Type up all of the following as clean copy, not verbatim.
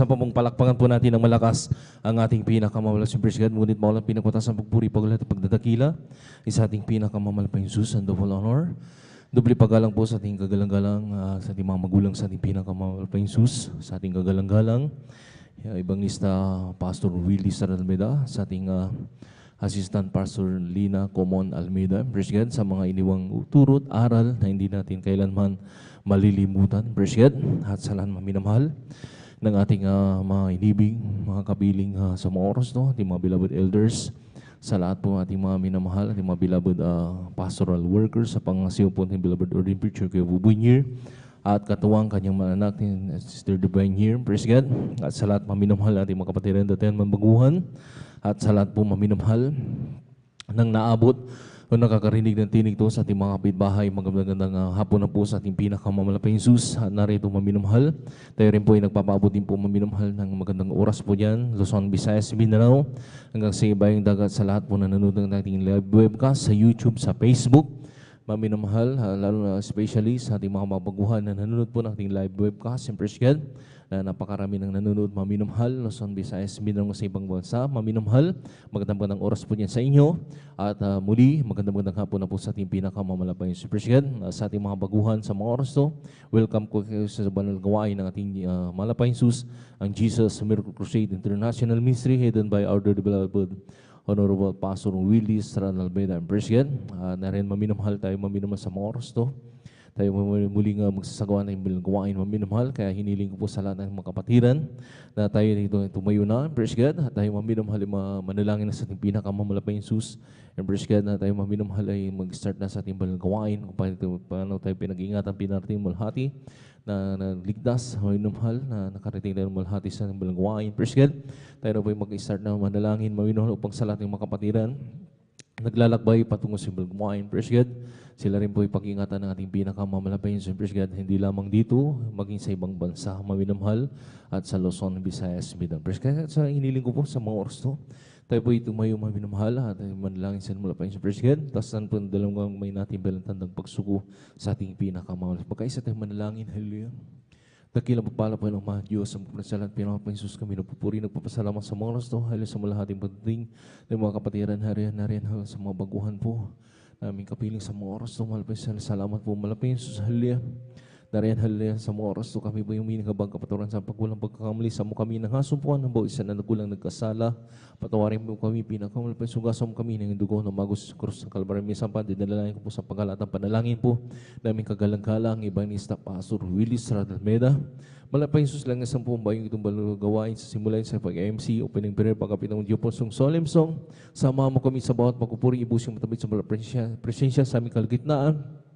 Isa pa pong palakpakan po natin ng malakas ang ating pinakamawalang si Praise God. Ngunit mawalang pinagpatasan pagpuri, paglahat at pagdadakila. Isa ating pinakamamahal pa Jesus and double honor. Doble paggalang po sa ating kagalang-galang, sa ating mga magulang, sa ating pinakamamahal pa Jesus, sa ating kagalang-galang. Evangelista Pastor Willie Saranalmeda, sa ating Assistant Pastor Lina Comon Almeida. Praise God sa mga iniwang turot, aral na hindi natin kailanman malilimutan. Praise God at sa lahat minamahal ng ating mga inibig, mga kabiling sa mga oras, no? Ating mga beloved elders, sa lahat po ating mga minamahal, ating mga beloved pastoral workers, sa pangasiw po ating beloved ordained preacher kay Bubunyir, at katuwang kanyang mga anak ni Sister Divine here. Praise God. At sa lahat mga minamahal ating mga kapatiran datihan mambaguhan, at sa lahat po mga minamahal nang naabot o nakakarinig ng tinig to sa ating mga kapitbahay. Magandang hapon na po sa ating pinakamalaping Jesus. At narito maminamahal, tayo rin po ay nagpapaabot din po maminamahal ng magandang oras po dyan, Luzon, Visayas, Mindanao, hanggang sa ibayang dagat, sa lahat po na nanonood ng ating live webcast sa YouTube, sa Facebook. Maminamahal, lalo na especially sa ating mga mabaguhan na nanonood po ng ating live webcast. Praise God, na napakarami ng nanonood. Maminamahal, Luzon, Visayas, Mindanao sa ibang bansa. Maminamahal, magandang oras po niyan sa inyo. At muli, magandang hapon na po sa ating pinakamamalapay si Praise God. Sa ating mga baguhan sa mga oras to, welcome ko kayo sa banal gawain ng ating malapay Jesus, ang Jesus Miracle Crusade International Ministry, headed by our beloved Honorable Pastor Willie Saranalmeda. Praise God. Na rin maminamahal tayo, maminamahal sa mga oras to. Tayo muling magsasagawa ng gawain maminamahal. Kaya hiniling ko po sa lahat ng mga kapatiran na tayo dito tumayo na. Praise God. At tayo maminamahal ay manalangin na sa ating pinakamamalapay Jesus. And praise God na tayo maminamahal ay mag-start na sa ating gawain. Kung paano tayo pinag-iingatan, pinarating malhati na ligtas, maminamahal, na nakarating tayo malhati sa ating gawain. Praise God. Tayo na po ay mag-start na manalangin maminamahal upang sa lahat ng mga kapatiran naglalakbay patungo sa gawain. Praise God. Sila rin po ipag-ingatan ng ating pinakamamalapayin sa Praise God, hindi lamang dito, maging sa ibang bansa, maminamahal, at sa Luzon, Visayas, Mindanao. Praise God. Sa iniling ko po sa mga oras to, tayo po tumayo maminamahal at manalangin sa malapayin sa Praise God. Tapos saan po dalawang may natin balantandang pagsuko sa ating pinakamamalapayin. Pagkaisa tayo manalangin, hallelujah. Dakilang pagpala po ng mga Diyos sa mga salat, pinakapang Jesus kami nagpupuri, nagpapasalamat sa mga oras to, halos sa malahating pagdating ng mga kapatiran, harian sa mga baguhan po, naming kapiling sa mga oras to, malapay salamat po, malapay Jesus, hallelujah. Darian hallelujah sa mga oras to, kami po yung minagabang kapaturan sa pagkulang pagkakamali, sa mo kami ng hasumpuan ng bawat isa na nagulang nagkasala, patawarin mo kami pinakamalapay, sugasan mo kami ng dugo ng magos krus ng Kalbaryo. Minsan pa, dinalangin ko po sa paghalatang panalangin po, naming kagalang-galang, Evangelista Pastor Willie Saranalmeda. Malapay Jesus lang isang po bayong itong gawain sa simula sa pag-MC, opening prayer, pagkapit ng Diyos po solemn song. Sama mo kami sa bawat pagpupuri, ibusing matabit sa presensya sa aming kalagitnaan.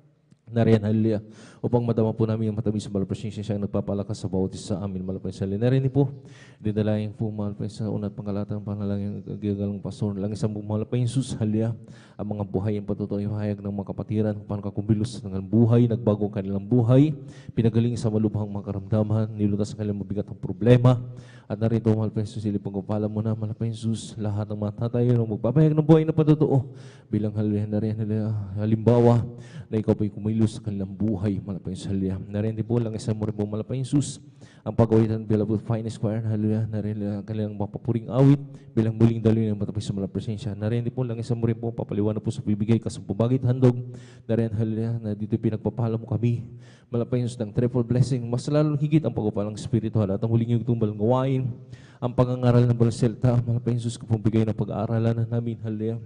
Nariyan, hallelujah, upang madama po namin yung matamis sa malapresensya siya ang nagpapalakas sa bawat isa sa amin. Malapay sa nariyan po, dinalayan po malapay sa unat pangalatang panalangin gagalang pastor. Lang isang malapay Jesus, hallelujah, ang mga buhay ang patutuloy hayag ng mga kapatiran, kung paano kakumilos ng buhay, nagbago ang kanilang buhay, pinagaling sa malubhang mga karamdaman, nilutas ang kanilang mabigat ng problema. At narito, malapay Jesus, ilipang kapala mo na, malapay Jesus, lahat ng mga tatay na magpapahayag ng buhay na patutuo. Bilang hallelujah, nariyan, hallelujah, halimbawa, na ikaw po'y kumilos sa kanilang buhay, malapay sa hallelujah. Narin din po lang isang mo rin po malapay Jesus, ang pag-awitan beloved finest choir, hallelujah. Narin lang kanilang mapapuring awit, bilang muling daloy ng matapay sa malapay presensya. Narin din po lang isang mo rin po papaliwanag po sa bibigay kasampubagit handog. Narin hallelujah, na dito pinagpapala mo kami, malapay Jesus ng triple blessing, mas lalong higit ang pagpapalang spiritual at ang huling yung tumbal gawain, ang pangangaral ng balselta, malapay Jesus kapong bigay ng pag-aaralan namin, hallelujah.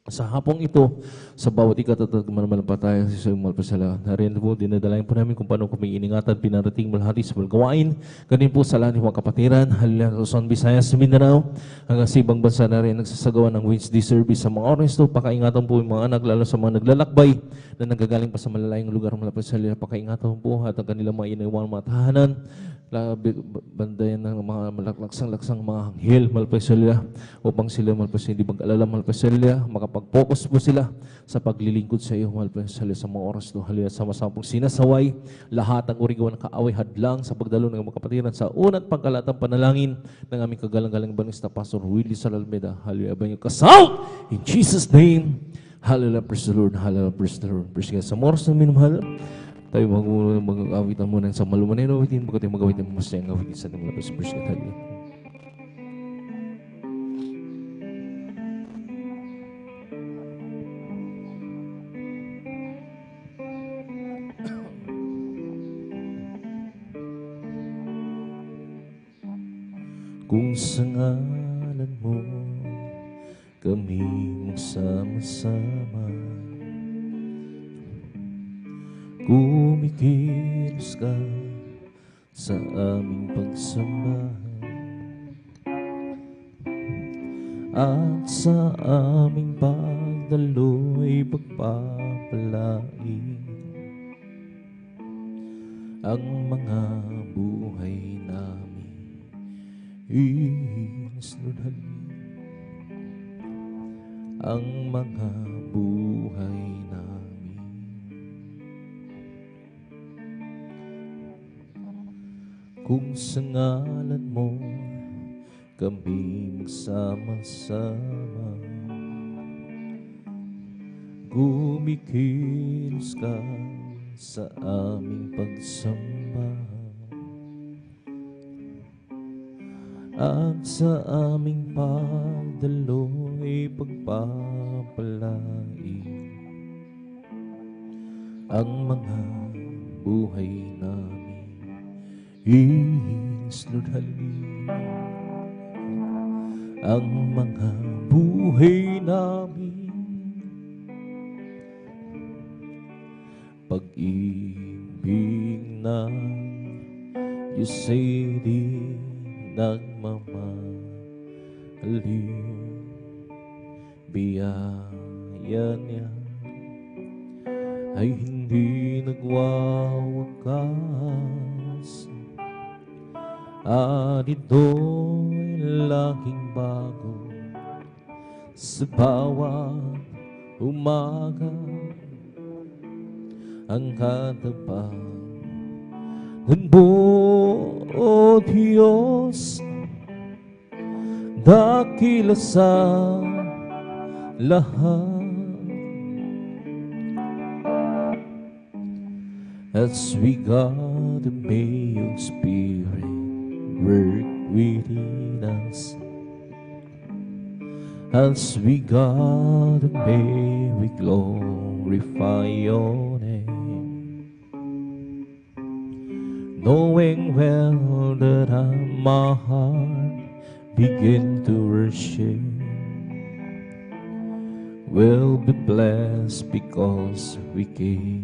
Sa hapong ito, sa bawat ikatatag manapataya sa iyong malpasala, narin po, dinadalayan po namin kung paano kami iningatan, pinarating malhati sa malgawain. Ganun po sa lahat ng mga kapatiran, hallelujah, Luzon, Visayas, Mindanao, hanggang sa ibang bansa na rin nagsasagawa ng Wednesday service sa mga oras ito. Pakaingatan po yung mga anak, lalo sa mga naglalakbay na nagagaling pa sa malalayang lugar malapasala. Pakaingatan po at ang kanilang mga inaiwang mga tahanan, bandayan ng mga malaklaksang-laksang mga anghel malpasala, upang sila malpasala, hindi mag-alala malpasala, makapag-focus po sila sa paglilingkod sa iyo, malpasala, sa mga oras no, halila sama-sama pong sinasaway lahat ang urigawan ng kaaway hadlang sa pagdalo ng mga kapatiran sa unat pagkalatang panalangin ng aming kagalang-galang Evangelista Pastor Willie Saranalmeda. Hallelujah, ba yung kasaw in Jesus name. Hallelujah, praise the Lord, hallelujah, praise the Lord. Praise God. Sa mga oras na minumahal, Tayo mag-awitan muna sa malumanin na awitin, bago tayo mag-awitin mo masayang awitin sa ating mga Praise God. Hallelujah. Kung sa ngalan mo kami magsama-sama, kumikilos ka sa aming pagsamba, at sa aming pagdalo'y pagpapalain ang mga buhay namin. Iisludhalin ang mga buhay namin. Kung sa ngalan mo kami magsama-sama, gumikilos ka sa aming pagsamba, at sa aming pagdalo'y pagpapalain ang mga buhay namin. Iisludhalin ang mga buhay namin. Pag-ibig ng Diyos ay di nagmamahalin, biyaya niya ay hindi nagwawakas, at ito'y laging bago sa bawat umaga. Ang katapangan mo, O Diyos, dakila sa lahat. As we gather, may your Spirit work within us. As we gather, may we glorify your name, knowing well that my heart begin to worship will be blessed because we came.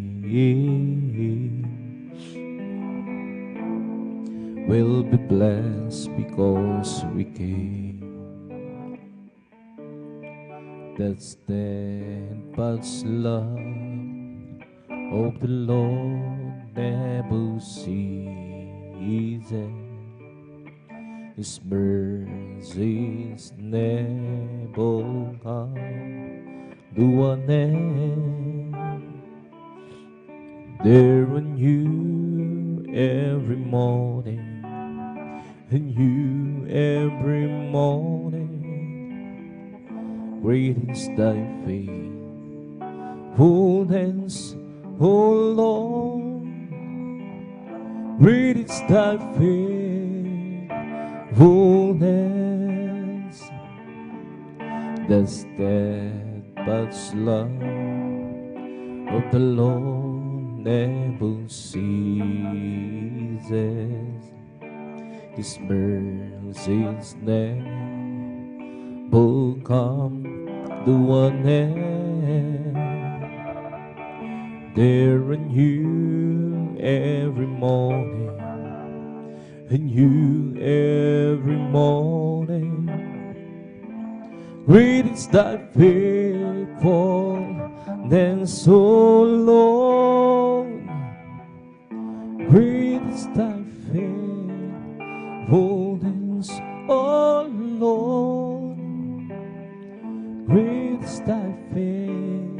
Will be blessed because we came. That's the steadfast love of the Lord never ceases. His mercies never come to an end. They're anew every morning, anew every morning. Great is thy faithfulness, O Lord. Great is thy faithfulness. The steadfast love of the Lord never ceases. His mercies never come to an end. They're anew every morning, anew every morning. Great is thy faithfulness, O Lord. Great is thy faithfulness, O Lord. Great is thy faithfulness.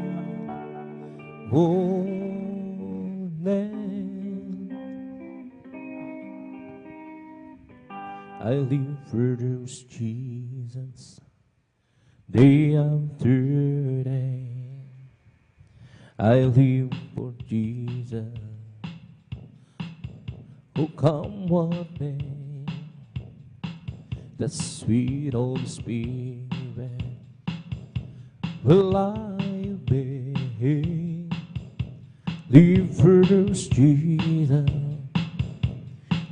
I live for those Jesus day after day. I live for Jesus Oh, come what may, the sweet Holy Spirit will I obey. Live for those Jesus,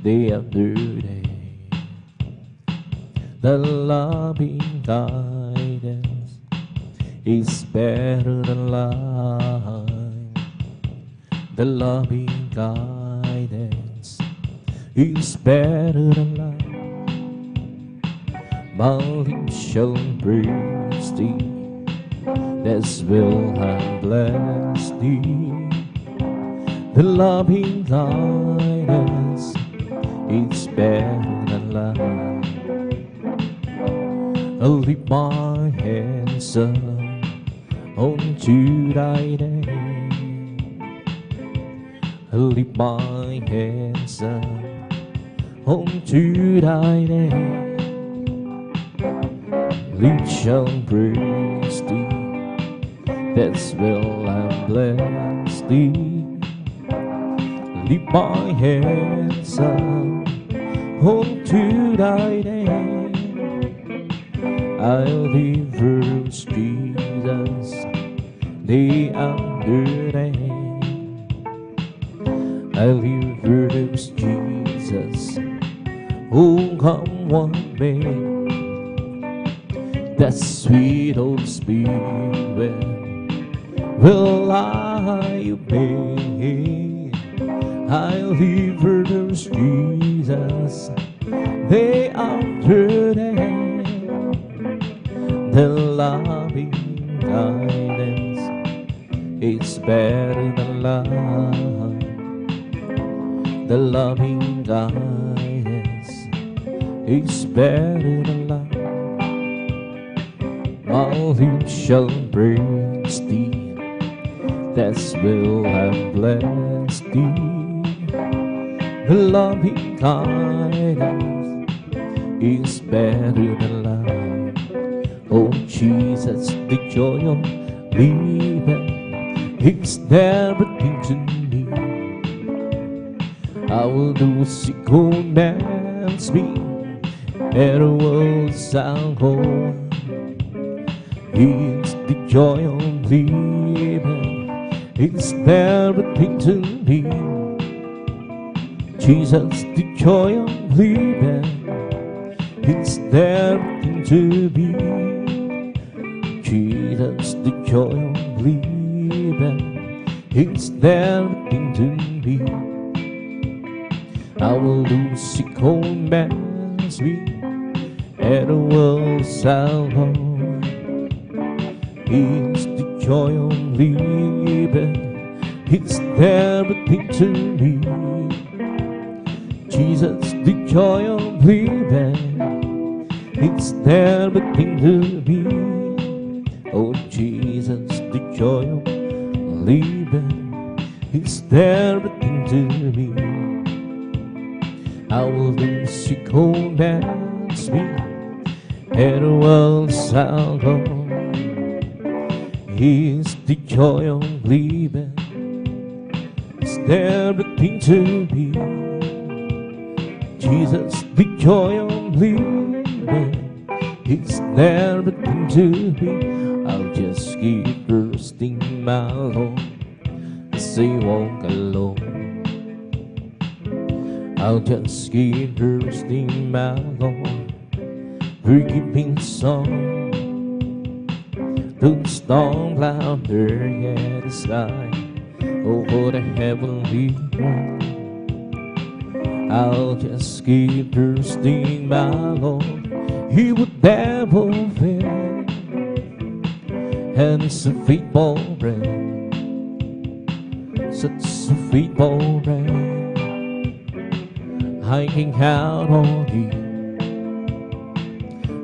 day after day. The loving guidance is better than life. The loving guidance is better than life. My lips shall praise thee, that's will I bless thee. The loving guidance is better than life. I'll lift my hands up unto thy name. I'll lift my hands up unto thy name. Lips shall praise thee, that's will I bless thee. Lift my hands up unto thy name. I'll live verse Jesus, day under name. I'll live verse Jesus, oh come what may. That sweet Holy Spirit will I obey. I'll live verse Jesus, day after day. The loving guidance is better than life. The loving guidance is better than life. My lips shall praise thee, that's will I bless thee. The loving kindness is better than life. Oh Jesus, the joy of living is everything to me. I will do as He commands me, and the world's I'll go. It's the joy of living, it's everything to me. Jesus, the joy of living, it's everything to me. Jesus, the joy of living, it's everything to me. I will do as He commands me, and the world's I'll go. It's the joy of living, it's everything to me. Jesus, the joy of living, it's everything to me. Oh Jesus, the joy of living, it's everything to me. I will do as He commands me, and the world shall go. It's the joy of living, it's everything to me. Jesus, the joy of living, it's everything to me. I'll just keep bursting my Lord as I walk alone. I'll just keep bursting my Lord, forgiving song. The storm louder, yeah, the sky over the heavenly ground. I'll just keep thirsting, my Lord, He would never fail. And it's a faithful rain, such a faithful rain. I can count on Thee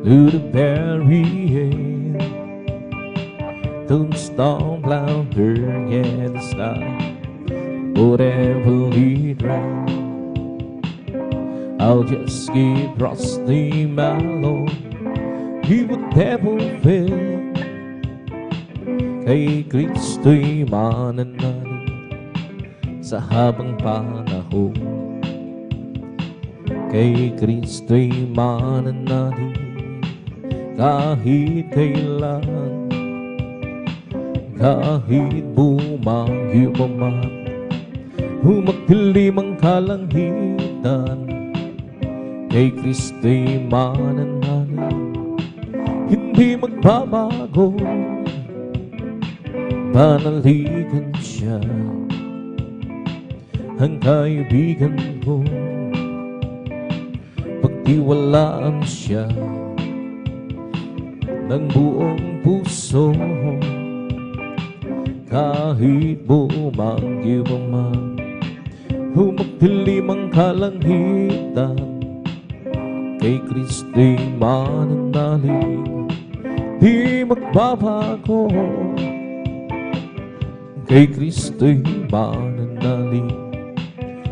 through the very end. The storm louder, yeah, the sky whatever lead round. I'll just keep trusting my Lord, He would never fail. Kay Kristo'y mananalig sa habang panahon. Kay Kristo'y mananalig kahit kailan, kahit bumagyo pa man, humagdilim ang kalangitan. Kay Kristo'y mananalig, hindi magbabago, panaligan siya, ang kaibigan ko. Pagtiwalaan siya ng buong puso, kahit bumagyo pa man, humagdilim ang kalangitan. Kay Kristo'y mananalig, di magbabago. Kay Kristo'y mananalig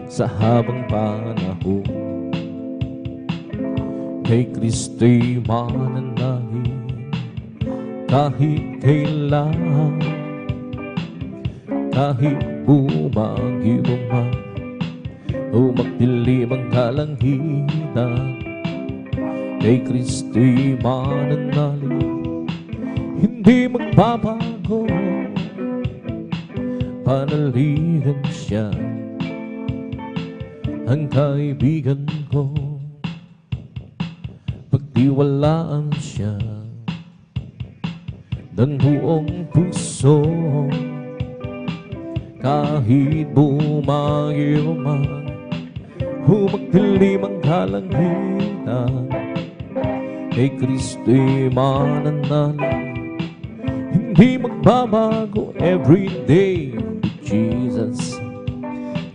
sa habang panahon. Kay Kristo'y mananalig kahit kailan, kahit bumagyo pa man, humagdilim ang kalangitan. Kay Kristo'y mananalig, hindi magbabago, panaligan siya, ang kaibigan ko. Pagtiwalaan siya ng buong puso, kahit bumagyo man, humagdilim ang kalangitan. Kay Kristo'y mananalig, hindi magbabago. Every day with Jesus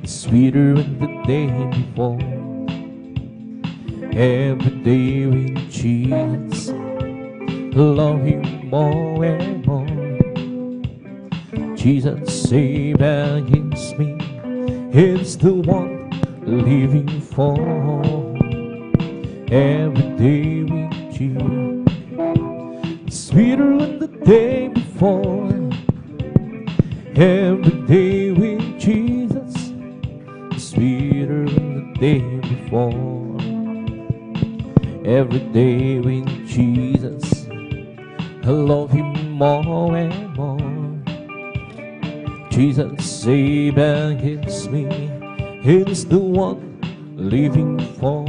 is sweeter than the day before. Every day with Jesus, love Him more and more. Jesus saved and gives me, He's the one living for. Every day with Jesus, sweeter than the day before. Every day with Jesus, sweeter than the day before. Every day with Jesus, I love Him more and more. Jesus saved and gives me, He's the one living for.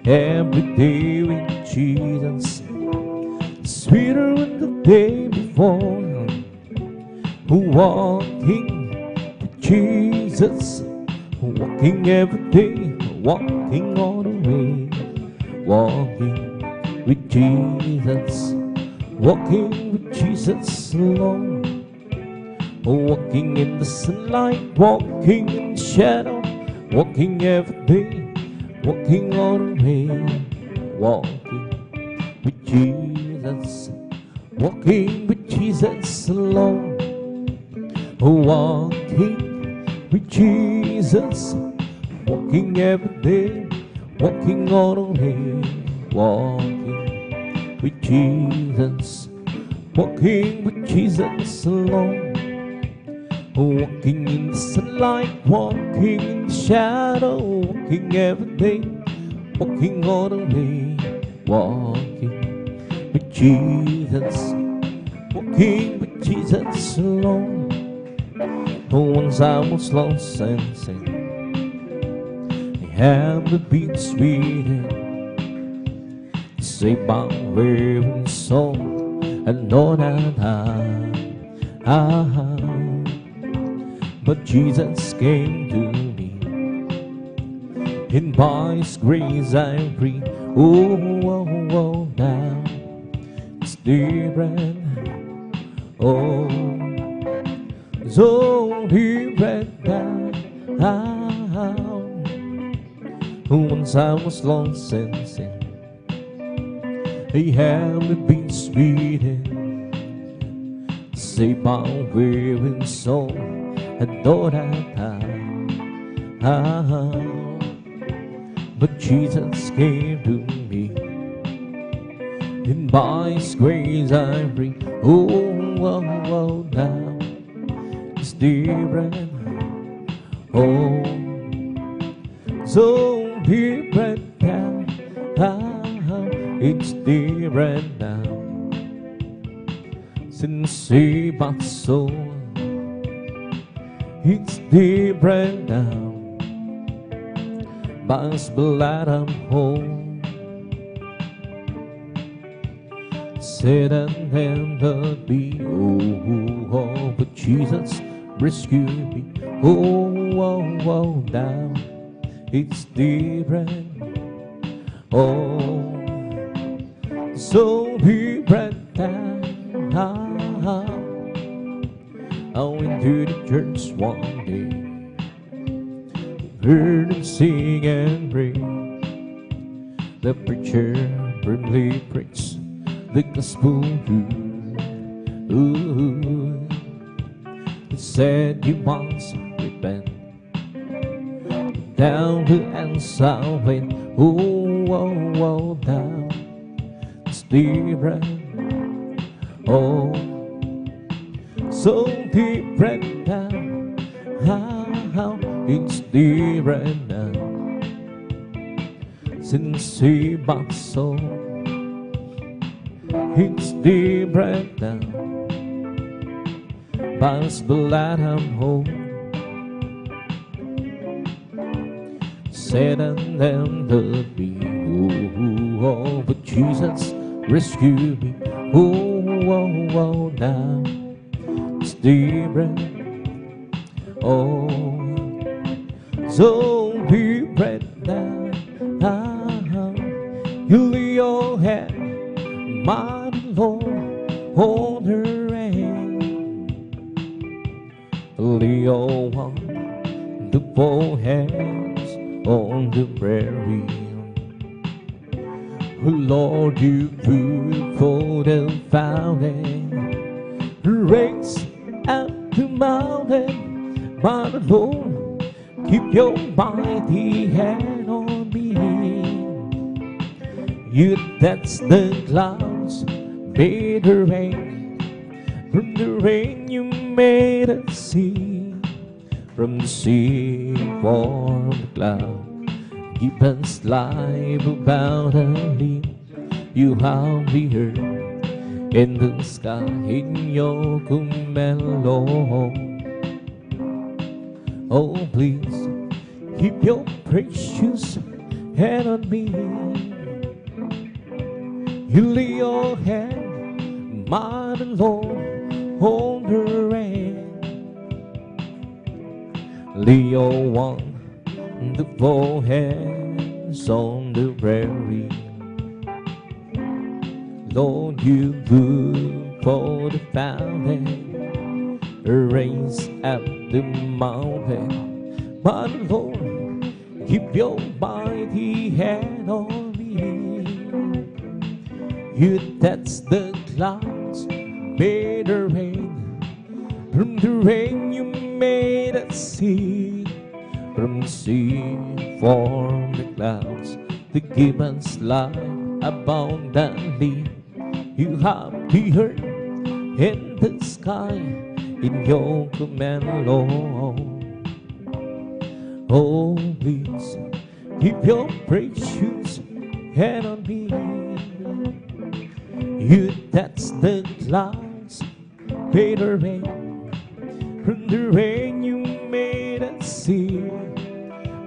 Every day with Jesus, sweeter than the day before. Walking with Jesus, walking every day, walking all the way. Walking with Jesus, walking with Jesus alone. Walking in the sunlight, walking in the shadow, walking every day, walking all the way. Walking with Jesus, walking with Jesus alone. Walking with Jesus, walking every day, walking all the way. Walking with Jesus, walking with Jesus alone. Walking in the sunlight, walking in the shadow, walking every day, walking all the way. Walking with Jesus, walking with Jesus alone. Once I was lost and sin, He had the beat sweeter, saved my weary soul, and know that but Jesus came to me, and by His grace I'm free. Oh, oh, oh, now it's different. Oh, so different now. Once I was lost and sin, He had me been sweeter, saved my weary soul, and know that but Jesus came to me, and by His grace I'm free. Oh, oh, oh, now it's different. Oh, so different now. It's different now. Since he bought soul, it's different now. By his blood I'm whole. Said and never be, oh, but Jesus rescued me. Oh, now it's different. Oh, so different now. I went to the church one day, heard him sing and pray. The preacher firmly preached the gospel true. He said you must repent. Down the answer went, oh, down. It's different. Oh, so different now. How it's different now. Since he bought soul, it's different now. By his blood I'm whole. Said and never be, oh, but Jesus rescued me. Oh, now it's different. Oh, so different now. You lay your hand, my Lord, on her hand. Lay your wonderful hands on the prairie. Lord, you put for the fountain, raise up the mountain. My Lord, keep your mighty hand on me. You that's the clouds made the rain. From the rain you made a sea. From the sea formed the cloud. Keep us life abundantly. You have the earth in the sky in your command, Lord. Oh, please keep your precious hand on me. You lay your hand, my Lord, on the hand. Lay your wonderful hands on the prairie. Lord, you put for the fountain, raise up the mountain. My Lord, keep your mighty hand on me. You that's the clouds made the rain. From the rain you made a sea. From the sea formed the clouds to give us life abundantly. You have the earth and the sky in your command, Lord. Oh, please keep your precious hand on me. You that's the clouds made the rain. From the rain you made a sea.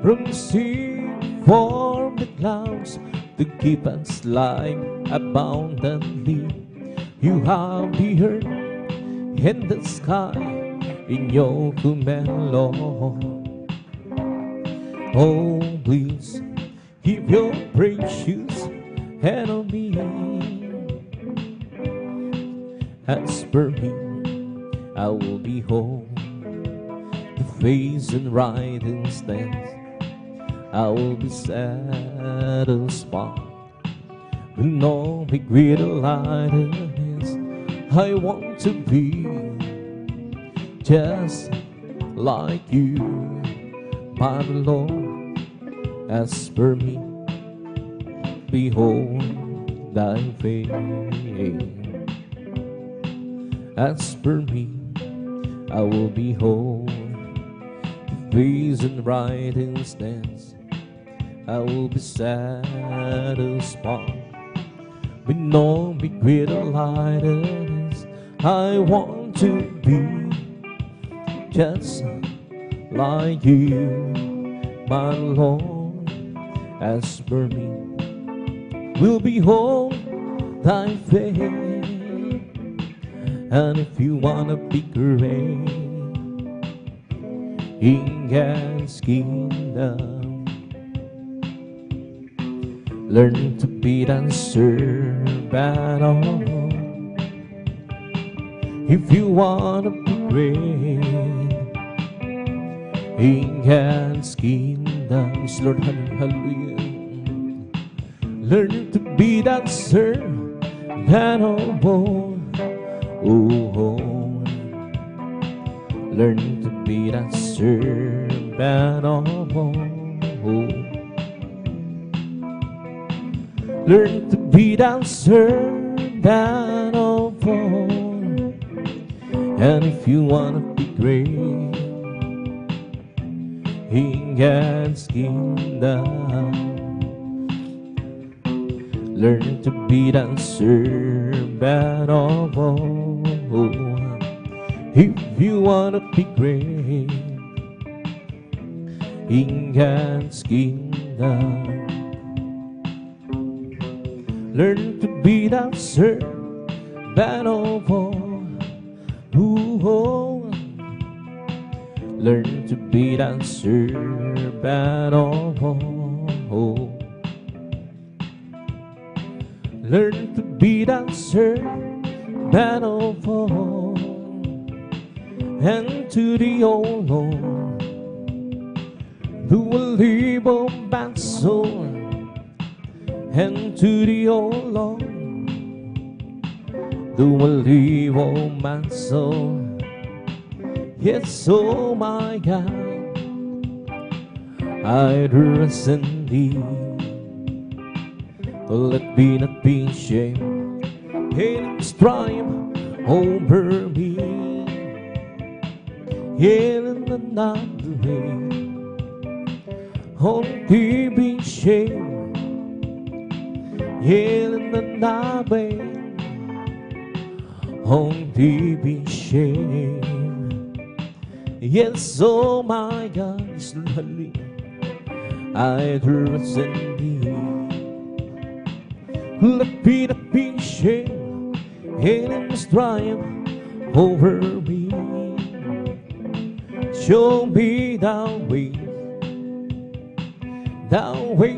From the sea formed the clouds to keep us life abundantly. You have the earth and the sky in your command, Lord. Oh, please keep your precious hand on me. As for me, I will behold the face and right and stance. I will be satisfied with all the greater lightness. I want to be just like you, my Lord. As for me, behold thy face. As for me, I will behold the face and right and stance. I will be satisfied with no big greater lightness. I want to be just like you, my Lord. As for me, will behold thy face. And if you wanna be great in God's kingdom, learn to be that servant of all. If you wanna be great in God's kingdom, yes, Lord, hallelujah. Learn to be that servant of all. Oh, learn to be that servant of all. Learn to be that servant of all. And if you wanna be great in God's kingdom, learn to be that servant of all. If you wanna be great in God's kingdom, learn to be that servant of all. Learn to be that servant of all. Learn to be that servant of all. And to the old Lord, who will leave all my soul. And to the old Lord, who will leave all my soul. Yes, oh my God, I trust in thee. Let me not be ashamed, in triumph over me. In another way, only be ashamed. In another way, only be ashamed. Yes, oh my God, slowly I trust in thee. Let me not be ashamed, in this triumph over me. Show me thy way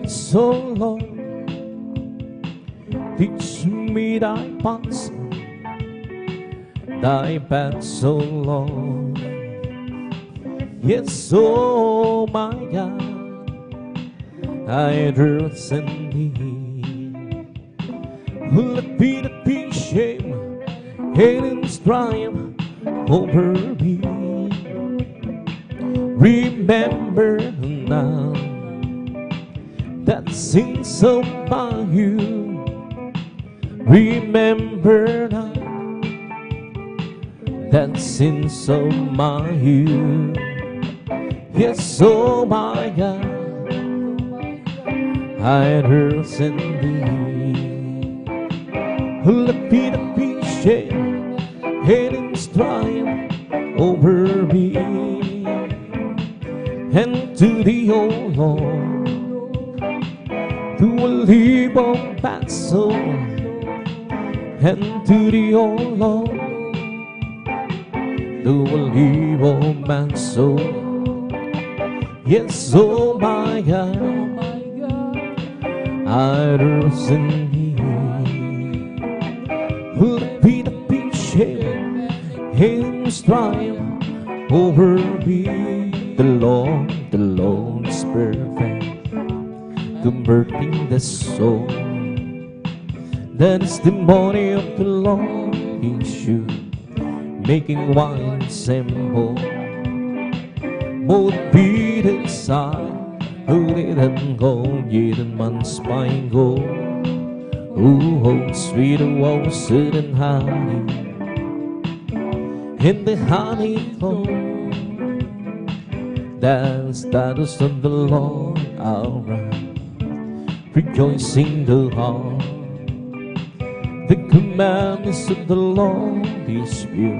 so long. Teach me thy paths so long. Yes, oh my God, I trust in thee. Let me not be ashamed, in this triumph over me. Remember now that sins upon you. Remember now that sins upon you. Yes, oh my God, I trust in thee. Let me not be ashamed, in this triumph over me. And to the old Lord, who will leave all my soul. And to the old Lord, who will leave all my soul. Yes, oh my God, I trust in thee. Let me not be ashamed, in this triumph over me. The Lord is perfect, converting the soul. That is the money of the Lord He should, making wine simple. Motivated side, who didn't go, jeden man's mind go. Oh, sweet roses and honey, in the honeycomb. That's the status of the Lord, alright. rejoicing the heart. The commandments of the Lord is pure,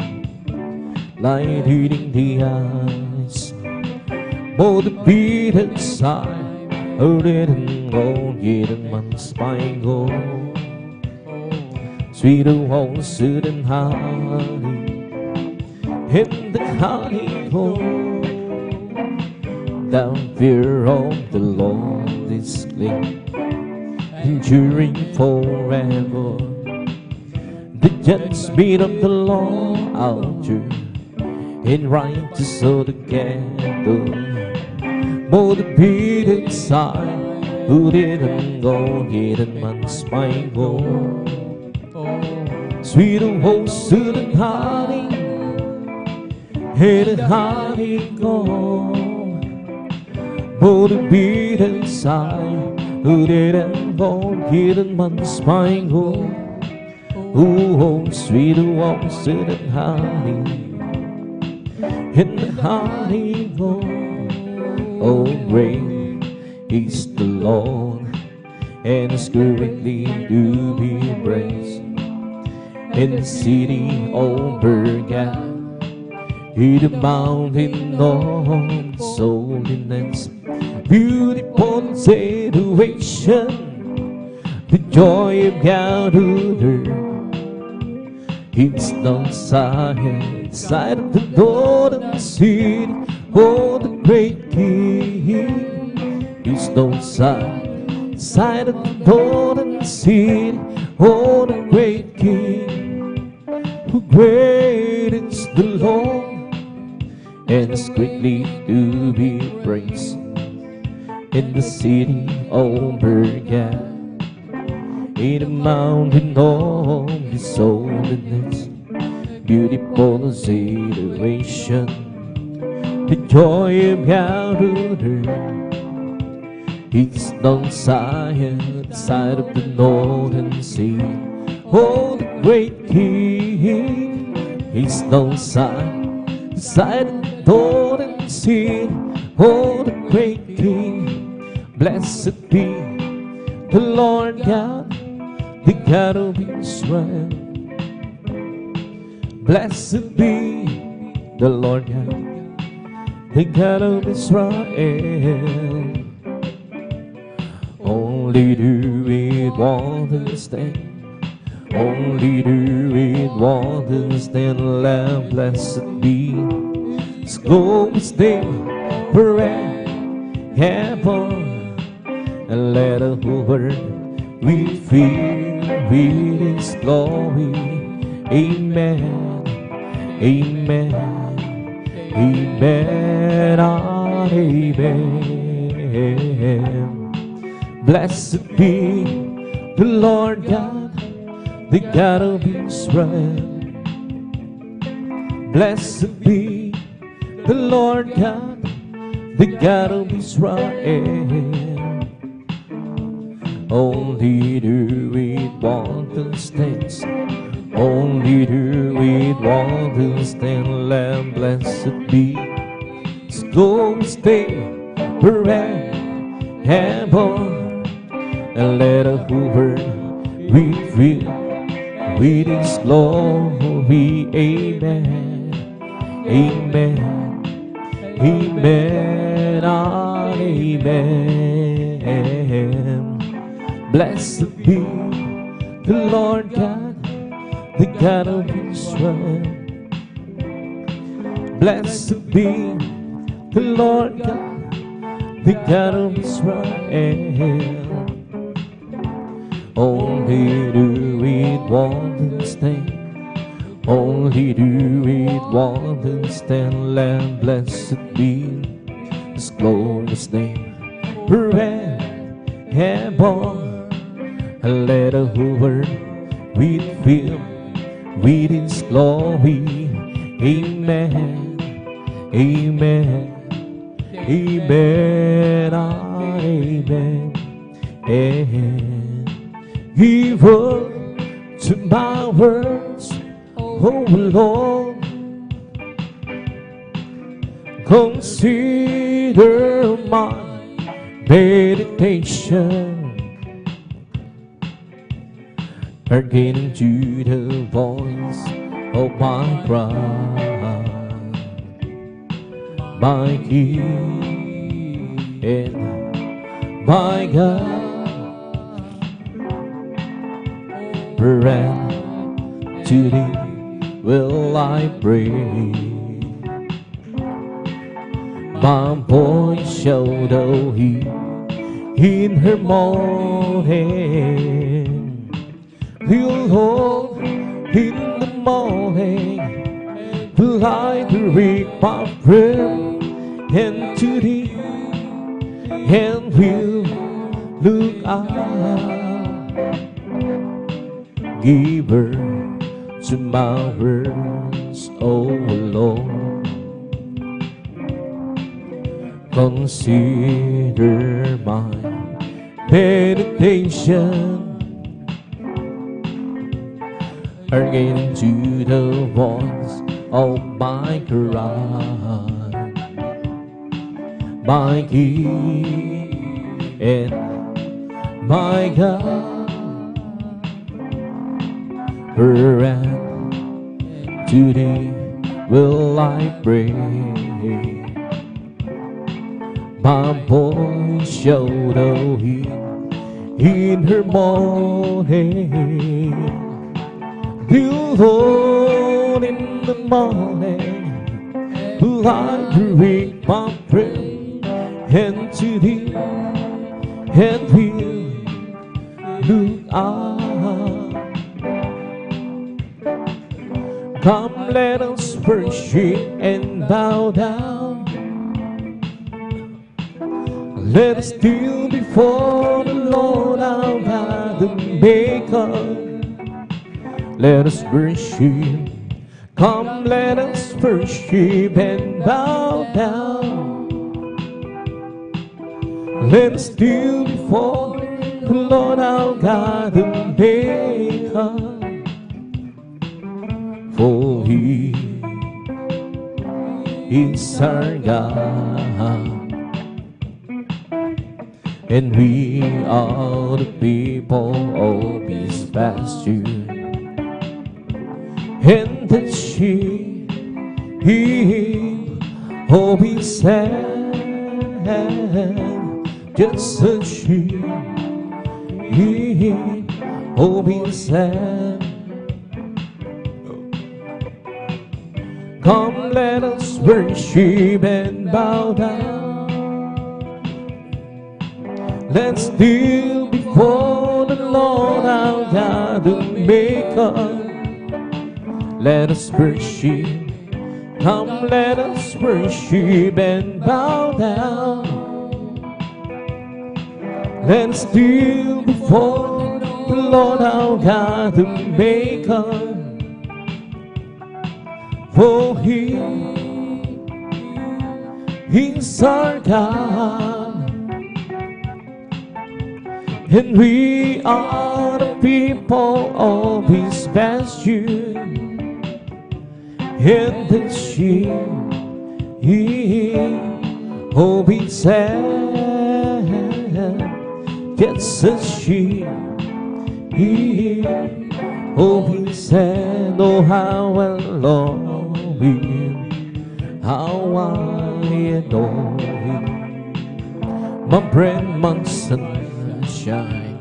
light hitting the eyes. Motivated side, hurting on jeden mans spingo. Sweeter walls, sweet and honey, in the honeycomb. Down fear of the Lord is clean, enduring forever. The judgment of the Lord outdo, in righteous so together. Motivated side, who didn't go, hidden man's mind go. Sweet and wholesome and honey, hidden honey go. Motivated side, who didn't go, hidden man's mind go. Oh, sweet wholesome and honey, in the honey go. Oh, great is the Lord, and is greatly to be praised. In the city over God, in the mountain of holiness, beautiful situation, the joy of God on earth. It's the side of the northern city, oh, the great King. It's the side of the northern city, oh, the great King. Who great is the Lord, and is greatly to be praised. In the city over God, in the mountain of His holiness, beautiful situation, the joy of God on earth. It's the side of the northern sea, oh, the great King. It's the side of the northern sea, oh, the great King. Blessed be the Lord God, the God of Israel. Blessed be the Lord God, the God of Israel. Only do it one stand, only do it one stand. Lamb, blessed be His glorious name forever, and let the whole world we feel with His glory. Amen, amen, amen, amen. Blessed be the Lord God, the God of Israel. Blessed be the Lord God, the God of Israel. Only do it want to stand, only do it want to stand. Lamb, blessed be His glorious name forever, and let the whole world be filled with His glory. Amen, amen, amen, amen. Blessed be the Lord God, the God of Israel. Blessed be the Lord God, the God of Israel. Only do it one stand, only do it one stand. Lamb, blessed be His glorious name forever, and let the whole world be filled with His glory. Amen, amen, amen, amen, amen. Give up to my words, oh Lord. Consider my meditation. hearkening to the voice of my cry, my King and my God. And to thee will I pray. My voice shall thou hear in her morning. Will hold in the morning will I direct my prayer and to thee, and will look out. Giver to my words, O Lord. Consider my meditation, hearken to the voice of my cry, my King and my God. And to thee will I pray. My voice shall thou hear in her morning. Behold, in the morning will I direct my prayer and to thee, and will look out. Come, let us worship and bow down. Let us kneel before the Lord our God, the Maker. Let us worship. Come, let us worship and bow down. Let us kneel before the Lord our God, the Maker. For He is our God, and we are the people of His pasture, and the sheep of His hand, just a sheep of His hand. Come, let us worship and bow down. Let's kneel before the Lord our God, the Maker. Let us worship. Come, let us worship and bow down. Let's kneel before the Lord our God, the Maker. For He is our God, and we are the people of His pasture, and the sheep of His hand, just a sheep of His hand. Oh, how I love Him, how I adore Him, my bread, my sunshine,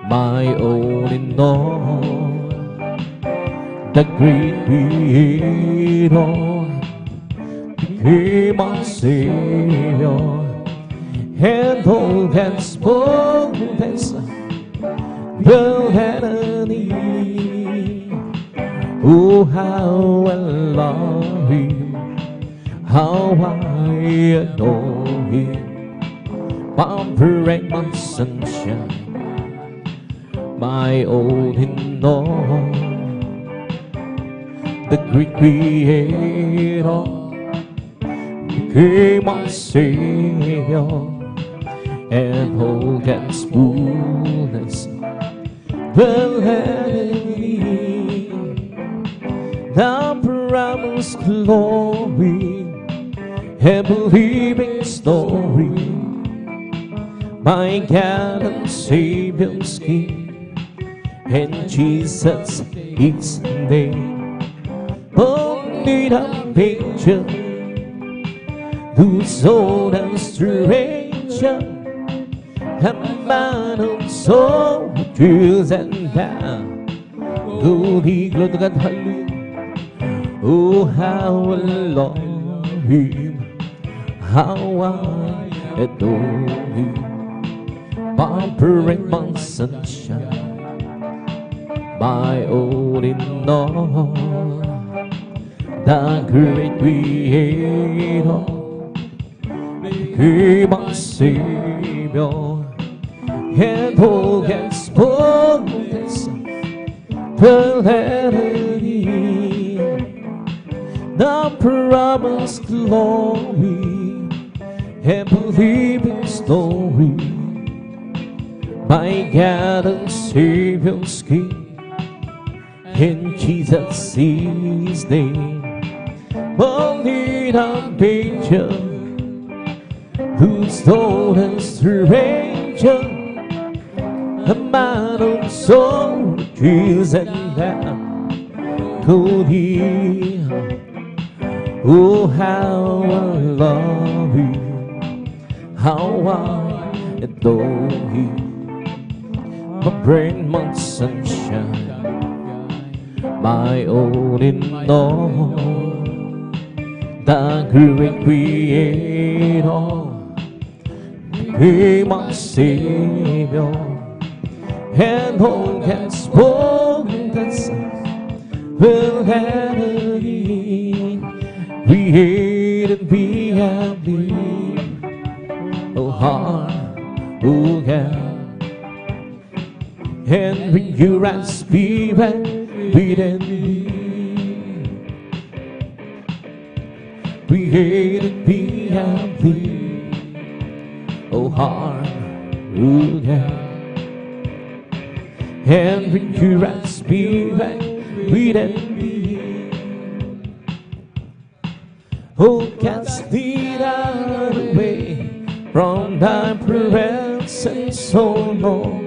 my all in all, the great Creator became my Savior, and all that's fullness will have a need. Oh, how I love Him, how I adore Him, my bread, my sunshine, my all in all, the great Creator became my Savior, and all God's fullness will have me. The promised glory, and believing story, my God and Savior's King, and Jesus is name. Only the picture whose old and stranger, a man of soul, truth and power. Glory, glory to God, hallelujah. Oh, how I love Him, how I adore Him. My parent, my sunshine, my all in all, the great Creator, He my Savior, and who can spoil this reality, the promised glory, and believing story. My God and Savior's King, in Jesus' name. Only the picture whose old and stranger, a man of soul, trees and that could he. Oh, how I love you, how I adore you. My brain, my sunshine, my all in all, the great Creator, He my Savior, and who can spoil this reality, created me and me, oh heart, who can. And when you and spirit within me, created me and thee, oh heart, who can. And when you and spirit within me, oh cast me away from thy presence so long.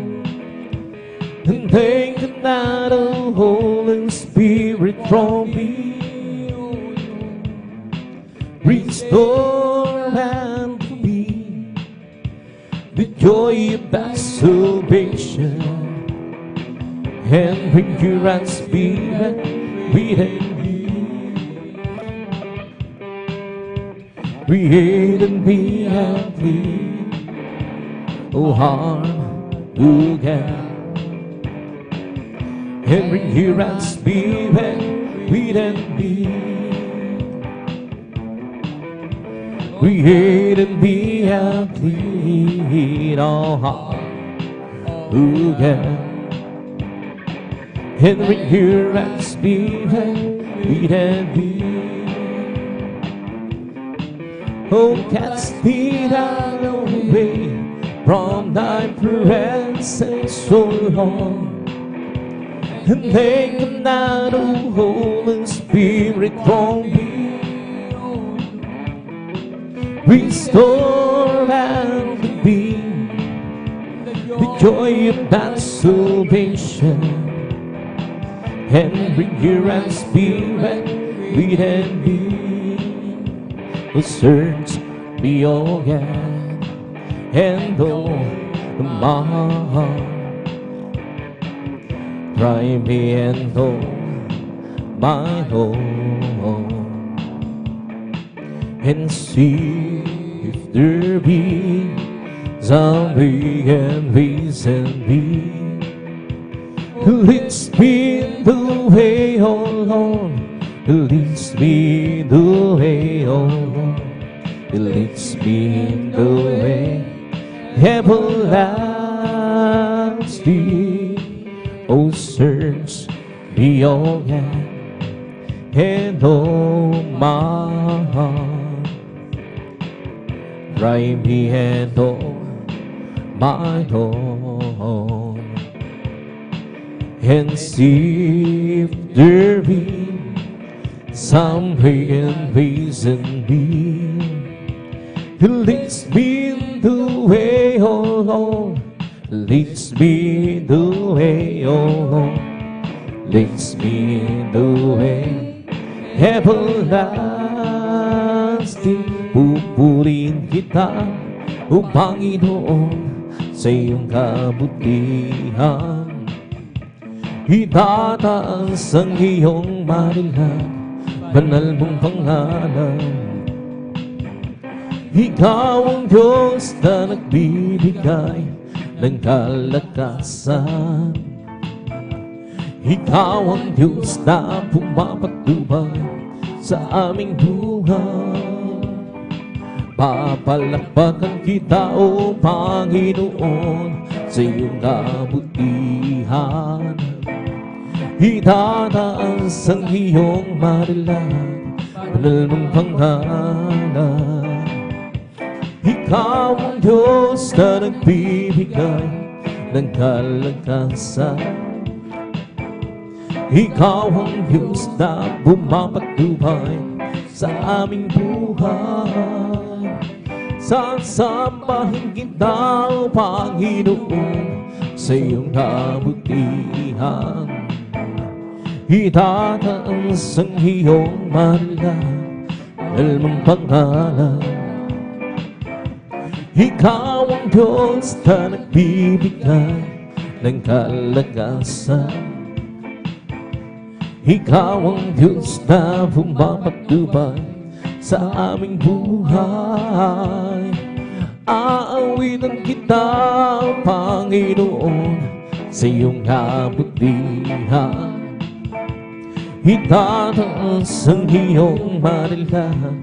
And take not a Holy Spirit from me, restore and be the joy of thy salvation, and bring your and spirit within me, created me and thee, oh heart, who can. And bring your and spirit within me, created me and clean, oh heart, who can. And bring your and spirit within me, oh cast me down away from thy presence so long. And take not a Holy Spirit from me, restore and be the joy of that salvation, and bring your and spirit within me. Oh, search me, oh God, and oh my heart. Try me and know my home, and see if there be some vegan reason me who leads me in the way, oh Lord, who leads me in the way, oh Lord, who leads me in the way everlasting. Oh, search me, oh God, and oh my heart. Try me and oh my home, and see if there be some hidden reason me who leads me in the way, oh Lord, leads me the way, oh Lord, leads me the way everlasting. Pupurihin kita, o Panginoon, sa iyong kabutihan. Itataas ang iyong marilag, banal mong pangalan. Ikaw ang Diyos na nagbibigay ng kalakasan. Ikaw ang Diyos na pumapatubay sa aming buhay. Papalakpakan kita, o Panginoon, sa iyong kabutihan. Itataas ang iyong marilag, banal mong pangalan. Ikaw ang Diyos na nagbibigay ng kalakasan. Ikaw ang Diyos na bumapatubay sa aming buhay. Sasambahin kita, o Panginoon, sa iyong kabutihan. Itataas ang iyong marilag, banal mong pangalan. Ikaw ang Diyos na nagbibigay ng kalakasan. Ikaw ang Diyos na bumapatubay sa aming buhay. Aawitan kita, Panginoon, sa iyong kabutihan. Itataas ang iyong marilag,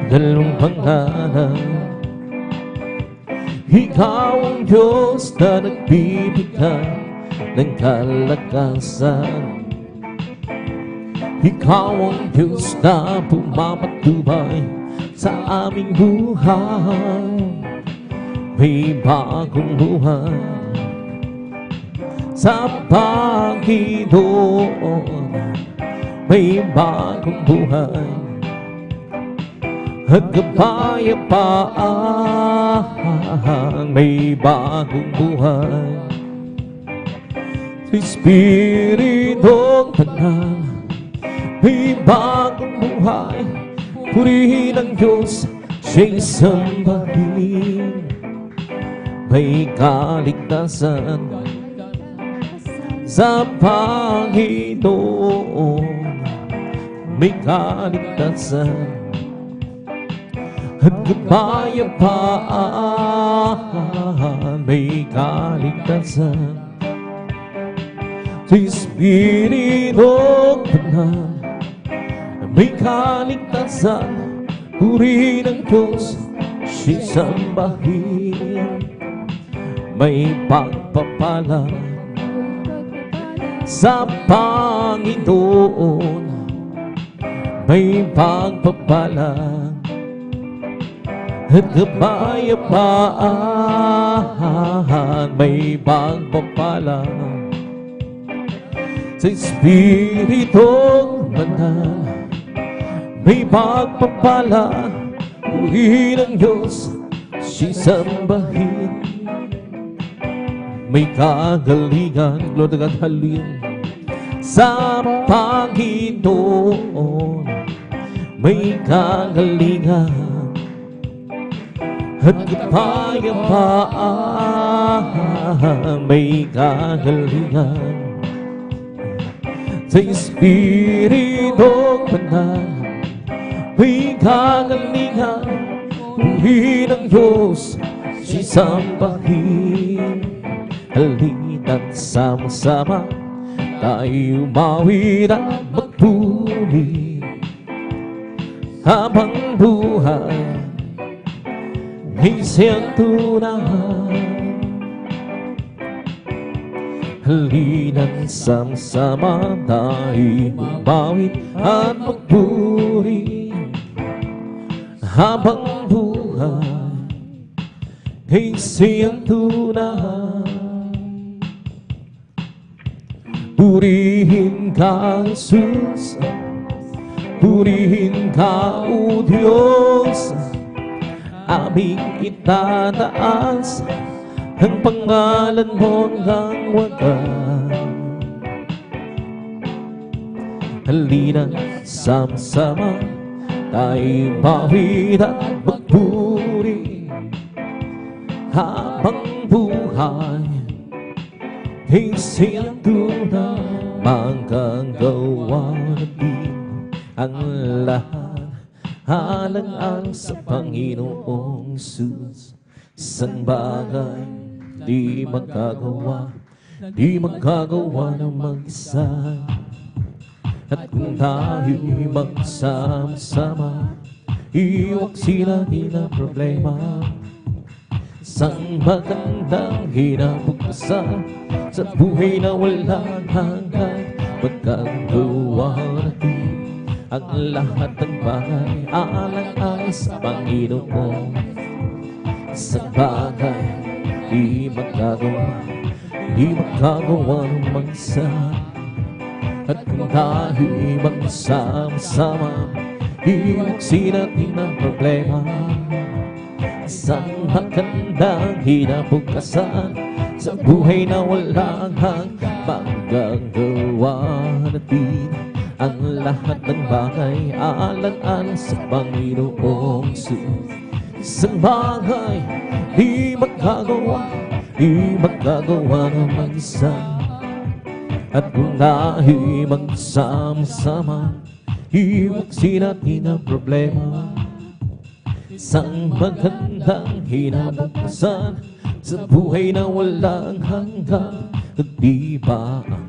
banal mong pangalan. Ikaw ang Diyos na nagbibigay ng kalakasan. Ikaw ang Diyos na pumapatubay sa aming buhay. May bagong buhay sa Panginoon. May bagong buhay at kapayapaan. May bagong buhay sa Espiritong Banal. May bagong buhay, purihin ang Diyos, siya'y sambahin. May kaligtasan sa Panginoon. May kaligtasan at kapayapaan. May kaligtasan sa Espiritong Banal. May kaligtasan, purihin ang Diyos, siya'y sambahin. May pagpapala sa Panginoon. May pagpapala at kapayapaan. May pagpapala sa Espiritong Banal. May pagpapala, purihin ang Diyos, siya'y sambahin. May kagalingan, Lord God, halin sa Panginoon. May kagalingan at kapayapaan. May kagalingan sa Espiritong Banal. May kagalingan, purihin ang Diyos, siya'y sambahin. Halina't sama-sama tayo umawit at magpuri habang buhay ay siyang tunay. Halina't sama-sama tayo umawit at magpuri habang buhay ay siyang tunay. Purihin ka, Jesus, purihin ka, O Diyos. Aming itataas ang pangalan mo hanggang wagas. Halina, sama-sama tayo'y mawid at magpuri habang buhay ay siyang tunay magagawa natin ang lahat alang-alang sa Panginoong Jesus. Isang bagay di magagawa ng mag-isa. At kung tayo'y magsama-sama, iwag sila nila problema. Isang magandang hinabukasan sa buhay na walang hanggan. Magagawa natin ang lahat ng bagay alang-alang sa Panginoon. Isang bagay di magagawa ng mag-isa. At kung tayo'y magsama-sama, iwagsin natin ang problema. Isang magandang hinabukasan sa buhay na walang hanggan. Magagawa natin ang lahat ng bagay alang-alang sa Panginoong Jesus. Isang bagay di magagawa ng mag-isa. At kung tayo'y magsama-sama, iwagsin natin ang problema. Isang magandang hinabukasan sa buhay na walang hanggan. Di ba ang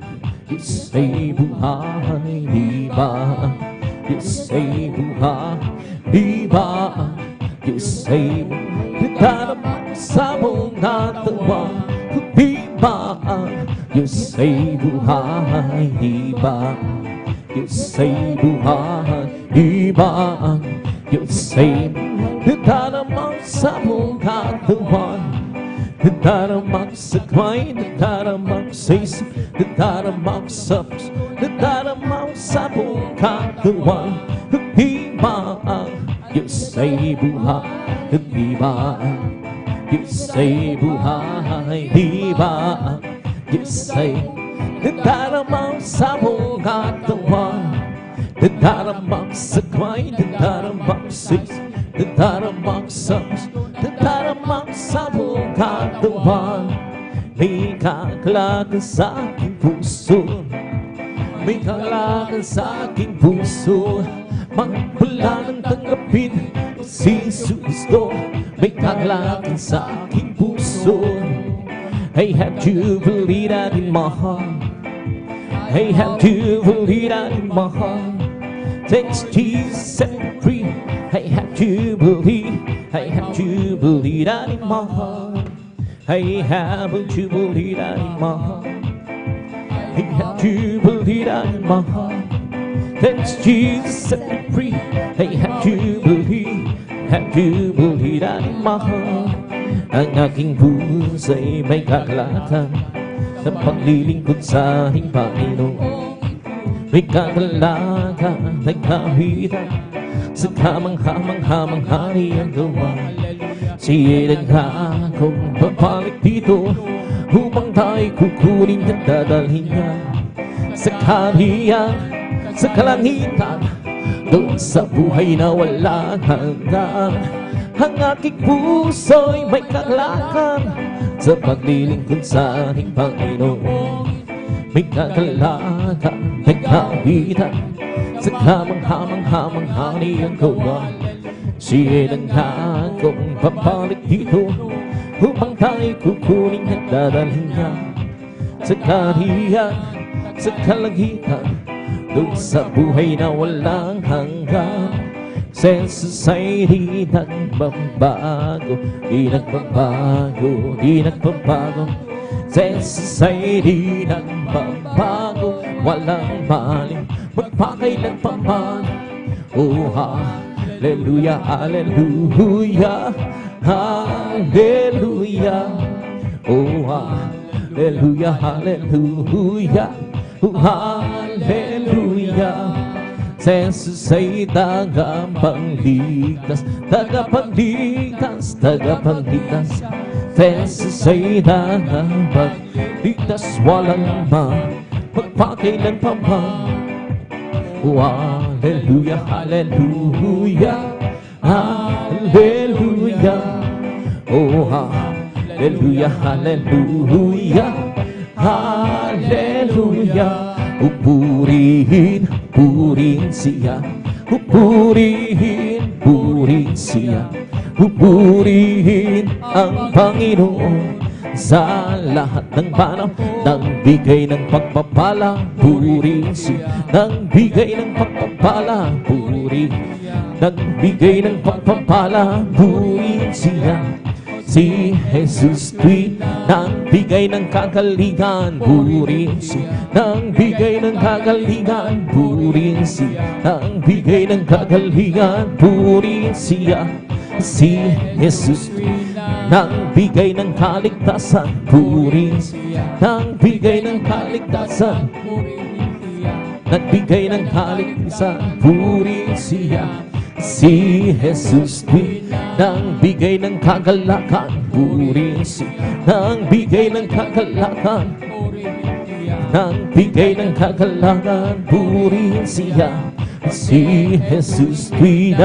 Diyos ay buhay? Di ba ang Diyos ay buhay? Di ba ang Diyos ay nagdarama sa buong katawan? Di ba ang Diyos ay buhay? Di ba ang Diyos ay buhay? Di ba ang Diyos ay nagdarama sa buong katawan? Nagdarama sa kamay, nagdarama sa isip, nagdarama sa puso, nagdarama sa buong katawan. Di ba ang Diyos ay buhay? Di ba ang Diyos ay buhay? Di ba ang Diyos ay nagdarama sa buong katawan? Nagdarama sa kamay, nagdarama sa isip, nagdarama sa puso, nagdarama sa buong katawan. May kakalakan sa aking puso, may kakalakan sa aking puso. Magpula ng tanggapin si Kristo. May kakalakan sa aking puso. I have to believe that in my heart. I have to believe that in my heart. Thanks Jesus set me free. I have to believe that in my heart. I have to believe that in my heart. I have to believe that in my heart. Thanks Jesus set me free. I have to believe that in my heart. Ang aking pusa'y may kakalakan sa paglilingkod sa aking Panginoon. May kakalakan, may kawitan sa kamangha-mangha niyang gawa. Siya nagkakong babalik dito upang tayo'y kukunin at dadalhin niya sa kaharian, sa kalangitan, doon sa buhay na walang hanggan. Ang aking puso'y may kakalakan sa paglilingkod sa ating Panginoon. May kakalakan, may kawitan sa kamangha-mangha niyang gawa. Siya nagkakong babalik dito upang tayo'y kukunin at dadalhin niya sa kaharian, sa kalangitan, doon sa buhay na walang hanggan. Sa society nagbabago, di nagbabago, di nagbabago. Sa society nagbabago, walang maling magpakailan pa man. Oh, hallelujah, hallelujah, hallelujah. Oh, hallelujah, hallelujah, oh, hallelujah. Sa Jesus ay tagapagligtas, tagapagligtas, tagapagligtas. Confess sa'y dapat ligtas walang magpakailan pa man. Oh, hallelujah, hallelujah, hallelujah. Oh, hallelujah, hallelujah, hallelujah. Purihin, purihin siya. Purihin siya. Purihin ang Panginoon sa lahat ng panahon. Nang bigay ng pagpapala, purihin siya. Nang bigay ng pagpapala, purihin. Nang bigay ng pagpapala, purihin siya. Si Jesus Christ, nang bigay ng kagalingan, purihin siya. Nang bigay ng kagalingan, purihin siya. Nang bigay ng kagalingan, purihin siya. Si Jesus Christ, nang bigay ng kaligtasan, purihin siya. Nang bigay ng kaligtasan, nagbigay ng kaligtasan, purihin siya. Si Jesus Christ, nang bigay ng kagalakan, purihin siya. Nang bigay ng kagalakan, nang bigay ng kagalakan, purihin siya. Si Jesus Christ,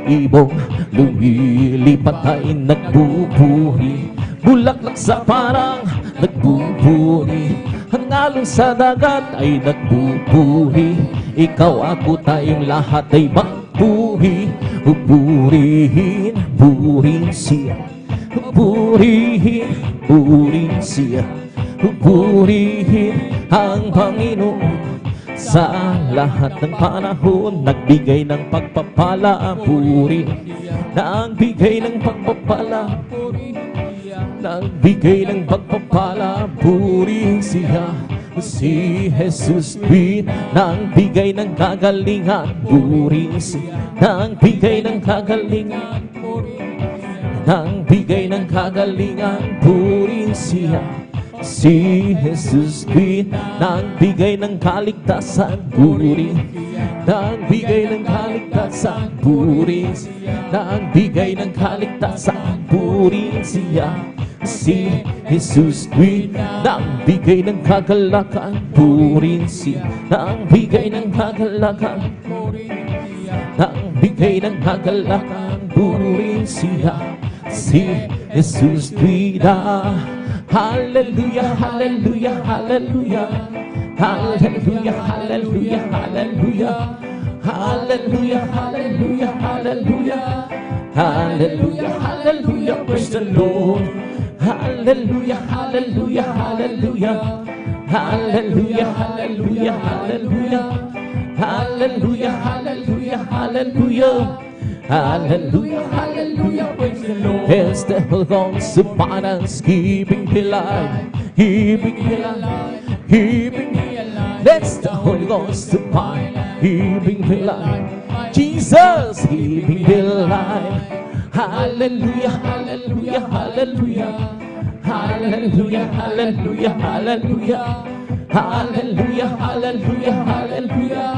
ibong lumilipat ay nagbuburi, bulaklak sa parang nagbuburi, ang alon sa dagat ay nagbuburi. Ikaw, ako, tayong lahat ay magbuhi. Purihin, purihin siya. Purihin, purihin siya. Purihin ang Panginoon sa lahat ng panahon. Nagbigay ng pagpapala, purihin. Nagbigay ng pagpapala, nagbigay ng pagpapala, purihin siya. Si Jesus Christ, nang bigay ng kagalingan, purihin siya. Nang bigay ng kagalingan, nang bigay ng kagalingan, purihin siya. Si Jesus Christ, nang bigay ng kaligtasan, purihin. Nang bigay ng kaligtasan, purihin siya. Nang bigay ng kaligtasan, purihin siya. Si Jesus Christ, nang bigay ng kagalakan, purihin siya. Nang bigay ng kagalakan, nang bigay ng kagalakan, purihin siya. Si Jesus Christ, hallelujah, hallelujah, hallelujah, hallelujah, hallelujah, hallelujah, hallelujah, hallelujah, hallelujah, hallelujah, hallelujah, praise the Lord. Hallelujah, hallelujah, hallelujah, hallelujah, hallelujah, hallelujah, hallelujah, hallelujah, hallelujah, hallelujah, hallelujah, praise the Lord. It's the Holy Ghost upon us, keeping me alive, keeping me alive, keeping me alive. That's the Holy Ghost upon, keeping me alive. Jesus, keeping me alive. Hallelujah, hallelujah, hallelujah, hallelujah, hallelujah, hallelujah, hallelujah, hallelujah, hallelujah,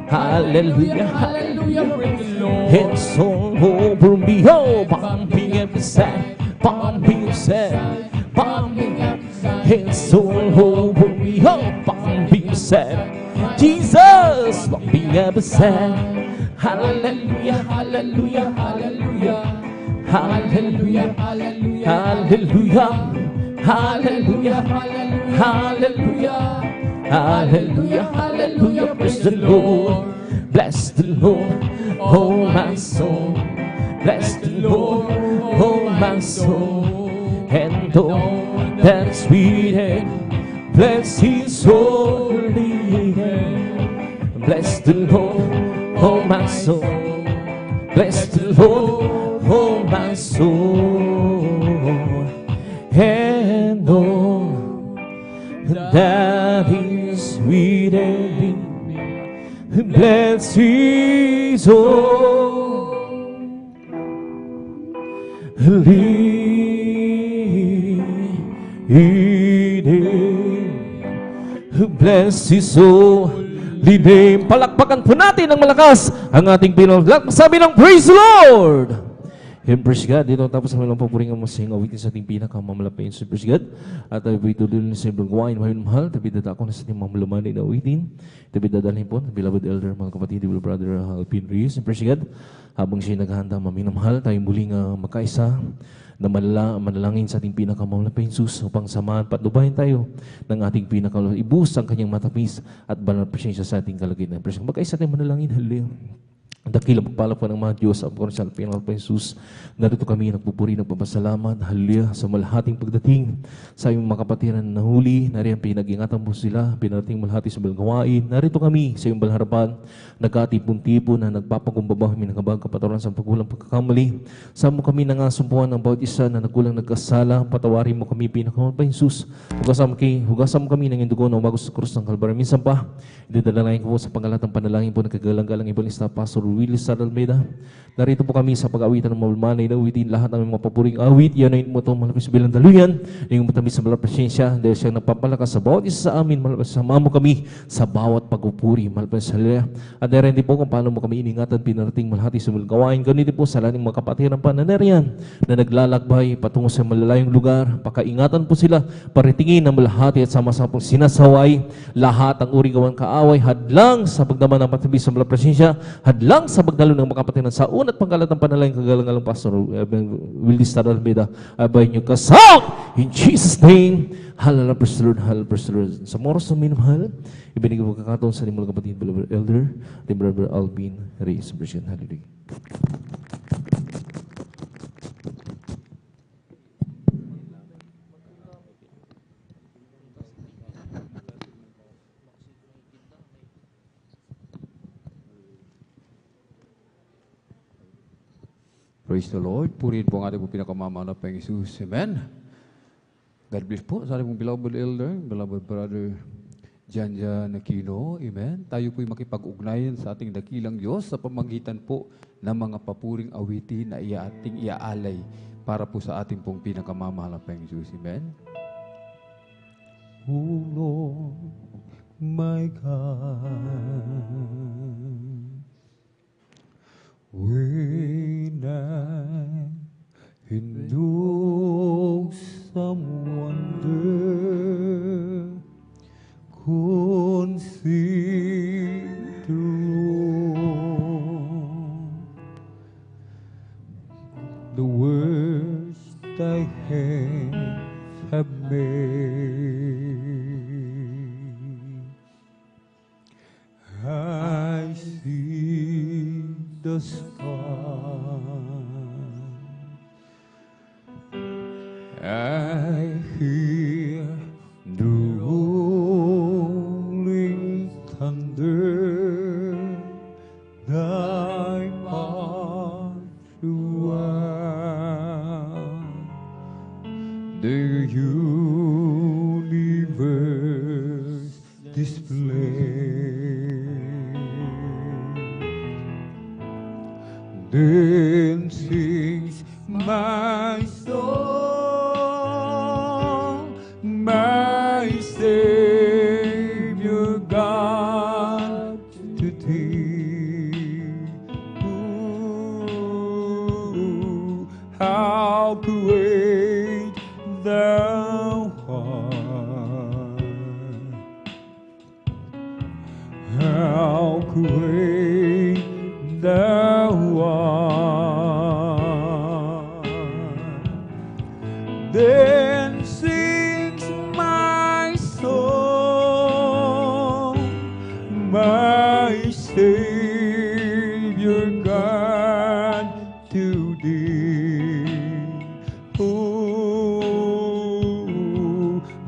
hallelujah, hallelujah, praise the Lord. It's all over me, oh, pumping every side, pumping side, pumping every side. It's all over me, oh, pumping side. Jesus, pumping every side. Hallelujah, hallelujah, hallelujah, hallelujah, hallelujah, hallelujah, hallelujah, hallelujah, hallelujah, hallelujah, praise the Lord. Bless the Lord, oh my soul. Bless the Lord, oh my soul. And all that's within, bless His holy name. Bless the Lord, oh my soul. Bless the Lord, oh my soul. And all that is within me, bless His holy name. Bless His holy name. Palakpakan po natin ng malakas ang ating Pinoy. Sabi ng praise the Lord. And praise God, dito tapos namin lang papuring ang masayang awitin sa ating pinakamamalapin sa praise God. At tayo po ituloy na sa ibang gawain, mahal, tabi dadako na sa ating mamalaman na awitin. Tabi dadalhin po, beloved elder, mga kapatid, beloved brother Alpin Reyes. And praise God, habang siya naghahanda, maminamahal, tayo muling magkaisa na manalangin sa ating pinakamamalapin Jesus upang samahan patnubayan tayo ng ating pinakamamalapin. Ibus ang kanyang matapis at banal presensya sa ating kalagitnaan. Praise God, magkaisa tayo manalangin, hallelujah. Dakilang pagpala po ng mga Diyos ang pagkaroon sa Pinakamamalapin Jesus. Narito kami nagpupuri, nagpapasalamat, hallelujah, sa malahating pagdating sa iyong mga kapatiran na nahuli. Nariyan pinag-ingatan mo sila, pinarating malahati sa balgawain. Narito kami sa iyong balharapan, nagkatipon-tipon na nagpapagumbaba kami ng kabag kapatawaran sa pagkulang pagkakamali. Sa mo kami nangasumpuan ng bawat isa na nagkulang nagkasala, patawarin mo kami Pinakamamalapin Jesus. Hugasan mo kami ng indugo na umagos sa krus ng Kalbaryo. Minsan pa, idadalangin ko po sa pangalatang panalangin po ng kagalang-galang Evangelista Pastor Willis Almeida. Narito po kami sa pag-awitan ng mamalmanay na awitin lahat ng mga papuring awit. Yan mo ito malapit sa bilang daluyan. Yung matamis sa malang presensya dahil siya nagpapalakas sa bawat isa sa amin. Malapit sama mo kami sa bawat pagpupuri. Malapit sa halaya. At narin din po kung paano mo kami iningatan pinarating malahati sa malang gawain. Ganito po sa laning mga kapatiran pa na nariyan na naglalakbay patungo sa malalayong lugar. Pakaingatan po sila paritingin ng malahati at sama-sama pong sinasaway lahat ang uri gawan kaaway. Hadlang sa pagdaman ng matamis sa malang presensya. Hadlang sa pagdalo ng mga kapatiran sa unat pangkalat ng panalangin kagalang-galang Pastor Willis Almeida. Abay niyo kasak in Jesus' name. Halala, praise the Lord, halala, praise the Lord. Sa moros na minamahal, ibinigay mo kakataon sa nimang kapatid, beloved elder, the brother Alvin Reyes. Hallelujah. Praise the Lord. Purihin po ang ating pinakamamalapang Jesus. Amen. God bless po sa ating beloved elder, beloved brother Janja Aquino. Amen. Tayo po'y makipag-ugnayan sa ating dakilang Diyos sa pamagitan po ng mga papuring awitin na ating iaalay para po sa ating pong pinakamamalapang Jesus. Amen. Oh Lord, my God, when I know some wonder, consider all the words thy hands have made. I see the stars, I hear the rolling thunder, thy path throughout the universe display. Then sings my soul, my Savior God, to thee. Ooh, how great thou art! How great thou art! Then sings my soul, my Savior God, to thee. Oh,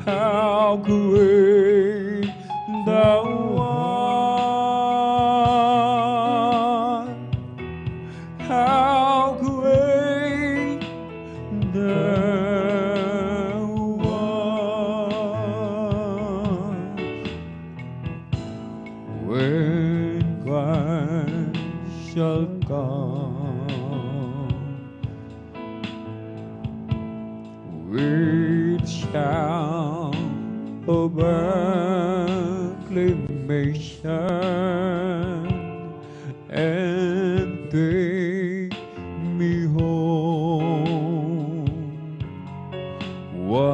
how great thou art! How great thou art! When God shall come with shout of acclamation and take me home.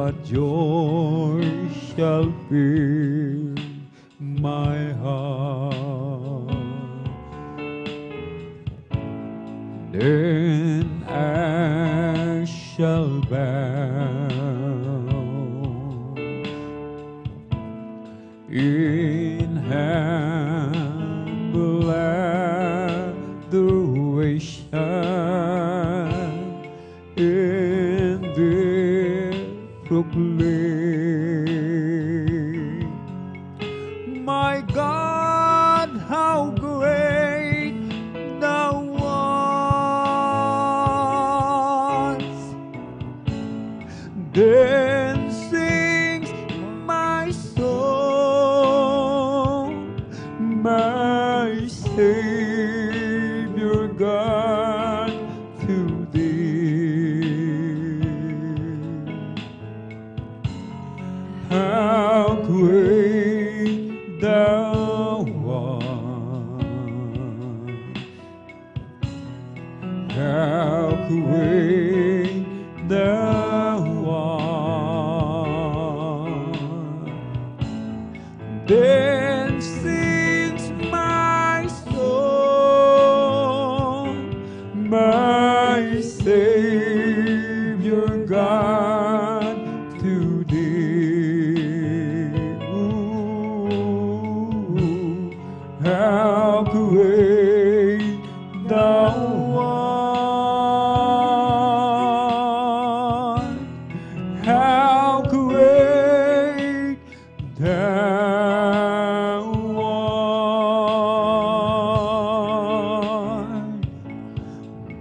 what joy shall fill my heart. Then I shall bow in humble adoration and there proclaim, my God, how great thou art. Then sings my soul, my Savior God, to thee. How great thou art, how great thou art. Then sings my soul, my Savior God, to thee. Ooh, how great thou art, how great thou art.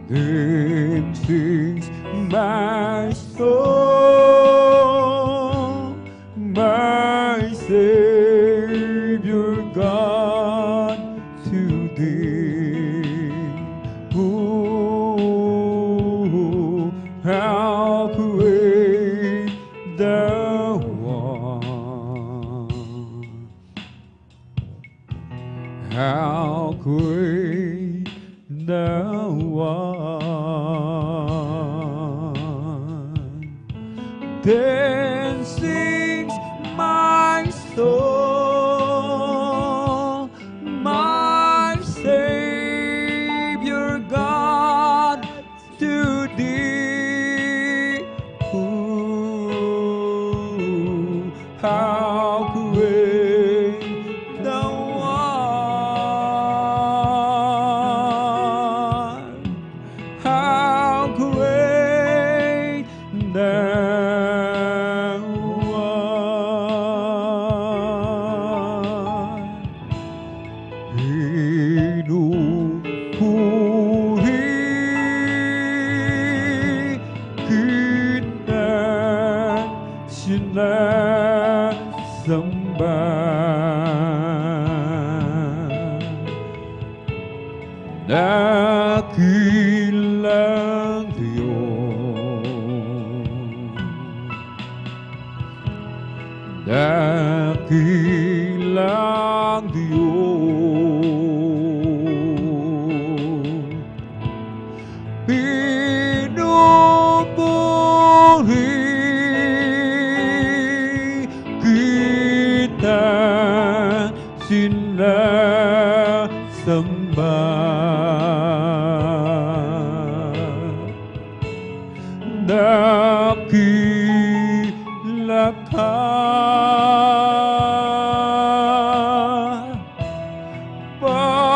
Then sings my soul, my Savior God, to thee. Ooh, how great thou art, how great thou art. Then sings my soul, my Savior God, to thee. Ooh, how great thou art, how great thou art. Pinupuri kita sinasamba, dakilang Diyos, dakilang Diyos. Pinupuri kita sinasamba, dakila ka, Panginoon.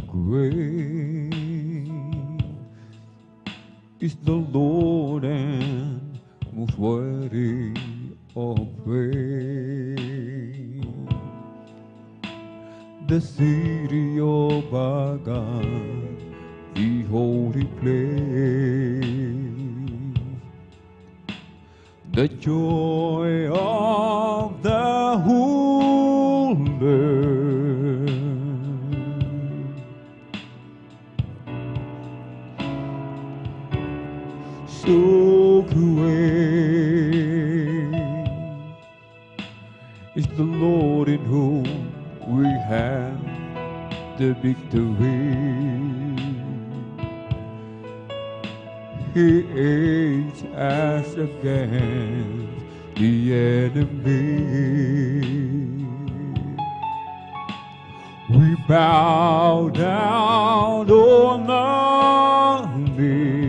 Great is the Lord and most worthy of praise. The city of our God, the holy place, the joy of the whole earth. So great is the Lord in whom we have the victory. He aids us against the enemy. We bow down on our knees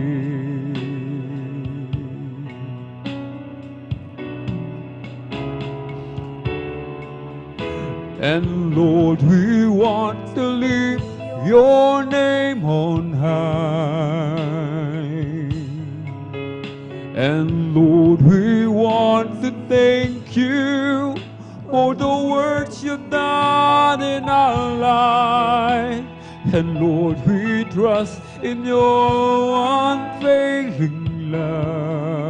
and Lord, we want to lift your name on high. And Lord, we want to thank you for the works you've done in our life. And Lord, we trust in your unfailing love.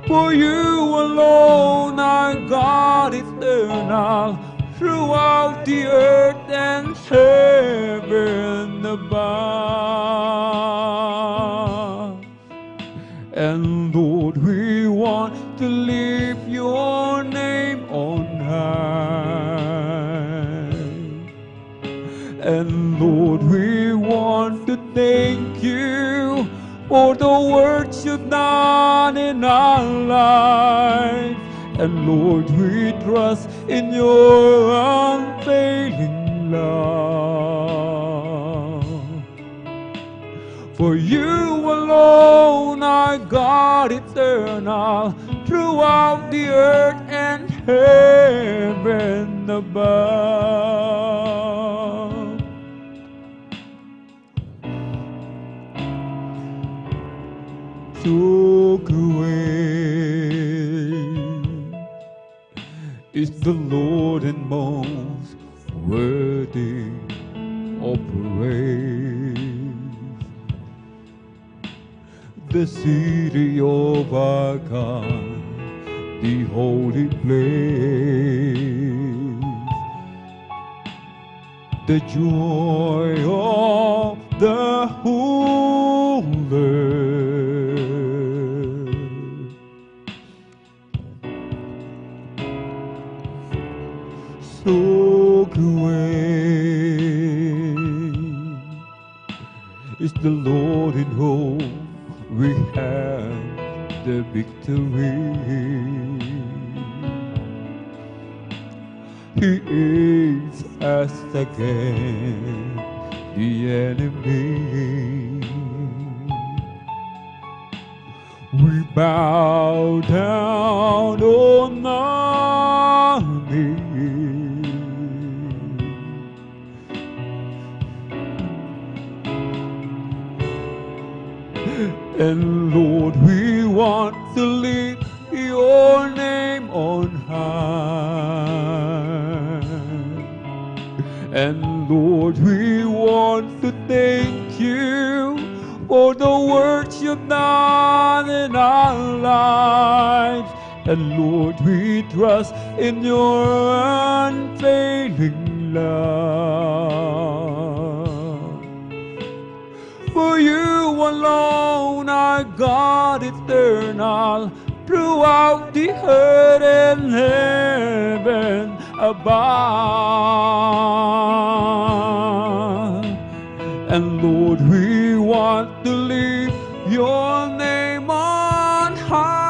For you alone are God eternal, throughout the earth and heaven above. And Lord, we want to lift your name on high. And Lord, we want to thank you for the works you've done in our life. And Lord, we trust in your unfailing love. For you alone are God eternal, throughout the earth and heaven above. So great is the Lord and most worthy of praise. The city of our God, the holy place, the joy of the whole earth. So great is the Lord in whom we have the victory. He aids us against the enemy. We bow down on our knees and Lord, we want to lift your name on high. And Lord, we want to thank you for the works you've done in our lives. And Lord, we trust in your unfailing love. For you alone are God eternal, throughout the earth and heaven above. And Lord, we want to lift your name on high.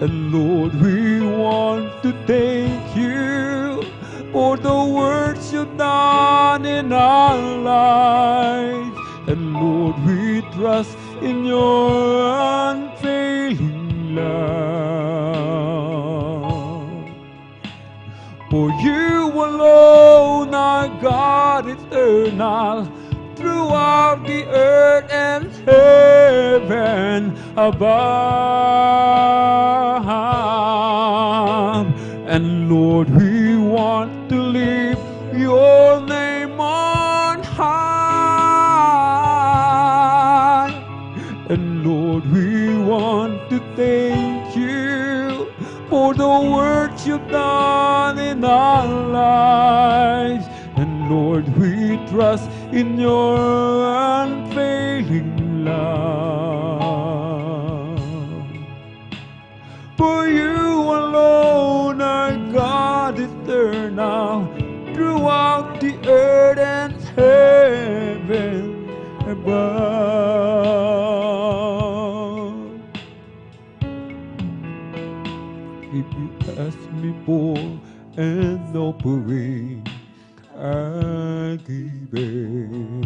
And Lord, we want to thank you for the works you've done in our lives. And Lord, we trust in your unfailing love. For you alone are God eternal, throughout the earth and heaven above. And Lord, we want to lift your name on high. And Lord, we want to thank you for the works you've done in our lives. And Lord, we trust in your unfailing love. bound. If you ask me for an offering, I give it.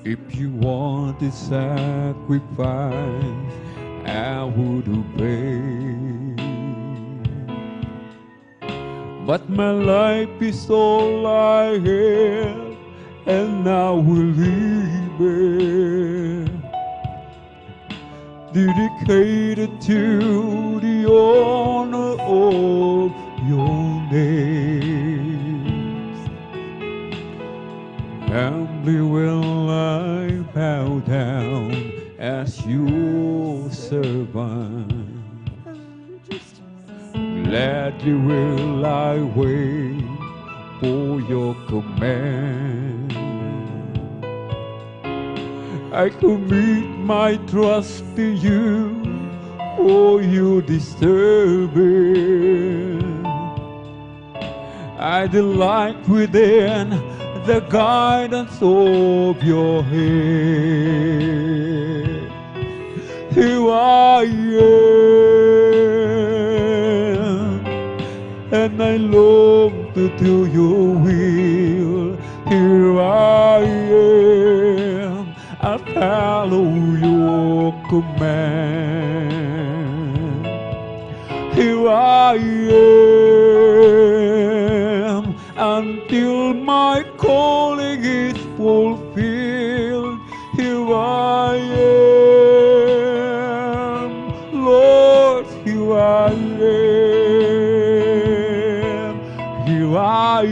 If you want a sacrifice, I would obey. But my life is all I have, and I will leave it dedicated to the honor of your name. Humbly will I bow down as your servant. Gladly will I wait for your command. I commit my trust to you, for you deserve it. I delight within the guidance of your hand. Here I am, and I long to do your will. Here I am, I follow your command. Here I am, until my calling is fulfilled. Here I am, Lord, here I am. Here I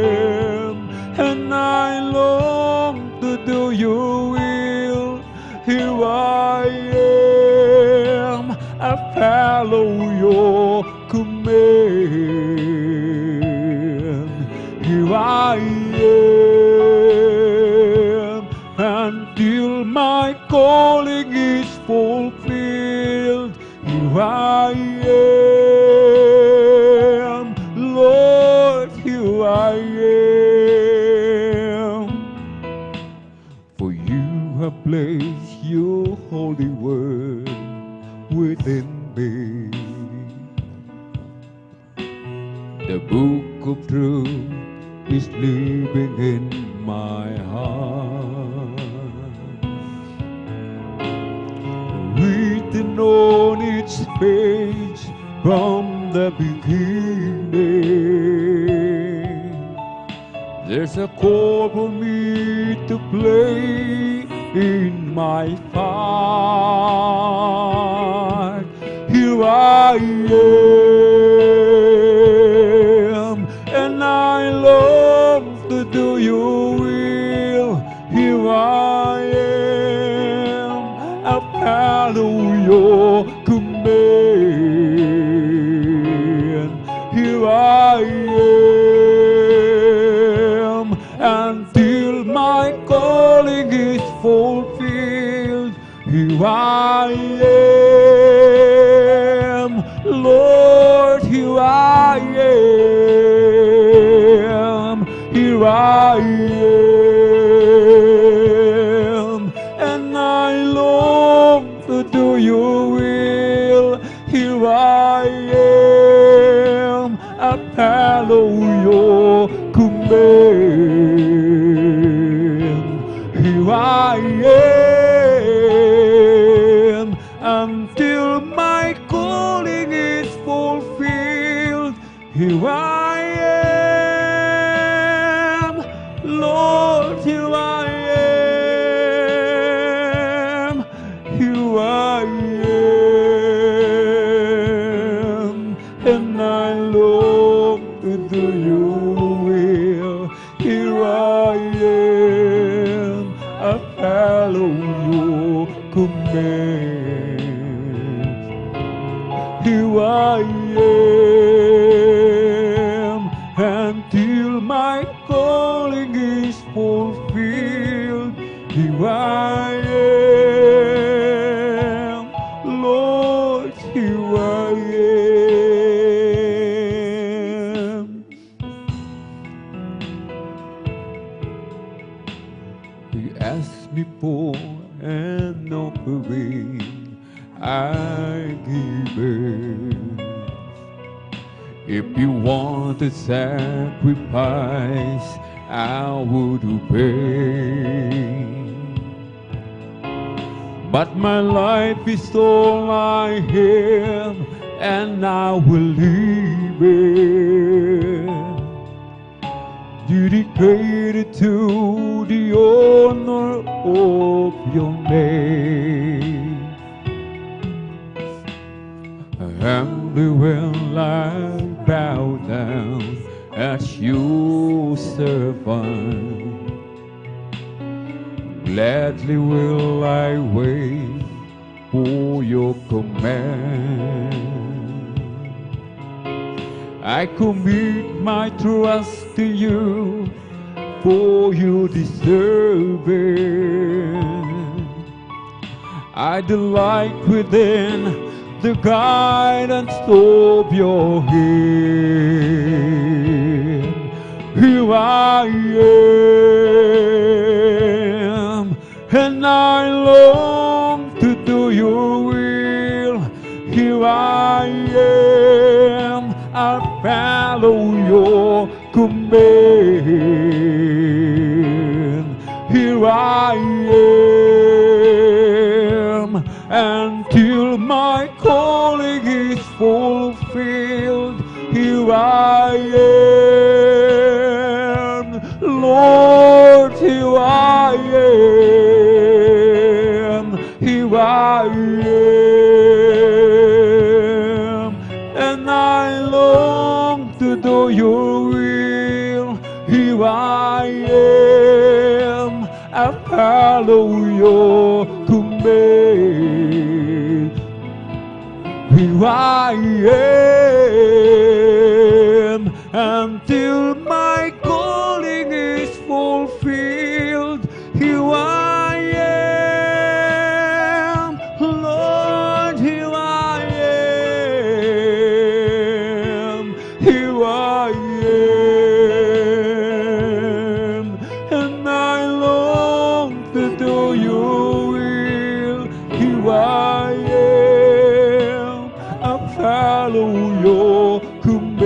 am, and I long to do your will. Here I am, I follow your command. Here I am, until my calling is fulfilled. Here I am, Lord, here I am. For you have placed your holy word within me. The book of truth is living in my heart. Written on its page from the beginning. There's a chord for me to play in my heart. Here I am, and I long to do your will. Here I am, I follow your command. Here I am, until my calling is fulfilled. Here I am, Lord, here I am. Here I am, and I long to do your will. Here I am, I follow your command. Here I am, until my calling is fulfilled. Here I am, Lord, here I am. Here I am, and I long to do your will. Here I am, I follow your command. Here I am, until my calling is fulfilled. Here I am, Lord, here I am. You ask me for an offering, I give it. If you want a sacrifice, I would obey. But my life is all I have, and I will leave it dedicated to the honor of your name. Humbly will I bow down as your servant. Gladly will I wait for your command. I commit my trust to you, for you deserve it. I delight within the guidance of your hand. Here I am, and I long to do your will. Here I am, I follow your command. Here I am, until my calling is fulfilled. Here I am, Lord, here I am, here I am, and I long to do your will. Here I am, I follow your command. Here I am, until my calling is fulfilled. Here I am, Lord, here I am, here I am, and I long to do your will. Here I am, I follow your command.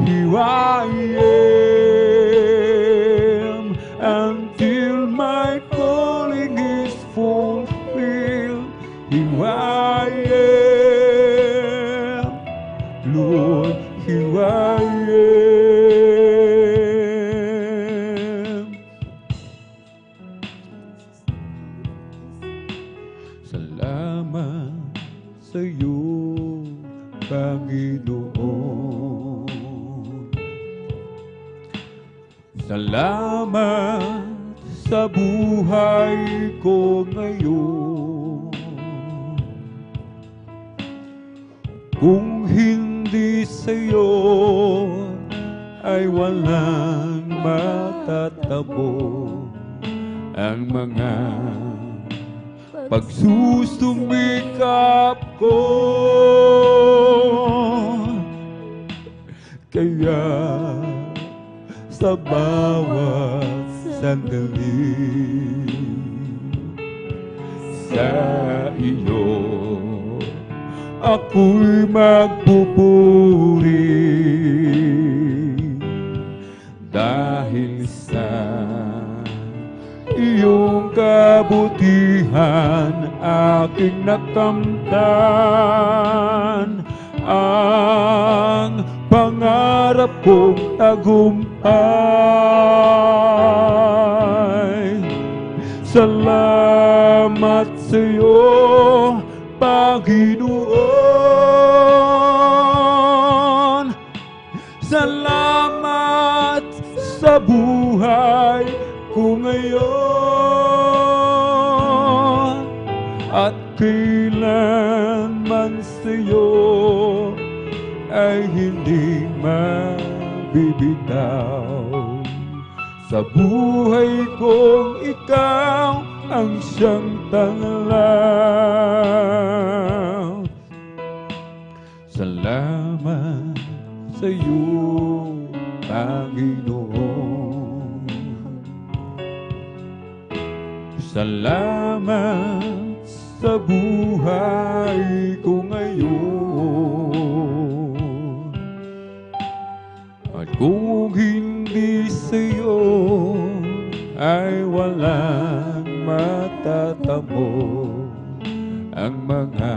Here I am, until my calling is fulfilled. Here I am, Lord, here I am. Salamat sa iyo, Panginoon. Salamat sa buhay ko ngayon. Kung hindi sa iyo, ay walang matatabo ang mga pagsusumikap ko. Kaya sa bawat sandali sa iyo ako'y magpupuri dahil sa iyong kabutihan aking nakamtan ang pangarap kong tagumpay. Salamat sa iyo, Panginoon. Salamat sa buhay ko ngayon, at kailanman sa iyo ay hindi mabibitaw. Sa buhay kong ikaw ang siyang tanglaw. Salamat sa iyo, Panginoon. Salamat sa buhay ko ngayon. At kung hindi sa'yo ay walang matatamo ang mga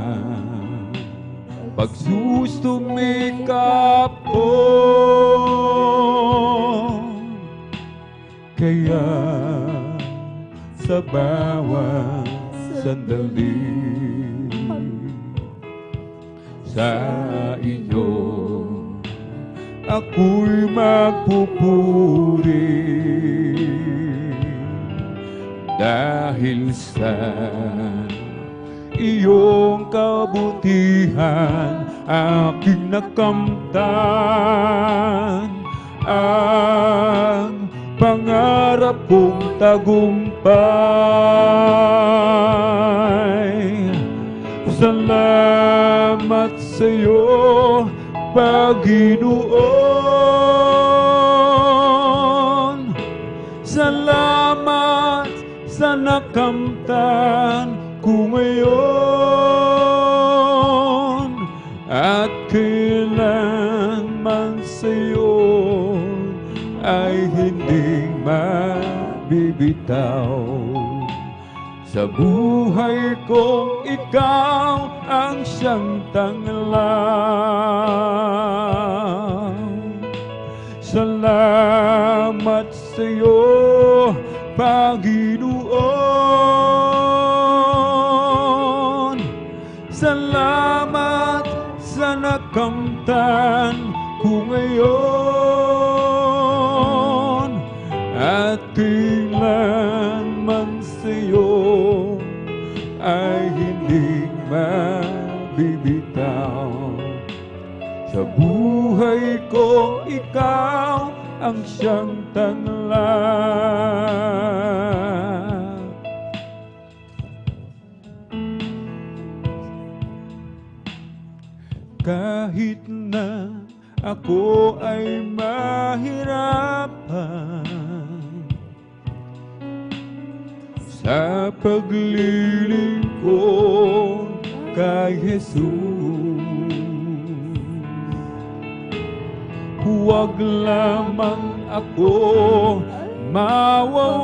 pagsusumikap ko. Kaya sa bawat sandali sa iyo ako'y magpupuri dahil sa iyong kabutihan aking nakamtan ang pangarap kong tagumpay. Salamat sa iyo, Panginoon. Salamat sa nakamtan ko ngayon at kailanman sa iyo ay hindi mabibitaw. Sa buhay kong ikaw ang siyang tanglaw. Salamat sa iyo, Panginoon. Salamat sa nakamtan ko ngayon at kailanman sa iyo ay hindi mabibitaw. Sa buhay ko ikaw ang siyang tanglaw. Kahit na ako ay mahirapan sa paglilingkod kay Jesus, huwag lamang ako mawawalay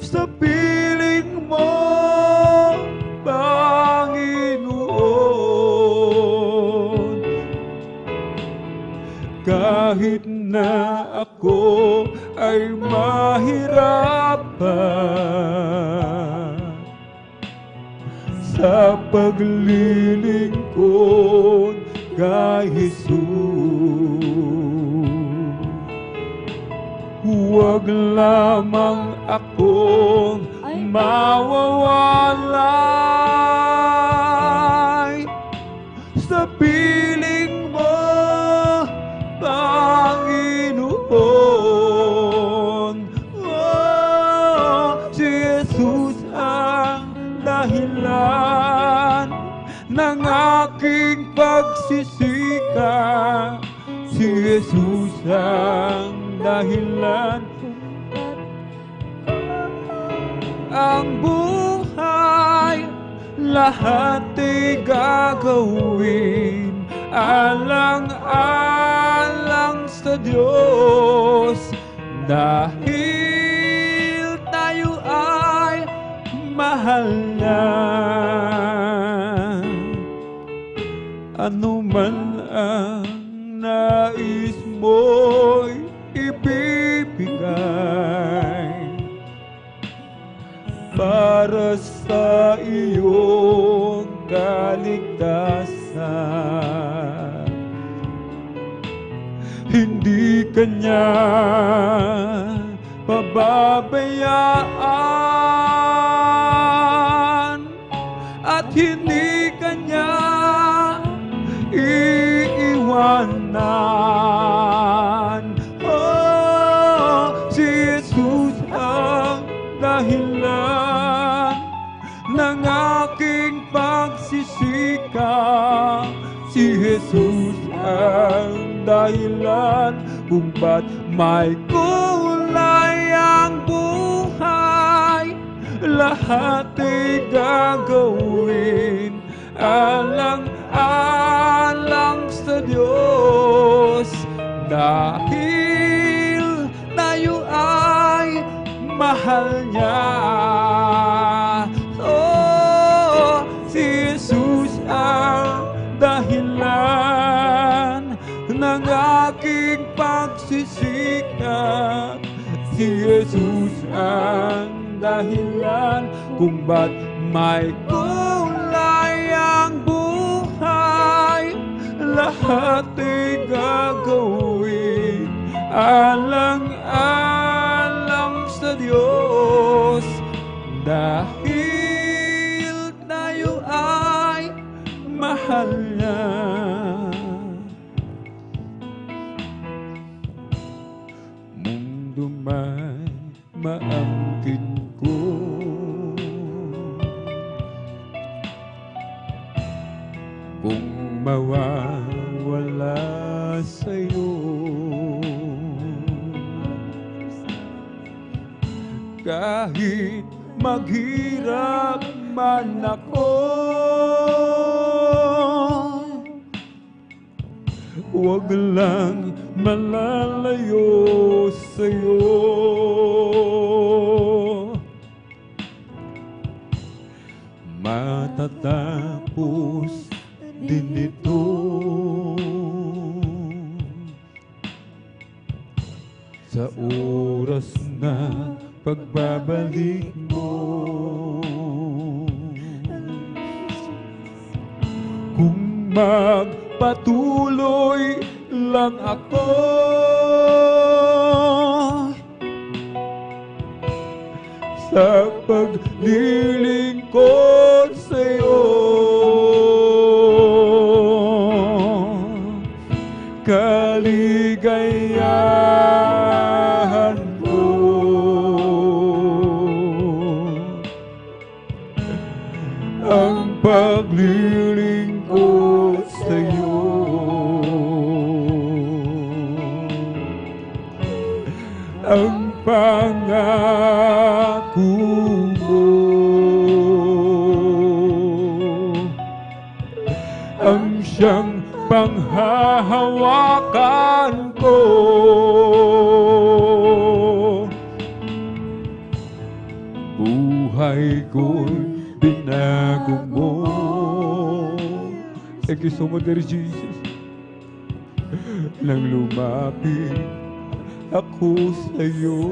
sa piling mo, Panginoon. Kahit na ako ay mahirapan sa paglilingkod kay Jesus, huwag lamang akong mawawalay sa piling mo, Panginoon. Oh, si Jesus ang dahilan ng aking pagsisika. Si Jesus ang dahilan. Ang buhay lahat ay gagawin alang-alang sa Diyos, dahil tayo ay mahal na. Ano man ang nais mo'y ibibigay para sa iyong kaligtasan. Hindi kanya pababayaan at hindi kanya iiwanan. Oh, si Jesus ang dahilan ng aking pagsisika. Si Jesus ang dahilan kung ba't may kulang lahat ay gagawin alang-alang sa Diyos, dahil tayo ay mahal niya. Oh, si Jesus ang dahilan ng aking pagsisikat. Si Jesus ang dahilan kung ba't may kulay ang buhay. Lahat ay gagawin alang-alang sa Diyos, dahil tayo ay mahal niya. Mundo may maangkin ko, kung mawawala sa'yo, kahit maghirap man ako, huwag lang malalayo sa'yo. Matatapos din ito, sa oras na pagbabalik mo. Kung magpatuloy lang ako sa paglilingkod sa'yo, kaligayahan ko ang paglilingkod sa'yo. Ang pangako mo, ang siyang panghahawakan ko. Buhay ko'y binago mo. Thank you so much, Dear Jesus. Nang lumapit ako sa'yo,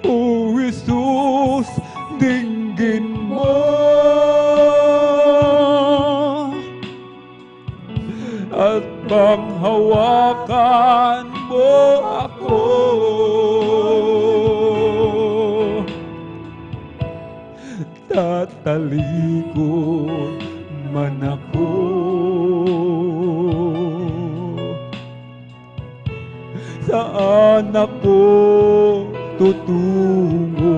O Jesus, dinggin mo at panghawakan mo ako. Tatalikod man ako, saan ako tutungo?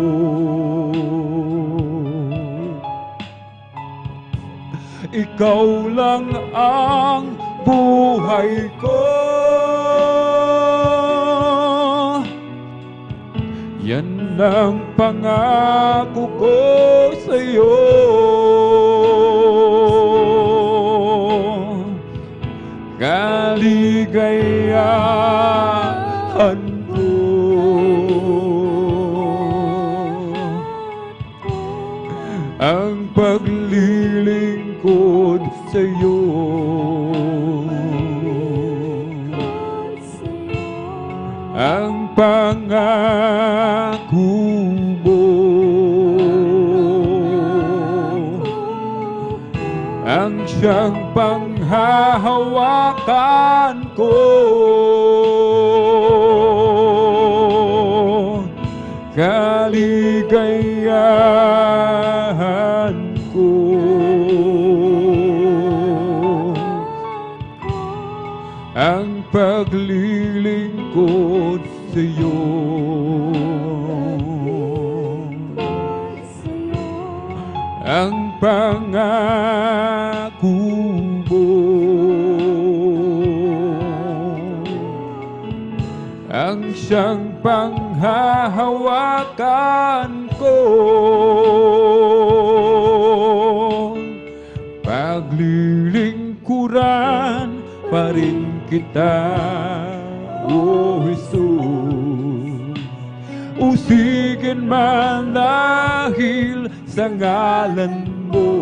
Ikaw lang ang buhay ko, yan ang pangako ko sa'yo. Kaligayahan ko ang paglilingkod sa'yo. Ang pangako mo, ang siyang panghahawakan ko. Kaligayahan ko ang paglilingkod sa'yo. Ang pangako mo, ang siyang panghahawakan ko. Paglilingkuran pa rin kita, O Jesus. Usigin man dahil sa ngalan mo.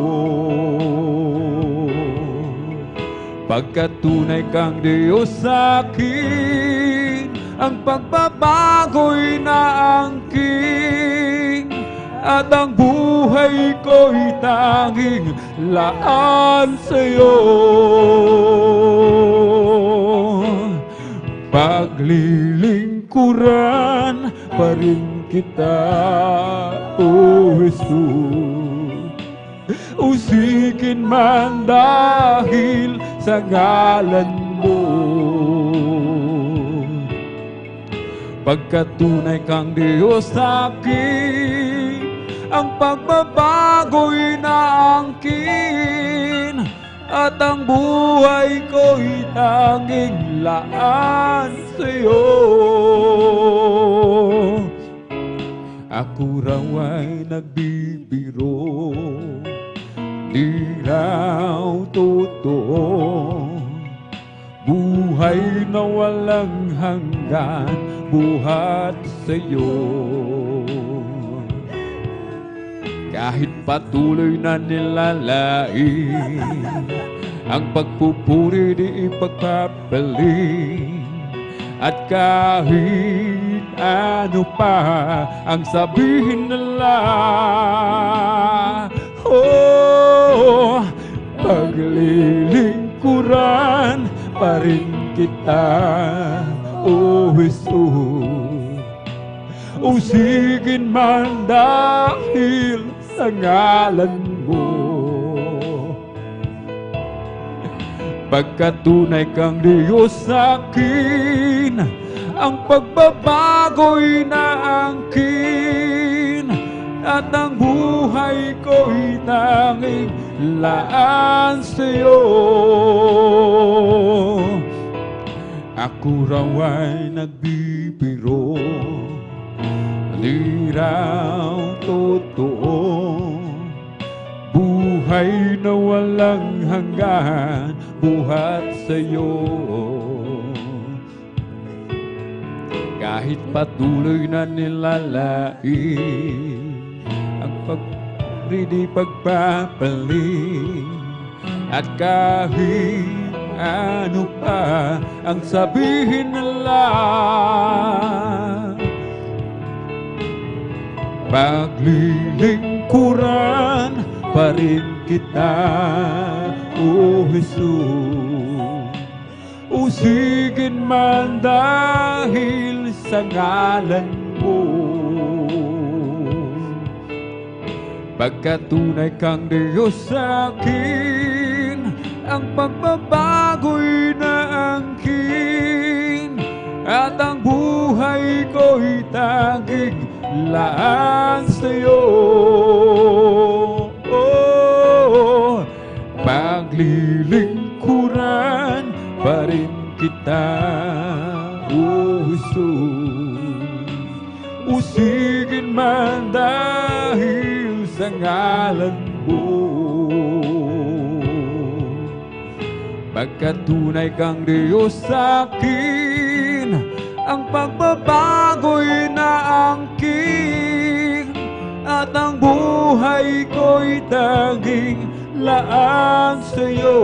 Pagkat tunay kang Diyos sa akin, ang pagbabago'y naangkin, at ang buhay ko'y tanging laan sa'yo. Paglilingkuran pa rin kita, O Jesus. Usigin man dahil sa ngalan mo. Pagkat tunay kang Diyos sa akin, ang pagbabago'y naangkin, at ang buhay ko'y tanging laan sa'yo. Ako raw ay nagbibiro, di raw totoo. Buhay na walang hanggan, buhat sa'yo. Kahit patuloy na nilalain, ang pagpupuri di ipagpapaling, at kahit ano pa ang sabihin nila, oh, paglilingkuran pa rin kita, O Jesus. Usigin man dahil sa ngalan mo. Pagkat tunay kang Diyos sa akin, ang pagbabago'y naangkin, at ang buhay ko'y tanging laan sa'yo. Ako raw ay nagbibiro, di raw totoo. Buhay na walang hanggan, buhat sa'yo. Kahit patuloy na nilalain, ang pagpuri pagpapaling, at kahit ano pa ang sabihin nila, paglilingkuran pa rin kita, O Jesus. Usigin man dahil sa ngalan mo. Pagkat tunay kang Diyos sa akin, ang pagbabago'y naangkin, at ang buhay ko'y tanging laan sa'yo. Oh, paglilingkuran pa rin kita, O Jesus. Usigin man dahil sa ngalan mo. Pagkat tunay kang Diyos sa akin, ang pagbabago'y naangkin, at ang buhay ko'y tanging laan sa'yo.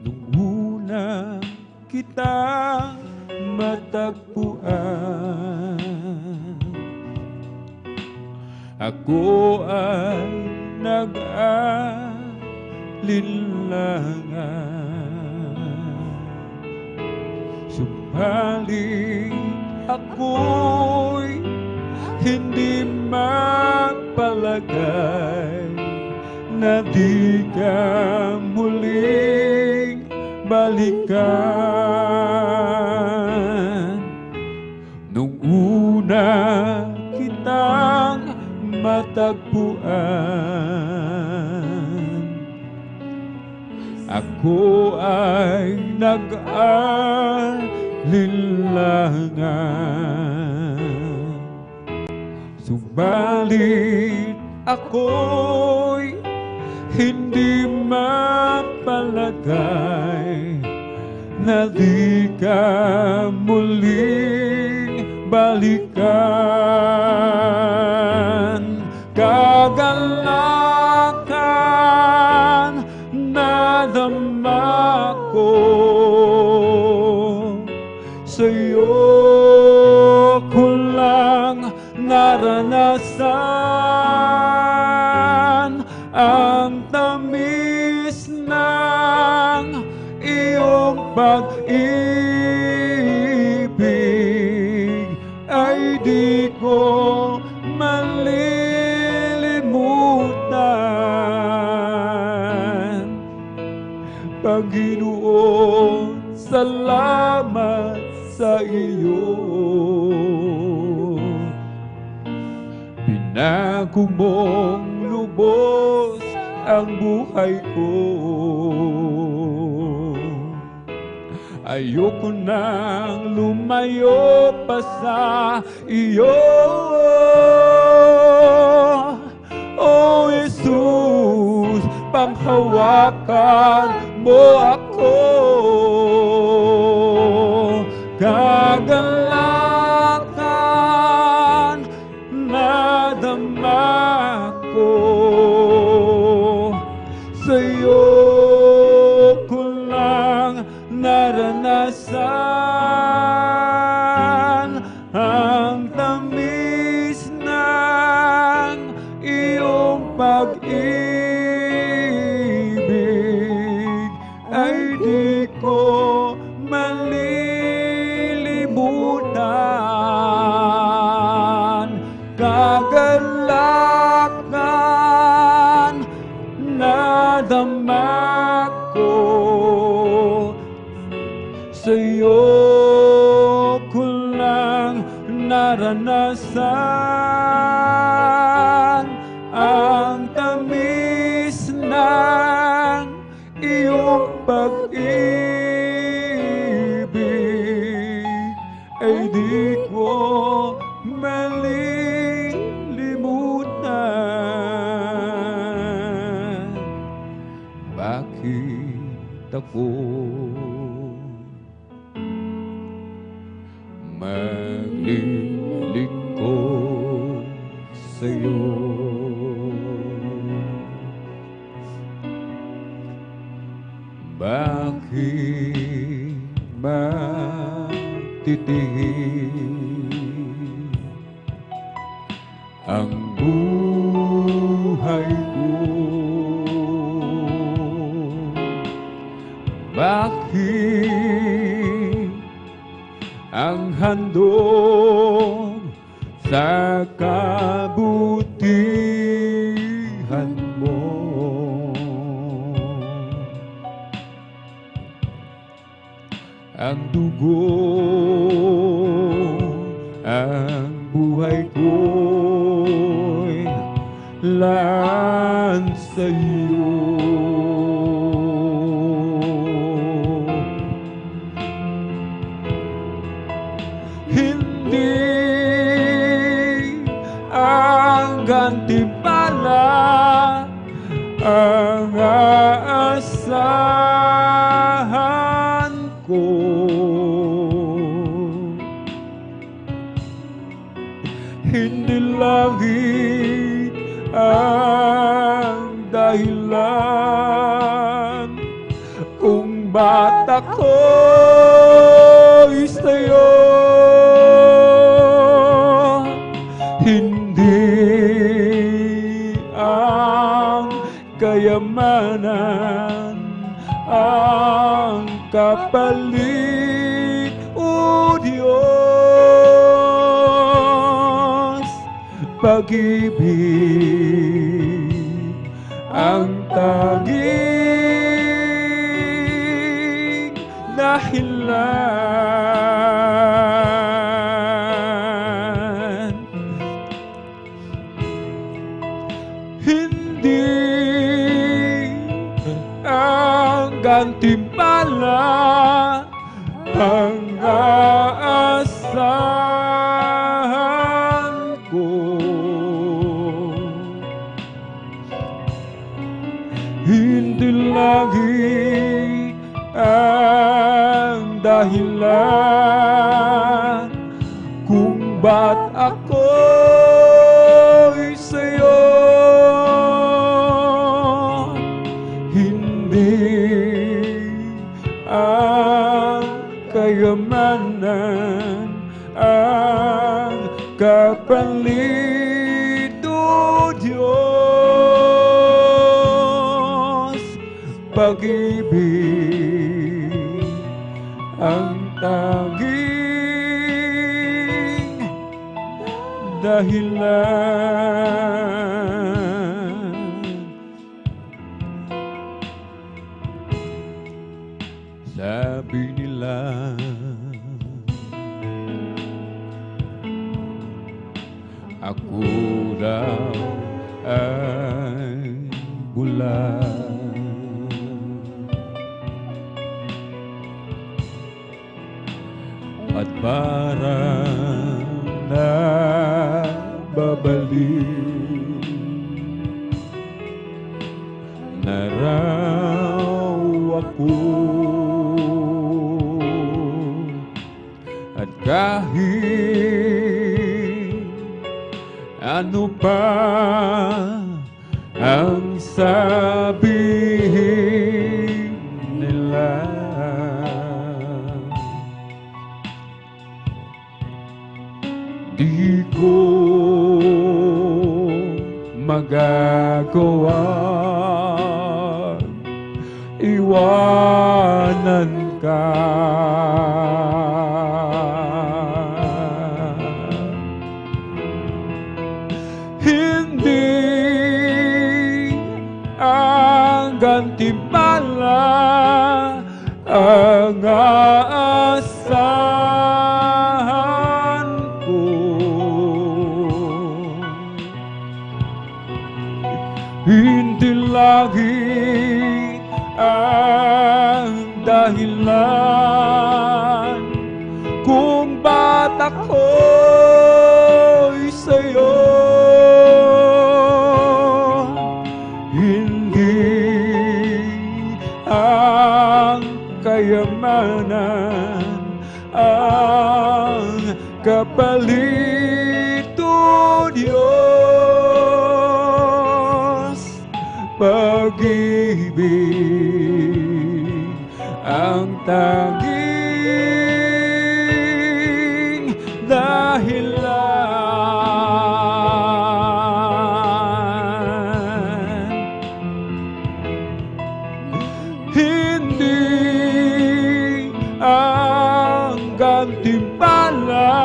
Nung una kitang matagpuan, ako ay nag-alinlangan, subalit ako'y hindi mapalagay na di ka muling balikan. Nung una kitang matagpuan, ako ay nag-alinlangan. Subalit ako'y hindi mapalagay na di ka muling balikan. Kagalakan na dama ko sa'yo ko lang naranasan ang tamis ng iyong pag-ibig ay di ko malilimutan. Panginoon, salamat sa iyo. Binago mong lubos ang buhay ko. Ayoko nang lumayo pa sa iyo. O Jesus, panghawakan mo ako. Kagalakan na dama ko sa'yo ko lang naranasan ang tamis ng iyong pag-ibig ay di ko malilimutan. Kagalakan na dama ko sa'yo ko lang naranasan ang tamis ng iyong pag-ibig ay di ko malilimutan. Bakit ako maglilingkod sa'yo? Bakit matitingin ang buhay ko? Bakit ang handog sa kabutihan mo? Ang dugo, ang buhay ko'y laan sa iyo. Hindi ang gantimpala ang aasahan ko. Hindi langit ang dahilan kung ba't ako'y sa'yo. Hindi ang kayamanan ang kapalit, o Diyos. Pag-ibig ang tanging dahilan. Hindi ang gantimpala ang aasahan ko. Hindi lagi ang dahilan kung ba't ako'y sa'yo hindi ang kayamanan ang kapalit, o Diyos. Pag-ibig ang tanging dahilan. Sabi nila ako daw ay bulag, at parang nababalik na raw ako. At kahit ano pa ang sabihin nila, di ko magagawa iwanan ka. Hindi ang gantimpala ang aasahan ko. Hindi lagi ang dahilan kung ba't ako'y sa'yo hindi ang kayamanan ang kapalit, o Diyos. Pag-ibig ang tanging dahilan. Hindi ang gantimpala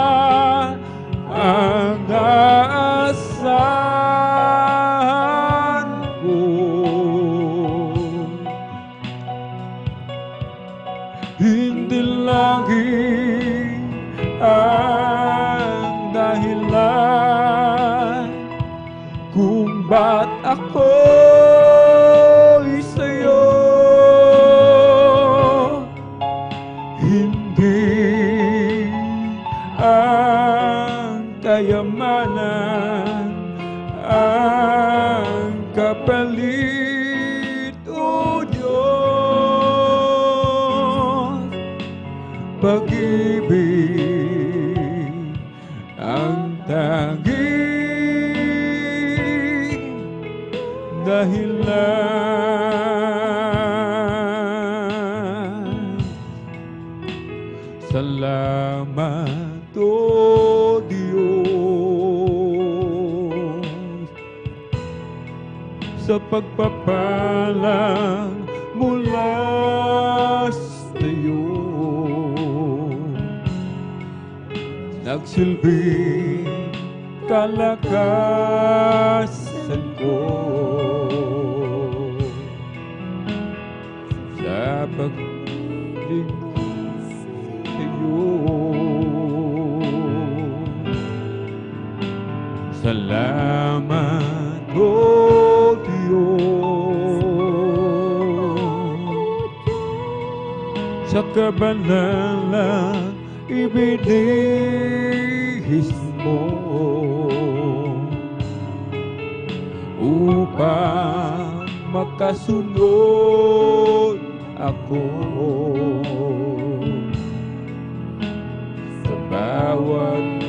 ang aasahan ko. Hindi lagi ang dahilan kung ba't ako'y sa'yo hindi ang kayamanan ang kapalit, o Diyos. Pag-ibig ang tanging dahilan. Salamat, o Diyos, sa pagpapalang mula sa'yo. Nagsilbing kalakasan ko sa paglingkod sa'yo. Salamat, o Diyos, sa kabanalang ibinihis mo upang makasunod ako sa bawat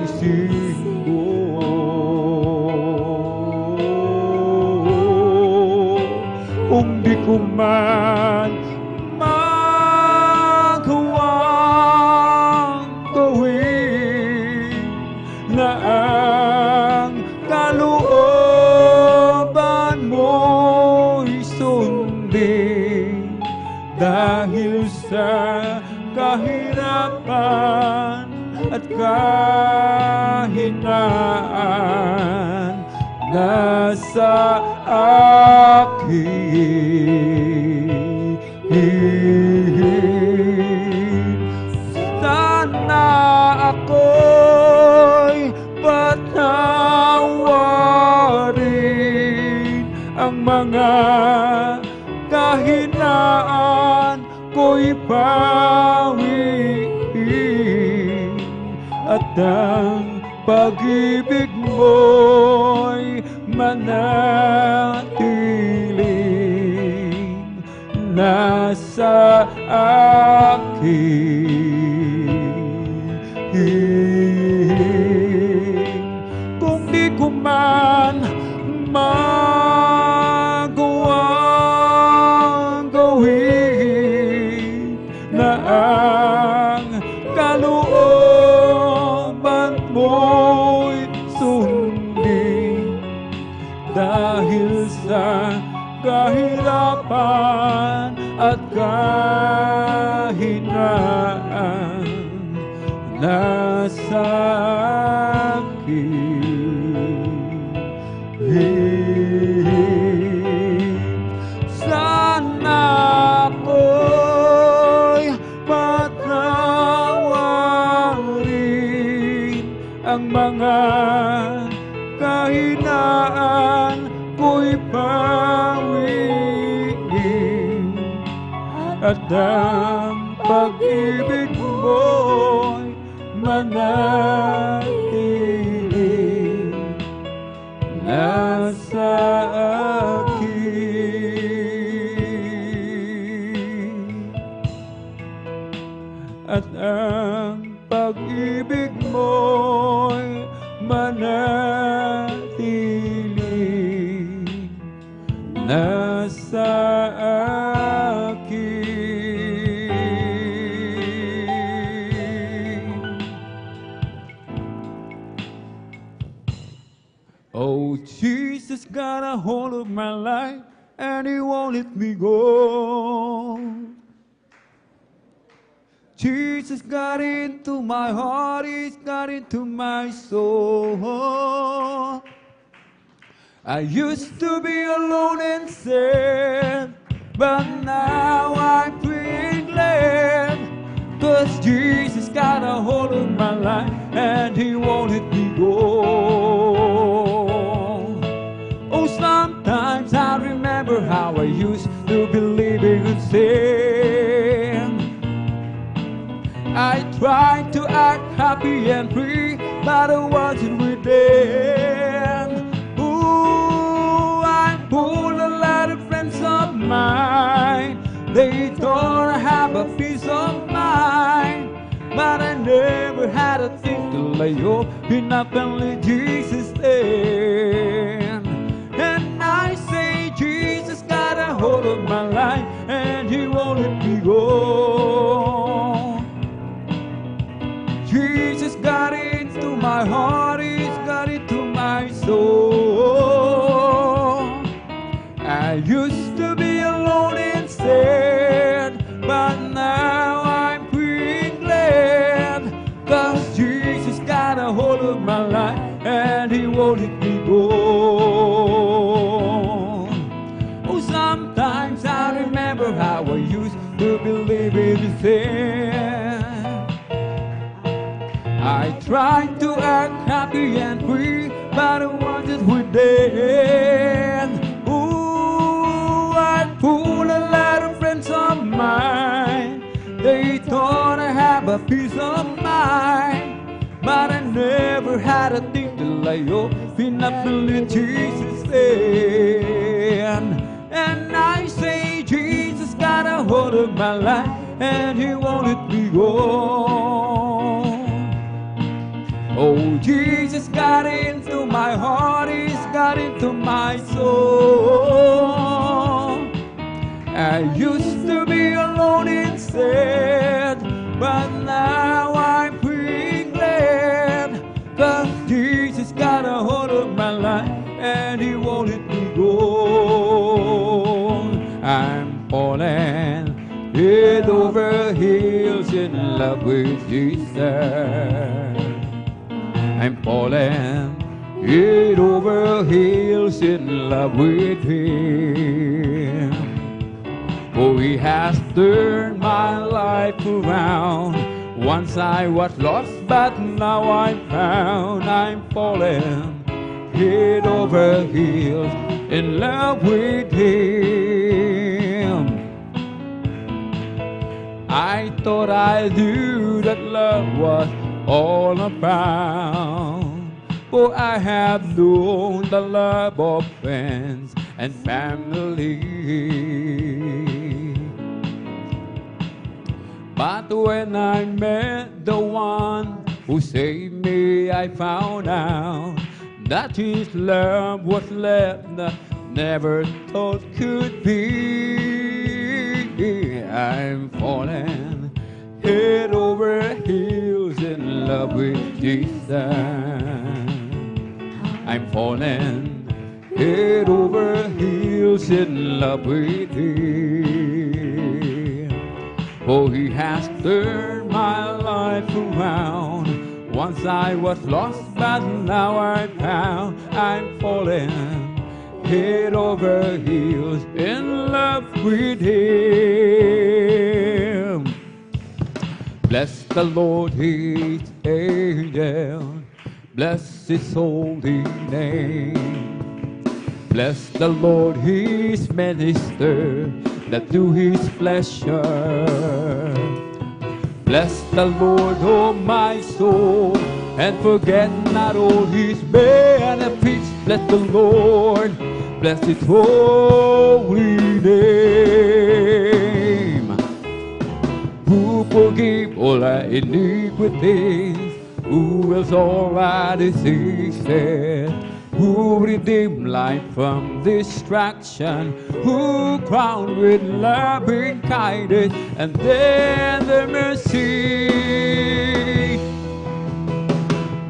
isip ko. Kung di ko man magawang gawin na ang kalooban mo'y sundin, dahil sa kahirapan at kahinaan nasa akin. Sana ako'y patawarin ang mga kahinaan ko'y bawiin, at ang pag-ibig mo'y manatiling nasa akin. Kung di ko man magawang gawin na ang kalooban mo'y sundin, dahil sa kahirapan at kahinaan nasa akin. Sana ako'y patawarin ang mga kahinaan ko'y bawiin, at ang pag-ibig mo'y manatiling nasa akin. At ang pag-ibig mo'y manatiling nasa akin. Oh, Jesus got a hold of my life and He won't let me go. Jesus got into my heart, He's got into my soul. I used to be alone and sad, but now I'm free and glad, 'cause Jesus got a hold of my life and He won't let me go. Oh, sometimes I remember how I used to believe in good sin. I tried to act happy and free, but I wasn't within. Ooh, I pulled a lot of friends of mine. They thought I have a peace of mind, but I never had a thing to lay hope in a only Jesus then. And I say Jesus got a hold of my life and He won't let me go. Jesus got into my heart, He's got into my soul. I used to be alone and sad, but now I'm free and glad, 'cause Jesus got a hold of my life and He won't let me go. Oh, sometimes I remember how I used to believe in His hand. I tried to act happy and free, but I wasn't within. Ooh, I pulled a lot of friends of mine. had a thing to lay your pinapili Jesus in. And I say Jesus got a hold of my life and he won't let me go. Oh, Jesus got into my heart, he's got into my soul. I used to be alone and sad, but now I'm pretty glad, 'cause Jesus got a hold of my life and he won't let me go. I'm falling head over heels in love with Jesus. I'm falling head over heels in love with him. For he has turned my life around. Once I was lost, but now I'm found. I'm falling head over heels in love with him. I thought I knew that love was all about, for I have known the love of friends and family. But when I met the one who saved me, I found out that his love was love that never thought could be. I'm falling head over heels in love with Jesus. I'm falling head over heels in love with him. For he has turned my life around. Once I was lost, but now I'm found. I'm falling head over heels in love with him. Bless the Lord, his angel, bless his holy name. Bless the Lord, his minister, that do his pleasure. Bless the Lord, oh my soul, and forget not all his benefits. Bless the Lord, bless his holy name. Who forgive all our iniquities, who else all our diseases, who redeem life from destruction, who crown with loving kindness and tender mercy.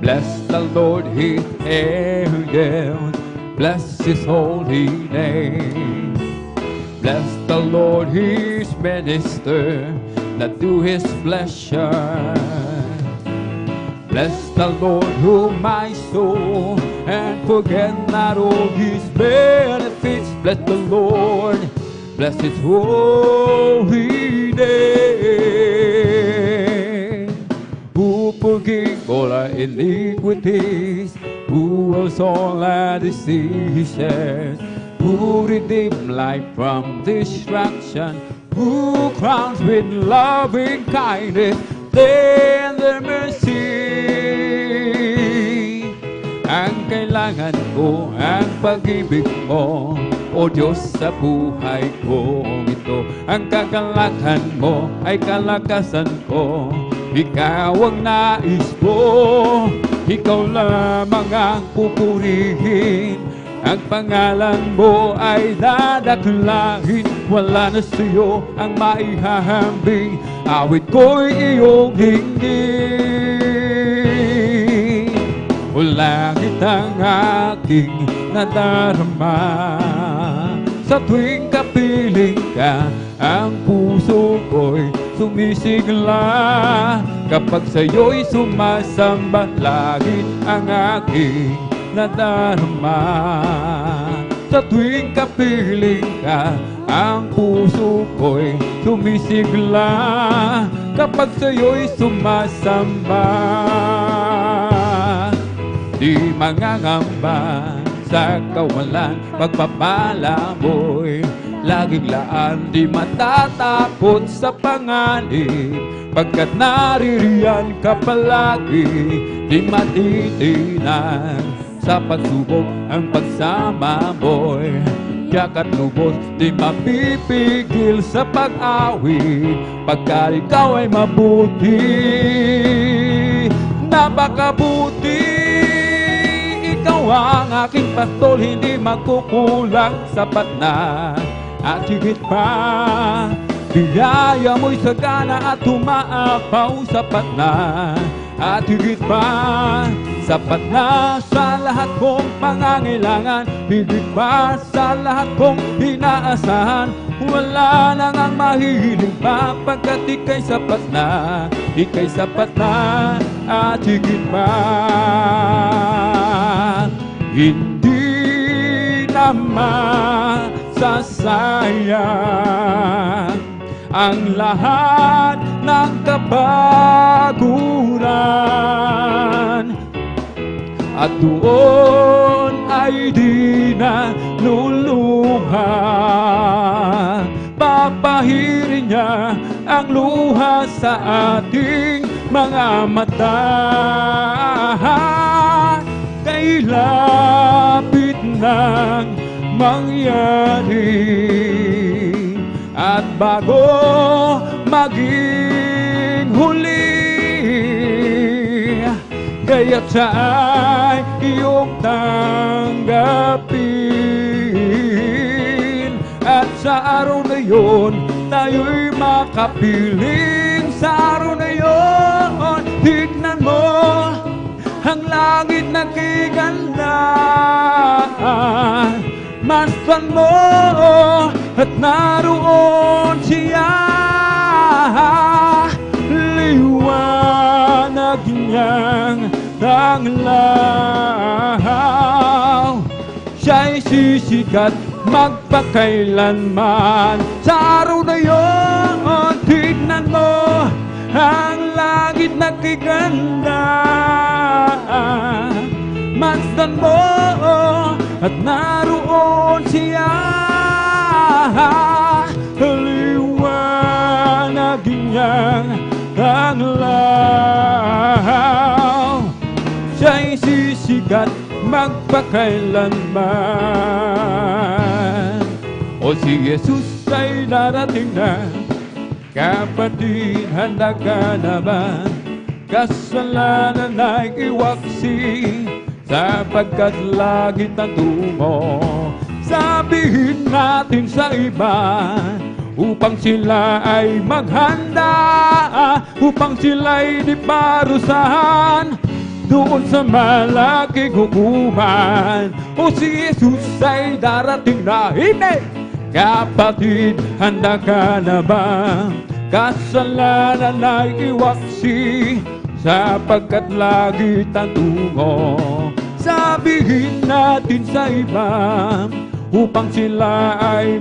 Bless the Lord, his angels, bless his holy name. Bless the Lord, his minister, that do his pleasure. Bless the Lord, oh my soul, and forget not all his benefits. Bless the Lord, bless his holy name. Who forgive all our iniquities, who heals all our diseases, who redeem life from destruction, who crowns with loving kindness, tender mercy. Ang kailangan ko, ang pag-ibig mo, O Diyos, sa buhay kong ito. Ang kagalakan mo ay kalakasan ko. Ikaw ang nais ko, ikaw lamang ang pupurihin. Ang pangalan mo ay dadaklahin. Wala na sa'yo ang maihahambing. Awit ko'y iyong hinggin. Langit ang aking nadarama. Sa tuwing kapiling ka, ang puso ko'y sumisigla. Kapag sa'yo'y sumasamba, langit ang aking nadarama. Sa tuwing kapiling ka, ang puso ko'y sumisigla. Kapag sa'yo'y sumasamba, di mangangamba sa kawalan. Pagpapala mo'y laging laan, di matatakot sa panganib, pagkat naririyan ka palagi, di matitinan sa pagsubok ang pagsama mo'y tiyak at lubos, di mapipigil sa pag-awi, pagka ikaw ay mabuti, napakabuti. Ikaw ang aking pastol, hindi magkukulang, sapat na at higit pa. Biyaya mo'y sagana at humaapaw, sapat na at higit pa. Sapat na sa lahat kong pangangailangan, higit pa sa lahat kong inaasahan. Wala nang ang mahihiling pa, pagkat ika'y sapat na at higit pa. Hindi na masasayang ang lahat ng kapaguran, at doon ay di na luluha. Papahirin niya ang luha sa ating mga mata. Kay lapit nang mangyari, at bago maging huli, kaya't siya'y iyong tanggapin. At sa araw na yun, tayo'y makapiling. Sa araw na yun, tignan mo ang langit nagiganda. Masdan mo at naroon siya, liwanag niyang tanglaw. Siya'y sisikat magpakailanman. Sa araw na yun, tignan mo ang langit nagiganda. Masdan mo at naroon siya, liwanag niyang tanglaw. Siya'y sisikat magpakailanman. O si Jesus ay darating na, kapatid, handa ka na ba? Kasalanan ay iwaksi, sapagkat langit ang tungo. Sabihin natin sa iba, upang sila ay maghanda, upang sila'y di parusahan doon sa malaking hukuman. O si Jesus ay darating na, hindi! Kapatid, handa ka na ba? Kasalanan ay iwaksi, sapagkat langit ang tungo. Sabihin natin sa iba, upang sila'y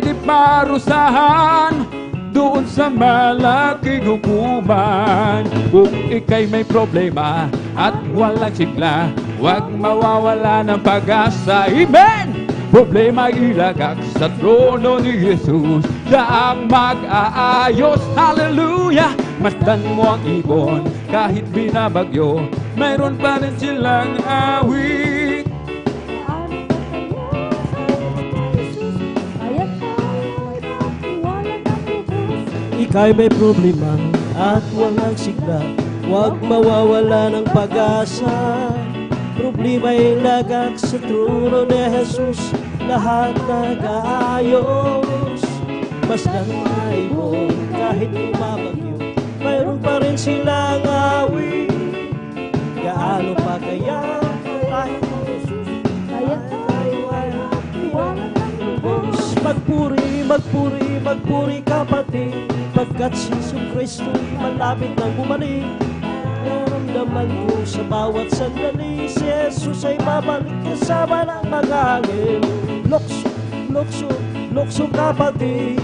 di parusahan doon sa malaking hukuman. Kung ika'y may problema at walang sigla, huwag mawawala ng pag-asa. Amen! Problema ilagak sa trono ni Jesus, siya ang mag-aayos. Hallelujah! Masdan mo ang ibon kahit binabagyo, mayroon pa rin silang awit. Ika'y may problema at walang sigla, huwag mawawala ng pag-asa. Problema'y lagak sa trono ni Jesus, lahat nag-aayos. Masdan mga ibon kahit bumabagyo, mayroon pa rin silang awit. Gaano pa kaya tayo ng Jesus, kaya tayo ay lubos. Magpuri, magpuri, magpuri kapatid, pagkat si Jesucristo'y malapit nang bumalik. Naramdaman ko sa bawat sandali, si Jesus ay babalik kasama ng mga anghel. Lokso, lokso, lokso kapatid,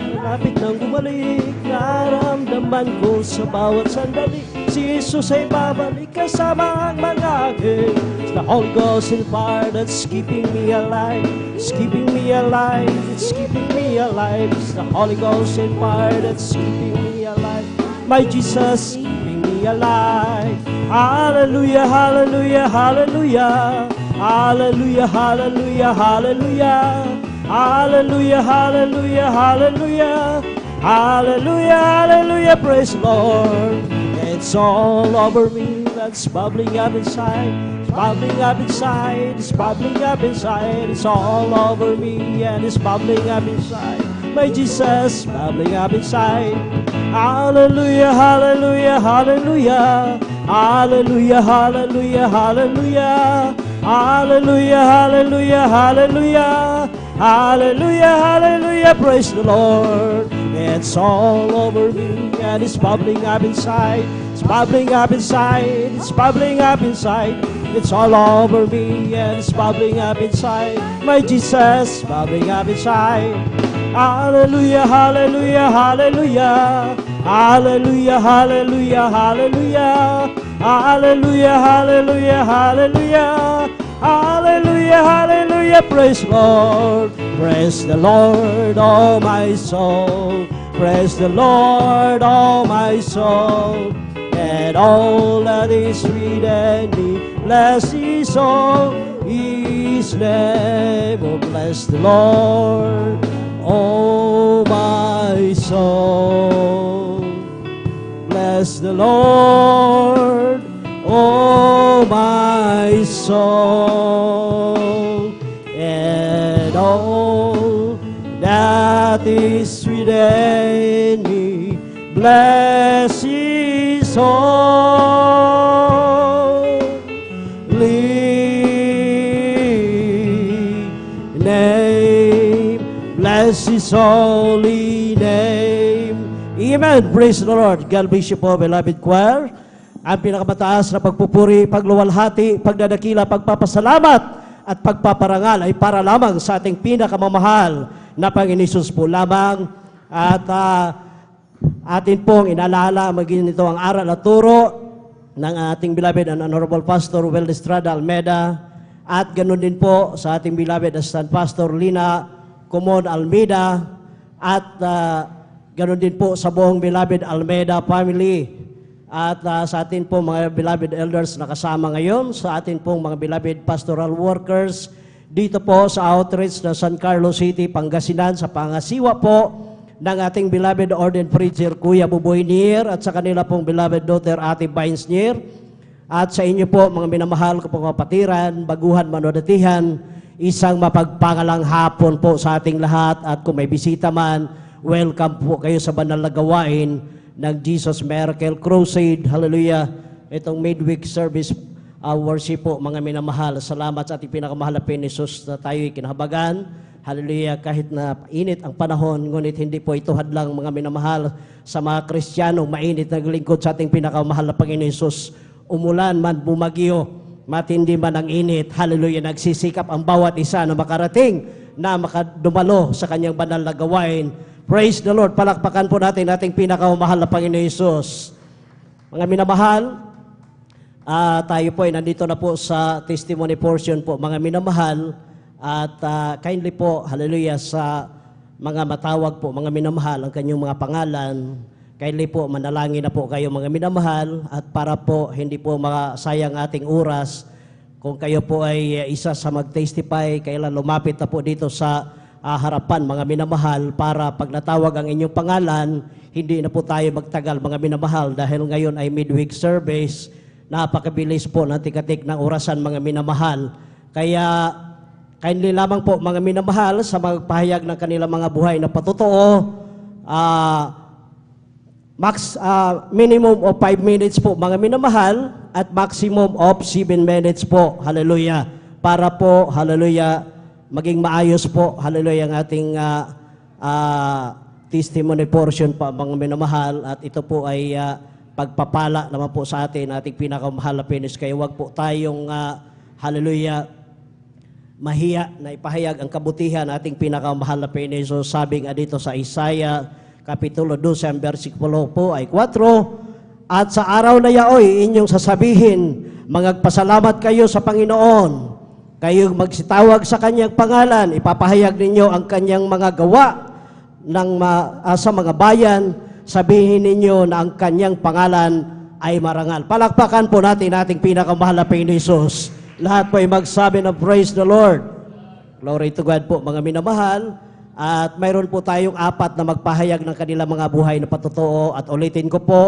malapit nang bumalik. Naramdaman ko sa bawat sandali, si Jesus ay babalik kasama ang mga anghel. It's the Holy Ghost and fire that's keeping me alive. It's keeping me alive. It's keeping me alive. It's the Holy Ghost and fire that's keeping me alive. My Jesus keeping me alive. Hallelujah, hallelujah, hallelujah. Hallelujah, hallelujah, hallelujah. Hallelujah, hallelujah, hallelujah. Hallelujah, hallelujah, praise the Lord. It's all over me, that's bubbling up inside. It's bubbling up inside, it's bubbling up inside. It's all over me and it's bubbling up inside. My Jesus, bubbling up inside. Hallelujah, hallelujah, hallelujah. Hallelujah, hallelujah, hallelujah. Hallelujah, hallelujah, hallelujah. Hallelujah, hallelujah, praise the Lord. It's all over me and it's bubbling up inside. It's bubbling up inside. It's bubbling up inside. It's all over me and it's bubbling up inside. My Jesus, bubbling up inside. Hallelujah, hallelujah, hallelujah. Hallelujah, hallelujah, hallelujah. Hallelujah, hallelujah, hallelujah. Hallelujah, hallelujah, praise the Lord. Praise the Lord, oh my soul. Praise the Lord, oh my soul. And all that is within me, bless His soul, His name. Oh, bless the Lord, oh my soul. Bless the Lord, oh my soul, and all that is within me, bless His holy name. Bless His holy name. Amen. Praise the Lord. God bless you po, beloved choir. Ang pinakamataas na pagpupuri, pagluwalhati, pagdadakila, pagpapasalamat at pagpaparangal ay para lamang sa ating pinakamamahal na Panginoon Hesus po lamang. At atin pong inaalala maging ito ang aral at turo ng ating beloved and honorable Pastor Wel Estrada Almeida, at ganun din po sa ating beloved Assistant Pastor Lina Comon Almeida, at ganun din po sa buong beloved Almeida family. At sa atin po mga beloved elders na kasama ngayon, sa atin pong mga beloved pastoral workers dito po sa outreach ng San Carlos City, Pangasinan, sa pangasiwa po ng ating beloved ordained preacher Kuya Buboy Nier, at sa kanila pong beloved daughter Ate Vines Nier, at sa inyo po mga minamahal ko pong kapatiran, baguhan, manodatihan, isang mapagpangalang hapon po sa ating lahat. At kung may bisita man, welcome po kayo sa banal na gawain ng Jesus Miracle Crusade. Hallelujah. Itong midweek service worship po, mga minamahal. Salamat sa ating pinakamahal na Panginoon Hesus na tayo'y kinahabagan. Hallelujah. Kahit na init ang panahon, ngunit hindi po ito hadlang, mga minamahal, sa mga Kristiyano, mainit na lingkod sa ating pinakamahal na Panginoon Hesus. Umulan man, bumagyo, matindi man ang init. Hallelujah. Nagsisikap ang bawat isa na makarating, na makadumalo sa kanyang banal na gawain. Praise the Lord. Palakpakan po natin ating pinakamahal na Panginoon Hesus. Mga minamahal, tayo po ay nandito na po sa testimony portion po, mga minamahal. At kindly po, hallelujah, sa mga matawag po, mga minamahal, ang kanyang mga pangalan. Kindly po, manalangin na po kayo, mga minamahal. At para po, hindi po makasayang ating oras, kung kayo po ay isa sa mag-testify, kailan lumapit na po dito sa harapan, mga minamahal, para pag natawag ang inyong pangalan, hindi na po tayo magtagal, mga minamahal, dahil ngayon ay midweek service. Napakabilis po ng tikatik ng orasan, mga minamahal. Kaya kindly lamang po, mga minamahal, sa magpahayag ng kanilang mga buhay na patotoo, minimum of 5 minutes po, mga minamahal, at maximum of 7 minutes po. Hallelujah. Para po, hallelujah, maging maayos po, hallelujah, ang ating testimony portion pa, mga minamahal. At ito po ay pagpapala naman po sa atin, ating pinakamahal na Panginoon. Kaya huwag po tayong, hallelujah, mahiya na ipahayag ang kabutihan ating pinakamahal na Panginoon. So, sabi nga dito sa Isaiah, Kapitulo 12, ang versikulo po ay 4, At sa araw na yaoy, inyong sasabihin, magpasalamat kayo sa Panginoon. Kayo magsitawag sa kanyang pangalan, ipapahayag ninyo ang kanyang mga gawa sa mga bayan, sabihin ninyo na ang kanyang pangalan ay marangal. Palakpakan po natin ating pinakamahal na Panginoon Hesus. Lahat po ay magsabi ng praise the Lord. Glory to God po mga minamahal. At mayroon po tayong 4 na magpahayag ng kanilang mga buhay na patotoo. At ulitin ko po,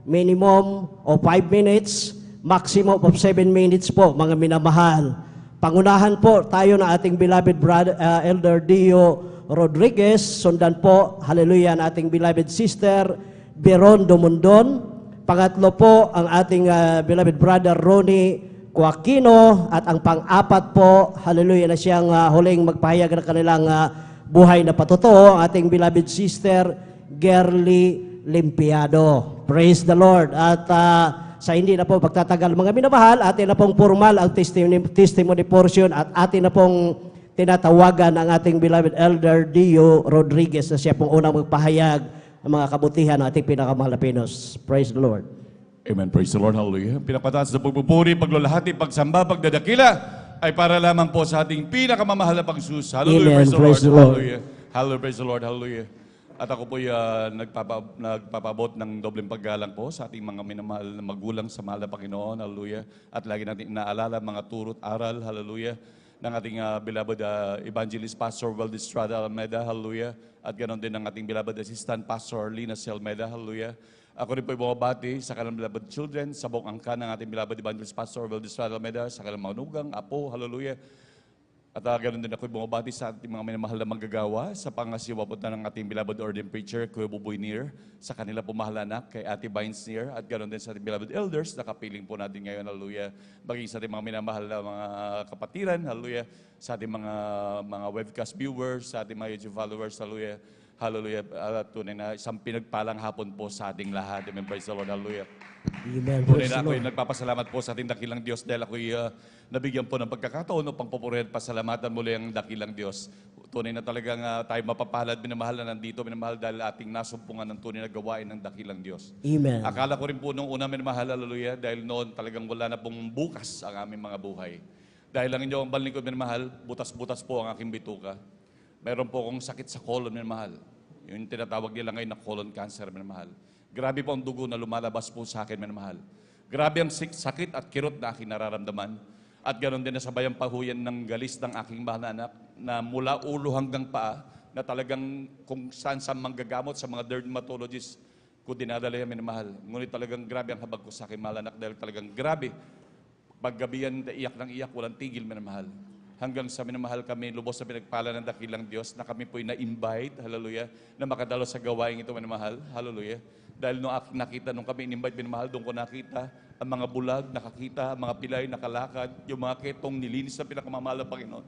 minimum of 5 minutes, maximum of 7 minutes po mga minamahal. Pangunahan po tayo ng ating beloved brother, Elder Dio Rodriguez. Sundan po, hallelujah, ang ating beloved sister, Beron Dumundon. Pangatlo po, ang ating beloved brother, Ronnie Coaquino. At ang pang-4 po, hallelujah, na siyang huling magpahayag ng kanilang buhay na patotoo, ang ating beloved sister, Gerly Limpiado. Praise the Lord. At sa hindi na po pagtatagal mga minamahal, atin na pong formal ang testimony portion at atin na pong tinatawagan ang ating beloved Elder Dio Rodriguez na siya pong unang magpahayag ng mga kabutihan ng ating pinakamahal na Pinos. Praise the Lord. Amen. Praise the Lord. Hallelujah. Pinapataas na pagpupuri, paglalahati, pagsamba, pagdadakila ay para lamang po sa ating pinakamamahal na Panginoon. Hallelujah. Amen. Praise the Lord. Hallelujah. Hallelujah. Praise the Lord. Hallelujah. At ako po nagpapabot ng dobleng paggalang po sa ating mga minamahal na magulang sa mahal na Panginoon. Hallelujah. At lagi natin inaalala mga turo't aral. Hallelujah. Ng ating beloved evangelist Pastor Valdez Estrada Almeida. Hallelujah. At ganoon din ng ating beloved assistant Pastor Lina C. Almeida. Hallelujah. Ako rin po bumabati sa kanilang beloved children, sa buong angka ng ating beloved evangelist Pastor Valdez Estrada Almeida, sa kanilang manugang, apo. Hallelujah. At ganoon din ako bumabati sa ating mga minamahal na manggagawa sa pangasiwa po ng ating beloved ordained preacher, Kuya Buboy Neer, sa kanila po mahal anak, kay Ate Vines Neer, at ganoon din sa ating beloved elders na kapiling po natin ngayon, hallelujah. Maging sa ating mga minamahal na mga kapatiran, hallelujah, sa ating mga webcast viewers, sa ating mga YouTube followers, hallelujah. Hallelujah. Tunay na isang pinagpalang hapon po sa ating lahat. Amen. Praise the Lord. Hallelujah. Amen. Tunay Praise na the ako'y Lord. nagpapasalamat po sa ating dakilang Diyos dahil ako'y nabigyan po ng pagkakataon upang papurihan at pasalamatan muli ang dakilang Diyos. Tunay na talagang tayo mapapalad, minamahal na nandito, minamahal dahil ating nasumpungan ng tunay na gawain ng dakilang Diyos. Amen. Akala ko rin po nung una minamahal, hallelujah, dahil noon talagang wala na pong bukas ang aming mga buhay. Dahil lang inyo ang balingkod, minamahal, butas-butas po ang aking bituka. Mayroon po akong sakit sa colon, minamahal. Yung tinatawag nila ngayon na colon cancer, minamahal. Grabe po ang dugo na lumalabas po sa akin, minamahal. Grabe ang sakit at kirot na aking nararamdaman. At ganoon din na sabayang pahuyan ng galis ng aking mahal na anak na mula ulo hanggang paa na talagang kung saan manggagamot sa mga dermatologists ko dinadala yan, minamahal. Ngunit talagang grabe ang habag ko sa aking mahal na anak dahil talagang grabe. Paggabihan, iyak ng iyak, walang tigil, minamahal. Hanggang sa minamahal kami, lubos sa pinagpala ng dakilang Diyos na kami po'y na-invite, hallelujah, na makadalo sa gawain ito, minamahal, hallelujah. Dahil nung aking nakita, nung kami in-invite, minamahal, doon ko nakita ang mga bulag, nakakita, ang mga pilay, nakalakad, yung mga ketong nilinis na pinakamamahal ng Panginoon.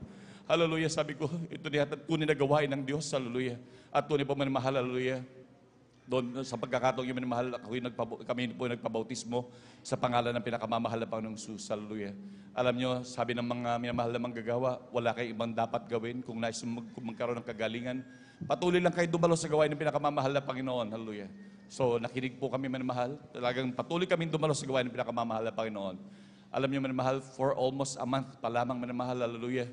Hallelujah, sabi ko, ito tunay na gawain ng Diyos, hallelujah. At tunay po minamahal, hallelujah. Doon sa pagkakataong yung minamahal, kami po nagpabautismo sa pangalan ng pinakamamahal na Panginoong Jesus. Hallelujah. Alam nyo, sabi ng mga minamahal na manggagawa, wala kayong ibang dapat gawin kung nais magkaroon ng kagalingan. Patuloy lang kayo dumalo sa gawain ng pinakamamahal na Panginoon. Hallelujah. So nakinig po kami minamahal. Talagang patuloy kami dumalo sa gawain ng pinakamamahal na Panginoon. Alam nyo minamahal, for almost a month pa lamang minamahal. Hallelujah.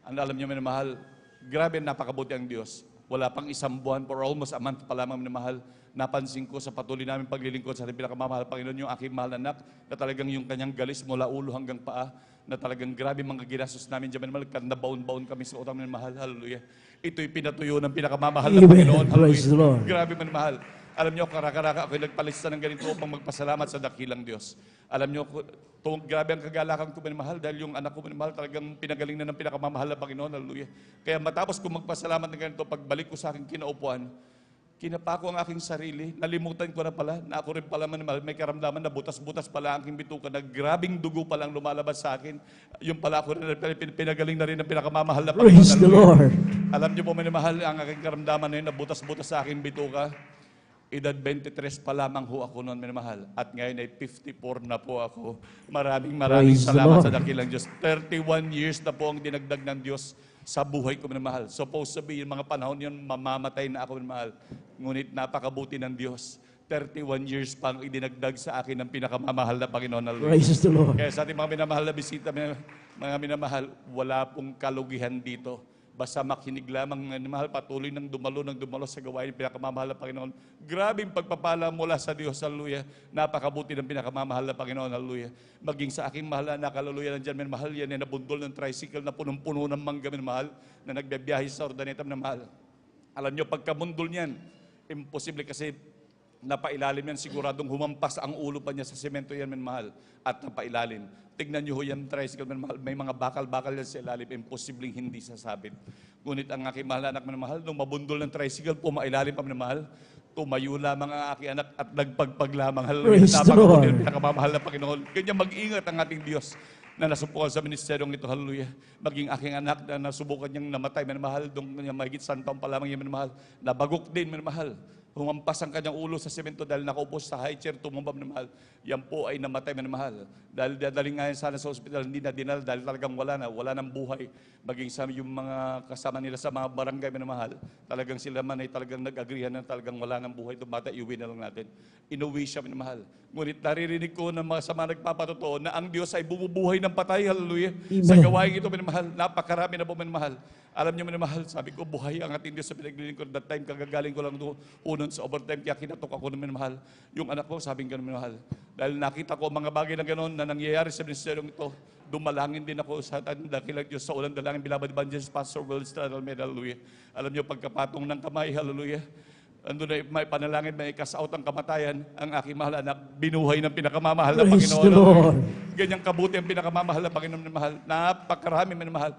Alam nyo minamahal, grabe napakabuti ang Diyos. Wala pang isang buwan, for almost a month pa lamang minamahal, napansin ko sa patuloy namin paglilingkod sa ating pinakamamahal Panginoon, yung aking mahal na anak, na talagang yung kanyang galis mula ulo hanggang paa, na talagang grabe mga ginastos namin dyan, minamahal, nabaon-baon kami sa utang minamahal, hallelujah. Ito'y pinatuyo ng pinakamamahal na Amen. Panginoon, Praise the Lord. Grabe minamahal. Alam nyo, karaka-raka ako'y nagpalista ng ganito upang magpasalamat sa dakilang Diyos. Alam nyo, grabe ang kagalakan ko minamahal dahil yung anak ko minamahal talagang pinagaling na ng pinakamamahal na Panginoon. Hallelujah. Kaya matapos ko magpasalamat ng ganito, pagbalik ko sa aking kinaupuan, kinapa ko ang aking sarili, nalimutan ko na pala, na ako rin pala minamahal, may karamdaman na butas-butas pala ang aking bituka, na grabing dugo palang lumalabas sa akin. Yung pala ako rin, pinagaling na rin ng pinakamamahal na Panginoon. Praise the Lord. Alam nyo po minamahal, ang aking karamdaman na yun, na butas-butas sa aking bituka. Edad 23 pa lamang ho ako noon, minamahal. At ngayon ay 54 na po ako. Maraming Praise the salamat Lord. sa dakilang Diyos. 31 years na po ang dinagdag ng Diyos sa buhay ko, minamahal. Supposed to be, yung mga panahon yun, mamamatay na ako, minamahal. Ngunit napakabuti ng Diyos. 31 years pang idinagdag sa akin ng pinakamamahal na Panginoon. Hallelujah. Praise the Lord. Kaya sa ating mga minamahal na bisita, mga minamahal, wala pong kalugihan dito. Basta makinig lamang mga minamahal, patuloy ng dumalo sa gawain ng pinakamamahal na Panginoon. Grabing pagpapala mula sa Diyos, hallelujah. Napakabuti ng pinakamamahal na Panginoon, hallelujah. Maging sa aking mahal na anak, hallelujah, nandyan, minamahal, yan ay nabundol ng tricycle na punong-puno ng mangga, minamahal, na nagbibiyahe sa Ordaneta, minamahal. Alam nyo, pagkamundol niyan, imposible kasi napailalim yan, siguradong humampas ang ulo pa niya sa semento yan, minamahal, at napailalim. Tignan niyo ho yan, tricycle, minamahal, may mga bakal-bakal yan sa ilalim, imposibleng hindi sasabit. Ngunit ang aking mahal na anak, minamahal, nung mabundol ng tricycle, pumailalim pa, minamahal, tumayo lamang ang aking anak at nagpagpag lamang. Praise the Lord. Pinakamamahal na Panginoon. Ganyan mag-ingat ang ating Diyos na nasubukan sa ministeryong ito, hallelujah. Maging aking anak na nasubukan niyang namatay, minamahal, doon niya mahigit santang pa lamang niya, minamahal, nabagok din, minamahal. Humampas ang kanyang ulo sa semento dahil nakaupo sa high chair, tumumba, minamahal. Yan po ay namatay, minamahal. Dahil dadaling nga yan sana sa ospital, hindi na dinala dahil talagang wala nang buhay. Maging sa yung mga kasama nila sa mga barangay, minamahal, talagang sila man ay talagang nag-agrihan na talagang wala nang buhay. Tumata, iuwi na lang natin. Inuwi siya, minamahal. Ngunit naririnig ko ng mga sama nagpapatotoo na ang Diyos ay bumubuhay ng patay, hallelujah. Amen. Sa gawain ito, minamahal, napakarami na po, minamahal. Alam niyo, minamahal, sabi ko, buhay ang ating Diyos sa pinaglilingkod. That time, kagagaling ko lang doon, unon sa overtime, kaya kinatok ako ng minamahal. Yung anak ko, sabing gano'n, minamahal. Dahil nakita ko mga bagay na gano'n na nangyayari sa ministeryong ito, dumalangin din ako sa dakilang Diyos sa ulang dalangin, bilabad evangelist, Pastor Will Stradal, hallelujah. Alam niyo, pagkapatong ng kamay, hallelujah. Ando na may panalangin, may kas-out ang kamatayan, ang aking mahal anak, binuhay ng pinakamamahal na Praise Panginoon. the Lord. Ganyang kabuti ang pinakamamahal na Panginoon na mahal. Napakarami minamahal.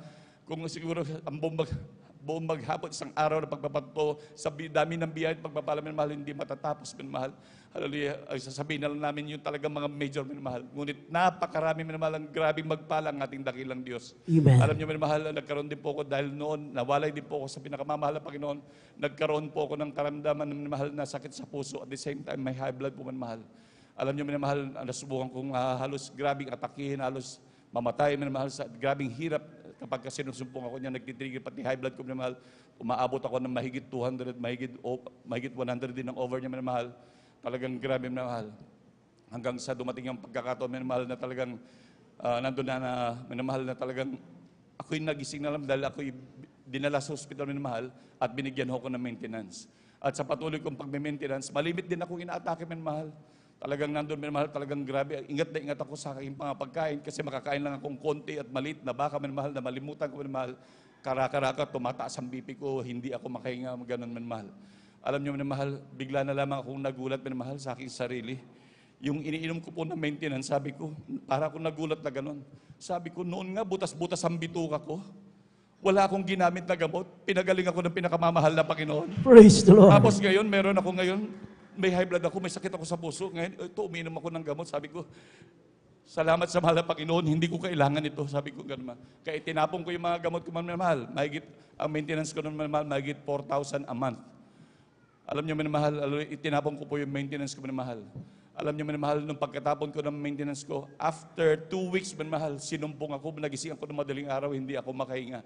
Kung siguro ang buong maghapon, isang araw na pagpapato, sa dami ng biyaya at pagpapala, minamahal, hindi matatapos, minamahal. Hallelujah. Ay, sasabihin na lang namin yung talagang mga major, minamahal. Ngunit napakarami, minamahal, ang grabing magpala ang ating dakilang Diyos. Amen. Alam niyo, minamahal, nagkaroon din po ako dahil noon, nawalay din po ako sa pinakamamahal na Panginoon. Nagkaroon po ako ng karamdaman ng minamahal na sakit sa puso. At the same time, may high blood po, minamahal. Alam niyo, minamahal, nasubukan kong halos grabing atakihin, halos mamatay, minamahal, sa grabing hirap. Kapag sinusumpong ako niya, nagtitrigger pati high blood ko, minamahal. Umaabot ako ng mahigit 200, mahigit 100 din ang over niya, minamahal. Talagang grabe, minamahal. Hanggang sa dumating yung pagkakataon, minamahal, na talagang nandun na minamahal, na talagang ako'y nagising na lang dahil ako'y dinala sa hospital, minamahal, at binigyan ako ng maintenance. At sa patuloy kong pagme-maintenance, malimit din akong inaatake, minamahal. Talagang nandun, minamahal, talagang grabe. Ingat na ingat ako sa aking mga pagkain kasi makakain lang akong konti at maliit na baka, minamahal, na malimutan ko, minamahal. Karaka-raka, tumataas ang BP ko, hindi ako makahinga, ganun, minamahal. Alam niyo, minamahal, bigla na lamang akong nagulat, minamahal, sa aking sarili. Yung iniinom ko po ng maintenance, sabi ko, para akong nagulat na ganun. Sabi ko, noon nga, butas-butas ang bituka ko. Wala akong ginamit na gamot. Pinagaling ako ng pinakamamahal na Panginoon. Praise the Lord. Tapos ngayon, meron ako ngayon, may high blood ako, may sakit ako sa puso. Ngayon, ito, uminom ako ng gamot. Sabi ko, salamat sa mahal na Panginoon, hindi ko kailangan ito. Sabi ko, gano'n. Kaya tinapon ko yung mga gamot ko, mahal. Mahigit, ang maintenance ko nun, mahal, mahigit 4,000 a month. Alam niyo, mahal, itinapon ko po yung maintenance ko, mahal. Alam niyo, mahal, nung pagkatapon ko ng maintenance ko, after 2 weeks, mahal, sinumpong ako, nagising ako ng madaling araw, hindi ako makahinga.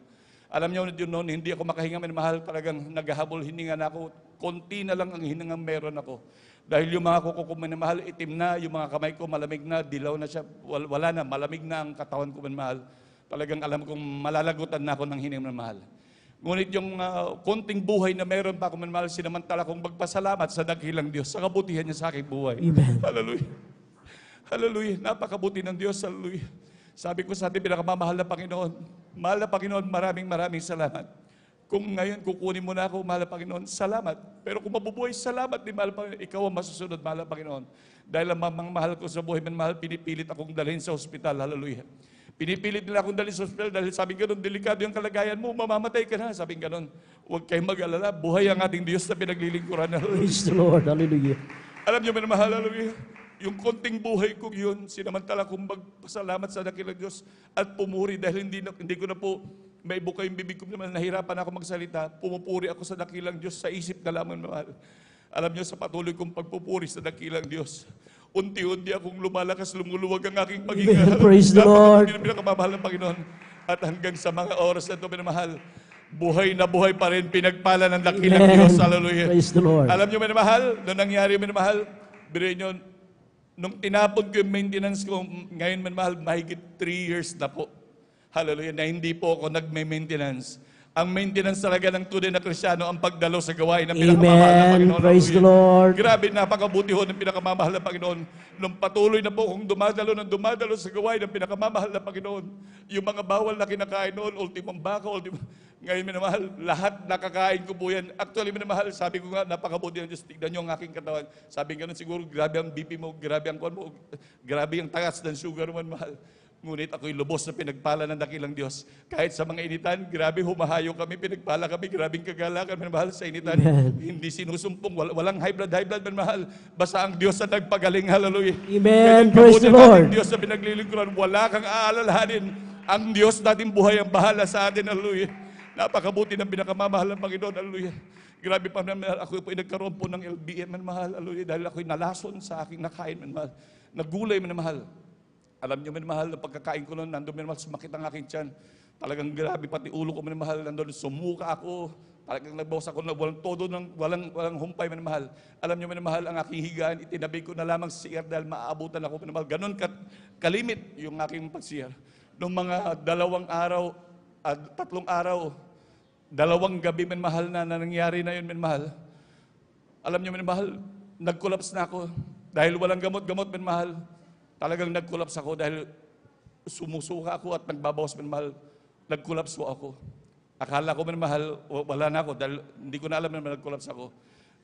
Alam niyo, yun noon, hindi ako makahinga, mahal, talagang naghahabol, hininga na ako, konti na lang ang hiningang meron ako. Dahil yung mga kuko ko, mahal, itim na, yung mga kamay ko, malamig na, dilaw na siya, wala na, malamig na ang katawan ko, mahal. Talagang alam kong malalagutan na ako ng hiningang, mahal. Ngunit yung konting buhay na meron pa ako, mahal, sinamantala kong magpasalamat sa dakilang Diyos, sa kabutihan niya sa aking buhay. Amen. Hallelujah. Hallelujah. Napakabuti ng Diyos. Hallelujah. Sabi ko sa ating pinakamamahal na Panginoon, mahal na Panginoon, maraming salamat. Kung ngayon kukunin mo na ako, mahal na Panginoon, salamat. Pero kung mabubuhay, salamat din, mahal na Panginoon. Ikaw ang masusunod, mahal na Panginoon. Dahil ang mahal ko sa buhay, mahal, pinipilit akong dalhin sa ospital. Hallelujah. Pinipilit nila akong dalhin sa ospital dahil sabi gano'n, delikado yung kalagayan mo, mamamatay ka na. Sabi gano'n, huwag kayong mag-alala, buhay ang ating Diyos na pinaglilingkuran. Praise the Lord. Hallelujah. Alam niyo, minamahal, hallelujah. Yung konting buhay ko yun, sinamantala kong magpasalamat sa dakilang Diyos at pumuri dahil hindi ko na po may buka yung bibig ko naman, nahirapan ako magsalita, pumupuri ako sa dakilang Diyos sa isip na lamang, mahal. Alam niyo, sa patuloy kong pagpupuri sa dakilang Diyos, unti-unti akong lumalakas, lumuluwag ang aking paghinga. Amen. Praise the Lord. Pinakamamahal ng Panginoon. At hanggang sa mga oras na ito, minamahal, buhay na buhay pa rin, pinagpala ng dakilang Amen. Diyos. Hallelujah. Praise the Lord. Alam niyo, minamahal, na nangyari, minamahal, Biruin nyo, nung tinapon ko yung maintenance ko, ngayon man mahal, mahigit 3 years na po. Hallelujah, na hindi po ako nag-maintenance. Ang maintenance talaga ng tunay na Kristiyano, ang pagdalo sa gawain ng pinakamamahal na Amen. Panginoon. Praise the Hallelujah. Lord. Grabe, napakabuti ho ng pinakamamahal na Panginoon. Nung patuloy na po kung dumadalo sa gawain ng pinakamamahal na Panginoon. Yung mga bawal na kinakain noon, ultimong baka, ngayon minamahal, lahat nakakain ko po yan. Actually, minamahal, sabi ko nga, napakabuti ng Diyos. Tignan nyo ang aking katawan. Sabi nga nun, siguro, grabe ang BP mo, grabe ang kuwan mo, grabe ang tagas ng sugar mo, mahal. Ngunit ako'y lubos na pinagpala ng dakilang Diyos. Kahit sa mga initan, grabe humahayo kami, pinagpala kami, grabing kagalakan, minamahal, sa initan. Amen. Hindi sinusumpong, walang high blood, minamahal. Basta ang Diyos na nagpagaling, hallelujah. Amen. Ganyan Praise kabuti the ang Lord. ating Diyos na pinaglilingkuran, wala kang aalalahanin. Ang Diyos natin buhay ang bahala sa atin, hallelujah. Napakabuti ng pinakamamahal ng Panginoon, hallelujah. Grabe pa naman, ako po ay nagkaroon po ng LBM, minamahal, hallelujah. Dahil ako'y nalason sa aking nakain, minamahal. Nagulay, minamahal. Alam niyo, minamahal, na pagkakain ko noon, nandun, minamahal, sumakit ang aking tiyan. Talagang grabe, pati ulo ko, minamahal, nandun, sumuka ako. Talagang nagbawas ako na walang todo, walang humpay, minamahal. Alam niyo, minamahal, ang aking higaan, itinabi ko na lamang sa CR dahil maaabutan ako, minamahal. Ganon kalimit yung aking pag-CR. Noong mga 2 araw, 3 araw, 2 gabi, minamahal na nangyari na yun, minamahal. Alam niyo, minamahal, nag-collapse na ako. Dahil walang gamot, minamahal. Talagang nag-collapse ako dahil sumusuka ako at nagbabawas, minamahal. Nag-collapse ako. Akala ko, minamahal, wala na ako dahil hindi ko na alam na nag-collapse ako.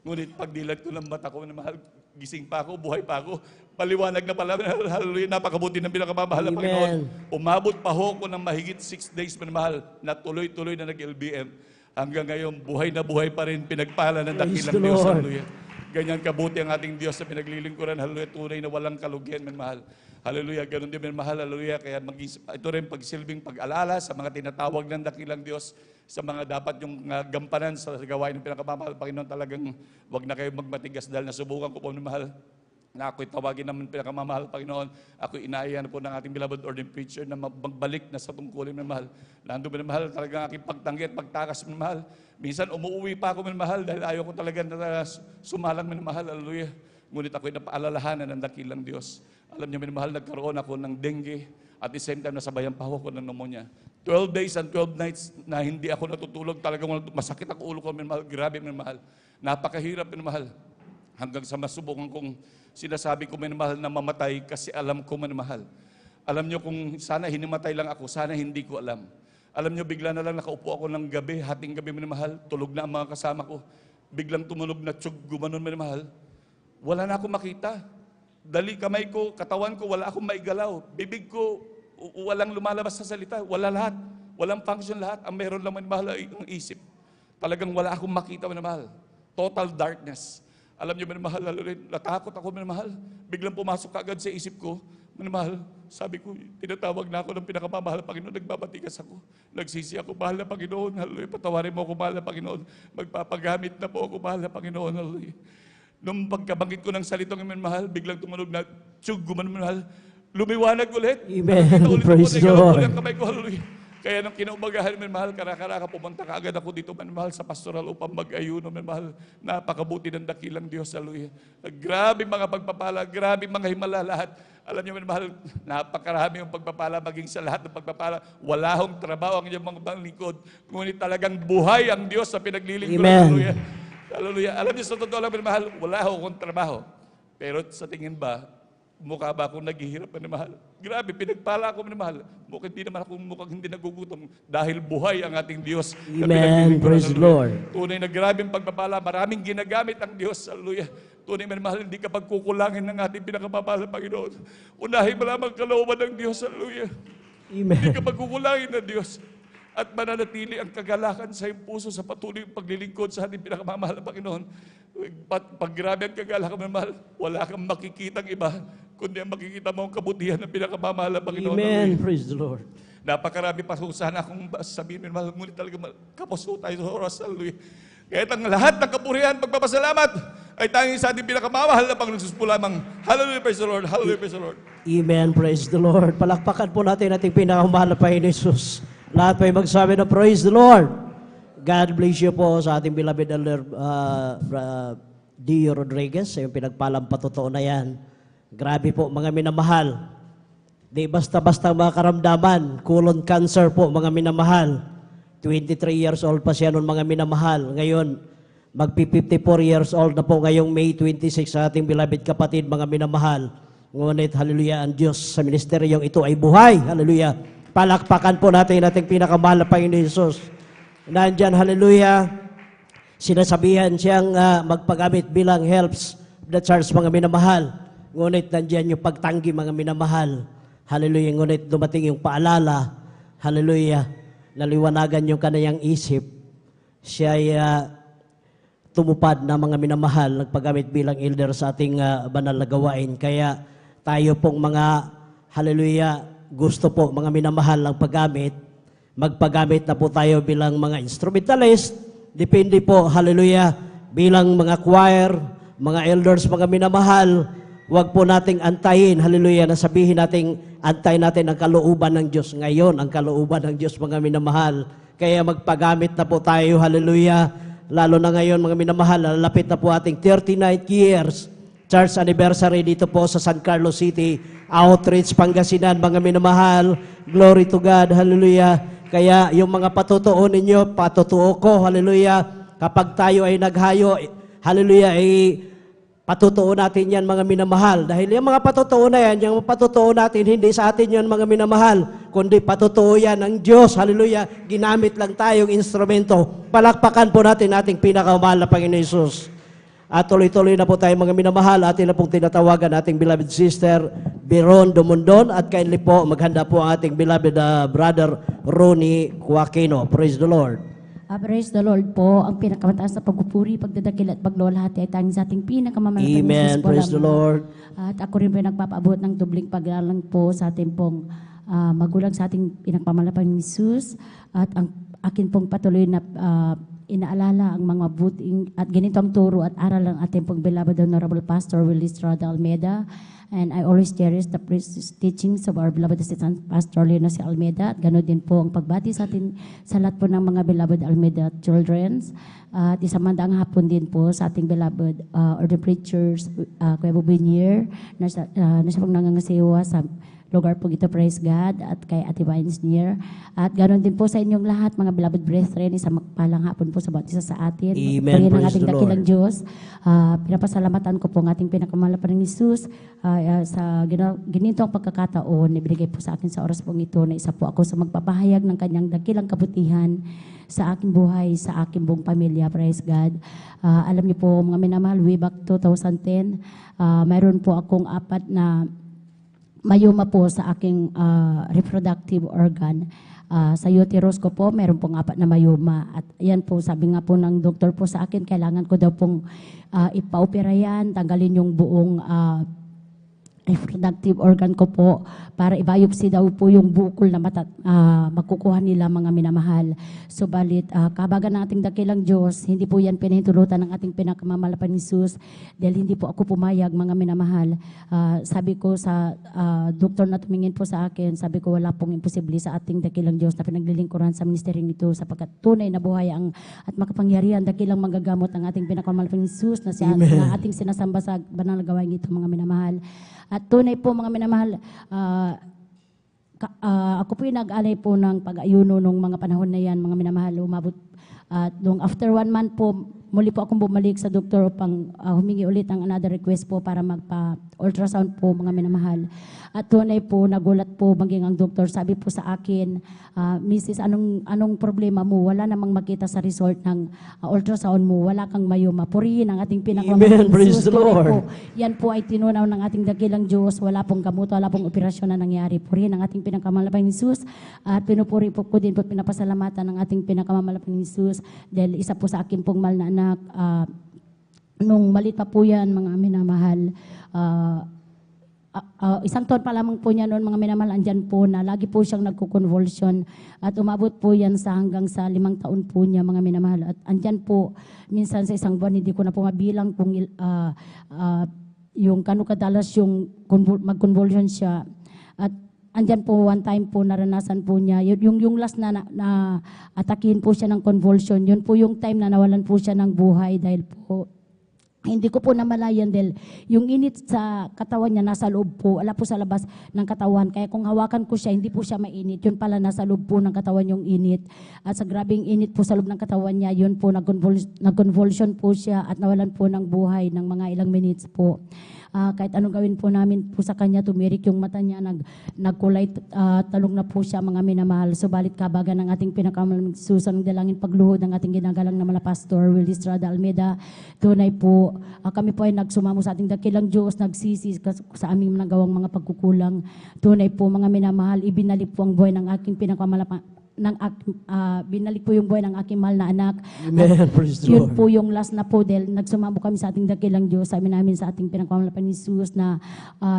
Ngunit pagdilat ko ng mata ko, minamahal, gising pa ako, buhay pa ako. Paliwanag na pala, hallelujah, napakabuti ng pinakamamahal na Amen. Panginoon. Umabot pa ho ko ng mahigit 6 days, minamahal, na tuloy-tuloy na nag-LBM. Hanggang ngayon, buhay na buhay pa rin, pinagpala ng Praise dakilang the Diyos, Lord. hallelujah. Ganyan kabuti ang ating Diyos na pinaglilingkuran. Hallelujah. Tunay na walang kalugian, minamahal. Hallelujah. Ganon din, minamahal. Hallelujah. Kaya ito rin pagsilbing pag-alala sa mga tinatawag ng dakilang Diyos, sa mga dapat yung gampanan sa gawain ng pinakamamahal. Panginoon, talagang wag na kayo magmatigas dahil nasubukan ko po, minamahal, na ako'y tawagin naman pinakamamahal, Panginoon. Ako'y inaayahan po ng ating beloved ordained preacher na magbalik na sa tungkulin, minamahal. Lando, minamahal, talagang aking pagtanggi at pagtakas, minamahal. Minsan umuwi pa ako, minamahal, dahil ayaw ko talaga na sumalang, minamahal. Hallelujah. Ngunit ako'y napaalalahanan ng dakilang Diyos. Alam niyo, minamahal, nagkaroon ako ng dengue. At the same time, nasabayan pa ako ng pneumonia. 12 days and 12 nights na hindi ako natutulog. Talagang masakit ang ulo ko, minamahal. Grabe, minamahal. Napakahirap, minamahal. Hanggang sa masubukan kong sinasabi ko, minamahal, na mamatay kasi alam ko, minamahal. Alam niyo, kung sana hinimatay lang ako, sana hindi ko alam. Alam niyo, bigla na lang nakaupo ako ng gabi, hating gabi, minamahal. Tulog na ang mga kasama ko. Biglang tumunog na tsug, gumanon, minamahal. Wala na akong makita. Dali kamay ko, katawan ko, wala akong maigalaw. Bibig ko, walang lumalabas sa salita. Wala lahat. Walang function lahat. Ang meron lang, minamahal, ay ang isip. Talagang wala akong makita, minamahal. Total darkness. Alam niyo, minamahal, natakot ako, minamahal. Biglang pumasok agad sa isip ko, minamahal, sabi ko, tinatawag na ako ng pinakamamahal na Panginoon, nagbabatigas ako. Nagsisi ako, mahal na Panginoon, hallelujah. Patawarin mo ako, mahal na Panginoon. Magpapagamit na po ako, mahal na Panginoon, hallelujah. Nung pagkabanggit ko ng salitong minamahal, biglang tumunog na, tsug, gumanon, minamahal. Lumiwanag ulit. Amen. Praise the Lord. Ang kamay ko, hallelujah. Kaya nung kinaumagahan, minamahal, kara-karaka, pumunta ka agad ako dito, minamahal, sa pastoral upang mag-ayuno, minamahal. Napakabuti ng dakilang Diyos, hallelujah. Grabe mga pagpapala, grabe mga himala lahat. Alam niyo, minamahal, napakarami yung pagpapala, maging sa lahat ng pagpapala. Wala hong trabaho ang inyong mga lingkod. Ngunit talagang buhay ang Diyos sa pinaglilingkuran, Amen. hallelujah. Hallelujah. Alam niyo, sa totoo lang, minamahal, wala akong trabaho. Pero sa tingin ba, mukha ba akong naghihirap, minamahal? Grabe, pinagpala ako, minamahal. Mukhang hindi nagugutom dahil buhay ang ating Diyos. Amen. Praise the Lord. Tunay na grabing pagpapala, maraming ginagamit ang Diyos. Hallelujah. Tunay, minamahal, hindi ka pagkukulangin ng ating pinakamamahal na Panginoon. Unahin mo lamang kalooban ng Diyos. Hallelujah. Hindi Amen. ka pagkukulangin ng Diyos. At mananatili ang kagalakan sa iyong puso sa patuloy paglilingkod sa ating pinakamamahal na Panginoon. Pag grabe ang kagalakan, minamahal, wala kang makikitang iba, kundi ang makikita mo ang kabutihan ng pinakamamahal na Panginoon. Amen. Praise the Lord. Napakarami pa sana akong sabihin, minamahal, ngunit talaga kapos po tayo sa oras. Hallelujah. Kaya ang lahat ng kapurihan, pagpapasalamat, ay tanging sa ating pinakamamahal na Panginoon Jesus po lamang. Hallelujah, praise the Lord. Hallelujah, praise the Lord. Amen. Praise the Lord. Palakpakan po natin ating pinakamahal na Panginoon Jesus. Lahat pa yung magsabi na praise the Lord. God bless you po sa ating beloved elder Dio Rodriguez, yung pinagpalang patotoo na yan. Grabe po mga minamahal. Di basta-basta mga karamdaman, colon cancer po mga minamahal. 23 years old pa siya noon mga minamahal. Ngayon, magpi-54 years old na po ngayong May 26 sa ating beloved kapatid mga minamahal. Ngunit, hallelujah, ang Diyos sa ministeryong ito ay buhay. Hallelujah. Palakpakan po natin ating pinakamahal na Panginoon Jesus. Nandyan, hallelujah, sinasabihan siyang magpagamit bilang helps the church mga minamahal. Ngunit nandyan yung pagtanggi mga minamahal. Hallelujah. Ngunit dumating yung paalala. Hallelujah. Naliwanagan yung kanayang isip. Siya ay tumupad na mga minamahal, nagpagamit bilang elder sa ating banal na gawain. Kaya tayo pong mga, hallelujah, gusto po mga minamahal ng paggamit, magpagamit na po tayo bilang mga instrumentalist, depende po, hallelujah, bilang mga choir, mga elders, mga minamahal, huwag po nating antayin, hallelujah, na sabihin nating antay natin ang kalooban ng Diyos. Ngayon, ang kalooban ng Diyos, mga minamahal. Kaya magpagamit na po tayo, hallelujah, lalo na ngayon, mga minamahal, lalapit na po ating 39 years church anniversary dito po sa San Carlos City, Outreach, Pangasinan, mga minamahal. Glory to God, hallelujah. Kaya yung mga patutuo ninyo, patutuo ko, hallelujah. Kapag tayo ay naghayo, hallelujah, ay patutuo natin yan mga minamahal. Dahil yung mga patutuo na yan, yung patutuo natin, hindi sa atin yan mga minamahal, kundi patutuo yan ng Diyos. Hallelujah. Ginamit lang tayong instrumento. Palakpakan po natin ating pinakamahal na Panginoon Jesus. At tuloy-tuloy na po tayo mga minamahal. Atin na pong tinatawagan ating beloved sister, Biron Dumundon. At kindly po, maghanda po ang ating beloved brother, Ronnie Cuaquino. Praise the Lord. Praise the Lord po. Ang pinakamataas na pagpupuri, pagdadakil at paglulahati ay tanging sa ating pinakamamalaking Amen. po Praise the lamang. Lord. At ako rin po nagpapaabot ng dubling paglalang po sa ating pong magulang sa ating pinagpamalaking Jesus. At ang akin pong patuloy na inaalala ang mga buting at ganitong turo at aral ng ating pong beloved Honorable Pastor Willie Estrada Almeida. And I always cherish the precious teachings of our beloved Assistant Pastor Leonor C. Almeida. At ganoon din po ang pagbati sa atin sa lahat po ng mga beloved Almeida children. At isang mandaang hapon din po sa ating beloved order preachers, Kuya Bubinier, na siya pong nangangasiwa sa lugar po ito, praise God, at kay Ate Vines Near. At ganoon din po sa inyong lahat, mga beloved brethren, isang magpalang hapon po sa bawat isa sa atin. Amen. Purihin ang Praise ating the dakilang Lord. Diyos. Pinapasalamatan ko po ang ating pinakamahal na Panginoong Jesus sa ginitong pagkakataon, ibigay po sa akin sa oras pong ito na isa po ako sa magpapahayag ng kanyang dakilang kabutihan sa aking buhay, sa aking buong pamilya. Praise God. Alam niyo po, mga minamahal, way back 2010, mayroon po akong 4 na mayoma po sa aking reproductive organ. Sa uterus ko po, meron pong 4 na mayoma. At yan po, sabi nga po ng doktor po sa akin, kailangan ko daw pong ipa-opera yan, tanggalin yung buong reproductive organ ko po para i-biopsy daw po yung bukol na makukuha nila, mga minamahal. Subalit, kabagan ng ating dakilang Diyos, hindi po yan pinahintulutan ng ating pinakamamalapan ni Jesus dahil hindi po ako pumayag, mga minamahal. Sabi ko sa doktor na tumingin po sa akin, sabi ko wala pong imposible sa ating dakilang Diyos na pinaglilingkuran sa ministeryong ito sapagkat tunay na buhay at makapangyarihan dakilang manggagamot ng ating pinakamamalapan ni Jesus na ating sinasamba sa banal na gawain ito, mga minamahal. At tunay po, mga minamahal, ako po yung nag-alay po ng pag-ayuno nung mga panahon na yan, mga minamahal, umabot. At nung after 1 month po, muli po akong bumalik sa doktor upang humingi ulit ng another request po para magpa-ultrasound po, mga minamahal. At tunay po, nagulat po maging ang doktor. Sabi po sa akin, Mrs., anong problema mo? Wala namang makita sa result ng ultrasound mo. Wala kang mayoma. Purihin ang ating Amen. Praise the Lord. Yan po ay tinunaw ng ating dakilang Diyos. Wala pong gamot, wala pong operasyon na nangyari. Purihin ang ating pinakamalapang Jesus. At pinupuri po ko din po pinapasalamatan ng ating pinakamalapang Jesus dahil isa po sa akin pong mahal na anak. Nung malit pa po yan, mga minamahal, isang taon pa lamang po niya noon, mga minamahal, andyan po na lagi po siyang nagko-convulsion at umabot po yan sa hanggang sa 5 taon po niya, mga minamahal. At andyan po, minsan sa isang buwan, hindi ko na po mabilang kung yung kadalas yung mag-convulsion siya. At andyan po, one time po, naranasan po niya, yung last na atakihin po siya ng convulsion, yun po yung time na nawalan po siya ng buhay dahil po Hindi ko po namalayan dahil yung init sa katawan niya nasa loob po, wala po sa labas ng katawan. Kaya kung hawakan ko siya, hindi po siya mainit. Yun pala nasa loob po ng katawan yung init. At sa grabing init po sa loob ng katawan niya, yun po nag-convulsion po siya at nawalan po ng buhay ng mga ilang minutes po. Kahit anong gawin po namin po sa kanya, tumirik yung mata niya, nagkulay, talong na po siya, mga minamahal. Subalit kabagan ng ating pinakamalang susang dalangin pagluhod ng ating ginagalang na Pastor Willie Estrada Almeida. Tunay po, kami po ay nagsumamo sa ating dakilang Diyos, nagsisi sa aming nagawang mga pagkukulang. Tunay po, mga minamahal, ibinalik po ang buhay ng aking binalik po yung buhay ng aking mahal na anak. Amen. Praise the Yun Lord. po yung last na po dahil nagsumamo kami sa ating dakilang Diyos. Sabi namin sa ating pinagpamalapan ni Jesus na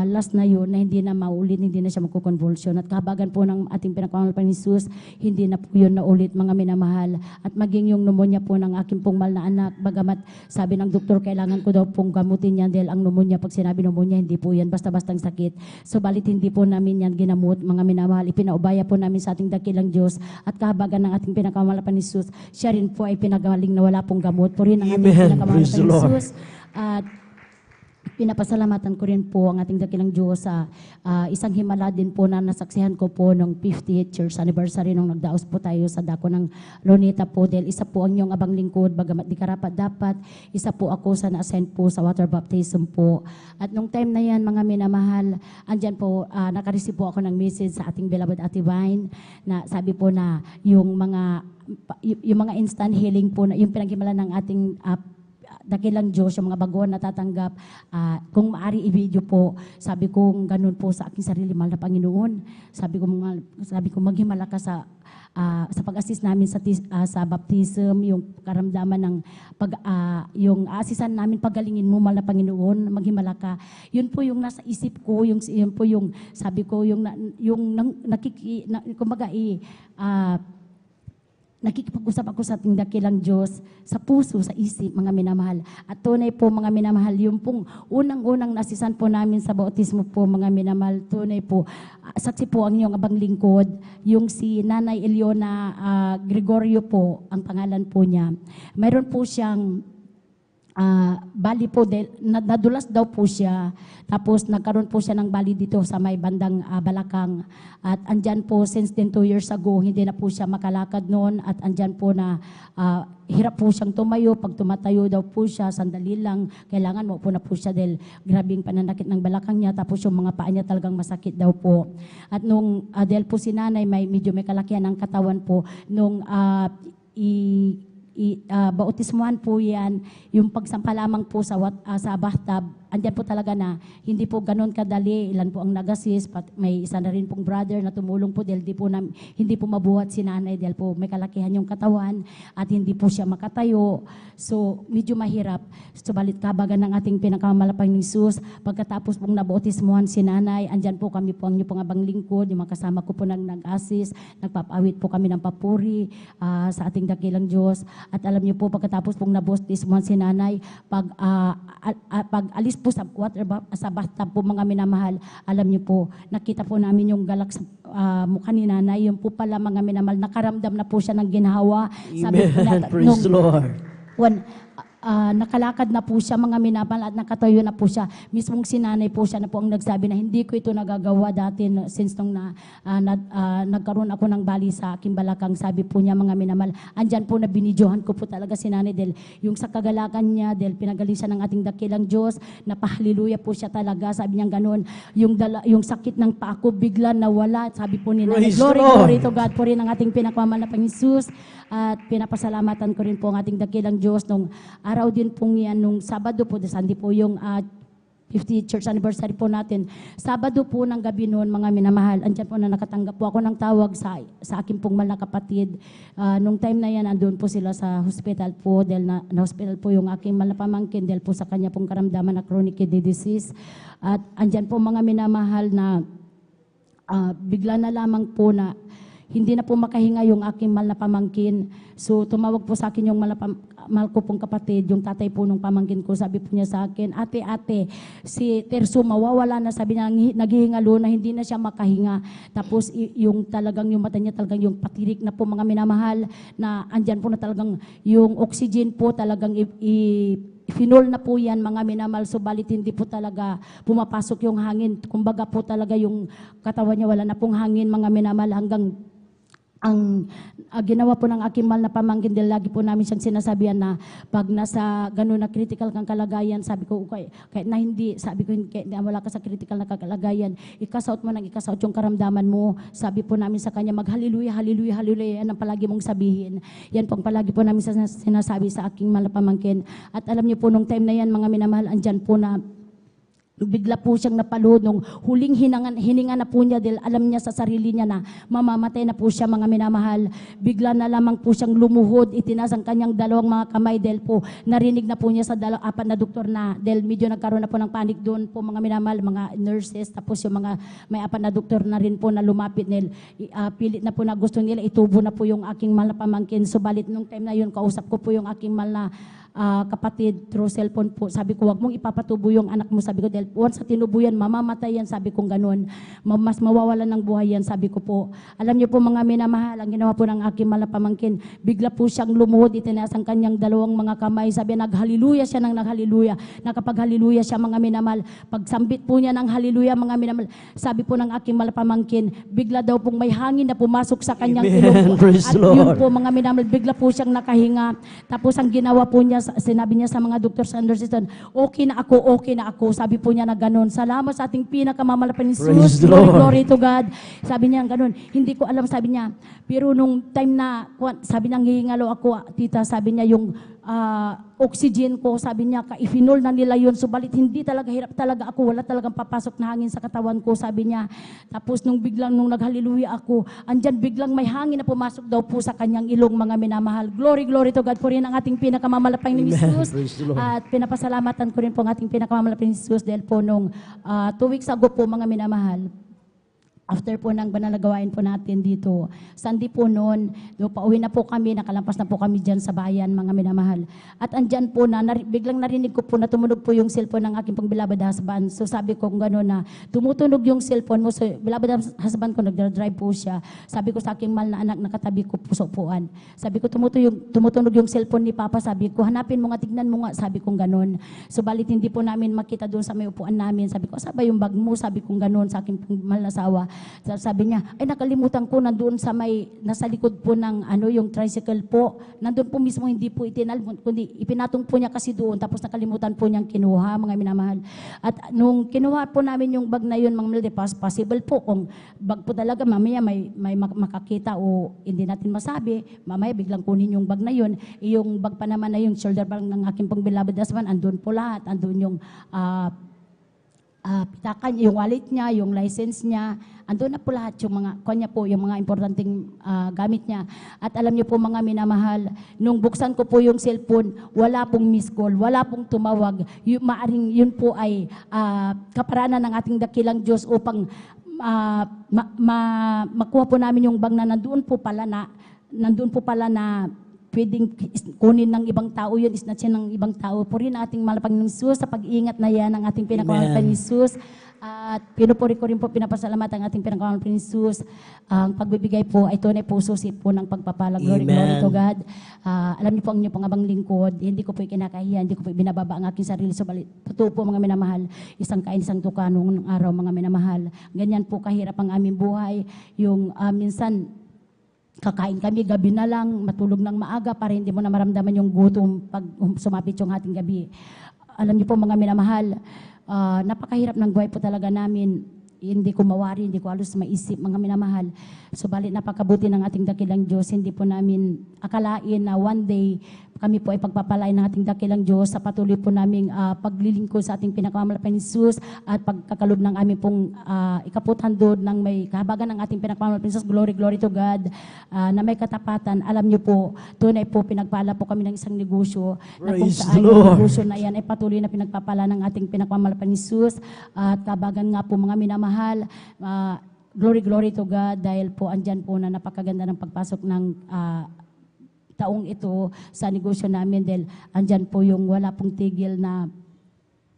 last na yun, na hindi na maulit, hindi na siya magkukonvulsion. At kahabagan po ng ating pinagpamalapan ni Jesus, hindi na po yun na ulit, mga minamahal. At maging yung pneumonia po ng aking pong mahal na anak, bagamat sabi ng doktor, kailangan ko daw pong gamutin yan dahil ang pneumonia, pag sinabi pneumonia, hindi po yan basta-bastang sakit. So balit hindi po namin yan ginamot, mga minamahal. Ipinaubaya po namin sa ating dakilang Diyos at kahabagan ng ating pinakamalapan ni Jesus, siya rin po ay pinagaling na wala pong gamot. Purihin ang ating Amen. pinakamalapan Praise the ni Lord. Jesus. At pinapasalamatan ko rin po ang ating dakilang Diyos sa isang himala din po na nasaksihan ko po ng 50th church anniversary nung nagdaos po tayo sa dako ng Luneta po. Dahil isa po ang inyong abang lingkod, bagamat di karapat dapat, isa po ako sa na-ascend po sa water baptism po. At nung time na yan, mga minamahal, andyan po, nakareceive po ako ng message sa ating beloved Ate Vine na sabi po na yung mga instant healing po, na yung pinaghimala ng ating dakilang Diyos, yung mga baguhan natatanggap, kung maari i-video po, sabi ko ganun po sa aking sarili, mahal na Panginoon. Sabi ko maghimala ka sa pag-assist namin sa baptism, yung karamdaman ng yung asisan namin, paggalingin mo, mahal na Panginoon, maghimala ka. Yun po yung nasa isip ko, yun po yung sabi ko, nakikipag-usap ako sa ating dakilang Diyos, sa puso, sa isip, mga minamahal. At tunay po, mga minamahal, yung pong unang-unang nasisan po namin sa bautismo po, mga minamahal, tunay po, saksi po ang inyong abang lingkod, yung si Nanay Eliona Gregorio po, ang pangalan po niya. Mayroon po siyang bali po, nadulas daw po siya, tapos nagkaroon po siya ng bali dito sa may bandang Balakang. At andyan po, since 2 years ago, hindi na po siya makalakad noon, at andyan po na hirap po siyang tumayo. Pag tumatayo daw po siya, sandali lang, kailangan mo po na po siya dahil grabing pananakit ng balakang niya, tapos yung mga paa niya talagang masakit daw po. At nung, dahil po si nanay, medyo may kalakihan ng katawan po, nung bautismuhan po yan, yung pagsampa lamang po sa bathtub, andyan po talaga na hindi po ganun kadali, ilan po ang nag-assist, may isa na rin pong brother na tumulong po dahil hindi po mabuhat si nanay dahil po may kalakihan yung katawan at hindi po siya makatayo. So medyo mahirap. Subalit kabagan ng ating pinakamalapang ni Jesus, pagkatapos pong nabautismuhan si nanay, andyan po kami po ang inyong abang lingkod, yung mga kasama ko po nag-assist, nagpapawit po kami ng papuri sa ating dakilang Diyos. At alam niyo po, pagkatapos pong nabautismuhan si nanay, pag alis po sa bathtub po, mga minamahal, alam niyo po, nakita po namin yung galak sa mukha ni nanay. Yung po pala, mga minamahal, nakaramdam na po siya ng ginhawa. Sabi po Amen. Praise the Lord. Nakalakad na po siya, mga minamahal, at nakatayo na po siya. Mismong sinanay po siya na po ang nagsabi na hindi ko ito nagagawa dati since nung nagkaroon ako ng bali sa aking balakang. Sabi po niya, mga minamahal, andyan po na binidyohan ko po talaga si nanay dahil yung sa kagalakan niya, dahil pinagaling siya ng ating dakilang Diyos, napahaliluya po siya talaga. Sabi niya ganoon, yung sakit ng paa ko bigla nawala. Sabi po ni nanay, Praise glory, the Lord. glory to God po rin ang ating pinakmamahal na Panginoon Jesus. At pinapasalamatan ko rin po ang ating dakilang Diyos nung araw din pong yan, nung Sabado po, Sunday po yung 50th church anniversary po natin. Sabado po ng gabi noon, mga minamahal, andyan po na nakatanggap po ako ng tawag sa aking pong mahal na kapatid. Nung time na yan, andun po sila sa hospital po, dahil na-hospital po yung aking mahal na pamangkin, dahil po sa kanya pong karamdaman na chronic kidney disease. At andyan po, mga minamahal, na bigla na lamang po na hindi na po makahinga yung aking mahal na pamangkin. So tumawag po sa akin yung mahal ko pong kapatid, yung tatay po nung pamangkin ko. Sabi po niya sa akin, ate, si Terso mawawala na. Sabi niya, naghihingalo na, hindi na siya makahinga. Tapos yung mata niya talagang yung patirik na po, mga minamahal, na andyan po na talagang yung oxygen po talagang Finol na po yan, mga minamahal, subalit hindi po talaga pumapasok yung hangin. Kumbaga po talaga yung katawan niya, wala na pong hangin, mga minamahal, hanggang ang ginawa po ng aking mahal na pamangkin dahil lagi po namin siyang sinasabihan na pag nasa gano'n na critical kang kalagayan, sabi ko, kahit na hindi, sabi ko, kahit na wala ka sa critical na kalagayan, ikasaut mo ng ikasaut yung karamdaman mo. Sabi po namin sa kanya, mag-hallelujah, hallelujah, hallelujah, yan ang palagi mong sabihin. Yan pong palagi po namin sinasabi sa aking mahal na pamangkin. At alam niyo po, nung time na yan, mga minamahal, andyan po na bigla po siyang napalo nung huling hininga na po niya dahil alam niya sa sarili niya na mamamatay na po siya, mga minamahal. Bigla na lamang po siyang lumuhod, itinaas ang kanyang dalawang mga kamay dahil po narinig na po niya sa apat na doktor na dahil medyo nagkaroon na po ng panic doon po, mga minamahal, mga nurses, tapos yung mga may apat na doktor na rin po na lumapit dahil pilit na po na gusto nila itubo na po yung aking mahal na pamangkin. Subalit nung time na yun, kausap ko po yung aking mahal na kapatid through cellphone po. Sabi ko, wag mong ipapatubo yung anak mo. Sabi ko, dahil once sa tinubo yan, mamamatay yan. Sabi ko ganun. Mas mawawalan ng buhay yan. Sabi ko po. Alam niyo po, mga minamahal, ang ginawa po ng aking mahal na pamangkin, bigla po siyang lumuhod, itinaas ang kanyang dalawang mga kamay. Sabi, naghaliluya siya ng naghaliluya. Nakapaghaliluya siya, mga minamahal. Pagsambit po niya ng haliluya, mga minamahal, sabi po ng aking mahal na pamangkin, bigla daw pong may hangin na pumasok sa kanyang ilong. Praise At the yun Lord. po, mga minamahal, bigla po siyang nakahinga. Tapos ang ginawa po niya, sinabi niya sa mga doktor sa nurses, okay na ako. Sabi po niya na ganun. Salamat sa ating pinakamamalapan ni Praise Jesus. the Glory, Lord. glory to God. Sabi niya ganun. Hindi ko alam, sabi niya. Pero nung time na, sabi niya, ngihingalo ako, tita, sabi niya, yung oxygen ko, sabi niya, ka-ifinol na nila yun. Subalit, hindi talaga, hirap talaga ako. Wala talagang papasok na hangin sa katawan ko, sabi niya. Tapos nung naghaliluya ako, andyan biglang may hangin na pumasok daw po sa kanyang ilong, mga minamahal. Glory, glory to God. Purihin ang ating pinakamamalapang ni Jesus. Praise the Lord. At pinapasalamatan ko rin po ang ating pinakamamalapang ni Jesus dahil po nung 2 weeks ago po, mga minamahal, after po ng banal na gawain po natin dito, Sunday po noon, pauwi na po kami, nakalampas na po kami dyan sa bayan, mga minamahal. At andyan po na, biglang narinig ko po na tumunog po yung cellphone ng aking pang beloved husband. So sabi ko gano'n na, tumutunog yung cellphone mo. So beloved husband ko, nagdadrive po siya. Sabi ko sa aking mahal na anak, nakatabi ko po sa upuan. Sabi ko, tumutunog yung cellphone ni Papa. Sabi ko, hanapin mo nga, tignan mo nga. Sabi ko gano'n. So balit hindi po namin makita doon sa may upuan namin. Sabi ko, saba yung bag mo? Sabi ko gano'n sa aking mahal na asawa. Sabi niya, ay nakalimutan ko nandoon sa nasa likod po ng yung tricycle po. Nandoon po mismo, hindi po itinal, kundi ipinatong po niya kasi doon, tapos nakalimutan po niyang kinuha, mga minamahal. At nung kinuha po namin yung bag na yun, mga milde, possible po kung bag po talaga, mamaya may makakita o hindi natin masabi, mamaya biglang kunin yung bag na yun. Yung bag pa naman na yung shoulder bag ng aking pang beloved husband, andun po lahat, andun yung pitakan, yung wallet niya, yung license niya, andun na po lahat yung mga, kanya po, yung mga importanteng gamit niya. At alam niyo po, mga minamahal, nung buksan ko po yung cellphone, wala pong miss call, wala pong tumawag. Maaring yun po ay kaparanan ng ating dakilang Diyos upang makuha po namin yung bag na nandun po pala na pwedeng kunin ng ibang tao yun, isnatch yan ng ibang tao. Puri na ating malapang ng Jesus sa pag-iingat na yan ng ating pinakamalapang ng Jesus. At pinupuri ko rin po, pinapasalamatan ang ating pinakamalapang ng Jesus. Ang pagbibigay po ay tunay po susi po ng pagpapala. Glory, glory to God. Alam niyo po ang inyong pangabang lingkod, hindi ko po ikinakahiya, hindi ko po binababa ang aking sarili. Subalit, totoo po, mga minamahal, isang kain, isang tuka nung araw, mga minamahal. Ganyan po kahirap ang aming buhay. Yung minsan, kakain kami gabi na lang, matulog ng maaga para hindi mo na maramdaman yung gutom pag sumapit yung ating gabi. Alam niyo po, mga minamahal, napakahirap ng buhay po talaga namin. Hindi ko mawari, hindi ko halos maisip, mga minamahal. Subalit napakabuti ng ating dakilang Diyos. Hindi po namin akalain na one day kami po ay pagpapalain ng ating dakilang Diyos sa patuloy po naming paglilingkod sa ating pinakamalapang Jesus at pagkakalob ng aming pong ikaputhandod ng may kahabagan ng ating pinakamalapang Jesus. Glory, glory to God. Na may katapatan. Alam niyo po, tunay po pinagpala po kami ng isang negosyo na kung Praise saan the yung Lord. negosyo na yan ay patuloy na pinagpapala ng ating pinakamalapang Jesus. At kabagan nga po, mga minamahal, glory, glory to God dahil po andyan po na napakaganda ng pagpasok ng taong ito sa negosyo namin dahil andyan po yung wala pong tigil na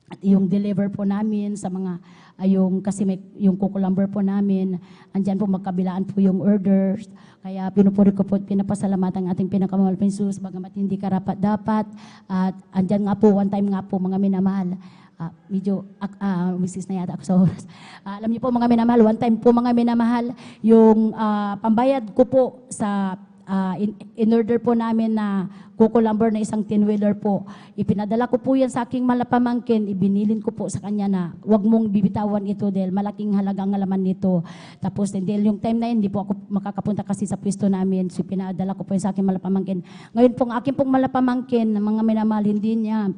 At yung deliver po namin sa mga, yung kasi may, yung kukulumber po namin, andyan po magkabilaan po yung orders. Kaya pinupuri ko po, pinapasalamat ang ating pinakamahal na Jesus, bagamat hindi karapat-dapat. At andyan nga po, one time nga po mga minamahal, medyo, misis na yata ako sa oras. Alam niyo po mga minamahal, one time po mga minamahal, yung pambayad ko po sa in order po namin na kukulumber na isang 10-wheeler po. Ipinadala ko po yan sa aking malapamangkin, ibinilin ko po sa kanya na wag mong bibitawan ito dahil malaking halaga ang laman nito. Tapos dahil yung time na yun, hindi po ako makakapunta kasi sa pwesto namin. So pinadala ko po yan sa aking malapamangkin. Ngayon po, ang aking pong malapamangkin, mga minamahal, hindi niya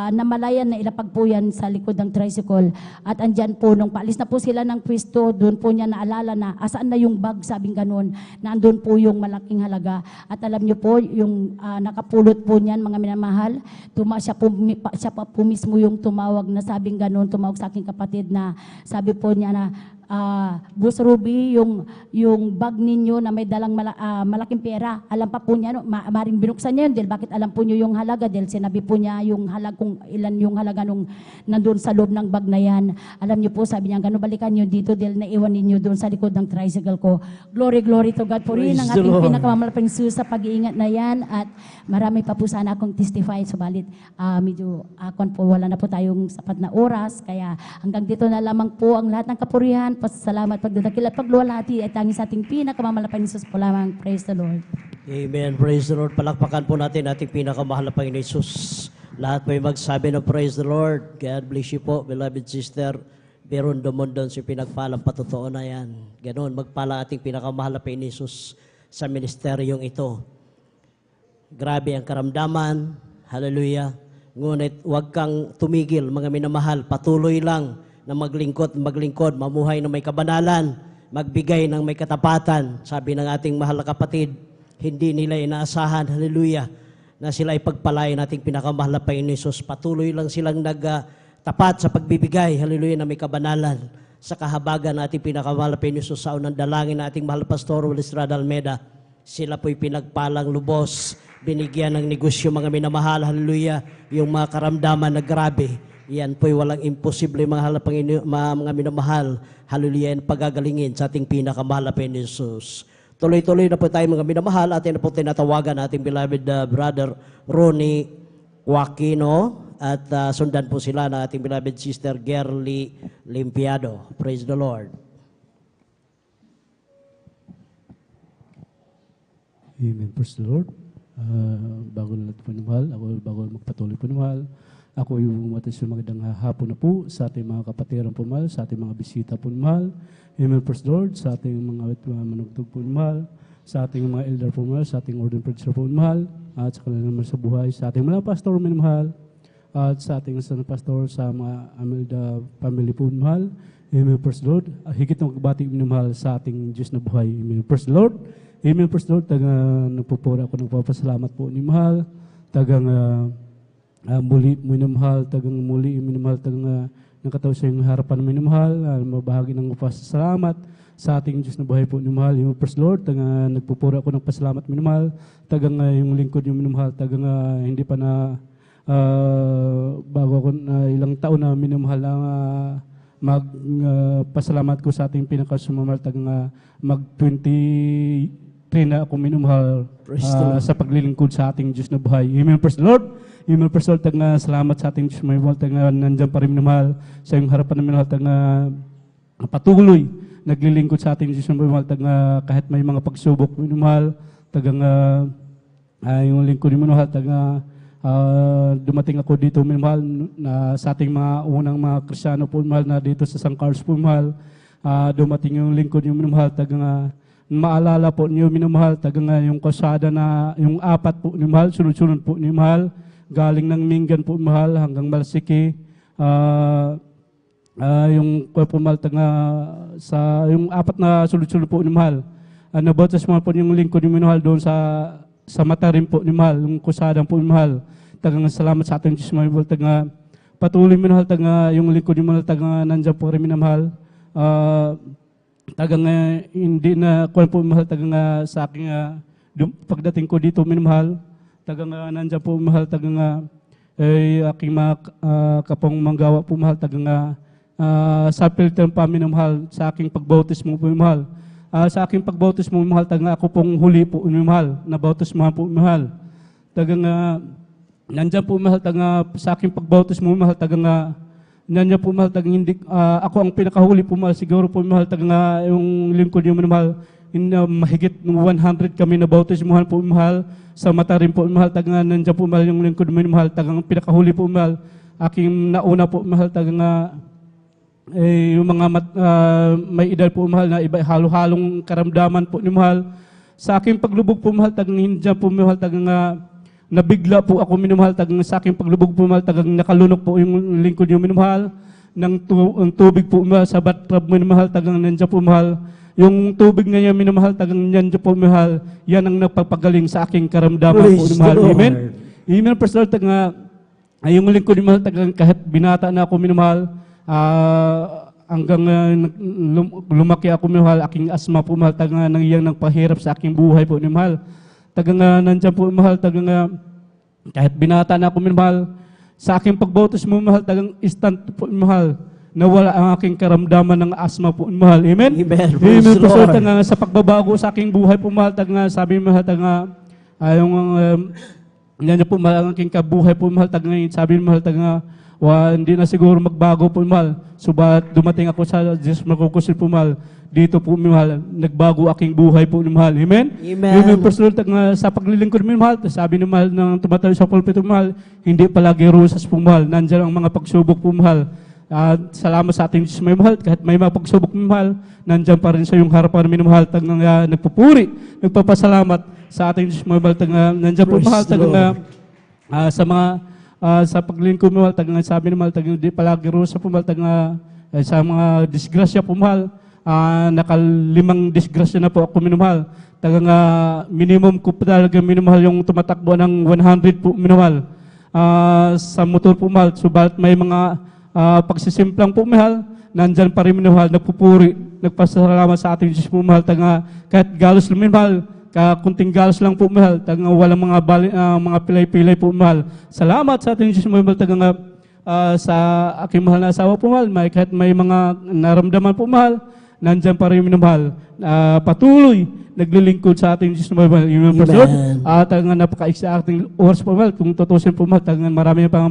namalayan na ilapag po yan sa likod ng tricycle. At andyan po, nung paalis na po sila ng pwesto, doon po niya naalala na asaan na yung bag, sabing ganun, nandun po yung malaking halaga. At alam niyo po, yung nakapulot po niyan, mga minamahal, siya pa po mismo yung tumawag na sabing ganun, tumawag sa aking kapatid na sabi po niya na, Boss Ruby, yung bag ninyo na may dalang malaking pera, alam pa po niya, no, maring binuksan niya yun, dahil bakit alam po niyo yung halaga, dahil sinabi po niya yung halaga, kung ilan yung halaga nung nandun sa loob ng bag na yan. Alam niyo po, sabi niya, gano'n balikan niyo dito, dahil naiwan ninyo doon sa likod ng tricycle ko. Glory, glory to God po rin, ang ating pinakamamalapang Jesus sa pag-iingat na yan, at marami pa po sana akong testify, subalit medyo wala na po tayong sapat na oras, kaya hanggang dito na lamang po ang lahat ng kapurihan, pasalamat, pagdadakil at pagluwalhati ay tanging sa ating pinakamamalapang Jesus po lamang. Praise the Lord. Amen. Praise the Lord. Palakpakan po natin ating pinakamahal na Panginoon Jesus. Lahat po yung magsabi na praise the Lord. God bless you po, beloved sister. Beron Domondon, si pinagpalang patotoo na yan. Ganon, magpala ating pinakamahal na Panginoon Jesus sa ministeryong ito. Grabe ang karamdaman. Hallelujah. Ngunit huwag kang tumigil, mga minamahal. Patuloy lang na maglingkod, mamuhay na may kabanalan, magbigay ng may katapatan. Sabi ng ating mahal na kapatid, hindi nila inaasahan, hallelujah, na sila ay pagpalain nating pinakamahal na Panginoon Jesus. Patuloy lang silang nagtapat sa pagbibigay, hallelujah, na may kabanalan sa kahabagan nating pinakamahal na Panginoon Jesus. Sa unang dalangin nating mahal na Pastor Estrada Almeida, sila po'y pinagpalang lubos, binigyan ng negosyo, mga minamahal, hallelujah, yung mga karamdaman na grabe. Yan po'y walang imposible, mga minamahal. Hallelujah, yan pagagalingin sa ating pinakamahal na Panginoon Jesus. Tuloy-tuloy na po tayo, mga minamahal. Atin na po tinatawagan ating beloved brother Ronnie Joaquino. At sundan po sila na ating beloved sister Gerly Limpiado. Praise the Lord. Amen. Praise the Lord. Bago na natin po namahal, bago magpatuloy po namahal, ako yung umatis yung magandang hapon na po sa ating mga kapatiran po mahal, sa ating mga bisita po mahal. Amen, praise the Lord, sa ating mga manugtog po mahal, sa ating mga elder po mahal, sa ating ordained preacher po mahal, at sa kanila naman sa buhay, sa ating mga pastor mahal, at sa ating sa pastor sa mga Amelda family po mahal. Amen, praise the Lord. Higit na magbati mahal sa ating Diyos na buhay. Amen, praise the Lord. Amen, praise the Lord. Nagpupura ako ng papasalamat po ni mahal. Muli minamahal, muli minamahal, nakataw sa iyong harapan minamahal, mabahagi ng pasalamat sa ating Diyos na buhay po minamahal. Yung first Lord, nagpupura ako ng pasalamat minamahal, yung lingkod yung minamahal, hindi pa na bago ako ilang taon na minamahal ang magpasalamat ko sa ating pinakasumamahal, mag-23 na ako minamahal sa paglilingkod sa ating Diyos na buhay. Amen, praise the Lord. Amen, praise the Lord. Salamat sa ating Diyos na buhay. Nandiyan pa rin minamahal sa iyong harapan na minamahal. Patuloy naglilingkod sa ating Diyos na buhay. Kahit may mga pagsubok minamahal, yung lingkod minamahal, dumating ako dito minamahal na sa ating mga unang mga Kristyano po minamahal na dito sa San Carlos po minamahal. Dumating yung lingkod yung minamahal, maalala po niyo minamahal, yung kasada na yung apat po minamahal, sunod-sunod po minamahal, galing ng Mingan po minamahal hanggang Malsiki, yung pumal sa yung apat na sunod-sunod po minamahal. Nabatas mo po yung lingkod yung minamahal doon sa Matarim po minamahal, yung kusadang po minamahal. Salamat sa ating Diyos minamahal, patuloy minamahal, yung lingkod yung minamahal, nandiyan po rin minamahal. Hindi na kuwan po mahal sa aking pagdating ko dito minamahal, nandiyan po mahal aking mga kapong manggawa po mahal, tagang sa filter pa minamahal, sa aking pagbautismo po mahal. Sa aking pagbautismo mahal, tagang ako pong huli po mahal, na bautismo po mahal. Tagang nandyan po mahal, tagang sa aking pagbautismo mahal, tagang nandyan po mahal, tagang hindi, ako ang pinakahuli po mahal, siguro po mahal, tagang yung lingkod yung mahal, mahigit 100 kami na bautismuhan po mahal, sa mata rin po mahal, tagang nandyan po mahal yung lingkod mo mahal, tagang pinakahuli po mahal, aking nauna po mahal, tagang yung mga may edad po mahal na iba halo-halong karamdaman po ni mahal. Sa aking paglubog po mahal, tagang hindi po mahal, tagang nabigla po ako minumahal, tagang sa aking paglubog po mahal, tagang nakalunok po yung lingkod yung minumahal, ng tubig po mahal, sa bathtub minumahal, tagang nandiyan po mahal. Yung tubig na niya minumahal, tagang nandiyan po mahal, yan ang nagpapagaling sa aking karamdaman po minumahal. Amen? Amen, Pastor Lord, tagang yung lingkod minumahal, tagang kahit binata na ako minumahal, hanggang lumaki ako minumahal, aking asma po mahal, tagang nangyayang nagpahirap sa aking buhay po minumahal. Tagang nandiyan po mahal, tagang kahit binata na ako minumahal, sa aking pagbautis mo mahal, tagang instant po mahal, nawala ang aking karamdaman ng asma po mahal. Amen? Amen. Amen po sir, tagang sa pagbabago sa aking buhay po mahal, tagang sabi mahal, tagang yan po mahal, ang aking kabuhay po mahal, tagang sabi mahal, tagang hindi na siguro magbago po mahal. Subalit dumating ako sa Diyos makukusil po mahal. Dito po mahal, nagbago aking buhay po mahal. Amen? Amen. Amen po Lord, sa paglilingkod mo mahal, sabi ni mahal ng tumatayo sa pulpito mahal, hindi palagi rusas po mahal. Nandiyan ang mga pagsubok po mahal. Salamat sa ating Diyos may mahal, kahit may mga pagsubok mo mahal, nandiyan pa rin sa iyong harapan may mahal, tagang nagpupuri, nagpapasalamat sa ating Diyos may mahal, tagang nandiyan po mahal, tagang sa mga sa paglingkod mo mahal, tagang sabi ni mahal, tagang hindi palagi rusa po mahal, tagang sa mga disgrasya po mahal, nakalimang disgrasya na po ako minumahal. Tagang minimum ko po talaga minumahal yung tumatakbo ng 100 po minumahal sa motor po mahal. Subalit may mga pagsisimplang po mahal, nandyan pa rin minumahal, nagpupuri, nagpasalamat sa ating Diyos po mahal. Tagang kahit galos lang minumahal, kunting galos lang po mahal, tagang walang mga pilay-pilay po mahal. Salamat sa ating Diyos mahal, tagang sa aking mahal na asawa po mahal, kahit may mga naramdaman po mahal, nandyan pa rin minumahal. Patuloy, naglilingkod sa ating Diyos mahal. Amen. Tagang napakaiksi sa ating oras po mahal, kung tutusin po mahal, tagang marami pang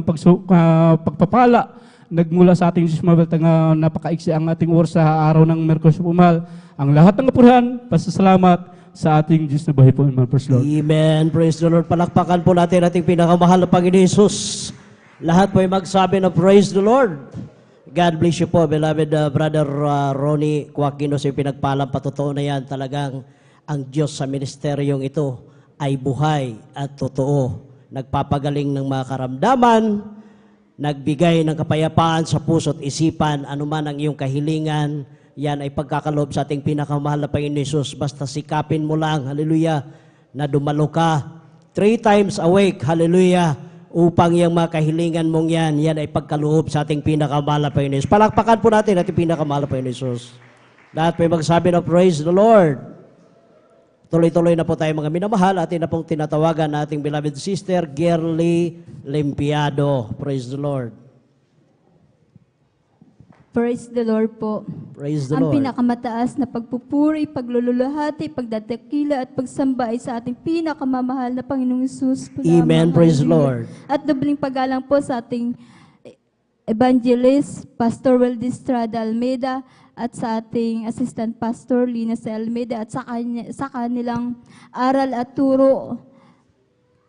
pagpapala, nagmula sa ating Diyos mahal, tagang napakaiksi ang ating oras sa araw ng Merkulis po mahal. Ang lahat ng kapurihan, pasasalamat sa ating Diyos na buhay po, Amen. Praise the Lord. Amen. Praise the Lord. Palakpakan po natin ating pinakamahal na Panginoon Jesus. Lahat po ay magsabi na praise the Lord. God bless you po, beloved Brother Ronnie Quaquinos. Yung pinagpalang patotoo na yan. Talagang ang Diyos sa ministeryong ito ay buhay at totoo. Nagpapagaling ng mga karamdaman, nagbigay ng kapayapaan sa puso't isipan, anuman ang iyong kahilingan. Yan ay pagkakaloob sa ating pinakamahal na Panginoon Jesus. Basta sikapin mo lang, hallelujah, na dumalo ka 3 times a week, hallelujah, upang yung mga kahilingan mong yan ay pagkaloob sa ating pinakamahal na Panginoon Jesus. Palakpakan po natin ating pinakamahal na Panginoon Jesus. Lahat may magsabi na praise the Lord. Tuloy-tuloy na po tayo mga minamahal. Atin na pong tinatawagan na ating beloved sister, Gerly Limpiado. Praise the Lord. Praise the Lord po. Praise the Ang Lord. pinakamataas na pagpupuri, paglululahati, pagdadakila at pagsamba ay sa ating pinakamamahal na Panginoong Hesus. Amen. Praise the Lord. At dobling paggalang po sa ating evangelist, Pastor Weldy Estrada Almeida, at sa ating assistant pastor, Lina C. Almeida, at sa kanilang aral at turo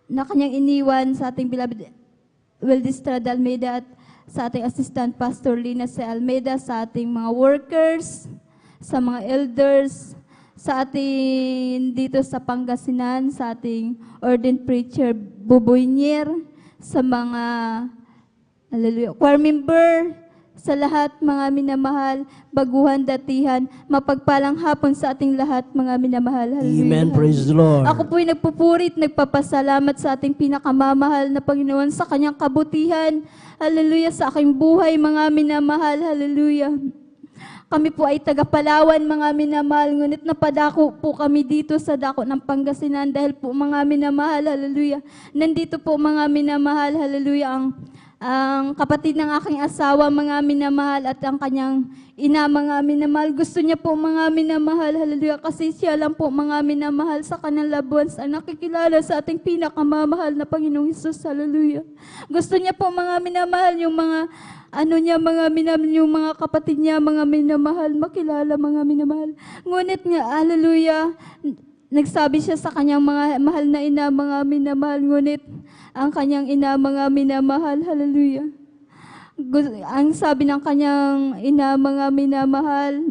na kanyang iniwan sa ating beloved Weldy Estrada Almeida, at sa ating assistant pastor Lina C. Almeida, sa ating mga workers, sa mga elders, sa ating dito sa Pangasinan, sa ating ordained preacher Buboynier, sa mga choir member, sa lahat mga minamahal, baguhan, datihan, mapagpalang hapon sa ating lahat mga minamahal. Hallelujah. Amen. Praise the Lord. Ako po'y nagpupurit, nagpapasalamat sa ating pinakamamahal na Panginoon sa kanyang kabutihan. Hallelujah. Sa aking buhay, mga minamahal. Hallelujah. Kami po ay taga Palawan, mga minamahal, ngunit napadako po kami dito sa dako ng Pangasinan dahil po mga minamahal, hallelujah. Nandito po mga minamahal, hallelujah, ang kapatid ng aking asawa, mga minamahal, at ang kanyang ina, mga minamahal. Gusto niya po mga minamahal, hallelujah, kasi siya lang po mga minamahal sa kanyang loved ones ang nakikilala sa ating pinakamamahal na Panginoong Hesus, hallelujah. Gusto niya po mga minamahal, yung mga mga minamahal, yung mga kapatid niya, mga minamahal, makilala mga minamahal. Ngunit nga, hallelujah, nagsabi siya sa kanyang mga mahal na ina, mga minamahal, ngunit ang kanyang ina, mga minamahal, hallelujah. Ang sabi ng kanyang ina, mga minamahal,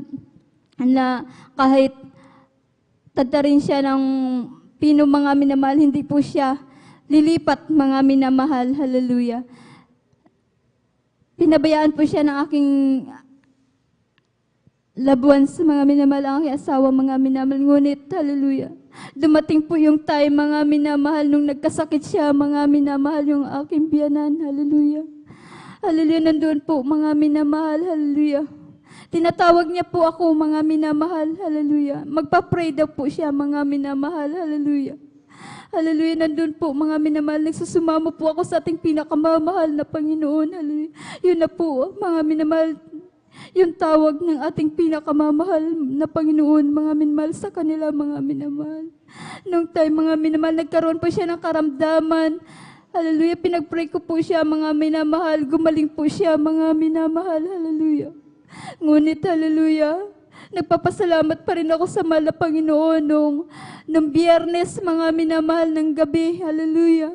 na kahit tatarin siya ng pino, mga minamahal, hindi po siya lilipat, mga minamahal, hallelujah. Pinabayaan po siya ng aking loved ones, mga minamahal, ang aking asawa, mga minamahal. Ngunit, hallelujah, dumating po yung time, mga minamahal, nung nagkasakit siya, mga minamahal, yung aking biyanan, hallelujah. Hallelujah, nandun po, mga minamahal, hallelujah. Tinatawag niya po ako, mga minamahal, hallelujah. Magpa-pray daw po siya, mga minamahal, hallelujah. Hallelujah, nandun po mga minamahal, nagsusumamo po ako sa ating pinakamamahal na Panginoon. Hallelujah. Yun na po, mga minamahal, yung tawag ng ating pinakamamahal na Panginoon, mga minamahal, sa kanila, mga minamahal. Nung time, mga minamahal, nagkaroon po siya ng karamdaman. Hallelujah, pinag-pray ko po siya, mga minamahal, gumaling po siya, mga minamahal. Hallelujah. Ngunit, hallelujah, nagpapasalamat pa rin ako sa mahal na Panginoon nung Biyernes, mga minamahal, ng gabi. Hallelujah.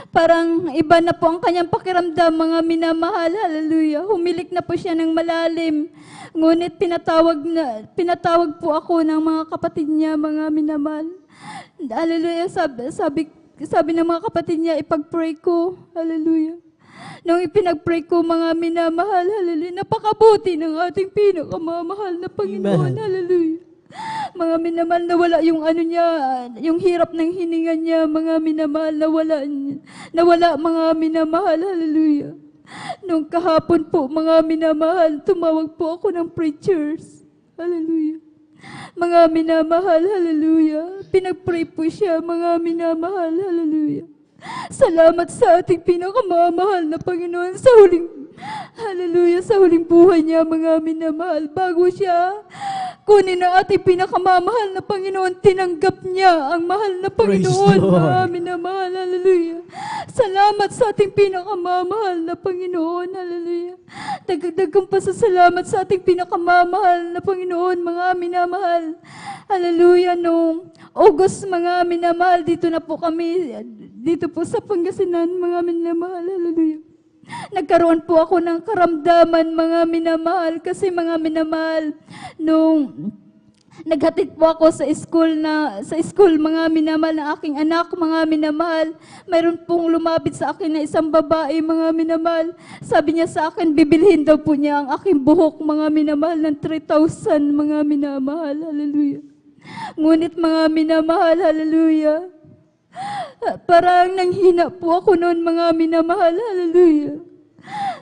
Parang iba na po ang kanyang pakiramdam, mga minamahal. Hallelujah. Humilik na po siya ng malalim. Ngunit pinatawag po ako ng mga kapatid niya, mga minamahal. Hallelujah. Sabi ng mga kapatid niya, ipag-pray ko. Hallelujah. Nung ipinag-pray ko, mga minamahal, hallelujah, napakabuti ng ating pinakamamahal na Panginoon, Amen. hallelujah. Mga minamahal, nawala yung yung hirap ng hininga niya, mga minamahal, nawala mga minamahal, hallelujah. Nung kahapon po, mga minamahal, tumawag po ako ng preachers, hallelujah. Mga minamahal, hallelujah. Pinag-pray po siya, mga minamahal, hallelujah. Salamat sa ating pinakamamahal na Panginoon sa huling, hallelujah, sa huling buhay niya, mga minamahal. Bago siya kunin ang ating pinakamamahal na Panginoon, tinanggap niya ang mahal na Panginoon, Praise the Lord. mga minamahal, hallelujah. Salamat sa ating pinakamamahal na Panginoon, hallelujah. Dagdagang pasasalamat sa ating pinakamamahal na Panginoon, mga minamahal. Hallelujah, nung August, mga minamahal, dito na po kami, dito po sa Pangasinan, mga minamahal, hallelujah. Nagkaroon po ako ng karamdaman, mga minamahal, kasi mga minamahal, nung naghatid po ako sa school, mga minamahal, ng aking anak, mga minamahal, mayroon pong lumapit sa akin na isang babae, mga minamahal. Sabi niya sa akin, bibilhin daw po niya ang aking buhok, mga minamahal, ng 3,000, mga minamahal, hallelujah. Ngunit mga minamahal, hallelujah, parang nanghina po ako noon, mga minamahal, hallelujah.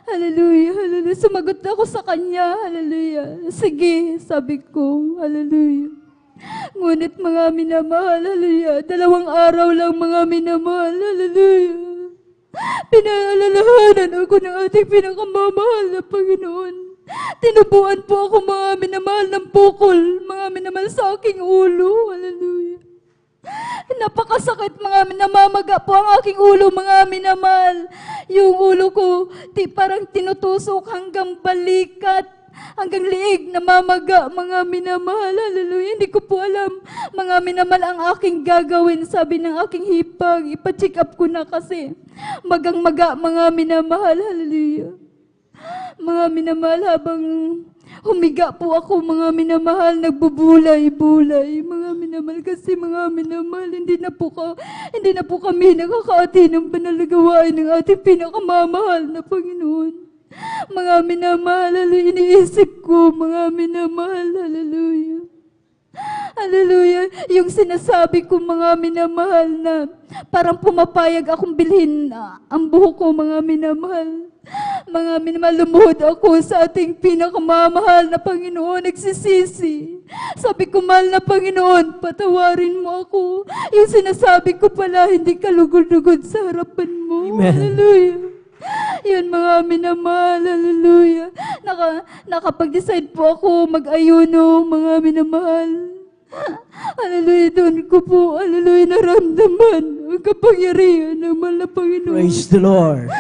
Hallelujah, hallelujah. Sumagot ako sa kanya, hallelujah. Sige, sabi ko, hallelujah. Ngunit mga minamahal, hallelujah, 2 araw lang, mga minamahal, hallelujah. Pinaalalahanan ako ng ating pinakamamahal na Panginoon. Tinubuan po ako, mga minamahal, ng bukol, mga minamahal, sa aking ulo, hallelujah. Napakasakit, mga namamaga po ang aking ulo, mga minamahal. Yung ulo ko, parang tinutusok hanggang balikat, hanggang liig, namamaga, mga minamahal, hallelujah. Hindi ko po alam, mga minamahal, ang aking gagawin. Sabi ng aking hipag, ipa-check up ko na kasi magang-maga, mga minamahal, hallelujah. Mga minamahal, habang humiga po ako, mga minamahal, nagbubulay-bulay, mga minamahal, kasi mga minamahal, hindi na po kami nakakaati ng banal na gawain ng ating pinakamamahal na Panginoon. Mga minamahal, hallelujah, iniisip ko, mga minamahal, hallelujah. Hallelujah, yung sinasabi ko, mga minamahal, na parang pumapayag akong bilhin ang buhok ko, mga minamahal. Mga minamahal, lumuhod ako sa ating pinakamamahal na Panginoon, nagsisisi. Sabi ko, mahal na Panginoon, patawarin mo ako. Yung sinasabi ko pala, hindi kalugod-lugod sa harapan mo. Amen. Hallelujah. Yan mga minamahal, hallelujah. Nakapag-decide po ako mag-ayuno, mga minamahal. Hallelujah, doon ko po, hallelujah, naramdaman ang kapangyarihan ng mahal na Panginoon. Praise the Lord.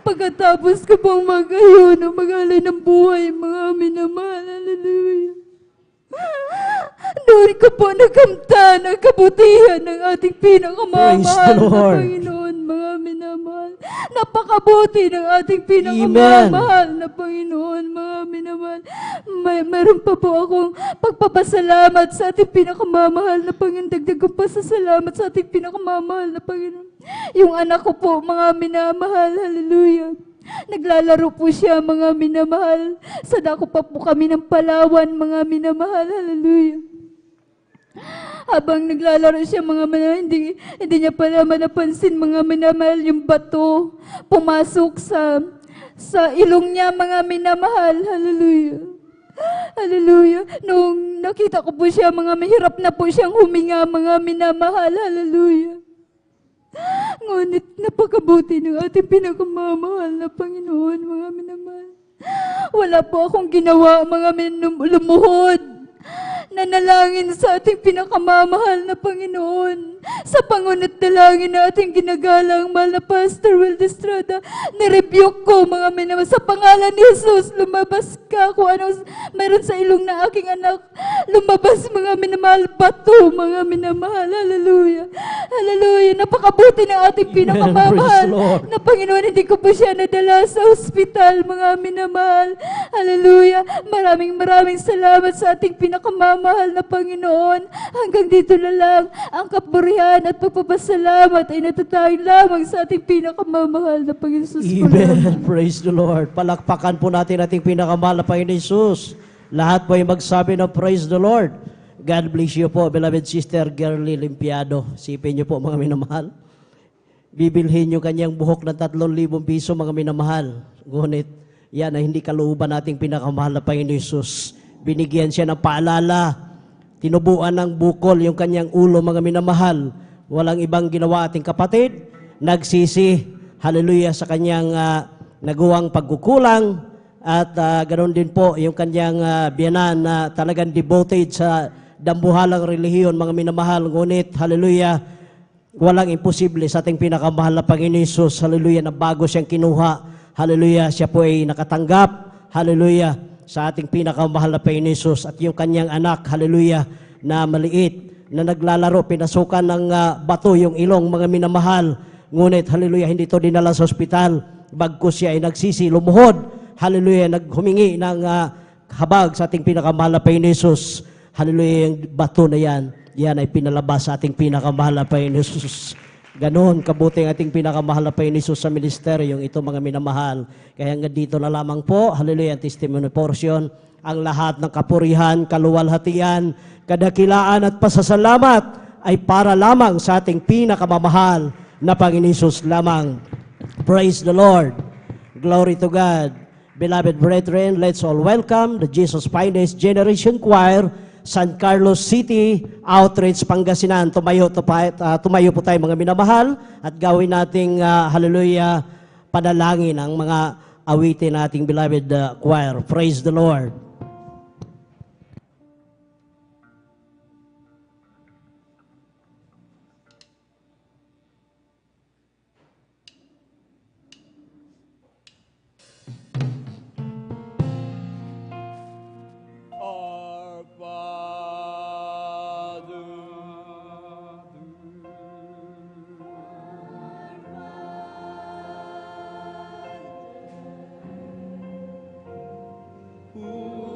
Pagkatapos ko pong mag-ayuno, mag-alay ng buhay, mga minamahal, hallelujah. Doon ko po nakamtan ang kabutihan ng ating Praise pinakamamahal the na Lord. Panginoon, mga minamahal. Napakabuti ng ating pinakamamahal na Panginoon, mga minamahal. Meron pa po akong pagpapasalamat sa ating pinakamamahal na Panginoon. Dagdag ko pa sa salamat sa ating pinakamamahal na Panginoon. Yung anak ko po, mga minamahal, hallelujah. Naglalaro po siya, mga minamahal. Sa dako pa po kami ng Palawan, mga minamahal. Hallelujah. Habang naglalaro siya, mga minamahal, hindi niya pala napansin, mga minamahal, yung bato pumasok sa ilong niya, mga minamahal. Hallelujah. Hallelujah. Nung nakita ko po siya, mga mahirap na po siyang huminga, mga minamahal. Hallelujah. Ngunit napakabuti ng ating pinakamamahal na Panginoon, mga minamahal. Wala po akong ginawa, mga lumuhod. Nanalangin sa ating pinakamamahal na Panginoon. Sa pangunat dalangin na ating ginagalang mahal na Pastor Will Estrada, nirebuke ko, mga minamahal, sa pangalan ni Jesus, lumabas ka kung ano meron sa ilong na aking anak. Lumabas, mga minamahal, bato, mga minamahal. Hallelujah. Hallelujah. Napakabuti ng ating pinakamamahal Praise the Lord. na Panginoon. Hindi ko po siya nadala sa ospital, mga minamahal. Hallelujah. Maraming salamat sa ating pinakamamahal na Panginoon. Hanggang dito na lang ang kapurihan at pagpapasalamat ay natatanging lamang sa ating pinakamamahal na Panginoon Jesus. Amen. Praise the Lord. Palakpakan po natin ating pinakamahal na Panginoon Jesus. Lahat po ay magsabi ng praise the Lord. God bless you po, beloved sister Girly Limpiado. Sipin niyo po, mga minamahal. Bibilhin niyo kanyang buhok ng 3,000 piso, mga minamahal. Ngunit, yan ay hindi kalooban nating pinakamahal na Panginoon Jesus. Binigyan siya ng paalala. Tinubuan ng bukol yung kanyang ulo, mga minamahal. Walang ibang ginawa ating kapatid. Nagsisi, hallelujah, sa kanyang nagawang pagkukulang. At ganoon din po yung kanyang biyanan na talagang devoted sa dambuhalang relihiyon, mga minamahal. Ngunit, hallelujah, walang imposible sa ating pinakamahal na Panginoon Jesus. Hallelujah, na bago siyang kinuha. Hallelujah, siya po ay nakatanggap. Hallelujah, sa ating pinakamahal na Panginoon Jesus. At yung kanyang anak, hallelujah, na maliit, na naglalaro, pinasukan ng bato yung ilong, mga minamahal. Ngunit, hallelujah, hindi ito dinala sa ospital. Bagkus siya ay nagsisi, lumuhod. Hallelujah, naghumingi ng habag sa ating pinakamahal na Panginoon Jesus. Hallelujah, yung bato na yan ay pinalabas sa ating pinakamahal na Panginoon Jesus. Ganon, kabuti ang ating pinakamahal na Panginoon Jesus sa ministeryong ito, mga minamahal. Kaya hanggang dito na lamang po, hallelujah, ang testimony portion, ang lahat ng kapurihan, kaluwalhatian, kadakilaan at pasasalamat ay para lamang sa ating pinakamamahal na Panginoon Jesus lamang. Praise the Lord. Glory to God. Beloved brethren, let's all welcome the Jesus Finest Generation Choir, San Carlos City, Outreach, Pangasinan. Tumayo po tayo, mga minamahal, at gawin nating, hallelujah, panalangin ang mga awitin nating beloved choir. Praise the Lord. Our Father, who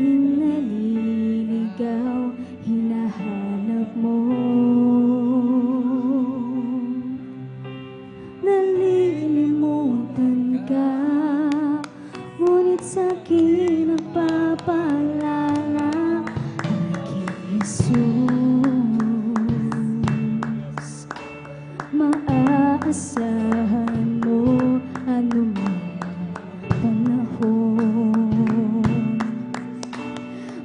tuwing naliligaw, hinahanap mo. Nalilimutan ka, ngunit sa'kin nagpapaalala, aking Jesus. Maaasahan mo anumang panahon.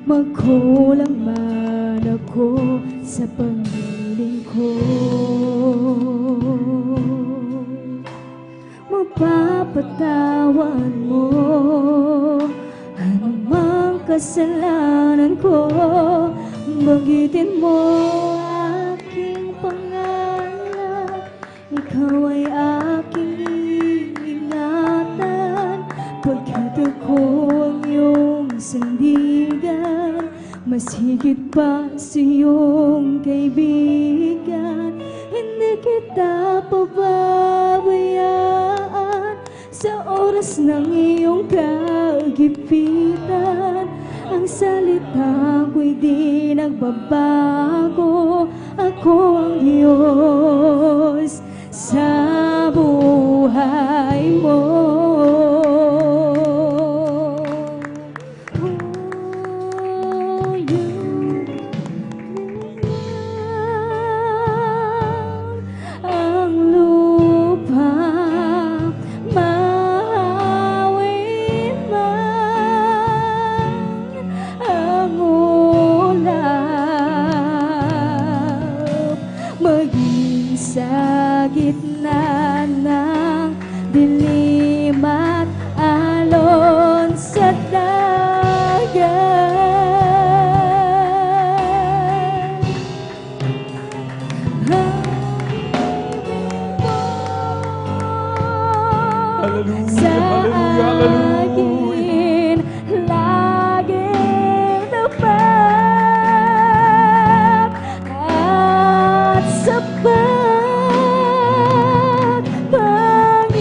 Magkulang man ako sa paglilingkod, mapapatawan mo anumang kasalanan ko. Banggitin mo aking pangalan, ikaw ay aking iingatan, pagkat ako ang iyong sandigan, mas higit pa sa iyong kaibigan. Hindi kita pababayaan sa oras ng iyong kagipitan. Ang salita ko'y di nagbabago, ako ang Diyos sa buhay mo. Ang lupa mahawin man, ang ulap maging sa gitna ng dilim at alon sa dagat. Hallelujah, Sa hallelujah, hallelujah. akin laging tapat at sapat, Panginoong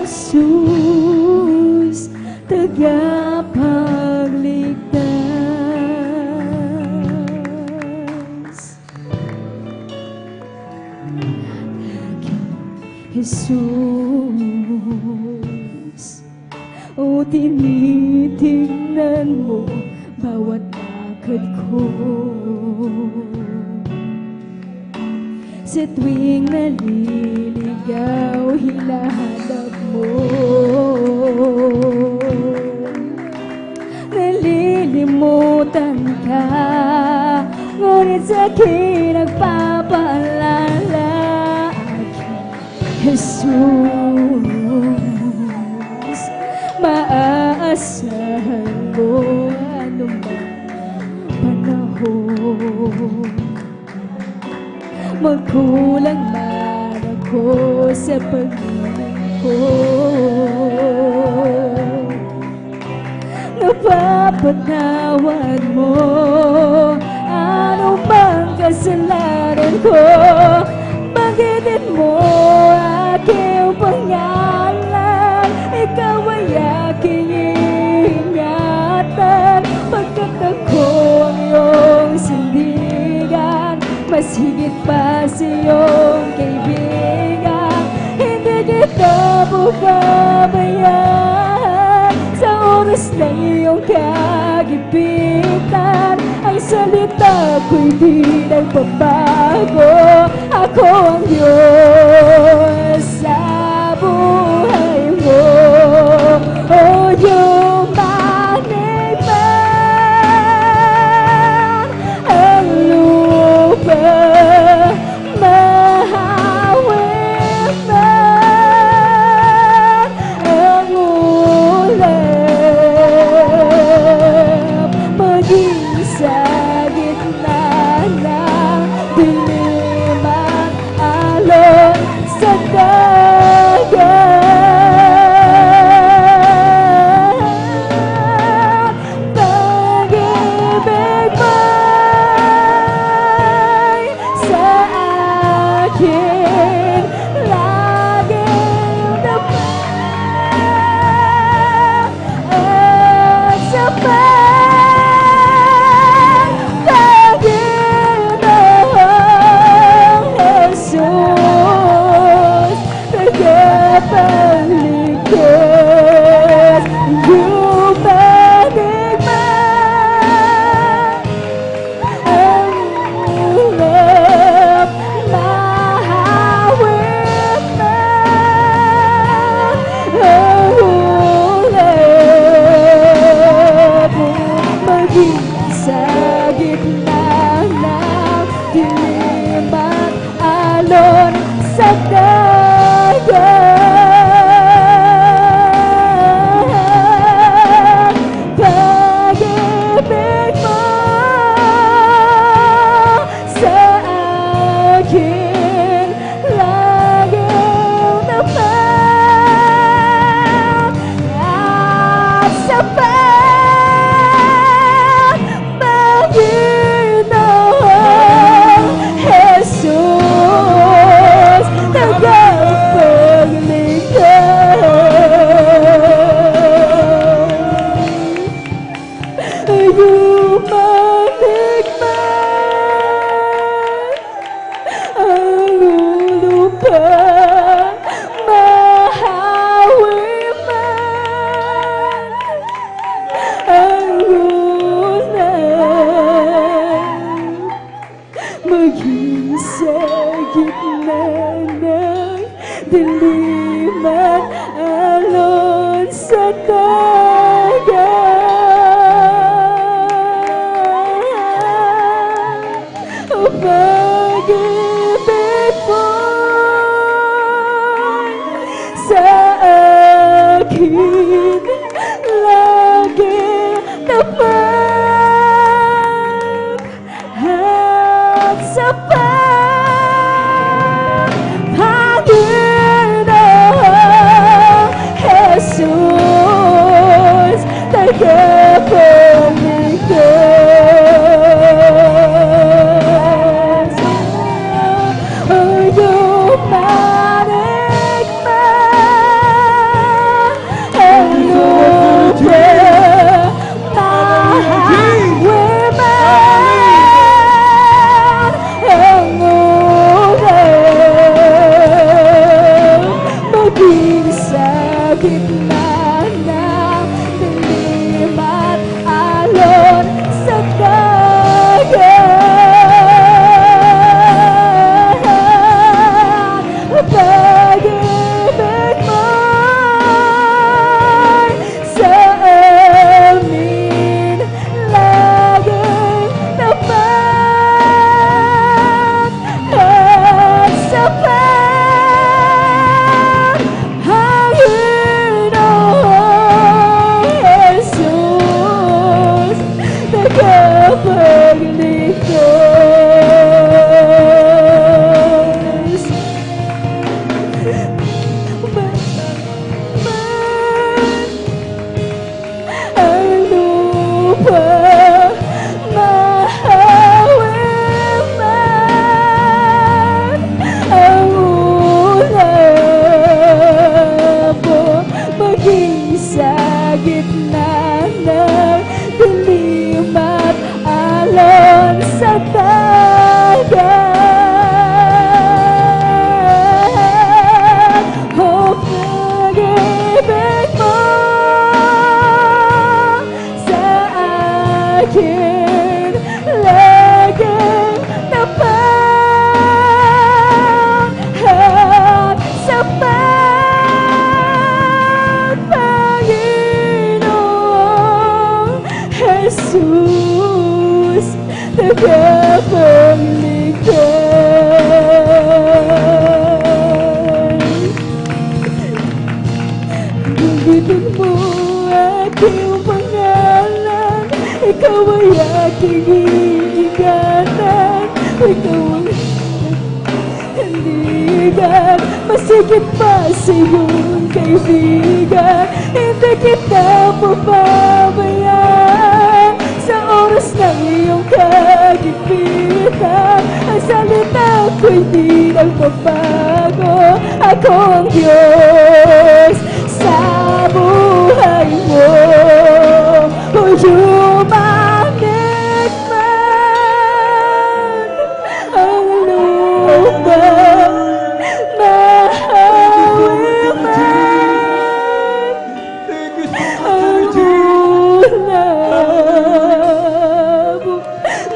Jesus, tagapagligtas. Jesus, o tinitingnan mo bawat lakad ko. Sa tuwing naliligaw, hinahanap mo. Nalilimutan ka, ngunit sa'kin nagpapaalala, Jesus. Maaasahan mo anumang panahon. Magkulang man ako sa paglilingkod, napapatawad mo anumang kasalanan ko. Banggitin mo aking pangalan, ikaw ay aking ingatan, pagkat ako ang iyong sandigan, mas higit pa sa iyong kaibigan. Hindi kita pababayaan sa oras ng iyong kagipitan. Ang salita ko'y di nagbabago, ako ang Diyos sa buhay mo. O yumanig man ang lupa, mahawin man ang ulap, maging sa gitna ng dilim at alon sa dagat. at sapat, Panginoong Jesus, tagapagligtas. Yumanig man ang lupa, mahawi man ang ulan, maging sa gitna ng dilim at alon sa pag-ibig mo'y sa akin lagi tapat at sapat, Panginoong Jesus, tagapagligtas. Yumanig man ang lupa, mahawi man ang ulan, maging sa gitna ng dilim at alon sa pag-ibig mo'y sa amin laging tapat at sapat, Panginoong Jesus, tagapagligtas. Ang lupa, mahawi man ang ulabo, maging sa gitna ng dilim at alon sa dagat. O pag-ibig mo sa akin laging tapat at sapat, Panginoong Jesus, tagapagligtas. Gamitin mo aking pangalan, ikaw ay aking iingatan, ikaw ang handigan, masigit pa sa iyong kaibigan, hindi kita papabayaan sa oras ng iyong kagipitan. Ang salita ko'y di nagbabago, ako ang Diyos sa buhay mo. O yumanig man ang lupa, mahawi man ang ulabo,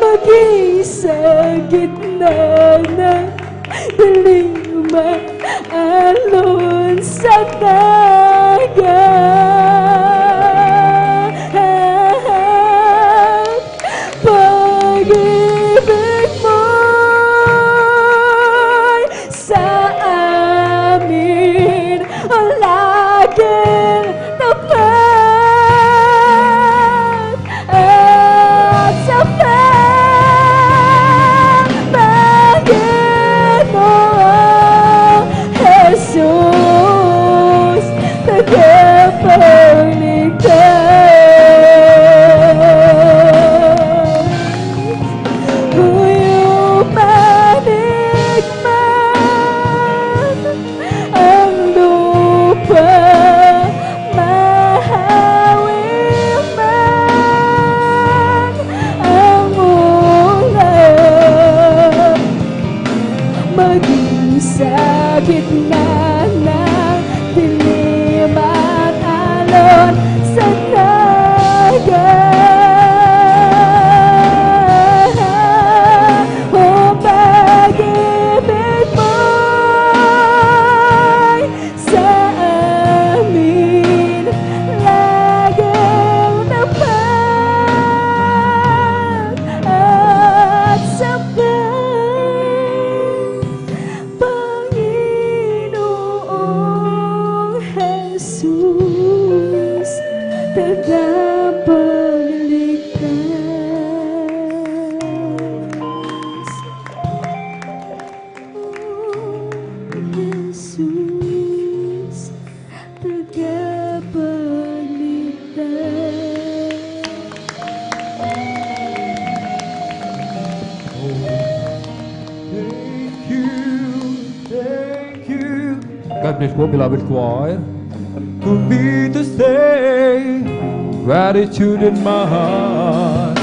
maging sa gitna ng dilim at alon sa dagat. Pag-ibig mo'y sa amin ang laging tapat at sapat, Panginoong Jesus, tagapagligtas. tagapagligtas. Jesus, tagapagligtas. Thank you God bless po, beloved choir. for me to say gratitude in my heart.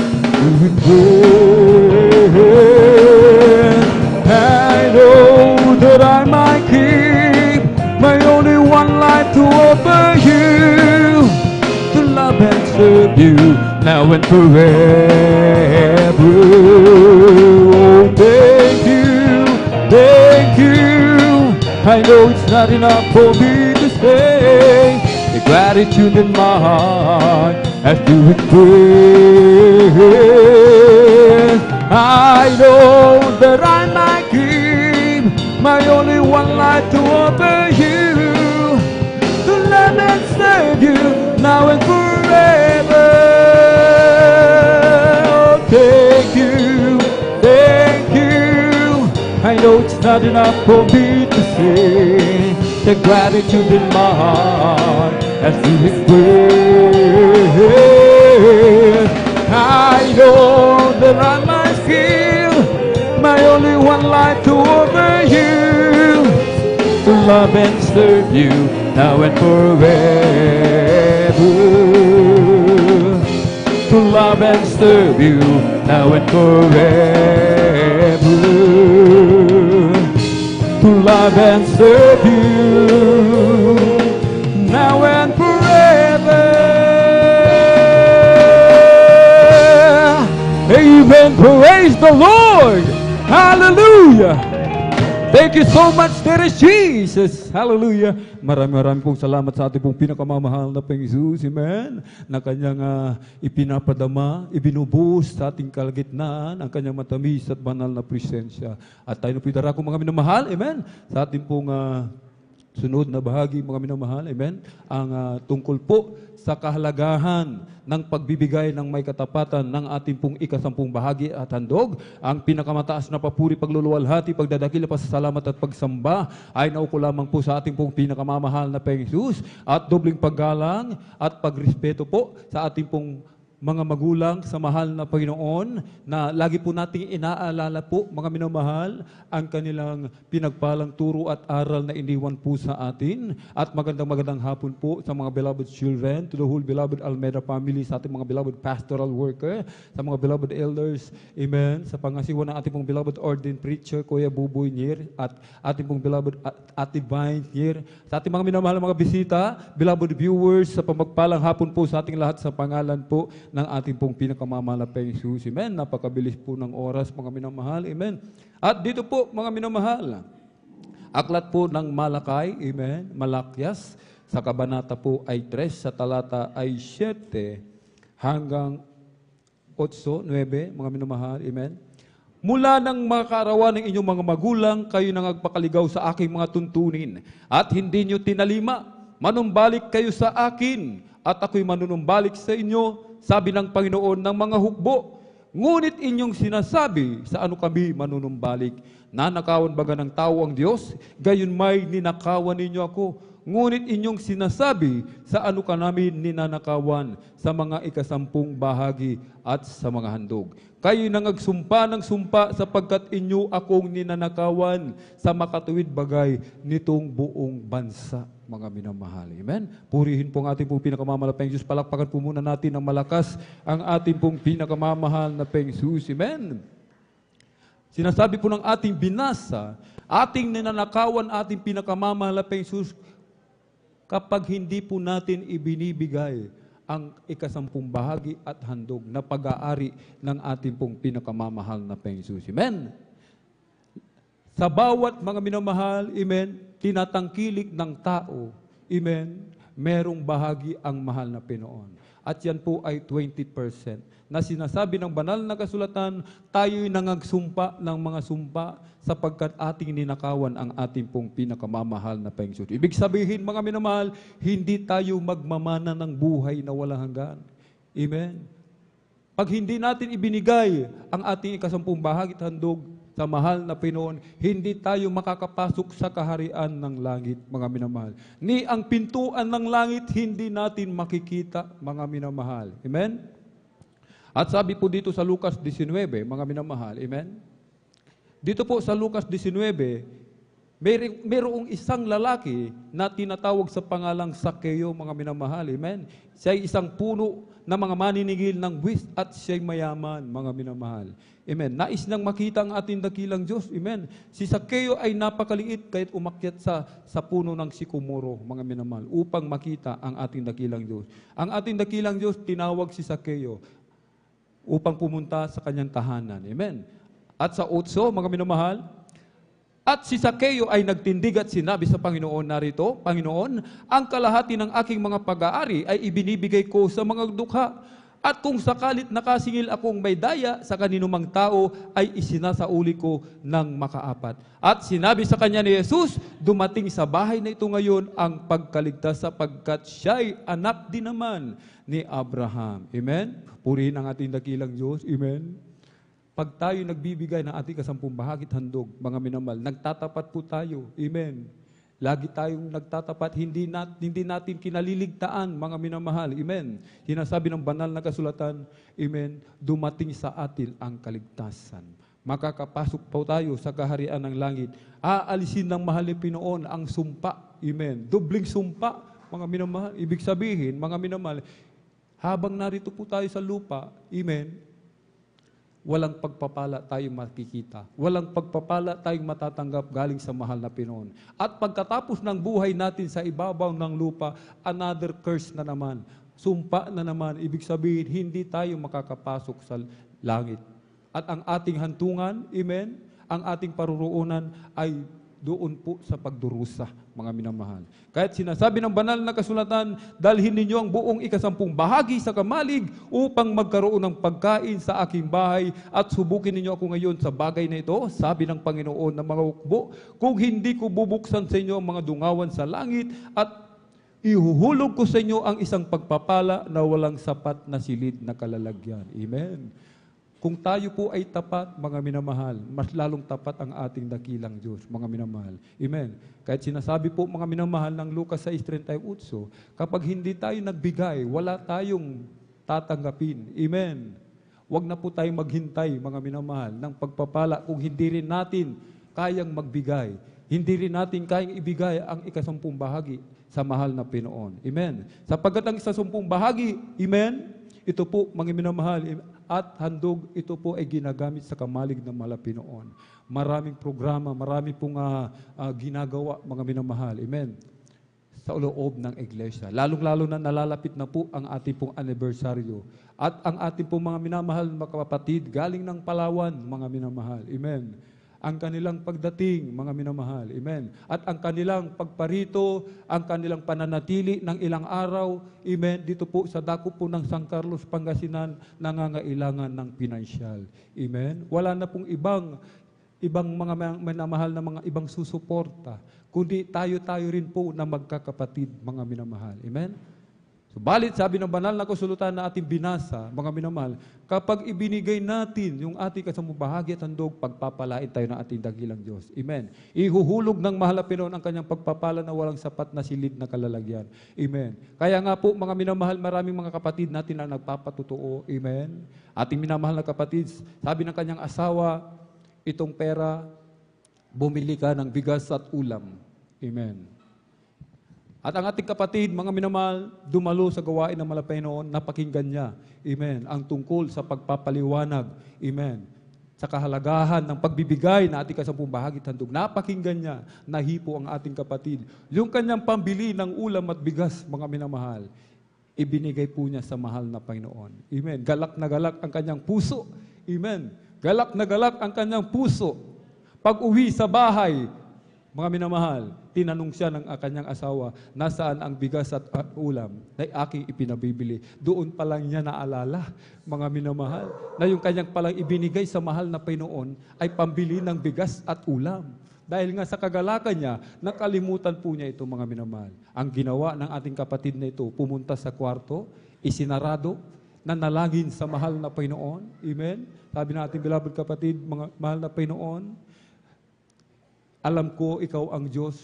We pray. I know that I might keep my only one life to offer you, to love and serve you now and forever. Oh, thank you, thank you. I know it's not enough for me to say the gratitude in my heart as you express. I know that I might give my only one life to offer you, to love and serve you now and forever. Oh, thank you, thank you. I know it's not enough for me to say the gratitude in my heart as you express. I know that I might feel my only one life to offer you, to love and serve you now and forever, to love and serve you now and forever, to love and serve you now and forever. Amen. Praise the Lord. Hallelujah. Thank you so much, dear Jesus. Hallelujah. Maraming pong salamat sa ating pong pinakamamahal na Panginoong Jesus. Amen. Na kanyang ipinapadama, ibinubuhos sa ating kalagitnaan ang kanyang matamis at banal na presensya. At tayo na po darako mga minamahal. Amen. Sa ating pong sunod na bahagi mga minamahal. Amen. Ang tungkol po sa kahalagahan ng pagbibigay ng may katapatan ng ating pong ikasampung bahagi at handog. Ang pinakamataas na papuri, pagluluwalhati, pagdadakila, pasasalamat at pagsamba ay nauko lamang po sa ating pong pinakamamahal na Panginoong Jesus at dobling paggalang at pagrespeto po sa ating pong mga magulang sa mahal na Panginoon na lagi po nating inaalala po mga minamahal ang kanilang pinagpalang turo at aral na iniwan po sa atin. At magandang hapon po sa mga beloved children, to the whole beloved Almeida family, sa ating mga beloved pastoral worker, sa mga beloved elders, amen, sa pangasiwa ng ating pong beloved ordained preacher, Kuya Buboy Nier, at ating pong beloved Ate Vine Nier, sa ating mga minamahal mga bisita, beloved viewers, sa pamagpalang hapon po sa ating lahat sa pangalan po ng ating pong pinakamamahal na Panginoong Jesus. Amen. Napakabilis po ng oras, mga minamahal. Amen. At dito po, mga minamahal, aklat po ng Malakay, amen, Malakyas, sa kabanata po ay 3, sa talata ay 7 hanggang 8, 9, mga minamahal, amen. Mula ng mga kaarawan ng inyong mga magulang, kayo nang nagpakaligaw sa aking mga tuntunin, at hindi nyo tinalima, manumbalik kayo sa akin, at ako'y manunumbalik sa inyo, sabi ng Panginoon ng mga hukbo. Ngunit inyong sinasabi, sa ano kami manunumbalik? Nanakawan baga ng tao ang Diyos? Gayon may ninakawan ninyo ako. Ngunit inyong sinasabi, sa ano ka namin ninanakawan? Sa mga ikasampung bahagi at sa mga handog. Kayo nang nagsumpa ng sumpa sapagkat inyo akong ninanakawan sa makatuwid bagay nitong buong bansa. Mga minamahal. Amen? Purihin po ang ating pong pinakamamahal Diyos. Palakpakan po muna natin ng malakas ang ating pong pinakamamahal na Panginoon. Amen? Sinasabi po ng ating binasa, ating ninanakawan, ating pinakamamahal na Panginoon, kapag hindi po natin ibinibigay ang ikasampung bahagi at handog na pag-aari ng ating pong pinakamamahal na Panginoon. Amen? Sa bawat mga minamahal, amen, tinatangkilik ng tao, amen, merong bahagi ang mahal na Panginoon. at yan po ay 20%. Na sinasabi ng banal na kasulatan, tayo'y nangagsumpa ng mga sumpa sapagkat ating ninakawan ang ating pong pinakamamahal na Panginoon. Ibig sabihin, mga minamahal, hindi tayo magmamana ng buhay na walang hanggan. Amen? Pag hindi natin ibinigay ang ating ikasampung bahagi at handog sa mahal na Pinoon, hindi tayo makakapasok sa kaharian ng langit, mga minamahal. Ni ang pintuan ng langit, hindi natin makikita, mga minamahal. Amen? At sabi po dito sa Lucas 19, mga minamahal, amen? Dito po sa Lucas 19, mayroong isang lalaki na tinatawag sa pangalang Sakeo, mga minamahal, amen? Siya ay isang puno na mga maniningil ng buwis at siya'y mayaman, mga minamahal. Amen. Nais nang makita ang ating dakilang Diyos. Amen. Si Sakeo ay napakaliit kahit umakyat sa puno ng sikumoro, mga minamahal, upang makita ang ating dakilang Diyos. Ang ating dakilang Diyos, tinawag si Sakeo upang pumunta sa kanyang tahanan. Amen. At sa 8, mga minamahal, at si Sakeo ay nagtindig at sinabi sa Panginoon narito, Panginoon, ang kalahati ng aking mga pag-aari ay ibinibigay ko sa mga dukha. At kung sakalit nakasingil akong may daya sa kaninumang tao, ay isinasauli ko ng makaapat. At sinabi sa kanya ni Jesus, dumating sa bahay na ito ngayon ang pagkaligtas sapagkat siya'y anak din naman ni Abraham. Amen? Purihin ang ating dakilang Diyos. Amen? Pag tayo nagbibigay ng ating kasampung bahagi at handog, mga minamahal, nagtatapat po tayo. Amen? Lagi tayong nagtatapat, hindi natin kinaliligtaan, mga minamahal. Amen. Sinasabi ng banal na kasulatan, amen, dumating sa atin ang kaligtasan. Makakapasok po tayo sa kaharian ng langit. Aalisin ng mahal ni Pinoon ang sumpa. Amen. Dubling sumpa, mga minamahal. Ibig sabihin, mga minamahal, habang narito po tayo sa lupa, amen, walang pagpapala tayong makikita. Walang pagpapala tayong matatanggap galing sa mahal na Pinoon. At pagkatapos ng buhay natin sa ibabaw ng lupa, another curse na naman. Sumpa na naman. Ibig sabihin, hindi tayo makakapasok sa langit. At ang ating hantungan, amen, ang ating paruroonan ay doon po sa pagdurusa, mga minamahal. Kahit sinasabi ng banal na kasulatan, dalhin ninyo ang buong ikasampung bahagi sa kamalig upang magkaroon ng pagkain sa aking bahay at subukin ninyo ako ngayon sa bagay na ito, sabi ng Panginoon ng mga hukbo, kung hindi ko bubuksan sa inyo ang mga dungawan sa langit at ihuhulog ko sa inyo ang isang pagpapala na walang sapat na silid na kalalagyan. Amen. Kung tayo po ay tapat, mga minamahal, mas lalong tapat ang ating dakilang Diyos, mga minamahal. Amen. Kahit sinasabi po, mga minamahal, ng Lucas 6:38, kapag hindi tayo nagbigay, wala tayong tatanggapin. Amen. Huwag na po tayong maghintay, mga minamahal, ng pagpapala kung hindi rin natin kayang magbigay. Hindi rin natin kayang ibigay ang ikasampung bahagi sa mahal na Pinoon. Amen. Sapagkat ang ikasampung bahagi, amen, ito po, mga minamahal, at handog, ito po ay ginagamit sa kamalig ng mahal na Pinoon. Maraming programa, marami pong ginagawa, mga minamahal. Amen. Sa loob ng iglesia. Lalong-lalo na nalalapit na po ang ating pong anibersaryo. At ang ating pong mga minamahal na kapatid, galing ng Palawan, mga minamahal. Amen. Ang kanilang pagdating, mga minamahal. Amen. At ang kanilang pagparito, ang kanilang pananatili ng ilang araw, amen, dito po sa dako po ng San Carlos, Pangasinan, nangangailangan ng pinansyal. Amen. Wala na pong ibang mga minamahal na mga ibang susuporta, kundi tayo rin po na magkakapatid, mga minamahal. Amen. Subalit, sabi ng banal na kasulatan na ating binasa, mga minamahal, kapag ibinigay natin yung ating kasampung bahagi at handog, pagpapalain tayo ng ating dakilang Diyos. Amen. Ihuhulog ng mahal na Pinoon ang kanyang pagpapala na walang sapat na silid na kalalagyan. Amen. Kaya nga po, mga minamahal, maraming mga kapatid natin na nagpapatutuo. Amen. Ating minamahal na kapatid, sabi ng kanyang asawa, itong pera, bumili ka ng bigas at ulam. Amen. At ang ating kapatid, mga minamahal, dumalo sa gawain ng Pinoon, napakinggan niya, amen, ang tungkol sa pagpapaliwanag, amen, sa kahalagahan ng pagbibigay na ating kasampung bahagi at handog. Napakinggan niya, nahipo ang ating kapatid. Yung kanyang pambili ng ulam at bigas, mga minamahal, ibinigay po niya sa mahal na Panginoon. Amen. Galak na galak ang kanyang puso. Amen. Galak na galak ang kanyang puso. Pag uwi sa bahay, mga minamahal, tinanong siya ng kanyang asawa, nasaan ang bigas at ulam na aking ipinabibili. Doon pa lang niya naalala, mga minamahal, na yung kanyang palang ibinigay sa mahal na Panginoon ay pambili ng bigas at ulam. Dahil nga sa kagalakan niya, nakalimutan po niya ito, mga minamahal. Ang ginawa ng ating kapatid na ito, pumunta sa kwarto, isinarado, nanalangin sa mahal na Panginoon. Amen? Sabi natin, beloved kapatid, mga mahal na Panginoon, alam ko, ikaw ang Diyos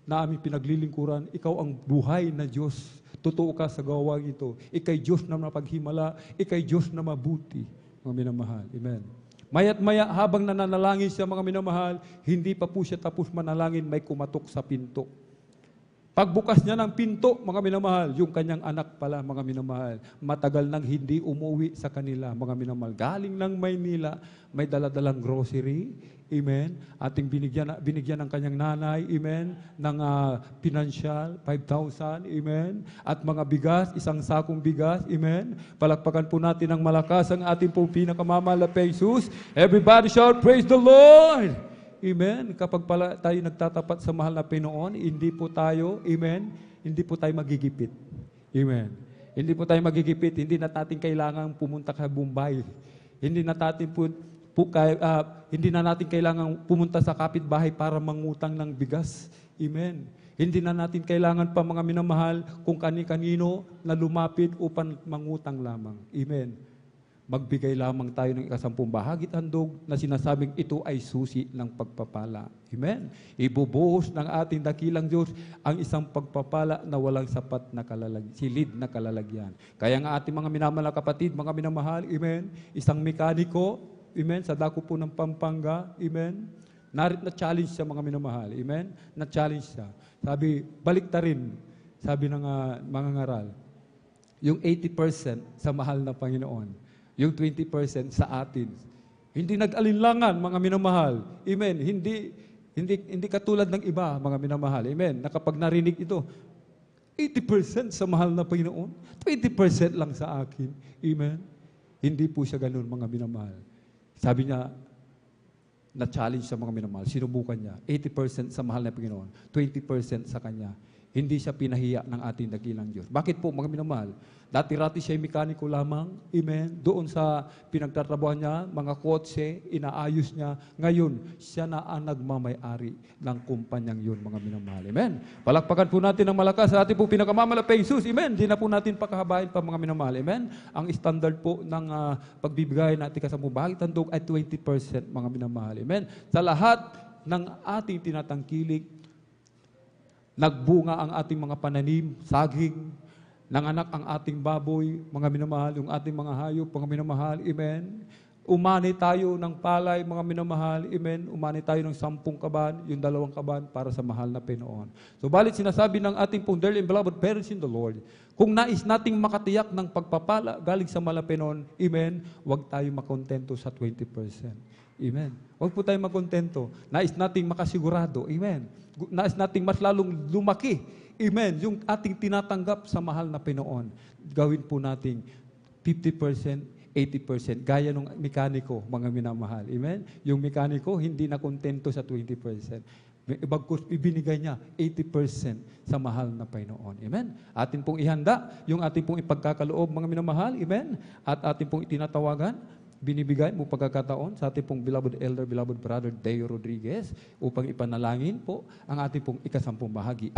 na aming pinaglilingkuran. Ikaw ang buhay na Diyos. Totoo ka sa gawang ito. Ika'y Diyos na mapaghimala. Ika'y Diyos na mabuti. Mga minamahal. Amen. Maya't maya, habang nananalangin siya, mga minamahal, hindi pa po siya tapos manalangin, may kumatok sa pinto. Pagbukas niya ng pinto, mga minamahal, yung kanyang anak pala, mga minamahal, matagal nang hindi umuwi sa kanila, mga minamahal. Galing ng Maynila, may daladalang grocery, amen. Ating binigyan ng kanyang nanay, amen, ng pinansyal, 5,000, amen. At mga bigas, isang sakong bigas, amen. Palakpakan po natin ng malakas ang ating pong pinakamamahal na Jesus. Everybody shout, praise the Lord! Amen. Kapag pala tayo nagtatapat sa mahal na Panginoon, hindi po tayo, amen, hindi po tayo magigipit. Amen. Hindi po tayo magigipit, hindi na natin kailangan pumunta sa Bombay. Hindi na natin hindi na natin kailangan pumunta sa kapitbahay para mangutang ng bigas. Amen. Hindi na natin kailangan pa, mga minamahal, kung kani-kanino na lumapit upang mangutang lamang. Amen. Magbigay lamang tayo ng 10 bahagit handog na sinasabing ito ay susi ng pagpapala. Amen? Ibubuhos ng ating dakilang Diyos ang isang pagpapala na walang sapat na silid na kalalagyan. Kaya nga ating mga minamahal na kapatid, mga minamahal, amen, isang mekaniko, amen, sa dako po ng Pampanga, amen, na-challenge siya, mga minamahal, amen, na-challenge siya. Sabi, balik ta rin, sabi ng mga ngaral, yung 80% sa mahal na Panginoon, yung 20% sa atin. Hindi nag-alinlangan, mga minamahal. Amen. Hindi katulad ng iba, mga minamahal. Amen. Na kapag narinig ito, 80% sa mahal na Panginoon, 20% lang sa akin. Amen. Hindi po siya ganun, mga minamahal. Sabi niya, na-challenge sa mga minamahal. Sinubukan niya. 80% sa mahal na Panginoon, 20% sa Kanya. Hindi siya pinahiya ng ating dakilang Diyos. Bakit po, mga minamahal? Dati-rati siya mekaniko lamang. Amen. Doon sa pinagtatrabaho niya, mga kotse, inaayos niya. Ngayon, siya na ang nagmamay-ari ng kumpanyang yun, mga minamahal. Amen. Palakpakan po natin ng malakas sa ating po pinakamamahal na Jesus. Amen. Hindi na po natin pakahabain pa, mga minamahal. Amen. Ang standard po ng pagbibigay natin kasamang bahagit handog ay 20%, mga minamahal. Amen. Sa lahat ng ating tinatangkilik, nagbunga ang ating mga pananim, saging, nanganak ang ating baboy, mga minamahal, yung ating mga hayop, mga minamahal, amen. Umani tayo ng palay, mga minamahal, amen. Umani tayo ng 10 kaban, yung 2 kaban para sa mahal na Panginoon. So, balit sinasabi ng ating pong dearly and beloved parents in the Lord, kung nais nating makatiyak ng pagpapala galing sa mahal na Panginoon, amen, huwag tayo makontento sa 20%. Amen. Huwag po tayo makontento. Nais nating makasigurado, amen. Nais nating mas lalong lumaki, amen, yung ating tinatanggap sa mahal na Panginoon. Gawin po nating 50%, 80%, gaya ng mekaniko, mga minamahal. Amen? Yung mekaniko, hindi na kontento sa 20%. Bagkus ibinigay niya 80% sa mahal na Panginoon. Amen? Atin pong ihanda yung ating pong ipagkakaloob, mga minamahal. Amen? At atin pong itinatawagan, binibigay mo pagkakataon sa ating pong beloved elder, beloved brother Deo Rodriguez upang ipanalangin po ang ating pong 10 bahagi.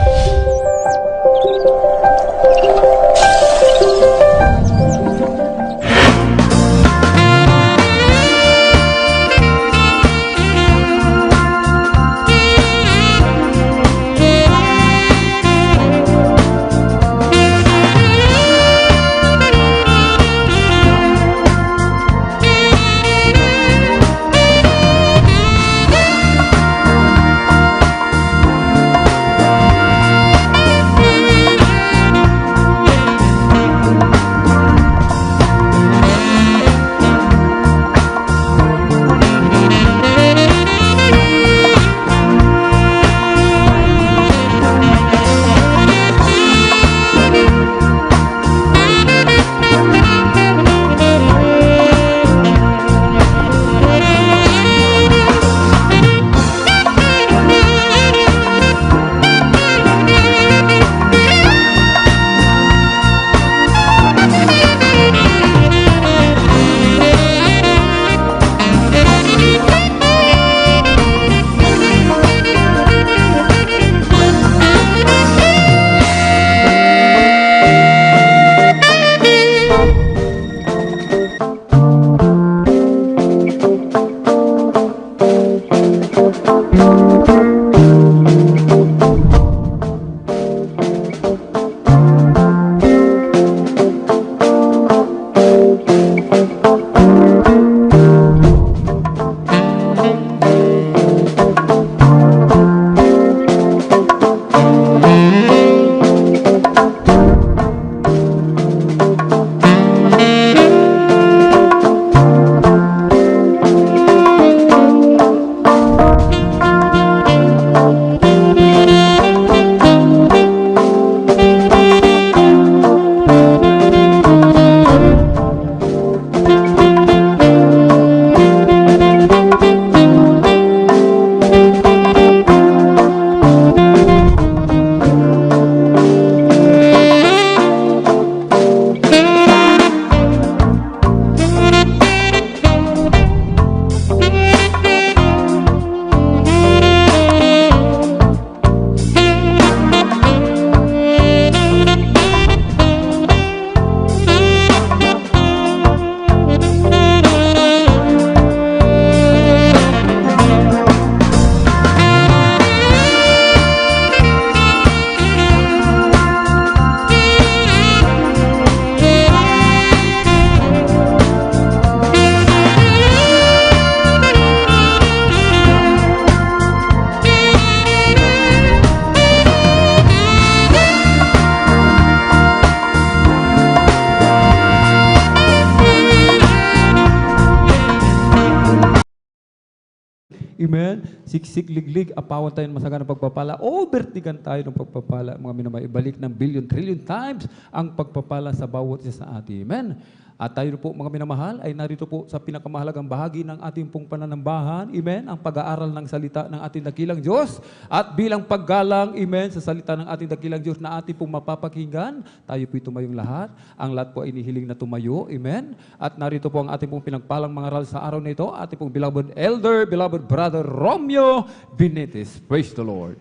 Amen. Siksik, liglig, apawan tayo ng masaganang pagpapala. Overtigan tayo ng pagpapala. Mga minamahal, ibalik ng billion, trillion times ang pagpapala sa bawat isa sa atin. Amen. At tayo po mga minamahal ay narito po sa pinakamahalagang bahagi ng ating pong pananambahan. Amen. Ang pag-aaral ng salita ng ating dakilang Diyos. At bilang paggalang, amen, sa salita ng ating dakilang Diyos na ating pong mapapakinggan, tayo po'y tumayong lahat. Ang lahat po ay inihiling na tumayo. Amen. At narito po ang ating pong pinagpalang mga aral sa araw na ito. Ating pong beloved elder, beloved brother Romeo Benitez. Praise the Lord.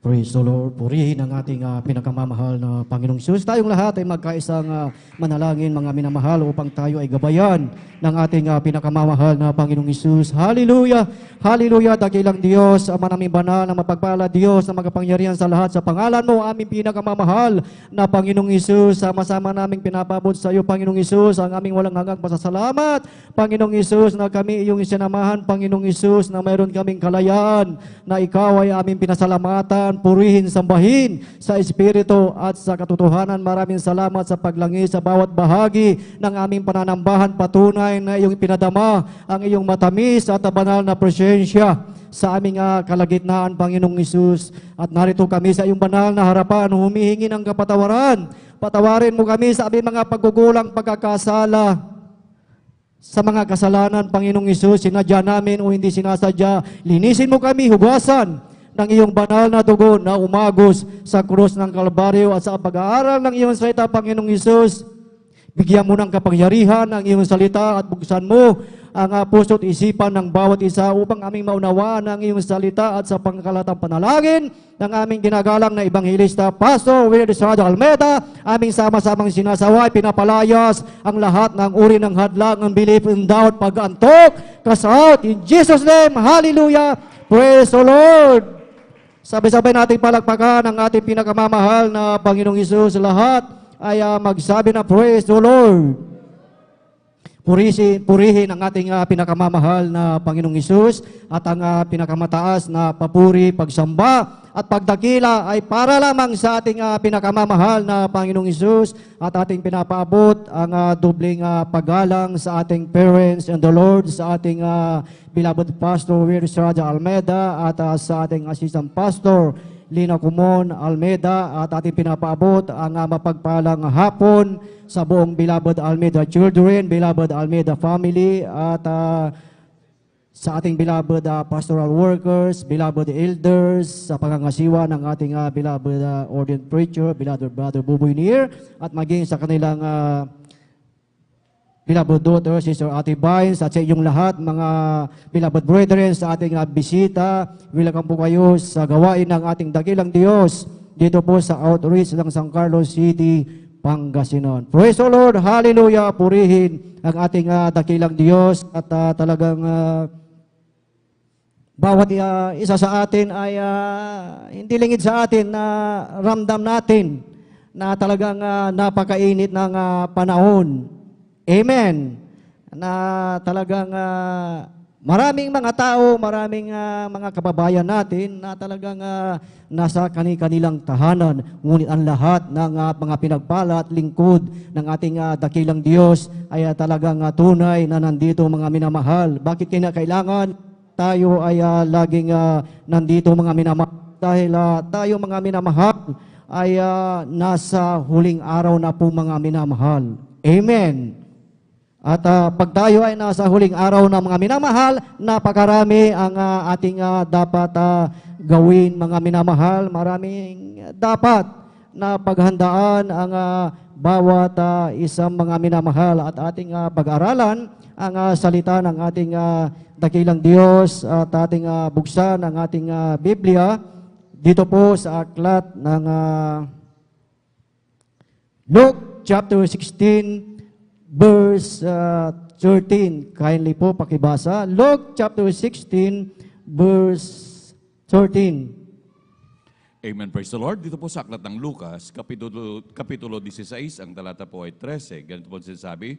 Praise the Lord. Purihin ang ating pinakamamahal na Panginoong Hesus. Tayong lahat ay magkaisang manalangin, mga minamahal, upang tayo ay gabayan ng ating pinakamamahal na Panginoong Hesus. Hallelujah! Hallelujah! Dakilang Diyos, Ama naming banal na mapagpala, Diyos na magapangyarihan sa lahat, sa pangalan mo, aming pinakamamahal na Panginoong Hesus. Sama-sama naming pinapabot sa iyo, Panginoong Hesus, ang aming walang hanggang pasasalamat. Panginoong Hesus, na kami iyong isinamahan, Panginoong Hesus, na mayroon kaming kalayaan, na ikaw ay aming pinasalamatan, purihin, sambahin sa Espiritu at sa katotohanan. Maraming salamat sa paglangis sa bawat bahagi ng aming pananambahan. Patunay na iyong pinadama ang iyong matamis at banal na presensya sa aming kalagitnaan, Panginoong Hesus. At narito kami sa iyong banal na harapan, humihingi ng kapatawaran. Patawarin mo kami sa aming mga pagkukulang, pagkakasala, sa mga kasalanan, Panginoong Hesus, sinadya namin o hindi sinasadya. Linisin mo kami, hugasan ng iyong banal na dugo na umagos sa krus ng Kalbaryo, at sa pag-aaral ng iyong salita, Panginoong Hesus, bigyan mo ng kapangyarihan ang iyong salita at buksan mo ang puso at isipan ng bawat isa upang aming maunawaan ang iyong salita. At sa pangkalatang panalangin ng aming ginagalang na Ebanghelista, Pastor Will Estrada Almeida, aming sama-samang sinasaway, pinapalayas ang lahat ng uri ng hadlang, ng belief and doubt, pag-antok, cast out, in Jesus' name, hallelujah, praise the Lord. Sabay-sabay nating palakpakan ang ating pinakamamahal na Panginoong Hesus. Lahat ay magsabi na praise the Lord. Purihin ang ating pinakamamahal na Panginoong Hesus, at ang pinakamataas na papuri, pagsamba at pagdakila ay para lamang sa ating pinakamamahal na Panginoong Hesus, at ating pinapaabot ang dubling paggalang sa ating parents and the Lord, sa ating beloved Pastor Will Estrada Almeida, at sa ating Assistant Pastor Lina Kumon Almeida, at ating pinapaabot ang mapagpalang hapon sa buong beloved Almeida children, beloved Almeida family, at sa ating beloved pastoral workers, beloved elders, sa pangangasiwa ng ating beloved ordained preacher, beloved Brother Buboy Nier, at maging sa kanilang beloved daughter, Sister Ate Vines, at sa inyong lahat, mga beloved brethren, sa ating bisita. Welcome po kayo sa gawain ng ating dakilang Diyos dito po sa outreach ng San Carlos City, Pangasinan. Praise the Lord, hallelujah, purihin ang ating dakilang Diyos, at talagang bawat isa sa atin ay hindi lingid sa atin na ramdam natin na talagang napakainit ng panahon. Amen. Na talagang maraming mga tao, maraming mga kababayan natin na talagang nasa kanilang tahanan. Ngunit ang lahat ng mga pinagpala at lingkod ng ating dakilang Diyos ay talagang tunay na nandito, mga minamahal. Bakit kinakailangan tayo ay laging nandito, mga minamahal? Dahil tayo, mga minamahal, ay nasa huling araw na po, mga minamahal. Amen. At pag tayo ay nasa huling araw na, mga minamahal, napakarami ang ating dapat gawin, mga minamahal. Maraming dapat na paghandaan ang bawat isang, mga minamahal, at ating pag-aralan ang salita ng ating dakilang Diyos, at ating buksan ang ating Biblia dito po sa aklat ng Luke chapter 16 verse 13. Kindly po pakibasa. Luke chapter 16 verse 13. Amen. Praise the Lord. Dito po sa aklat ng Lucas, kapitulo 16, ang talata po ay 13. Ganito po sinasabi,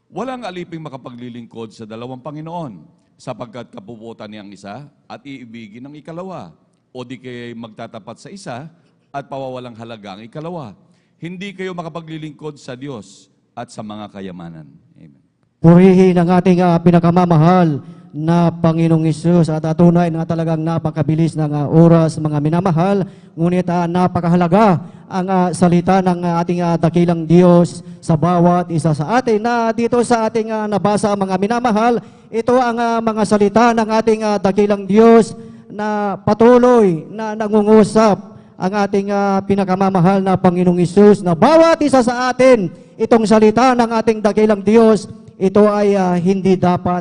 walang aliping makapaglilingkod sa dalawang Panginoon, sapagkat kapuputan niyang isa at iibigin ng ikalawa, o di kaya magtatapat sa isa at pawawalang halaga ang ikalawa. hindi kayo makapaglilingkod sa Diyos at sa mga kayamanan. Amen. Purihin ang ating pinakamamahal na Panginoong Hesus at tunay na talagang napakabilis ng oras, mga minamahal. Ngunit napakahalaga ang salita ng ating dakilang Diyos sa bawat isa sa atin. Na dito sa ating nabasa, mga minamahal, ito ang mga salita ng ating dakilang Diyos na patuloy na nangungusap ang ating pinakamamahal na Panginoong Hesus na bawat isa sa atin, itong salita ng ating dakilang Diyos, ito ay hindi dapat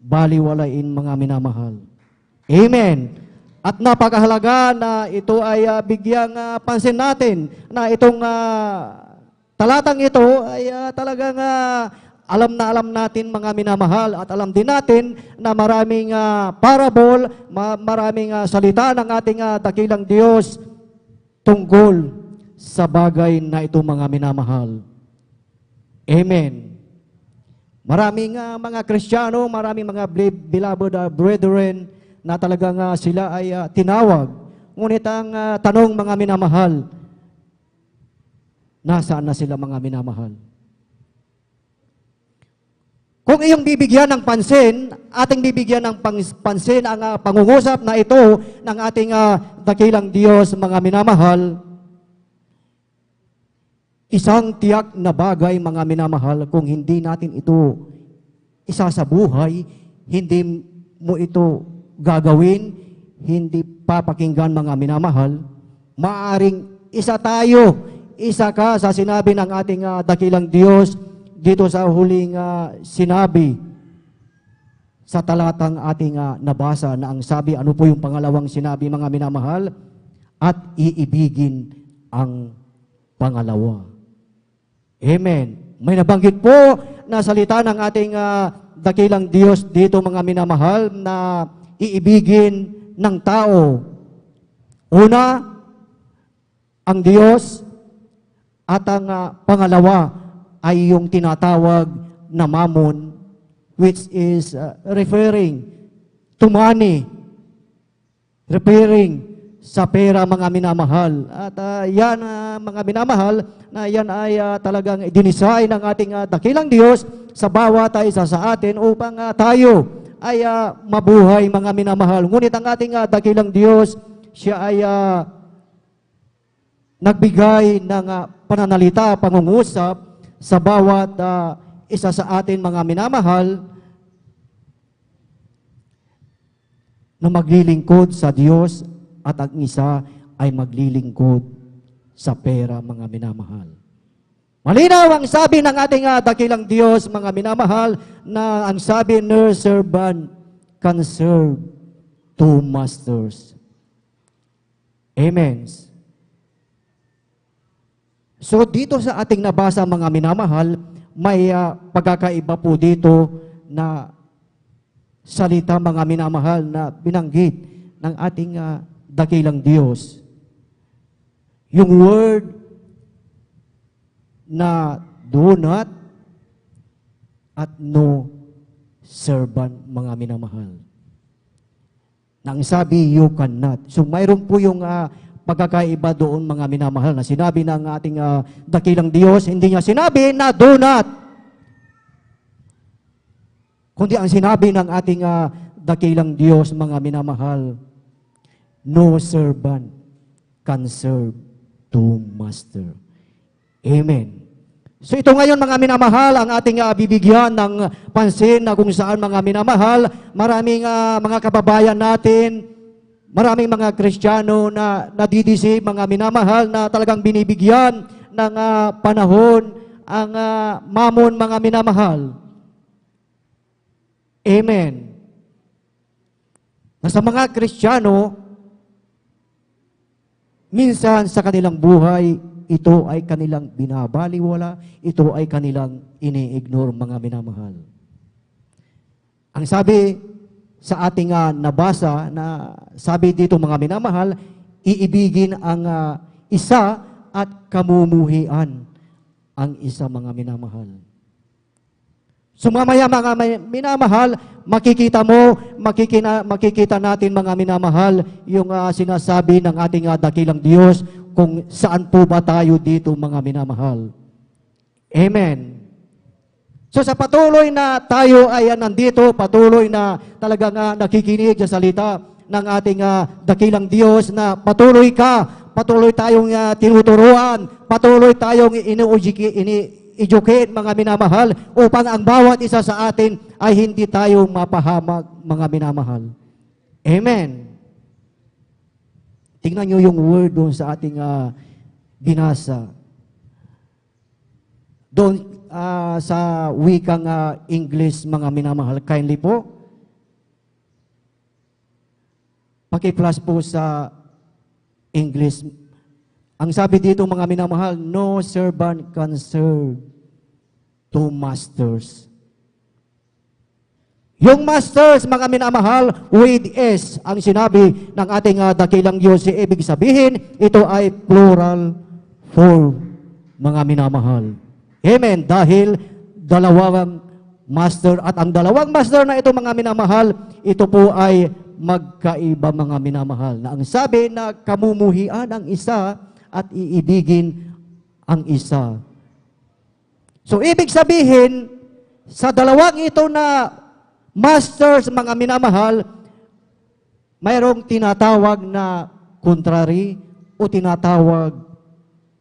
baliwalain, mga minamahal. Amen. At napakahalaga na ito ay bigyang pansin natin na itong talatang ito ay talagang alam na alam natin, mga minamahal, at alam din natin na maraming parable, maraming salita ng ating dakilang Diyos tungkol sa bagay na ito, mga minamahal. Amen. Maraming mga Kristiyano, maraming mga beloved brethren na talagang sila ay tinawag. Ngunit ang tanong, mga minamahal, nasaan na sila, mga minamahal? Kung iyong bibigyan ng pansin, ating bibigyan ng pansin ang pangungusap na ito ng ating dakilang Diyos, mga minamahal, isang tiyak na bagay, mga minamahal, kung hindi natin ito isasabuhay, hindi mo ito gagawin, hindi papakinggan, mga minamahal, maaring isa tayo, isa ka sa sinabi ng ating dakilang Diyos dito sa huling sinabi sa talatang ating nabasa na ang sabi, ano po yung pangalawang sinabi, mga minamahal? At iibigin ang pangalawa. Amen. May nabanggit po na salita ng ating dakilang Diyos dito, mga minamahal, na iibigin ng tao. Una, ang Diyos, at ang pangalawa ay yung tinatawag na mammon, which is referring to money, referring sa pera, mga minamahal. At yan, mga minamahal, na yan ay talagang dinisay ng ating dakilang Diyos sa bawat isa sa atin upang tayo ay mabuhay, mga minamahal. Ngunit ang ating dakilang Diyos, siya ay nagbigay ng pananalita, pangungusap sa bawat isa sa atin, mga minamahal, na maglilingkod sa Diyos at ang isa ay maglilingkod sa pera, mga minamahal. Malinaw ang sabi ng ating dakilang Diyos, mga minamahal, na ang sabi, no servant can serve two masters. Amen. So dito sa ating nabasa, mga minamahal, may pagkakaiba po dito na salita, mga minamahal, na binanggit ng ating dakilang Diyos. Yung word na do not at no servant, mga minamahal. Nang sabi, you cannot. So mayroon po yung pagkakaiba doon, mga minamahal, na sinabi ng ating dakilang Diyos. Hindi niya sinabi na do not, kundi ang sinabi ng ating dakilang Diyos, mga minamahal, no servant can serve two master. Amen. So ito ngayon, mga minamahal, ang ating bibigyan ng pansin na kung saan, mga minamahal, maraming mga kababayan natin, maraming mga Kristiyano na nadidisip, mga minamahal, na talagang binibigyan ng panahon ang mammon, mga minamahal. Amen. Na sa mga Kristiyano, minsan sa kanilang buhay, ito ay kanilang binabaliwala, ito ay kanilang ini-ignore, mga minamahal. Ang sabi sa ating nabasa, na sabi dito, mga minamahal, iibigin ang isa at kamumuhian ang isa, mga minamahal. So mamaya, mga minamahal, makikita natin, mga minamahal, yung sinasabi ng ating dakilang Diyos kung saan po ba tayo dito, mga minamahal. Amen. So sa patuloy na tayo ay nandito, patuloy na talagang nakikinig sa salita ng ating dakilang Diyos, na patuloy tayong tinuturuan, patuloy tayong ini-educate, mga minamahal, upang ang bawat isa sa atin ay hindi tayo mapahamak, mga minamahal. Amen. Tingnan nyo yung word doon sa ating binasa. Doon sa wikang English, mga minamahal, kindly po. Paki-plus po sa English. Ang sabi dito, mga minamahal, no servant can serve two masters. Yung masters, mga minamahal, with S, ang sinabi ng ating dakilang Diyos, ibig sabihin, ito ay plural form, mga minamahal. Amen. Dahil dalawang master, at ang dalawang master na ito, mga minamahal, ito po ay magkaiba, mga minamahal, na ang sabi na kamumuhian ang isa at iibigin ang isa. So, ibig sabihin, sa dalawang ito na masters, mga minamahal, mayroong tinatawag na contrary o tinatawag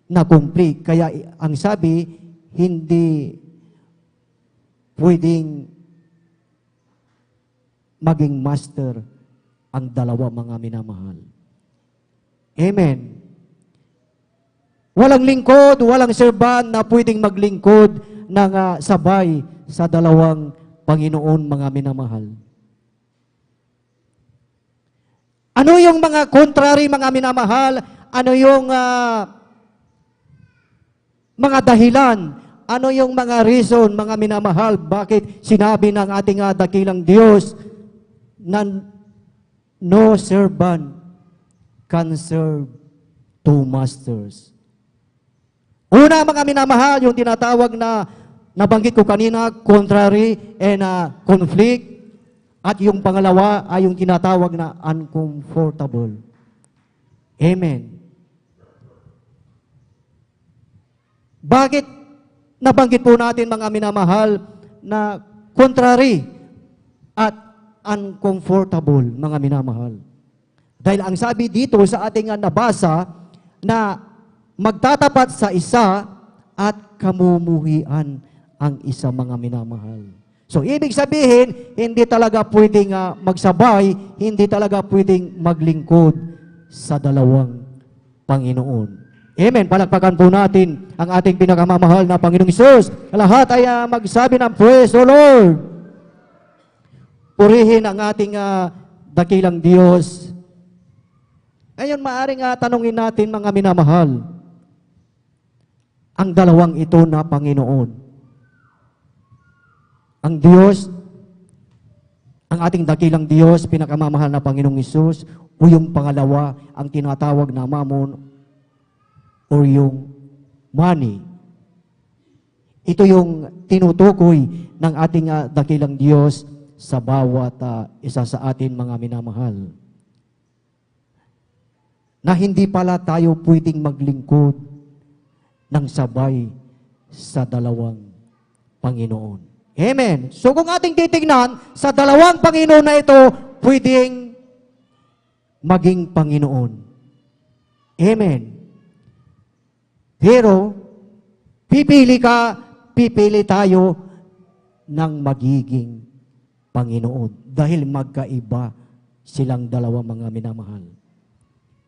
na complete. Kaya ang sabi, hindi pwedeng maging master ang dalawa, mga minamahal. Amen. Walang lingkod, walang serban na pwedeng maglingkod ng sabay sa dalawang Panginoon, mga minamahal. Ano yung mga contrary, mga minamahal? Ano yung mga dahilan? Ano yung mga reason, mga minamahal? Bakit sinabi ng ating dakilang Diyos na no servant can serve two masters? Una, mga minamahal, yung tinatawag na nabanggit ko kanina, contrary and conflict. At yung pangalawa ay yung tinatawag na uncomfortable. Amen. Bakit nabanggit po natin, mga minamahal, na contrary at uncomfortable, mga minamahal? Dahil ang sabi dito sa ating nabasa na magtatapat sa isa at kamumuhian ang isa, mga minamahal. So, ibig sabihin, hindi talaga pwedeng magsabay, hindi talaga pwedeng maglingkod sa dalawang Panginoon. Amen. Palakpakan po natin ang ating pinakamamahal na Panginoong Hesus. Lahat ay magsabi ng praise the Lord. Purihin ang ating dakilang Diyos. Ngayon, maaring tanungin natin, mga minamahal, ang dalawang ito na Panginoon. Ang Diyos, ang ating dakilang Diyos, pinakamamahal na Panginoong Hesus, o yung pangalawa, ang tinatawag na Mammon, o yung money. Ito yung tinutukoy ng ating dakilang Diyos sa bawat isa sa atin, mga minamahal. Na hindi pala tayo pwedeng maglingkod ng sabay sa dalawang Panginoon. Amen. So kung ating titignan, sa dalawang Panginoon na ito, pwedeng maging Panginoon. Amen. Pero, pipili tayo ng magiging Panginoon. Dahil magkaiba silang dalawa, mga minamahal.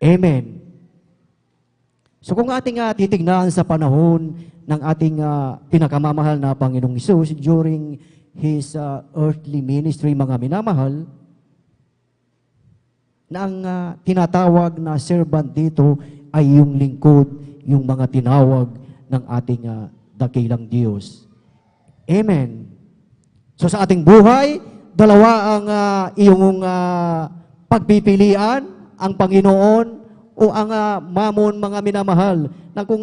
Amen. So kung ating titignan sa panahon ng ating pinakamamahal na Panginoong Hesus during His earthly ministry, mga minamahal, na ang tinatawag na servant dito ay yung lingkod, yung mga tinawag ng ating dakilang Diyos. Amen. So sa ating buhay, dalawa ang iyong pagpipilian, ang Panginoon o po ang mamon, mga minamahal, na kung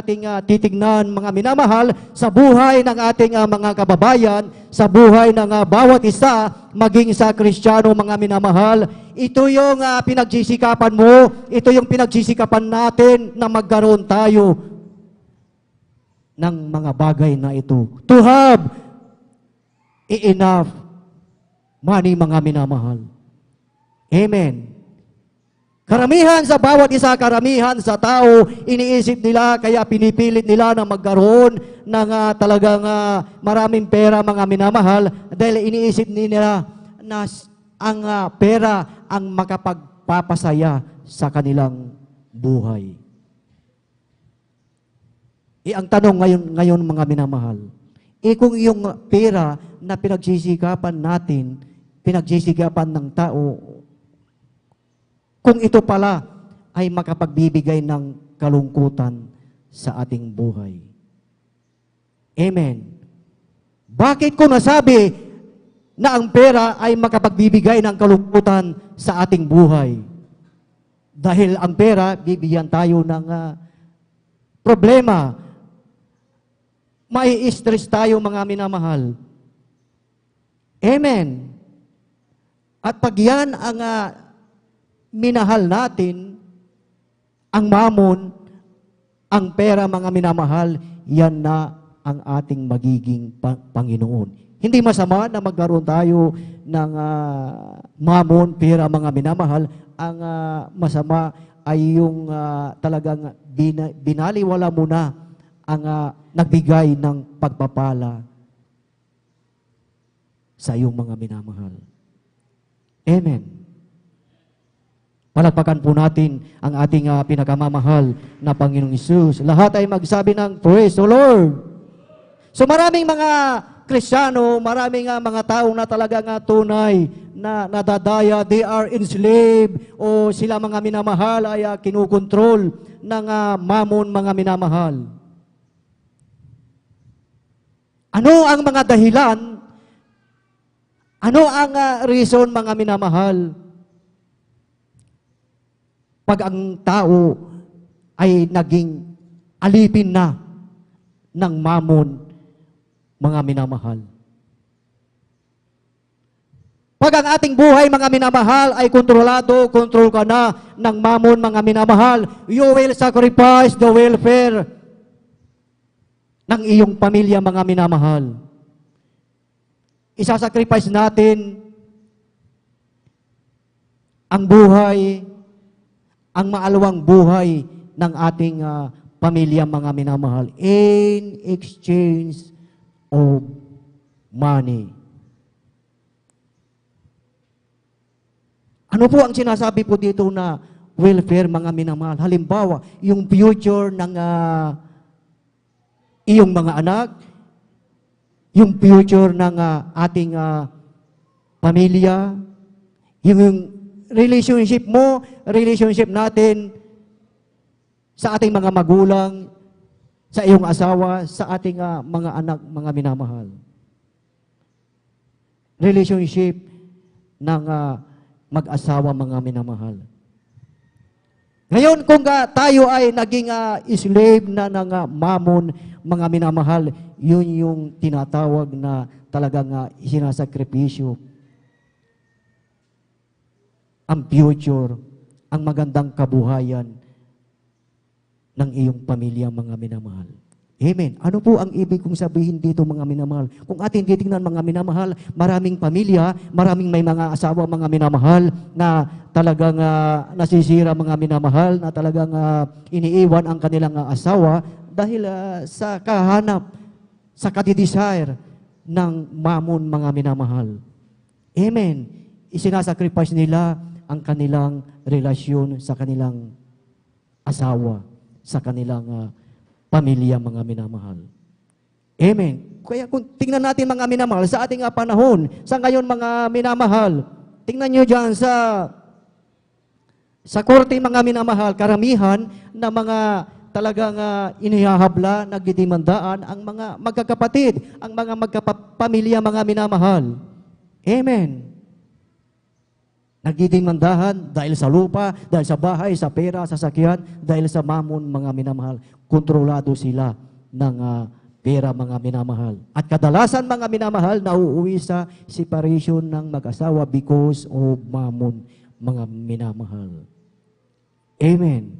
ating titignan, mga minamahal, sa buhay ng ating mga kababayan, sa buhay ng bawat isa, maging sa Kristiyano, mga minamahal, ito yung pinagsisikapan mo, ito yung pinagsisikapan natin na magkaroon tayo ng mga bagay na ito. To have enough money, mga minamahal. Amen. Karamihan sa bawat isa, karamihan sa tao, iniisip nila, kaya pinipilit nila na magkaroon ng talagang maraming pera, mga minamahal, dahil iniisip nila na ang pera ang makapagpapasaya sa kanilang buhay. Ang tanong ngayon mga minamahal, kung yung pera na pinagsisikapan natin, pinagsisikapan ng tao, kung ito pala ay makapagbibigay ng kalungkutan sa ating buhay. Amen. Bakit ko nasabi na ang pera ay makapagbibigay ng kalungkutan sa ating buhay? Dahil ang pera, bibigyan tayo ng problema. May stress tayo, mga minamahal. Amen. At pag yan ang minahal natin, ang mamon, ang pera, mga minamahal, yan na ang ating magiging Panginoon. Hindi masama na magkaroon tayo ng mamon, pera, mga minamahal. Ang masama ay yung talagang binaliwala mo na ang nagbigay ng pagpapala sa iyong mga minamahal. Amen. Palakpakan po natin ang ating pinakamamahal na Panginoong Hesus. Lahat ay magsabi ng praise the Lord. So maraming mga Kristiyano, maraming mga tao na talagang tunay na nadadaya, they are enslaved o sila, mga minamahal, ay kinukontrol ng mamon, mga minamahal. Ano ang mga dahilan? Ano ang reason, mga minamahal? Pag ang tao ay naging alipin na ng mamon, mga minamahal. Pag ang ating buhay, mga minamahal, ay kontrol ka na ng mamon, mga minamahal, you will sacrifice the welfare ng iyong pamilya, mga minamahal. Isasacrifice natin ang buhay, ang maalawang buhay ng ating pamilya, mga minamahal, in exchange of money. Ano po ang sinasabi po dito na welfare, mga minamahal? Halimbawa, yung future ng iyong mga anak, yung future ng ating pamilya, yung relationship mo, relationship natin sa ating mga magulang, sa iyong asawa, sa ating mga anak, mga minamahal. Relationship ng mag-asawa, mga minamahal. Ngayon, kung tayo ay naging slave na ng mamon, mga minamahal, yun yung tinatawag na talagang sinasakripisyo. Ang future, ang magandang kabuhayan ng iyong pamilya, mga minamahal. Amen. Ano po ang ibig kong sabihin dito, mga minamahal? Kung ating titingnan, mga minamahal, maraming pamilya, maraming may mga asawa, mga minamahal, na talagang nasisira, mga minamahal, na talagang iniiwan ang kanilang asawa dahil sa kahanap, sa kadidesire ng mamon, mga minamahal. Amen. Isinasacrifice nila ang kanilang relasyon sa kanilang asawa, sa kanilang pamilya, mga minamahal. Amen. Kaya kung tingnan natin, mga minamahal, sa ating panahon, sa ngayon, mga minamahal, tingnan nyo dyan sa korte, mga minamahal, karamihan na mga talagang inihahabla, nagdidimandaan ang mga magkakapatid, ang mga magkapamilya, mga minamahal. Amen. Nagdidimandahan dahil sa lupa, dahil sa bahay, sa pera, sa sakyan, dahil sa mamon, mga minamahal. Kontrolado sila ng pera, mga minamahal. At kadalasan, mga minamahal, nauuwi sa separation ng mag-asawa because of mamon, mga minamahal. Amen.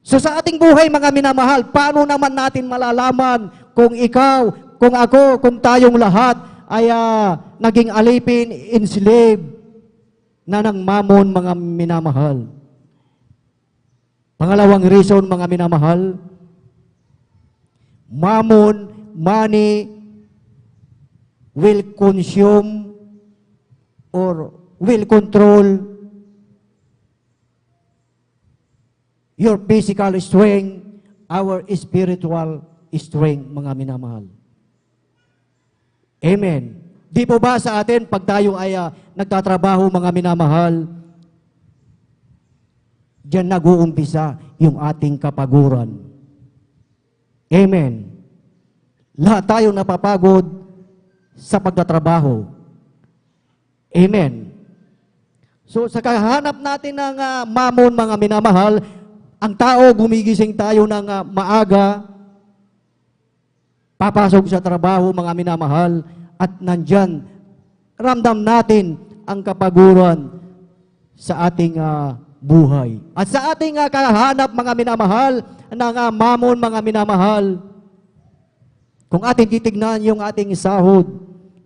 So sa ating buhay, mga minamahal, paano naman natin malalaman kung ikaw, kung ako, kung tayong lahat ay naging alipin, enslaved na ng mamon, mga minamahal? Pangalawang reason, mga minamahal, mamon, money, will consume or will control your physical strength, our spiritual strength, mga minamahal. Amen. Di po ba sa atin, pag tayo ay nagtatrabaho, mga minamahal, diyan nag-uumpisa yung ating kapaguran. Amen. Lahat tayo napapagod sa pagtatrabaho. Amen. So sa kahanap natin ng mamon, mga minamahal, ang tao, gumigising tayo ng maaga, papasok sa trabaho, mga minamahal, at nandyan, ramdam natin ang kapaguran sa ating buhay. At sa ating kahanap, mga minamahal, ng mamon, mga minamahal, kung ating titignan yung ating sahod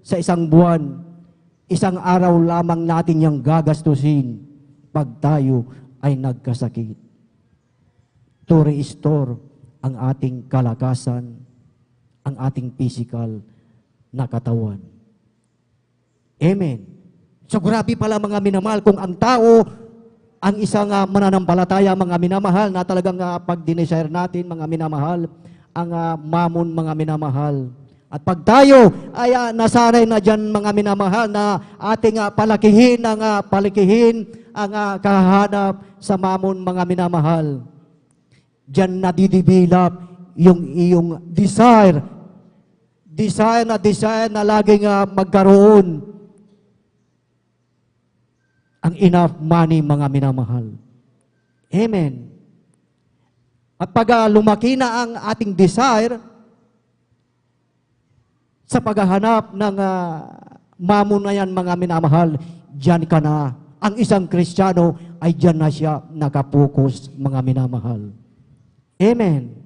sa isang buwan, isang araw lamang natin yung gagastusin pag tayo ay nagkasakit. To restore ang ating kalakasan, ang ating physical na katawan. Amen. So grabe pala, mga minamahal, kung ang tao, ang isang mananampalataya, mga minamahal, na talagang pag dinesire natin, mga minamahal, ang mamon, mga minamahal. At pag tayo ay nasanay na dyan, mga minamahal, na ating palakihin ang kahanap sa mamon, mga minamahal, dyan nadidevelop yung iyong desire na laging magkaroon ang enough money, mga minamahal. Amen. At pag lumaki na ang ating desire sa paghahanap ng mamon na yan, mga minamahal, dyan ka na. Ang isang Kristiyano ay dyan na siya nakapokus, mga minamahal. Amen.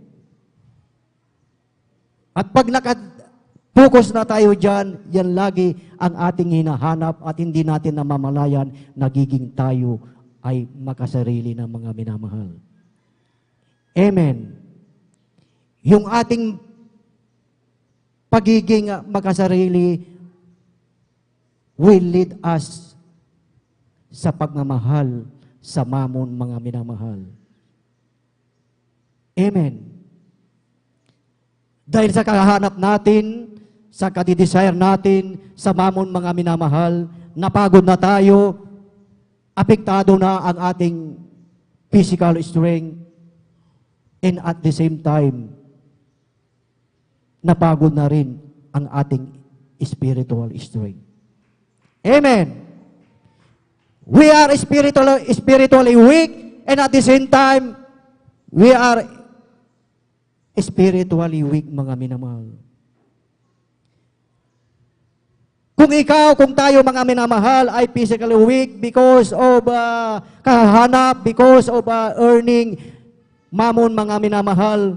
At pag nakapokus na tayo dyan, yan lagi ang ating hinahanap at hindi natin namamalayan, nagiging tayo ay makasarili ng mga minamahal. Amen. Yung ating pagiging makasarili will lead us sa pagmamahal sa mamon, mga minamahal. Amen. Dahil sa kahanap natin, sa kadidesire natin, sa mamon, mga minamahal, napagod na tayo, apektado na ang ating physical strength, and at the same time, napagod na rin ang ating spiritual strength. Amen. We are spiritually weak, and at the same time, we are spiritually weak, mga minamahal. Kung tayo, mga minamahal, ay physically weak because of kahanap, because of earning mamon, mga minamahal,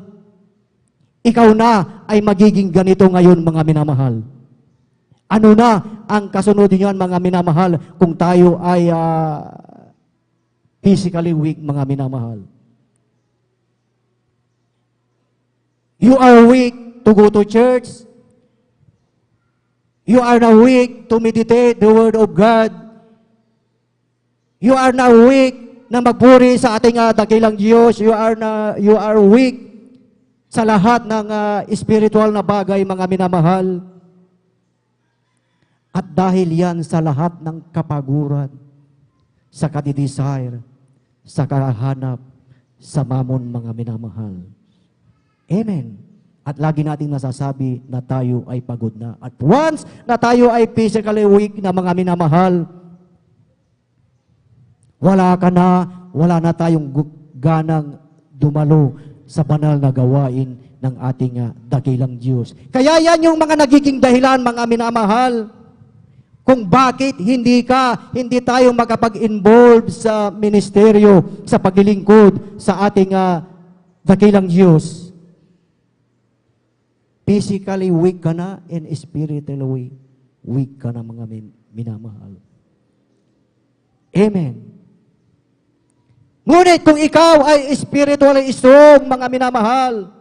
ikaw na ay magiging ganito ngayon, mga minamahal. Ano na ang kasunod niyan, mga minamahal, kung tayo ay physically weak, mga minamahal? You are weak to go to church. You are now weak to meditate the Word of God. You are now weak na magpuri sa ating dakilang Diyos. You are weak sa lahat ng spiritual na bagay, mga minamahal. At dahil yan sa lahat ng kapaguran, sa kadidesire, sa kahanap, sa mamon, mga minamahal. Amen. At lagi nating nasasabi na tayo ay pagod na. At once na tayo ay physically weak na, mga minamahal, Wala na tayong ganang dumalo sa banal na gawain ng ating dakilang Diyos. Kaya yan yung mga nagiging dahilan, mga minamahal, kung bakit hindi tayo makapag-involve sa ministeryo, sa paglilingkod sa ating dakilang Diyos. Physically weak ka na and spiritually weak ka na, mga minamahal. Amen. Ngunit kung ikaw ay spiritually strong, mga minamahal,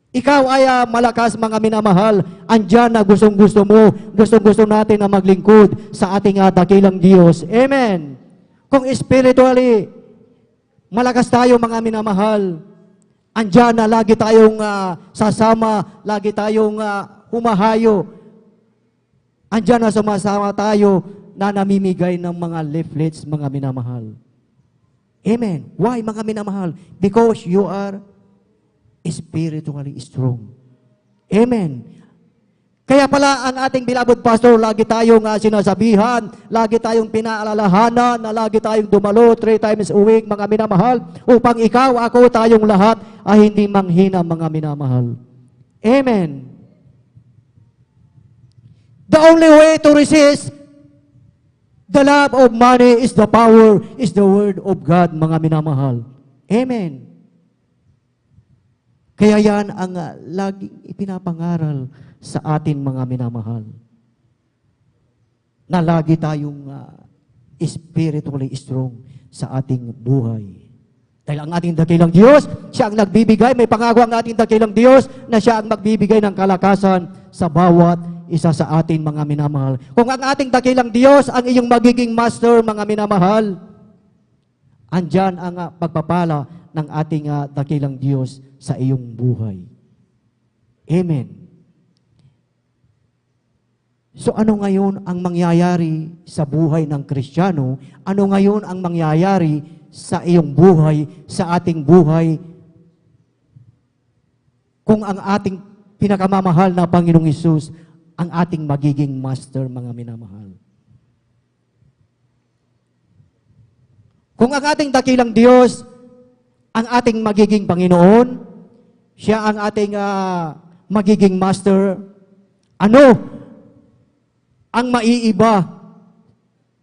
ikaw ay malakas, mga minamahal, andyan na gustong-gusto mo, gustong-gusto natin na maglingkod sa ating dakilang Diyos. Amen. Kung spiritually malakas tayo, mga minamahal, andyan na lagi tayong sasama, lagi tayong humahayo. Andyan na sumasama tayo na namimigay ng mga leaflets, mga minamahal. Amen. Why, mga minamahal? Because you are spiritually strong. Amen. Kaya pala ang ating beloved pastor, lagi tayong sinasabihan, lagi tayong pinaalalahanan, na lagi tayong dumalo 3 times a week, mga minamahal, upang ikaw, ako, tayong lahat ay hindi manghina, mga minamahal. Amen. The only way to resist the love of money is the power, is the word of God, mga minamahal. Amen. Kaya yan ang laging ipinapangaral sa atin, mga minamahal. Na lagi tayong spiritually strong sa ating buhay. Dahil ang ating dakilang Diyos, siya ang nagbibigay, may pangako ang ating dakilang Diyos na siya ang magbibigay ng kalakasan sa bawat isa sa atin, mga minamahal. Kung ang ating dakilang Diyos ang iyong magiging master, mga minamahal, andyan ang pagpapala ng ating dakilang Diyos sa iyong buhay. Amen. So ano ngayon ang mangyayari sa buhay ng Kristiyano? Ano ngayon ang mangyayari sa iyong buhay, sa ating buhay, kung ang ating pinakamamahal na Panginoong Hesus ang ating magiging master, mga minamahal? Kung ang ating dakilang Diyos ang ating magiging Panginoon, siya ang ating magiging master, ano ang maiiba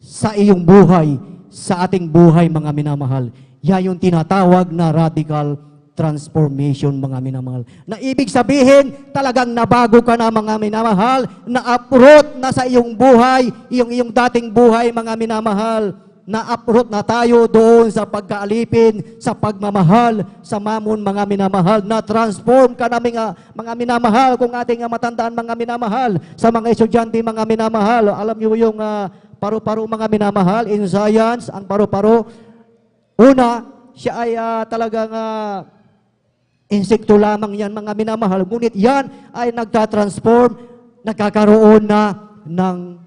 sa iyong buhay, sa ating buhay, mga minamahal? Yan yung tinatawag na radical transformation, mga minamahal. Na ibig sabihin, talagang nabago ka na, mga minamahal, na-uproot na sa iyong buhay, iyong dating buhay, mga minamahal. Na-uproot na tayo doon sa pagkaalipin, sa pagmamahal, sa mamon, mga minamahal. Na-transform ka na, mga minamahal, kung ating matandaan, mga minamahal, sa mga estudyante, mga minamahal. Alam niyo yung paru-paro, mga minamahal, in science, ang paru-paro, una, siya ay talagang insekto lamang yan, mga minamahal. Ngunit yan ay nagtatransform, nagkakaroon na ng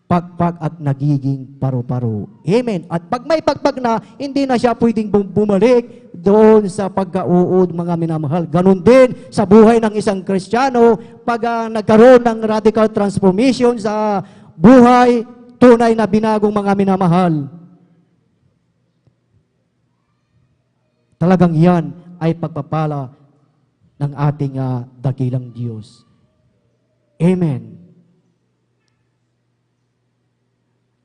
pagpag at nagiging paru-paro. Amen. At pag may pagpag na, hindi na siya pwedeng bumalik doon sa pagkauod, mga minamahal. Ganon din sa buhay ng isang Kristiyano, pag nagkaroon ng radical transformation sa buhay, tunay na binagong, mga minamahal. Talagang yan ay pagpapala ng ating dakilang Diyos. Amen.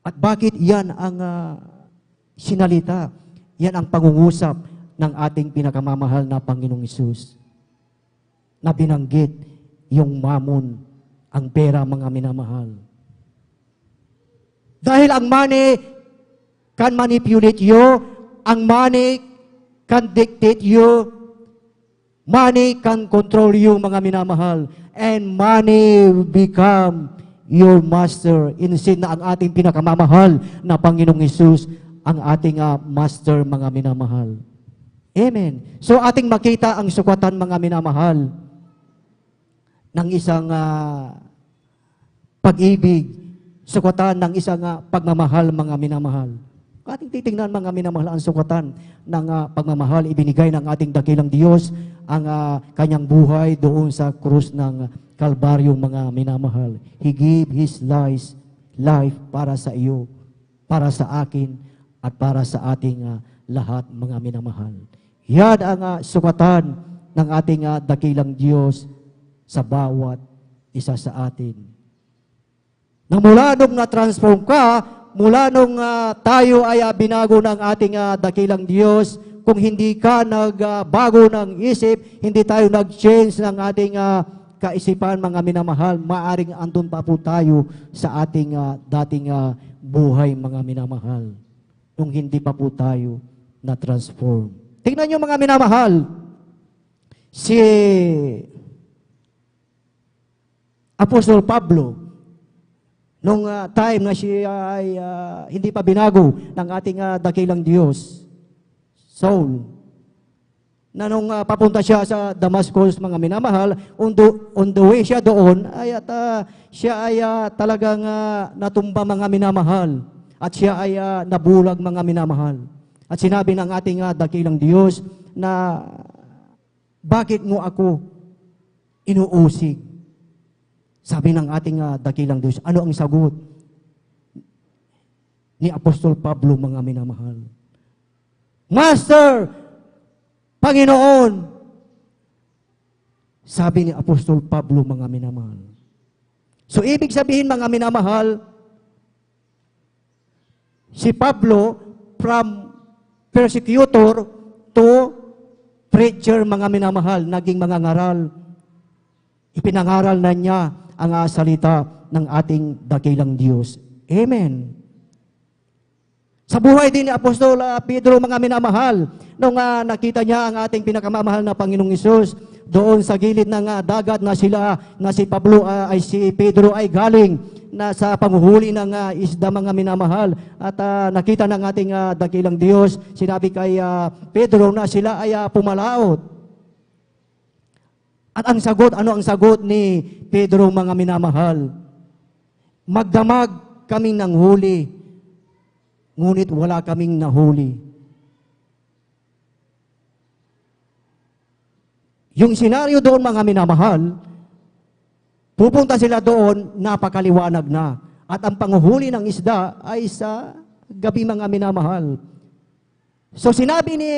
At bakit yan ang sinalita? Yan ang pangungusap ng ating pinakamamahal na Panginoong Hesus. Na binanggit yung mamon, ang pera, mga minamahal. Dahil ang money can manipulate you, ang money can dictate you, money can control you, mga minamahal, and money will become your master. Instead na ang ating pinakamamahal na Panginoong Hesus ang ating master, mga minamahal. Amen. So ating makita ang sukatan, mga minamahal, ng isang pag-ibig, sukatan ng isang pagmamahal, mga minamahal. Ating titingnan, mga minamahal, ang sukatan ng pagmamahal ibinigay ng ating dakilang Diyos, ang kanyang buhay doon sa krus ng Kalbaryo, mga minamahal. He gave His life para sa iyo, para sa akin, at para sa ating lahat, mga minamahal. Yan ang sukatan ng ating dakilang Diyos sa bawat isa sa atin. Na mula nung na-transform ka, mula nung tayo ay binago ng ating dakilang Diyos, kung hindi ka nagbago ng isip, hindi tayo nag-change ng ating kaisipan, mga minamahal, maaring andun pa po tayo sa ating dating buhay, mga minamahal, nung hindi pa po tayo na-transform. Tingnan nyo, mga minamahal, si Apostol Pablo, nung time na siya ay hindi pa binago ng ating dakilang Diyos, Saul, na nung papunta siya sa Damascus, mga minamahal, on the way siya doon, ay siya ay talagang natumba, mga minamahal, at siya ay nabulag, mga minamahal. At sinabi ng ating dakilang Diyos na, bakit mo ako inuusig? Sabi ng ating dakilang Diyos, ano ang sagot ni Apostol Pablo, mga minamahal? Master, Panginoon, sabi ni Apostol Pablo, mga minamahal. So, ibig sabihin, mga minamahal, si Pablo, from persecutor to preacher, mga minamahal, naging mga ngaral. Ipinangaral na niya ang salita ng ating dakilang Diyos. Amen. Sa buhay din ni Apostol Pedro, mga minamahal, nung nakita niya ang ating pinakamamahal na Panginoong Hesus, doon sa gilid ng dagat na si Pablo ay si Pedro ay galing na sa panghuhuli ng isda, mga minamahal, at nakita ng ating dakilang Diyos, sinabi kay Pedro na sila ay pumalaot. At ang sagot, ano ang sagot ni Pedro, mga minamahal? Magdamag kaming ng huli, ngunit wala kaming nahuli. Yung senaryo doon, mga minamahal, pupunta sila doon, napakaliwanag na. At ang panghuhuli ng isda ay sa gabi, mga minamahal. So sinabi ni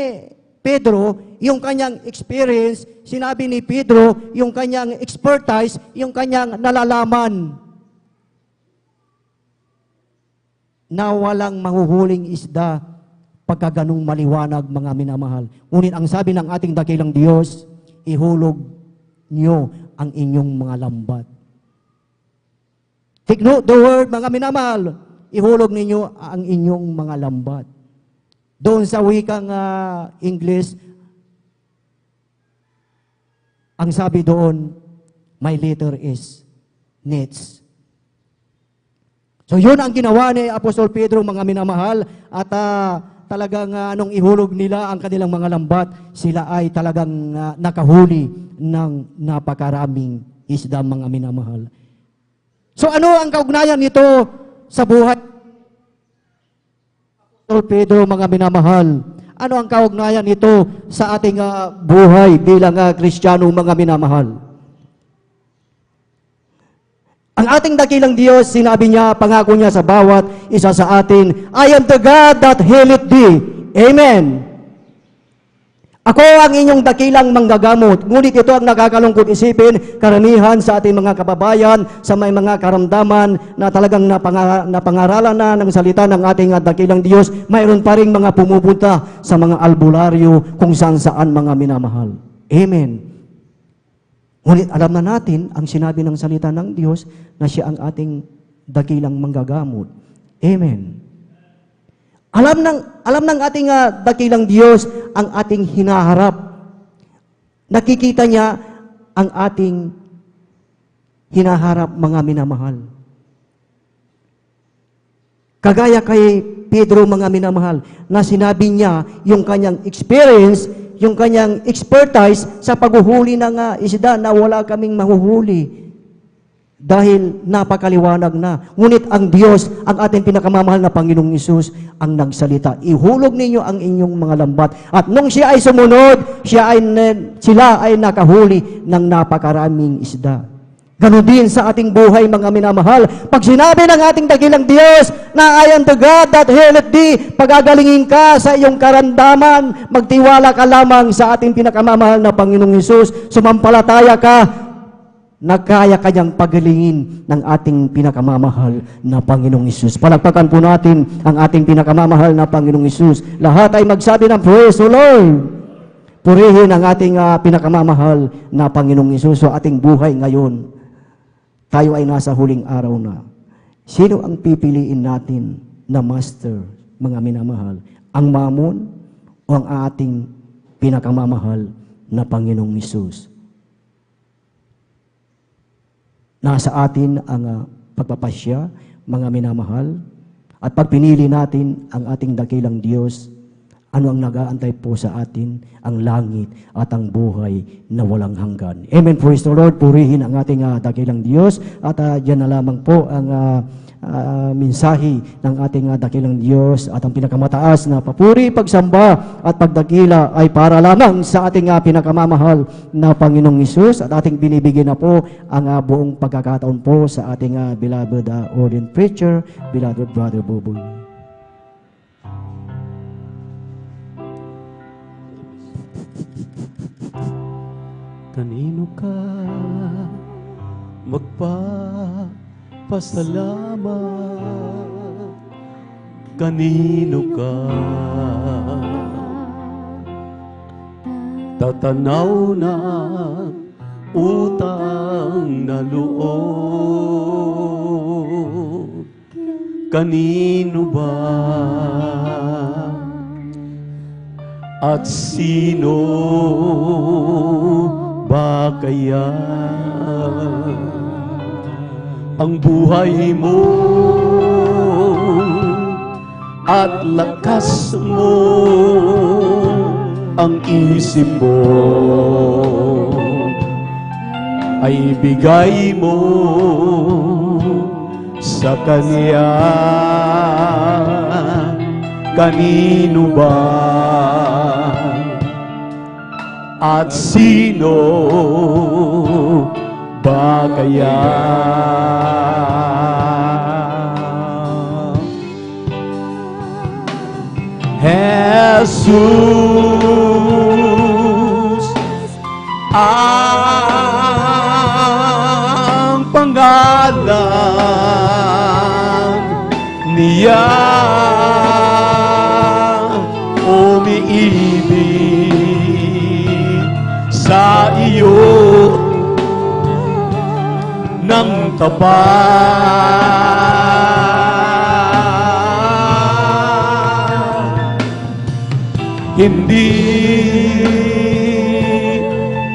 Pedro, yung kanyang experience, sinabi ni Pedro, yung kanyang expertise, yung kanyang nalalaman na walang mahuhuling isda pagka ganung maliwanag, mga minamahal. Ngunit ang sabi ng ating dakilang Diyos, ihulog niyo ang inyong mga lambat. Take note the word, mga minamahal, ihulog ninyo ang inyong mga lambat. Doon sa wikang English, ang sabi doon, my letter is nets. So yun ang ginawa ni Apostol Pedro, mga minamahal, at talagang nung ihulog nila ang kanilang mga lambat, sila ay talagang nakahuli ng napakaraming isda, mga minamahal. So ano ang kaugnayan nito sa buhay Apostol Pedro, mga minamahal? Ano ang kaugnayan nito sa ating buhay bilang Kristiyano, mga minamahal? Ang ating dakilang Diyos, sinabi niya, pangako niya sa bawat isa sa atin, I am the God that healeth thee. Amen. Ako ang inyong dakilang manggagamot. Ngunit ito ang nakakalungkot isipin, karamihan sa ating mga kababayan, sa may mga karamdaman na talagang napangaralan na ng salita ng ating dakilang Diyos, mayroon pa rin mga pumupunta sa mga albularyo kung saan-saan, mga minamahal. Amen. Ngunit alam na natin ang sinabi ng salita ng Diyos na siya ang ating dakilang manggagamot. Amen. Alam ng ating dakilang Diyos ang ating hinaharap. Nakikita niya ang ating hinaharap, mga minamahal. Kagaya kay Pedro, mga minamahal, na sinabi niya yung kanyang experience, yung kanyang expertise sa paghuhuli ng isda na wala kaming mahuhuli dahil napakaliwanag na. Ngunit ang Diyos, ang ating pinakamamahal na Panginoong Hesus, ang nagsalita, ihulog ninyo ang inyong mga lambat. At nung siya ay sumunod, sila ay nakahuli ng napakaraming isda. Ganon din sa ating buhay, mga minamahal. Pag sinabi ng ating dakilang Diyos na I am the God that healeth thee, pagagalingin ka sa iyong karamdaman, magtiwala ka lamang sa ating pinakamamahal na Panginoong Hesus, sumampalataya ka, na kaya kanyang pagalingin ng ating pinakamamahal na Panginoong Hesus. Palagpakan po natin ang ating pinakamamahal na Panginoong Hesus. Lahat ay magsabi ng praise the Lord. Purihin ang ating pinakamamahal na Panginoong Hesus sa ating buhay ngayon. Tayo ay nasa huling araw na. Sino ang pipiliin natin na master, mga minamahal? Ang mamon o ang ating pinakamamahal na Panginoong Hesus? Nasa atin ang pagpapasya, mga minamahal. At pag pinili natin ang ating dakilang Diyos, ano ang nag-aantay po sa atin? Ang langit at ang buhay na walang hanggan. Amen. Praise the Lord. Purihin ang ating dakilang Diyos. At dyan na lamang po ang mensahe ng ating dakilang Diyos. At ang pinakamataas na papuri, pagsamba at pagdakila ay para lamang sa ating pinakamamahal na Panginoong Hesus. At ating binibigyan na po ang buong pagkakataon po sa ating beloved ordained preacher, beloved Brother Buboy. Kanino ka magpapasalamat? Kanino ka tatanaw na utang na loob? Kanino ba at sino ba kaya ang buhay mo at lakas mo, ang isip mo ay bigay mo sa Kanya? Kanino ba at sino ba kaya? Jesus ang pangalan niya, umiibig sa iyo ng tapat. Hindi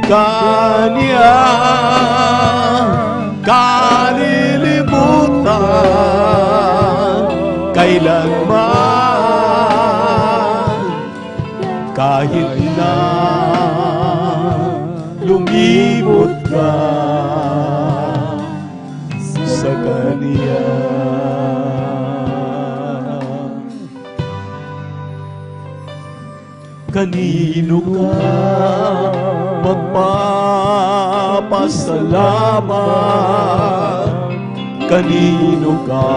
kanya kalilimutan kailanman, kahit na lumibot ka sa Kanya. Kanino ka magpapasalamat? Kanino ka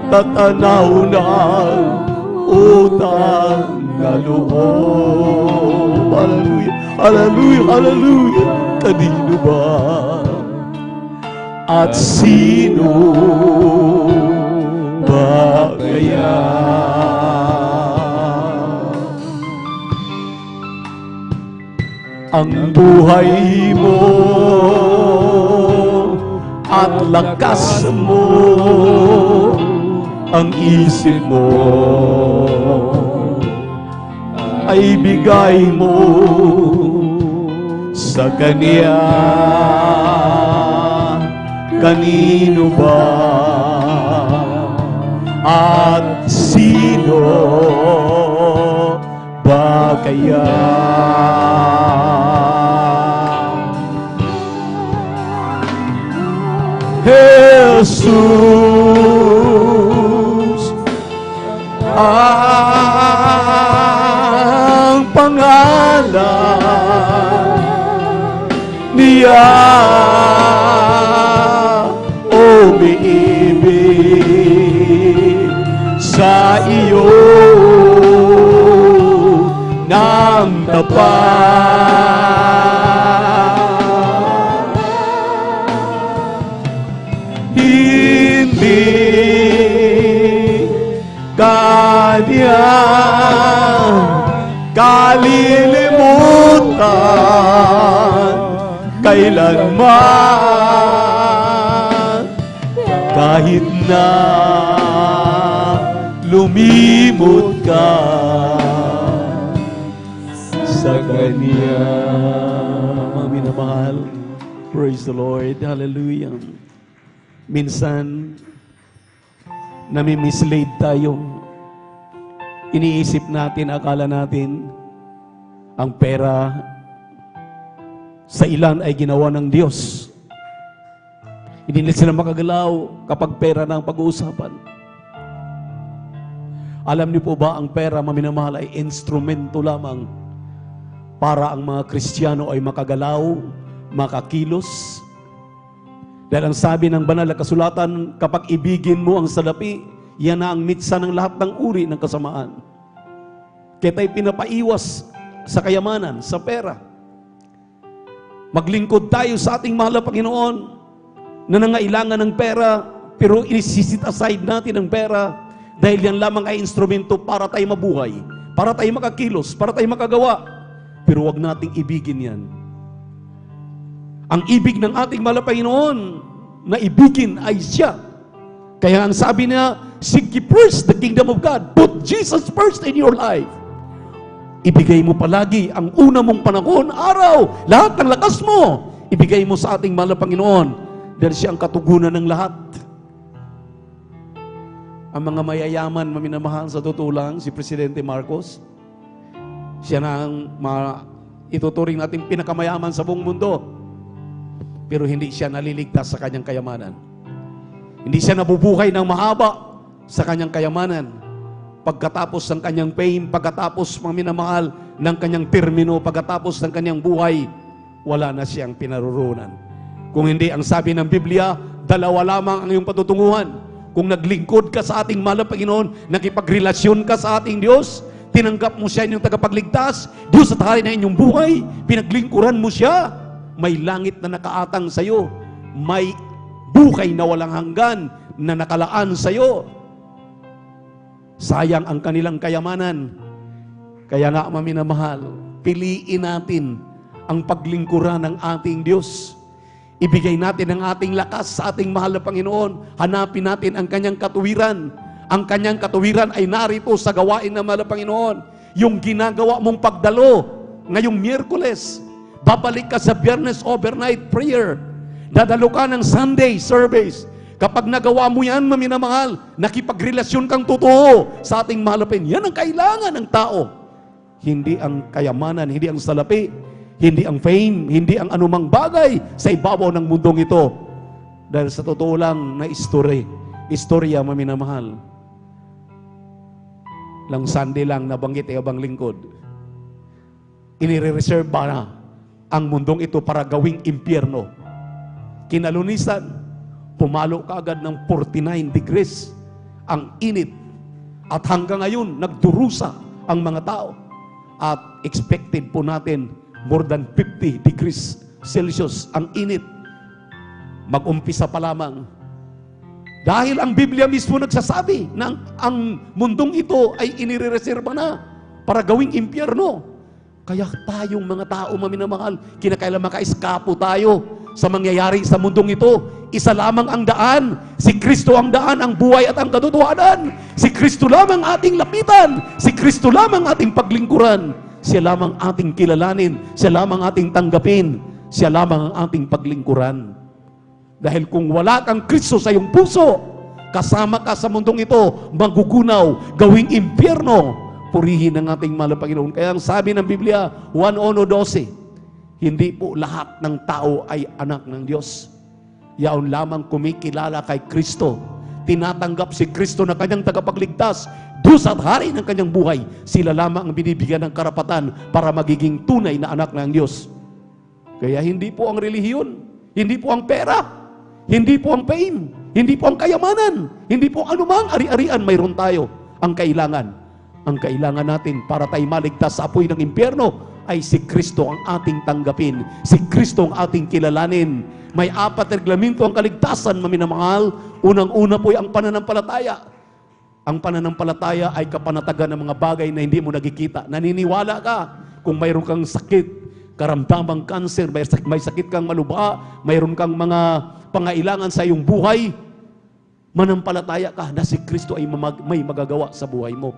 tatanaw ng utang na loob? Hallelujah, hallelujah, hallelujah. Kanino ba at sino ba kaya? Ang buhay mo at lakas mo, ang isip mo ay bigay mo sa Kanya. Kanino ba at sino ba kaya? Jesus ang pangalan umiibig sa iyo ng tapat. Hindi kanya kalilimutan kailanman, kahit na lumimot ka sa Kanya. Mga minamahal, praise the Lord, hallelujah. Minsan, nami-mislead tayo. Iniisip natin, akala natin, ang pera sa ilan ay ginawa ng Diyos. Hindi nila sila makagalaw kapag pera na ang pag-uusapan. Alam niyo po ba, ang pera, maminamahal, ay instrumento lamang para ang mga Kristiyano ay makagalaw, makakilos. Dahil ang sabi ng banal na kasulatan, kapag ibigin mo ang salapi, yan na ang mitsa ng lahat ng uri ng kasamaan. Kaya tayo pinapaiwas sa kayamanan, sa pera. Maglingkod tayo sa ating mahal na Panginoon na nangailangan ng pera, pero isi-set aside natin ang pera dahil yan lamang ay instrumento para tayo mabuhay, para tayo makakilos, para tayo makagawa. Pero wag nating ibigin yan. Ang ibig ng ating mahal na Panginoon na ibigin ay siya. Kaya ang sabi niya, seek ye first the kingdom of God. Put Jesus first in your life. Ibigay mo palagi ang una mong panahon, araw, lahat ng lakas mo. Ibigay mo sa ating mahal na Panginoon dahil siya ang katugunan ng lahat. Ang mga mayayaman, maminamahal, sa totoo lang, si Presidente Marcos, siya na ang ituturing nating pinakamayaman sa buong mundo. Pero hindi siya naliligtas sa kanyang kayamanan. Hindi siya nabubuhay ng mahaba sa kanyang kayamanan. Pagkatapos ng kanyang fame, pagkatapos mga minamahal ng kanyang termino, pagkatapos ng kanyang buhay, wala na siyang pinaroroonan. Kung hindi, ang sabi ng Biblia, dalawa lamang ang iyong patutunguhan. Kung naglingkod ka sa ating mahal na Panginoon, nakipagrelasyon ka sa ating Diyos, tinanggap mo siya inyong tagapagligtas, Diyos at hari na inyong buhay, pinaglingkuran mo siya, may langit na nakaatang sa iyo, may buhay na walang hanggan na nakalaan sa iyo. Sayang ang kanilang kayamanan. Kaya nga, maminamahal, piliin natin ang paglingkuran ng ating Diyos. Ibigay natin ang ating lakas sa ating mahal na Panginoon. Hanapin natin ang kanyang katuwiran. Ang kanyang katuwiran ay narito sa gawain ng mahal na Panginoon. Yung ginagawa mong pagdalo ngayong Miyerkules, babalik ka sa Biyernes overnight prayer. Dadalo ka ng Sunday service. Kapag nagawa mo yan, maminamahal, nakipagrelasyon kang totoo sa ating mahal na Panginoon. Yan ang kailangan ng tao. Hindi ang kayamanan, hindi ang salapi, hindi ang fame, hindi ang anumang bagay sa ibabaw ng mundong ito. Dahil sa totoo lang na istorya, maminamahal. Lang Sunday lang nabanggit ay abang lingkod. Inire-reserve ba na ang mundong ito para gawing impyerno? Kinalunisan, pumalo ka agad ng 49 degrees ang init. At hanggang ngayon, nagdurusa ang mga tao. At expected po natin more than 50 degrees Celsius ang init. Mag-umpisa pa lamang. Dahil ang Biblia mismo nagsasabi na ang mundong ito ay inirereserba na para gawing impyerno. Kaya tayong mga tao, maminamahal, kinakailangan maka-eskapo tayo sa mangyayari sa mundong ito. Isa lamang ang daan. Si Kristo ang daan, ang buhay at ang katotohanan. Si Kristo lamang ating lapitan. Si Kristo lamang ating paglingkuran. Siya lamang ating kilalanin. Siya lamang ating tanggapin. Siya lamang ang ating paglingkuran. Dahil kung wala kang Kristo sa iyong puso, kasama ka sa mundong ito, magugunaw, gawing impyerno. Purihin ang ating mahal na Panginoon. Kaya ang sabi ng Biblia, 1:12, hindi po lahat ng tao ay anak ng Diyos. Yaon lamang kumikilala kay Kristo, tinatanggap si Kristo na kanyang tagapagligtas, Diyos at hari ng kanyang buhay, sila lamang ang binibigyan ng karapatan para magiging tunay na anak ng Diyos. Kaya hindi po ang relihiyon, hindi po ang pera, hindi po ang fame, hindi po ang kayamanan, hindi po anumang ari-arian mayroon tayo. Ang kailangan natin para tayo maligtas sa apoy ng impyerno ay si Kristo ang ating tanggapin. Si Kristo ang ating kilalanin. May 4 reglamento ang kaligtasan, maminamahal. Unang-una po ay ang pananampalataya. Ang pananampalataya ay kapanatagan ng mga bagay na hindi mo nakikita. Naniniwala ka kung mayroon kang sakit, karamdamang kanser, may sakit kang malubha, mayroon kang mga pangailangan sa iyong buhay, manampalataya ka na si Kristo ay may magagawa sa buhay mo.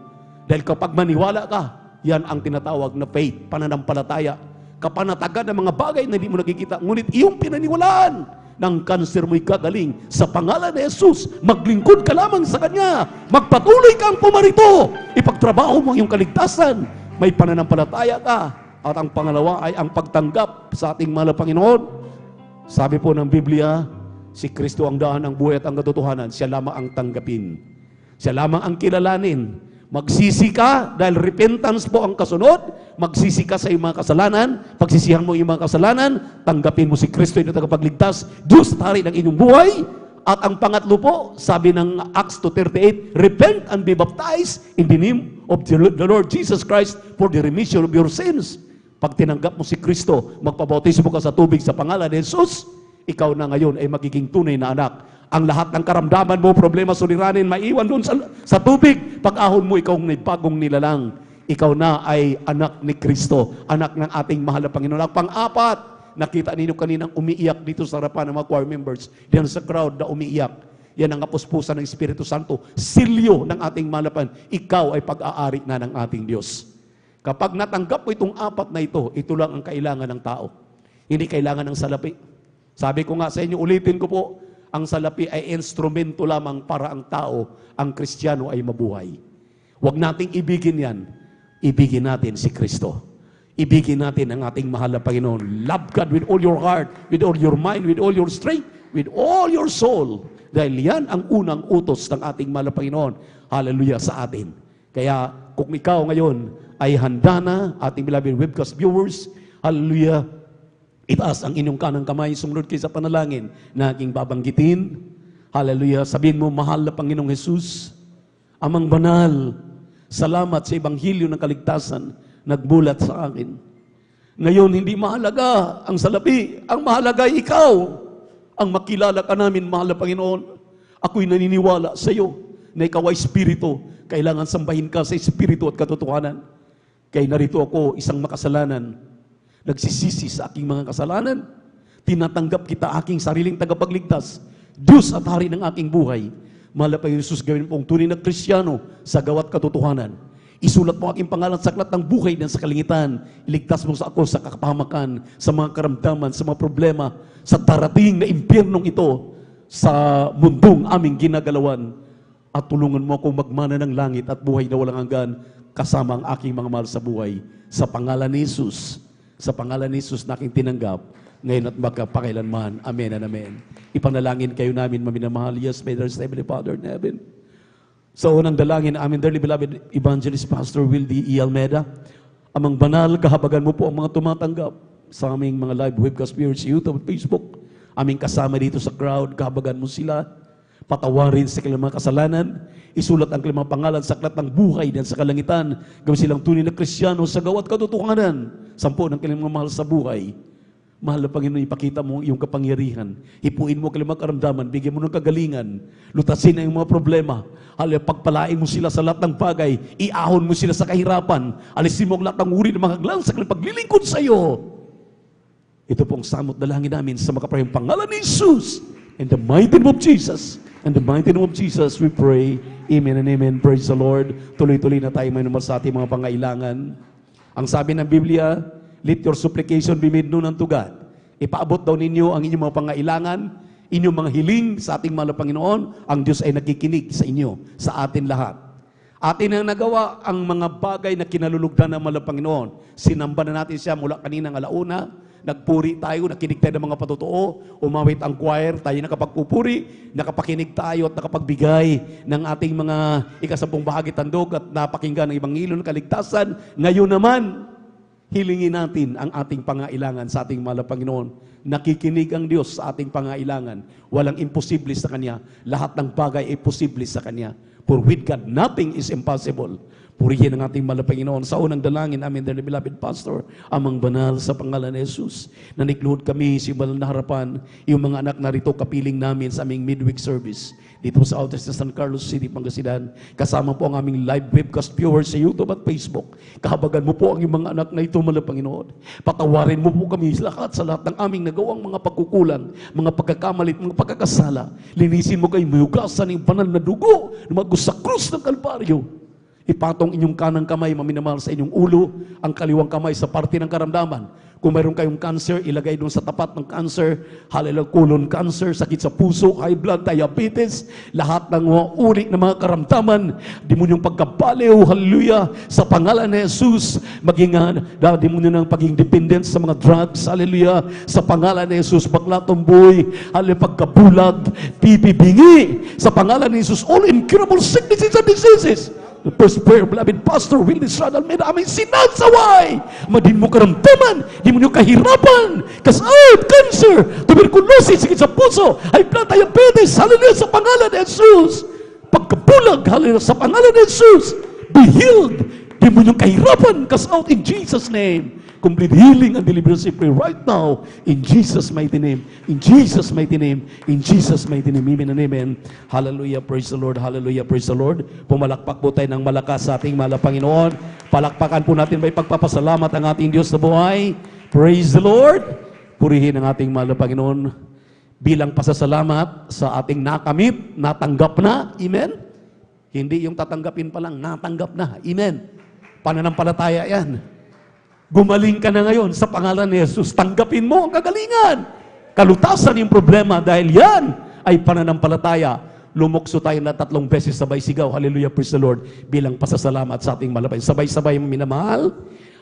Dahil kapag maniwala ka, yan ang tinatawag na faith, pananampalataya. Kapanatagan ng mga bagay na hindi mo nakikita, ngunit iyong pinaniwalaan ng kanser mo'y gagaling. Sa pangalan ni Jesus, maglingkod ka lamang sa Kanya. Magpatuloy kang pumarito. Ipagtrabaho mo ang iyong kaligtasan. May pananampalataya ka. At ang pangalawa ay ang pagtanggap sa ating mahal na Panginoon. Sabi po ng Biblia, si Kristo ang daan, ang buhay at ang katotohanan. Siya lamang ang tanggapin. Siya lamang ang kilalanin. Magsisi ka dahil repentance po ang kasunod. Magsisi ka sa iyong mga kasalanan. Pagsisihan mo iyong mga kasalanan, tanggapin mo si Kristo na tagapagligtas. Diyos at hari ng inyong buhay. At ang pangatlo po, sabi ng Acts 2:38, repent and be baptized in the name of the Lord Jesus Christ for the remission of your sins. Pag tinanggap mo si Kristo, magpabautismo ka sa tubig sa pangalan ni Jesus, ikaw na ngayon ay magiging tunay na anak. Ang lahat ng karamdaman mo, problema, suliranin, maiwan doon sa tubig. Pag-ahon mo, ikaw may bagong nilalang. Ikaw na ay anak ni Kristo, anak ng ating mahal na Panginoon. Ang pang-apat, nakita ninyo kaninang umiiyak dito sa harapan ng mga choir members, diyan sa crowd na umiiyak. Yan ang kapuspusan ng Espiritu Santo, silyo ng ating mahal na Panginoon. Ikaw ay pag-aari na ng ating Diyos. Kapag natanggap mo itong apat na ito lang ang kailangan ng tao. Hindi kailangan ng salapi. Sabi ko nga sa inyo, ulitin ko po, ang salapi ay instrumento lamang para ang tao, ang Kristiyano ay mabuhay. Huwag nating ibigin yan. Ibigin natin si Kristo. Ibigin natin ang ating mahal na Panginoon. Love God with all your heart, with all your mind, with all your strength, with all your soul. Dahil yan ang unang utos ng ating mahal na Panginoon. Hallelujah sa atin. Kaya kung ikaw ngayon ay handa na, ating beloved webcast viewers, hallelujah, itaas ang inyong kanang kamay, sumunod kayo sa panalangin na aking babanggitin. Hallelujah. Sabihin mo, mahal na Panginoong Jesus, Amang banal, salamat sa Ebanghelyo ng kaligtasan, nagbulat sa akin. Ngayon, hindi mahalaga ang salapi. Ang mahalaga ay ikaw. Ang makilala ka namin, mahal na Panginoon. Ako'y naniniwala sa iyo na ikaw ay Espiritu. Kailangan sambahin ka sa Espiritu at katotohanan. Kaya narito ako, isang makasalanan, nagsisisi sa aking mga kasalanan. Tinatanggap kita aking sariling tagapagligtas. Diyos at hari ng aking buhay. Mahal na Panginoon Jesus, gawin pong tunay na Kristiyano sa gawat katotohanan. Isulat mo aking pangalan sa aklat ng buhay ng sa kalingitan. Iligtas mo sa ako sa kapahamakan, sa mga karamdaman, sa mga problema, sa darating na impyernong ito, sa mundong aming ginagalawan. At tulungan mo akong magmana ng langit at buhay na walang hanggan kasama ang aking mga mahal sa buhay. Sa pangalan ni Jesus, sa pangalan ni Jesus na aking tinanggap, ngayon at magpakailanman. Amen and amen. Ipanalangin kayo namin, maminamahal. Yes, may there's Heavenly Father in heaven. Sa unang dalangin, amin dearly beloved Evangelist Pastor Wildy E. Almeida, amang banal, kahabagan mo po ang mga tumatanggap sa aming mga live webcast viewers, YouTube at Facebook. Aming kasama dito sa crowd, kahabagan mo sila. Patawarin sa kanilang mga kasalanan. Isulat ang kanilang mga pangalan sa aklat ng buhay dan sa kalangitan. Gawin silang tunay na Kristiyano sa gawat katotohanan. Sampo ng kanilang mga mahal sa buhay. Mahal na Panginoon, ipakita mo iyong kapangyarihan. Hipuin mo kanilang mga karamdaman. Bigyan mo ng kagalingan. Lutasin ang mga problema. Pagpalain mo sila sa lahat ng bagay. Iahon mo sila sa kahirapan. Alisin mo ang lahat ng uri ng mga haglan sa kanilang paglilingkod sa iyo. Ito pong samot dalangin namin sa makaparehong pangalan ni Jesus. In the mighty name of Jesus. In the mighty name of Jesus, we pray. Amen and amen. Praise the Lord. Tuloy-tuloy na tayo may naman sa ating mga pangailangan. Ang sabi ng Biblia, let your supplication be made known unto God. Ipaabot daw ninyo ang inyong mga pangailangan, inyong mga hiling sa ating mahal na Panginoon. Ang Diyos ay nakikinig sa inyo, sa atin lahat. Atin ang nagawa ang mga bagay na kinalulugdan ng mahal na Panginoon. Sinamba na natin siya mula kaninang alauna. Nagpuri tayo, nakinig tayo ng mga patotoo, umawit ang choir, tayo nakapagpupuri, nakapakinig tayo at nakapagbigay ng ating mga ikasampung bahagi tandog at napakinggan ng Ebanghelyo ng kaligtasan. Ngayon naman, Hilingin natin ang ating pangailangan sa ating mahal na Panginoon. Nakikinig ang Diyos sa ating pangailangan. Walang imposible sa Kanya. Lahat ng bagay ay posible sa Kanya. For with God, nothing is impossible. Purihin ang ating mahal na Panginoon. Sa unang dalangin namin, dearly beloved Pastor, amang banal sa pangalan ni Jesus, nanikluhod kami sa banal na harapan, yung mga anak narito kapiling namin sa aming midweek service dito sa Outer sa San Carlos City, Pangasinan. Kasama po ang aming live webcast viewers sa YouTube at Facebook. Kahabagan mo po ang iyong mga anak na ito, mahal na Panginoon. Patawarin mo po kami sa lahat ng aming nagawang mga pagkukulang, mga pagkakamalit, mga pagkakasala. Linisin mo kayo, mayugasan ng banal na dugo na magos sa krus ng Kalbaryo. Ipatong inyong kanang kamay, maminamahal, sa inyong ulo, ang kaliwang kamay sa parte ng karamdaman. Kung mayroon kayong cancer, ilagay doon sa tapat ng cancer, hallelujah, colon cancer, sakit sa puso, high blood, diabetes, lahat ng mga uri ng mga karamdaman, demonyong pagkabaliw, hallelujah, sa pangalan ni Jesus, maging demonyo ng paging dependent sa mga drugs, hallelujah, sa pangalan ni Jesus, bakla tumboy, hallelujah, pagkabulag, pipibingi, sa pangalan ni Jesus, all incurable sicknesses and diseases. The first prayer, beloved Pastor Will Estrada Almeida, aming sinasaway. Madin mo karamdaman, di mo nyo kahirapan, kasayat, cancer, tuberculosis, sakit sa puso, high blood, diabetes, hallelujah, sa pangalan ni Jesus. Pagkabulag, hallelujah, sa pangalan ni Jesus. Be healed. Di mo nyo kahirapan, kasayat in Jesus' name. Complete healing and deliverance we pray right now in Jesus' mighty name. In Jesus' mighty name. In Jesus' mighty name. Amen and amen. Hallelujah. Praise the Lord. Hallelujah. Praise the Lord. Pumalakpak po tayo ng malakas sa ating mahal na Panginoon. Palakpakan po natin may pagpapasalamat ang ating Diyos na buhay. Praise the Lord. Purihin ang ating mahal na Panginoon bilang pasasalamat sa ating nakamit, natanggap na. Amen. Hindi yung tatanggapin pa lang, natanggap na. Amen. Pananampalataya yan. Gumaling ka na ngayon sa pangalan ni Jesus. Tanggapin mo ang kagalingan. Kalutasan yung problema dahil yan ay pananampalataya. Lumukso tayo na 3 beses sabay sigaw. Hallelujah, praise the Lord. Bilang pasasalamat sa ating malapay. Sabay-sabay minamahal.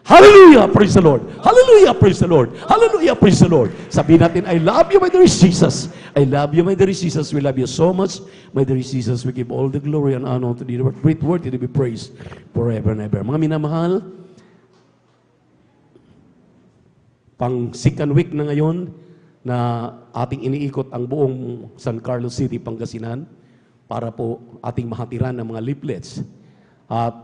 Hallelujah, praise the Lord. Hallelujah, praise the Lord. Hallelujah, praise the Lord. Sabihin natin, I love you, my dear Jesus. I love you, my dear Jesus. We love you so much. My dear Jesus, we give all the glory and honor to thee. Great word to be praised forever and ever. Mga minamahal, pang second week na ngayon na ating iniikot ang buong San Carlos City, Pangasinan para po ating mahatiran ng mga leaflets. At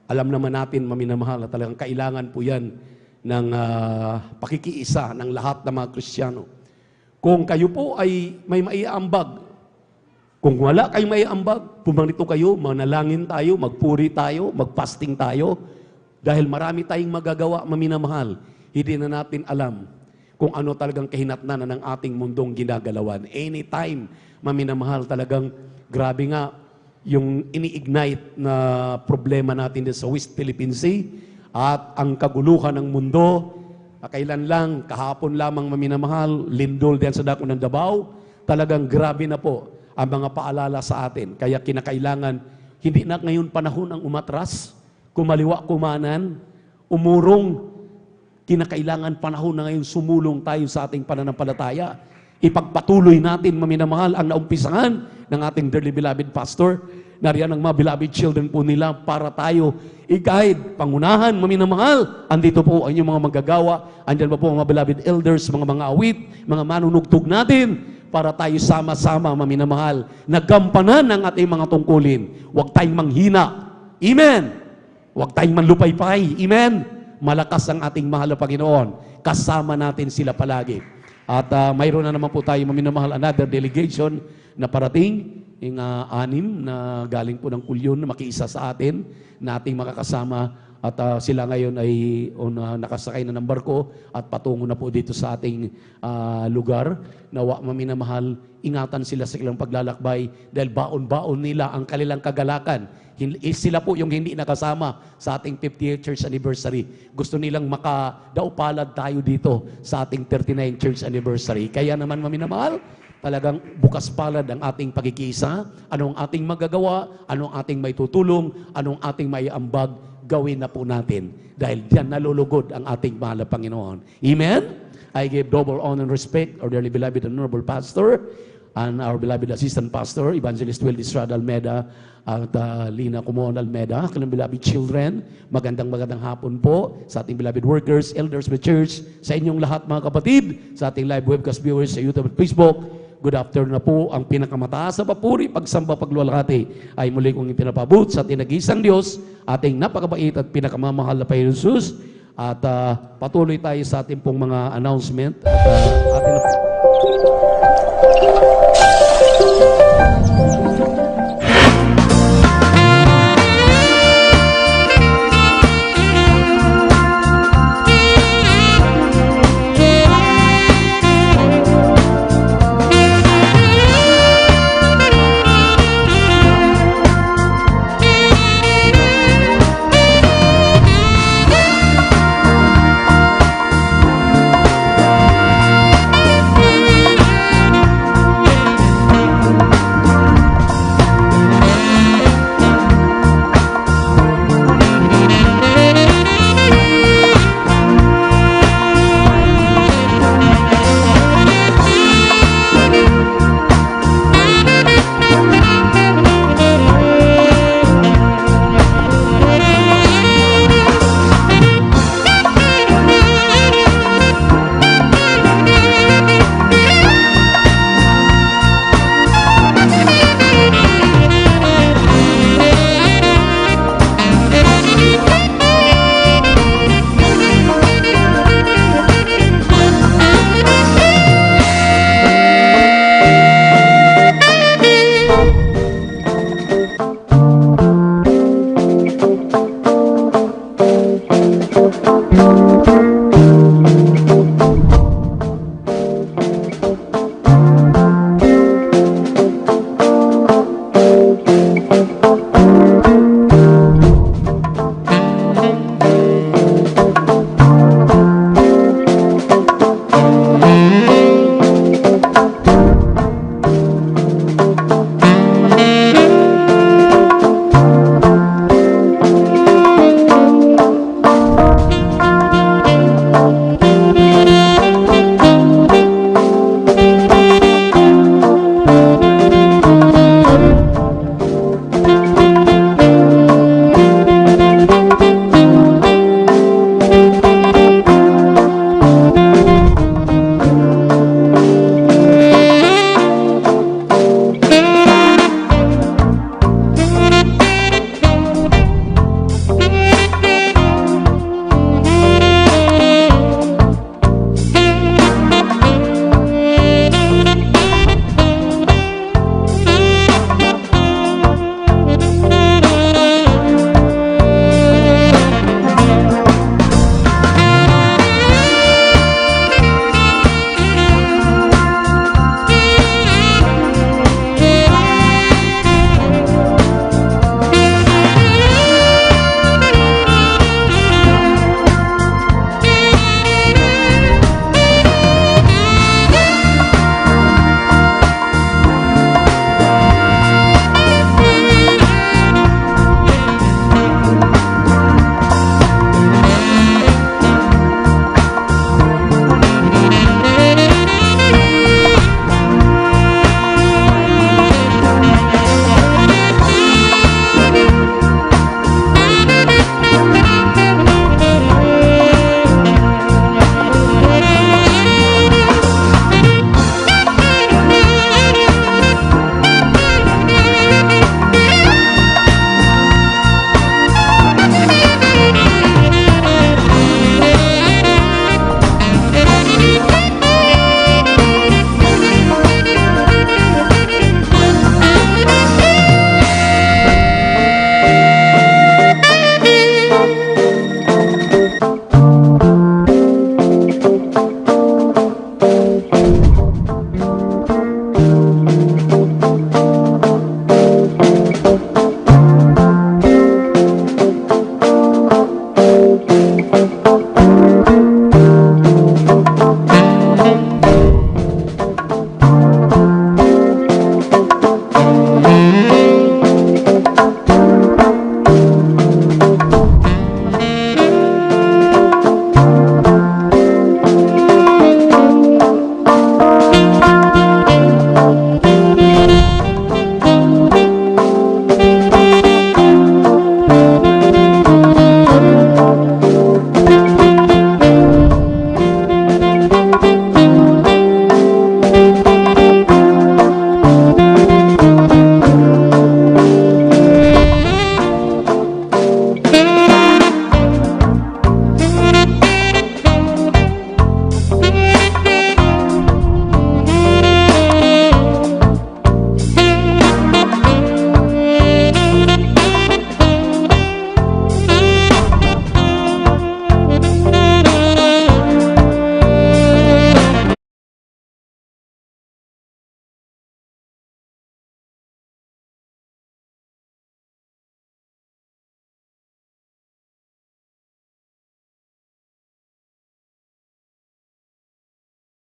alam naman natin, maminamahal, na talagang kailangan po yan ng pakikiisa ng lahat ng mga Kristiyano. Kung kayo po ay may maiambag, kung wala kayong maiambag, pumanito kayo, manalangin tayo, magpuri tayo, magpasting tayo, dahil marami tayong magagawa, maminamahal. Hindi na natin alam kung ano talagang kahinatnan ng ating mundong ginagalawan. Anytime, maminamahal, talagang grabe nga yung ini-ignite na problema natin sa West Philippine Sea at ang kaguluhan ng mundo. Kailan lang, kahapon lamang, maminamahal, lindol din sa dako ng Davao. Talagang grabe na po ang mga paalala sa atin. Kaya kinakailangan, hindi na ngayon panahon ang umatras, kumaliwa kumanan, umurong. Kinakailangan panahon na ngayon sumulong tayo sa ating pananampalataya. Ipagpatuloy natin, maminamahal, ang naumpisahan ng ating dearly beloved pastor. Nariyan ang mga beloved children po nila para tayo i-guide, pangunahan, maminamahal. Andito po ang inyong mga magagawa. Andyan pa po mga beloved elders, mga awit, mga manunugtog natin para tayo sama-sama, maminamahal, nagampanan ng ating mga tungkulin. Huwag tayong manghina. Amen. Huwag tayong manlupaypay. Amen. Malakas ang ating mahal na Panginoon. Kasama natin sila palagi. At mayroon na naman po tayo, maminamahal, another delegation na parating, yung 6 na galing po ng Kulyon na makiisa sa atin, na ating makakasama. At sila ngayon ay nakasakay na ng barko at patungo na po dito sa ating lugar. Nawa, maminamahal, ingatan sila sa kanilang paglalakbay dahil baon-baon nila ang kanilang kagalakan. Sila po yung hindi nakasama sa ating 50th church anniversary. Gusto nilang makadaupalad tayo dito sa ating 39th church anniversary. Kaya naman, maminamahal, talagang bukas palad ang ating pagkikisa. Anong ating magagawa, anong ating may tutulong, anong ating may ambag, gawin na po natin. Dahil diyan nalulugod ang ating mahal na Panginoon. Amen? I give double honor and respect, our dearly beloved and honorable pastor, and our beloved assistant pastor, Evangelist Will Estrada Almeda, at Lina Cumon Almeda, kanilang beloved children. Magandang hapon po sa ating beloved workers, elders of the church, sa inyong lahat mga kapatid, sa ating live webcast viewers sa YouTube at Facebook. Good afternoon na po. Ang pinakamataas na papuri, pagsamba, pagluwalhati ay muli kong ipinapabot sa ating nag-iisang Diyos, ating napakabait at pinakamamahal na Panginoon Jesus. At patuloy tayo sa ating pong mga announcement. At ating